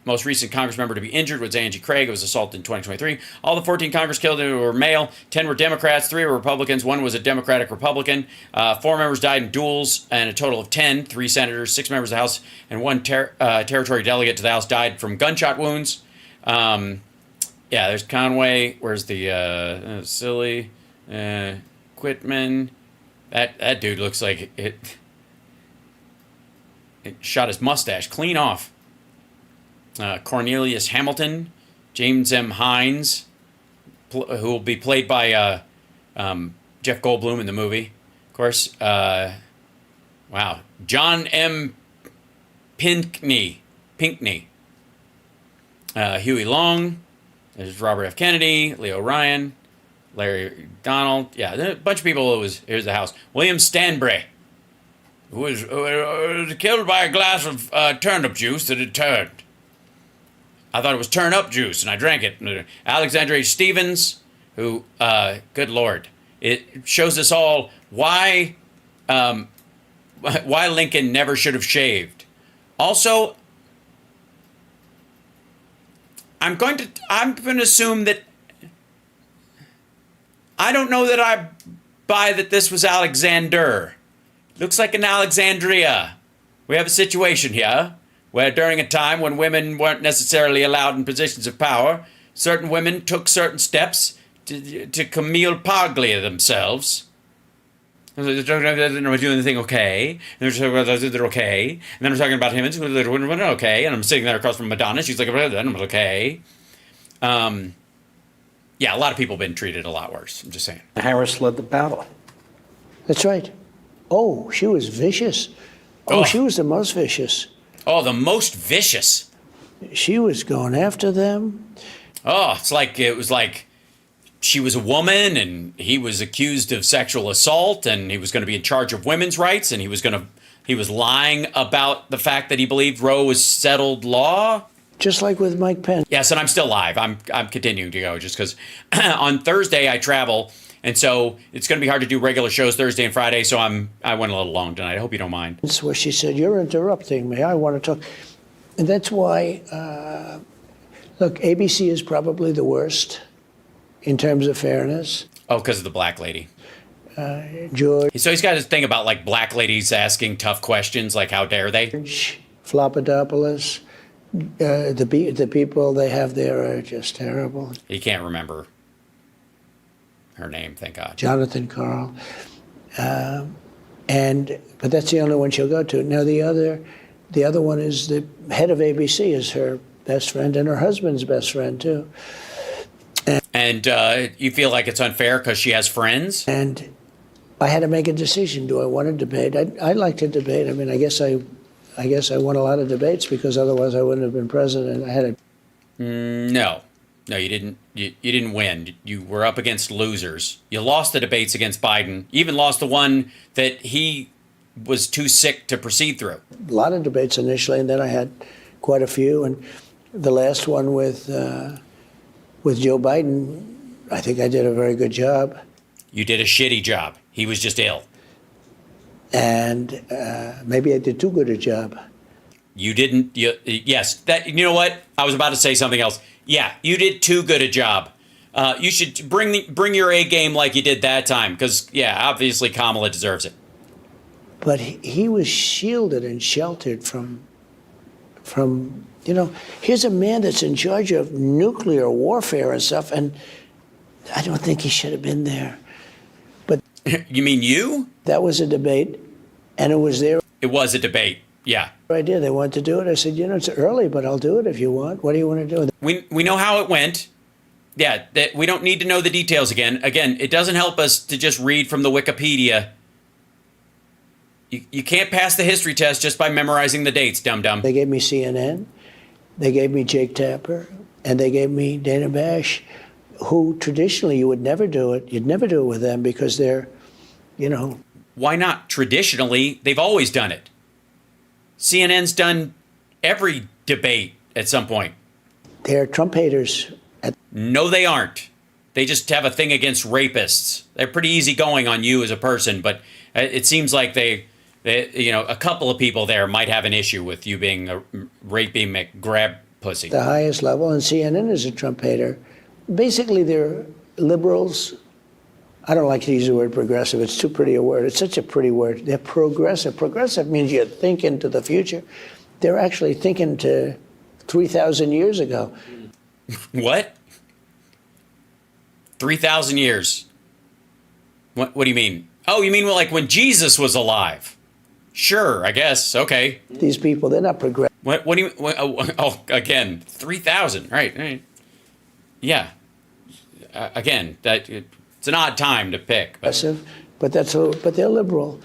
Most recent Congress member to be injured was Angie Craig, who was assaulted in 2023. All the 14 Congress killed were male. 10 were Democrats, 3 were Republicans, 1 was a Democratic Republican. 4 members died in duels, and a total of 10. 3 senators, 6 members of the House, and 1 territory delegate to the House died from gunshot wounds. Yeah, there's Conway. Where's the silly Quitman? That dude looks like it shot his mustache clean off. Cornelius Hamilton, James M. Hines, who will be played by Jeff Goldblum in the movie, of course. Wow, John M. Pinkney, Huey Long. There's Robert F. Kennedy, Leo Ryan, Larry Donald. Yeah, a bunch of people. Here's the House. William Stanbury, who was killed by a glass of turnip juice that had turned. I thought it was turn-up juice, and I drank it. Alexander H. Stevens, who, good Lord, it shows us all why Lincoln never should have shaved. Also, I'm going to assume that I don't know that I buy that this was Alexander. Looks like an Alexandria. We have a situation here where during a time when women weren't necessarily allowed in positions of power, certain women took certain steps to Camille Paglia themselves. They're doing the thing okay. And they're okay. And then we're talking about him and they're okay. And I'm sitting there across from Madonna. She's like, I'm okay. Yeah, a lot of people have been treated a lot worse. I'm just saying. Harris led the battle. That's right. Oh, she was vicious. Oh, she was the most vicious. Oh, the most vicious. She was going after them. Oh, it was like she was a woman and he was accused of sexual assault and he was going to be in charge of women's rights and he was lying about the fact that he believed Roe was settled law. Just like with Mike Pence. Yes, and I'm still live. I'm continuing to go just because on Thursday I travel. And so it's going to be hard to do regular shows Thursday and Friday, so I went a little long tonight. I hope you don't mind. That's where she said, "You're interrupting me. I want to talk." And that's why, look, ABC is probably the in terms of fairness. Oh, because of the black lady. George So he's got his thing about like black ladies asking tough questions, like how dare they? Flopadopoulos, the people they have there are just terrible. He can't remember her name, thank God. Jonathan Carl. But that's the only one she'll go to. Now the other one is the head of ABC is her best friend and her husband's best friend too. And you feel like it's unfair because she has friends? And I had to make a decision. Do I want to debate? I like to debate. I mean, I guess I won a lot of debates because otherwise I wouldn't have been president. I had No, you didn't. You didn't win. You were up against losers. You lost the debates against Biden. You even lost the one that he was too sick to proceed through. a lot of debates initially, and then I had quite a few. And the last one with Joe Biden, I think I did a very good job. You did a shitty job. He was just ill. And maybe I did too good a job. You didn't. Yes. That. You know what? I was about to say something else. Yeah, you did too good a job. You should bring your A game like you did that time, because obviously Kamala deserves it. But he was shielded and sheltered from. Here's a man that's in charge of nuclear warfare and stuff, and I don't think he should have been there. But You mean you? that was a debate, and it was their It was a debate. Yeah. idea. They wanted to do it. I said, it's early, but I'll do it if you want. What do you want to do? We know how it went. Yeah, that we don't need to know the details again. Again, it doesn't help us to just read from the Wikipedia. You can't pass the history test just by memorizing the dates, dum-dum. They gave me CNN, they gave me Jake Tapper, and they gave me Dana Bash, who traditionally you would never do it. You'd never do it with them because they're, Why not? Traditionally, they've always done it. CNN's done every debate at some point. they're Trump haters. No, they aren't. They just have a thing against rapists. They're pretty easygoing on you as a person, but it seems like they a couple of people there might have an issue with you being a rapey McGrab pussy. The highest level, and CNN is a Trump hater. Basically, they're liberals. I don't like to use the word progressive. It's too pretty a word. It's such a pretty word. They're progressive. Progressive means you think into the future. They're actually thinking to 3,000 years ago. What? 3,000 years. What do you mean? Oh, you mean like when Jesus was alive? Sure, I guess. Okay. These people, they're not progressive. What do you? Again, 3,000. Right. Yeah. Again, it's an odd time to pick. But But they're liberal.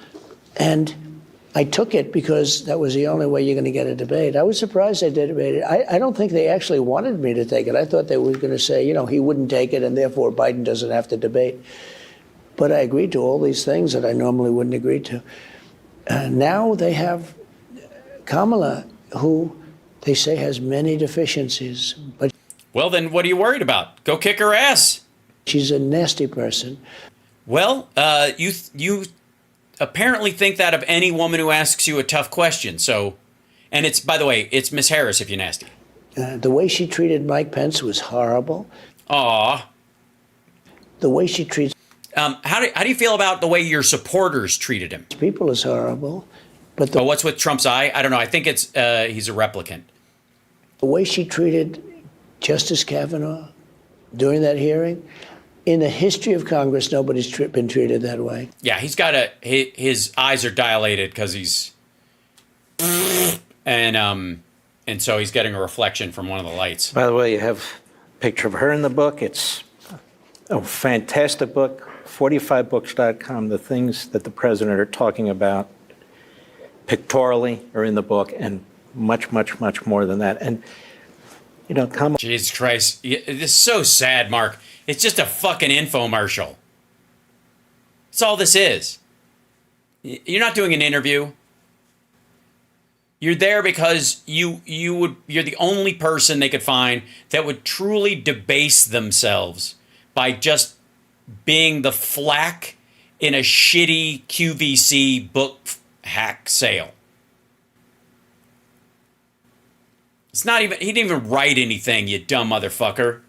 And I took it because that was the only way you're going to get a debate. I was surprised they did debate it. I don't think they actually wanted me to take it. I thought they were going to say, he wouldn't take it and therefore Biden doesn't have to debate. But I agreed to all these things that I normally wouldn't agree to. Now they have Kamala, who they say has many deficiencies. But well, then what are you worried about? Go kick her ass. she's a nasty person. Well, you apparently think that of any woman who asks you a tough question. So, and it's, by the way, it's Miss Harris if you're nasty. The way she treated Mike Pence was horrible. Aw. The way she treats How do you feel about the way your supporters treated him? people is horrible. But Oh, what's with Trump's eye? I don't know. I think it's he's a replicant. the way she treated Justice Kavanaugh during that hearing, in the history of Congress, nobody's been treated that way. Yeah, he's got his eyes are dilated because he's and so he's getting a reflection from one of the lights. By the way, you have a picture of her in the book. It's a fantastic book, 45books.com. The things that the president are talking about pictorially are in the book, and much, much, much more than that. And, you know, Kamala Jesus Christ. It's so sad, Mark. It's just a fucking infomercial. That's all this is. You're not doing an interview. You're there because you're the only person they could find that would truly debase themselves by just being the flack in a shitty QVC book hack sale. It's not even, he didn't even write anything, you dumb motherfucker.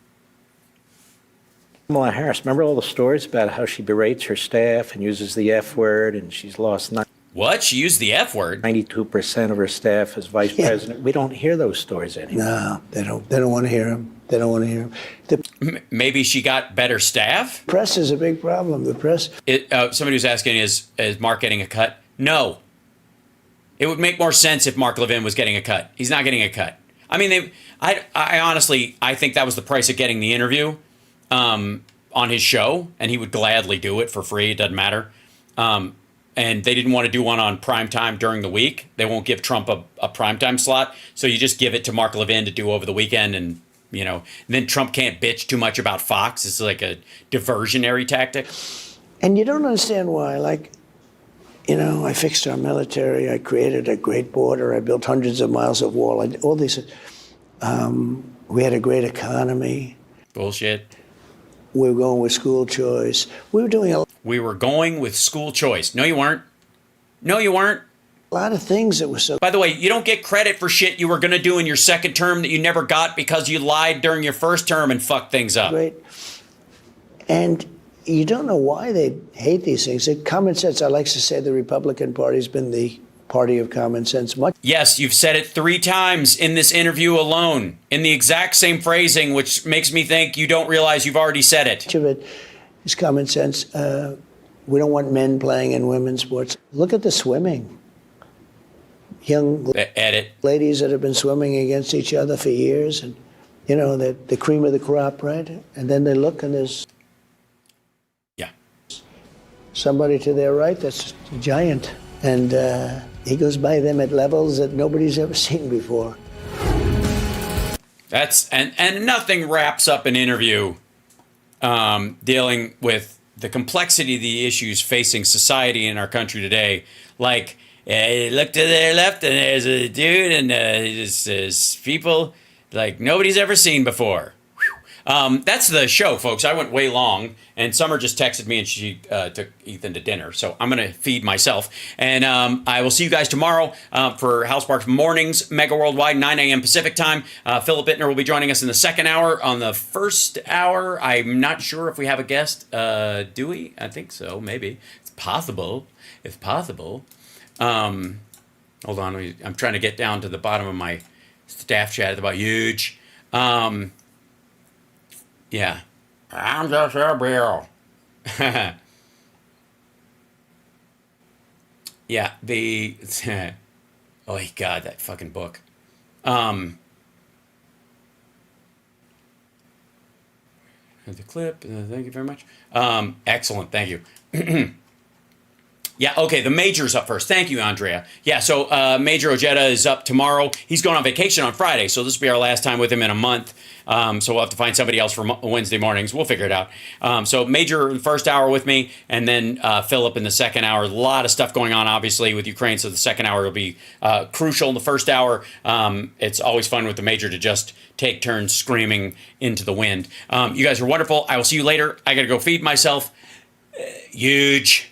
Harris, remember all the stories about how she berates her staff and uses the F word, and she's lost What? She used the F word? 92% of her staff as vice president. We don't hear those stories anymore. No, they don't want to hear him. They don't want to hear him. The Maybe she got better staff? press is a big problem. The press. Somebody was asking, is Mark getting a cut? No. It would make more sense if Mark Levin was getting a cut. He's not getting a cut. I mean, I honestly, I think that was the price of getting the interview on his show, and he would gladly do it for free. It doesn't matter. And they didn't want to do one on primetime during the week. They won't give Trump a primetime slot. So you just give it to Mark Levin to do over the weekend. And, you know, then Trump can't bitch too much about Fox. It's like a diversionary tactic. And you don't understand why. Like, you know, I fixed our military. I created a great border. I built hundreds of miles of wall. I did all these. We had a great economy. Bullshit. We were going with school choice. We were doing a We were going with school choice. No, you weren't. No, you weren't. lot of things that were so By the way, you don't get credit for shit you were going to do in your second term that you never got because you lied during your first term and fucked things up. great. And you don't know why they hate these things. It's common sense. I like to say the Republican Party's been the party of common sense. Much Yes, you've said it 3 times in this interview alone, in the exact same phrasing, which makes me think you don't realize you've already said it. of it is common sense. We don't want men playing in women's sports. Look at the swimming. Young Edit. ladies that have been swimming against each other for years, and you know, the cream of the crop, right? And then they look and there's Yeah. somebody to their right that's a giant, and he goes by them at levels that nobody's ever seen before. That's and nothing wraps up an interview dealing with the complexity of the issues facing society in our country today. Like, look to their left and there's a dude and there's people like nobody's ever seen before. That's the show, folks. I went way long, and Summer just texted me, and she took Ethan to dinner. So I'm going to feed myself. And I will see you guys tomorrow for House Parks Mornings, Mega Worldwide, 9 a.m. Pacific time. Philip Bittner will be joining us in the second hour. On the first hour, I'm not sure if we have a guest. Do we? I think so, maybe. It's possible. It's possible. Hold on. I'm trying to get down to the bottom of my staff chat about huge. Yeah. I'm just a bill. Yeah, the oh God, that fucking book. The clip, thank you very much. Excellent, thank you. Yeah, okay, the Major's up first. Thank you, Andrea. Yeah, so Major Ojeda is up tomorrow. He's going on vacation on Friday, so this will be our last time with him in a month. So we'll have to find somebody else for Wednesday mornings. We'll figure it out. So Major in the first hour with me, and then Philip in the second hour. A lot of stuff going on, obviously, with Ukraine, so the second hour will be crucial. In the first hour, it's always fun with the Major to just take turns screaming into the wind. You guys are wonderful. I will see you later. I got to go feed myself. Huge.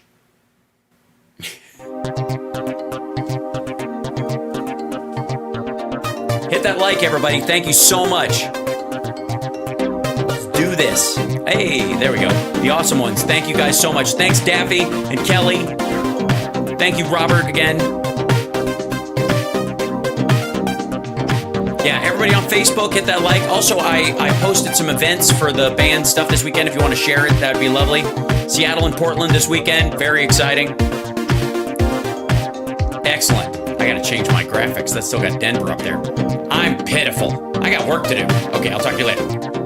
Hit that like, everybody. Thank you so much. Let's do this. Hey, there we go. The awesome ones. Thank you guys so much. Thanks, Daffy and Kelly. Thank you, Robert, again. Yeah, everybody on Facebook, hit that like. Also, I posted some events for the band stuff this weekend. If you want to share it, that would be lovely. Seattle and Portland this weekend. Very exciting. Excellent. I got to change my graphics. That's still got Denver up there. I'm pitiful. I got work to do. Okay, I'll talk to you later.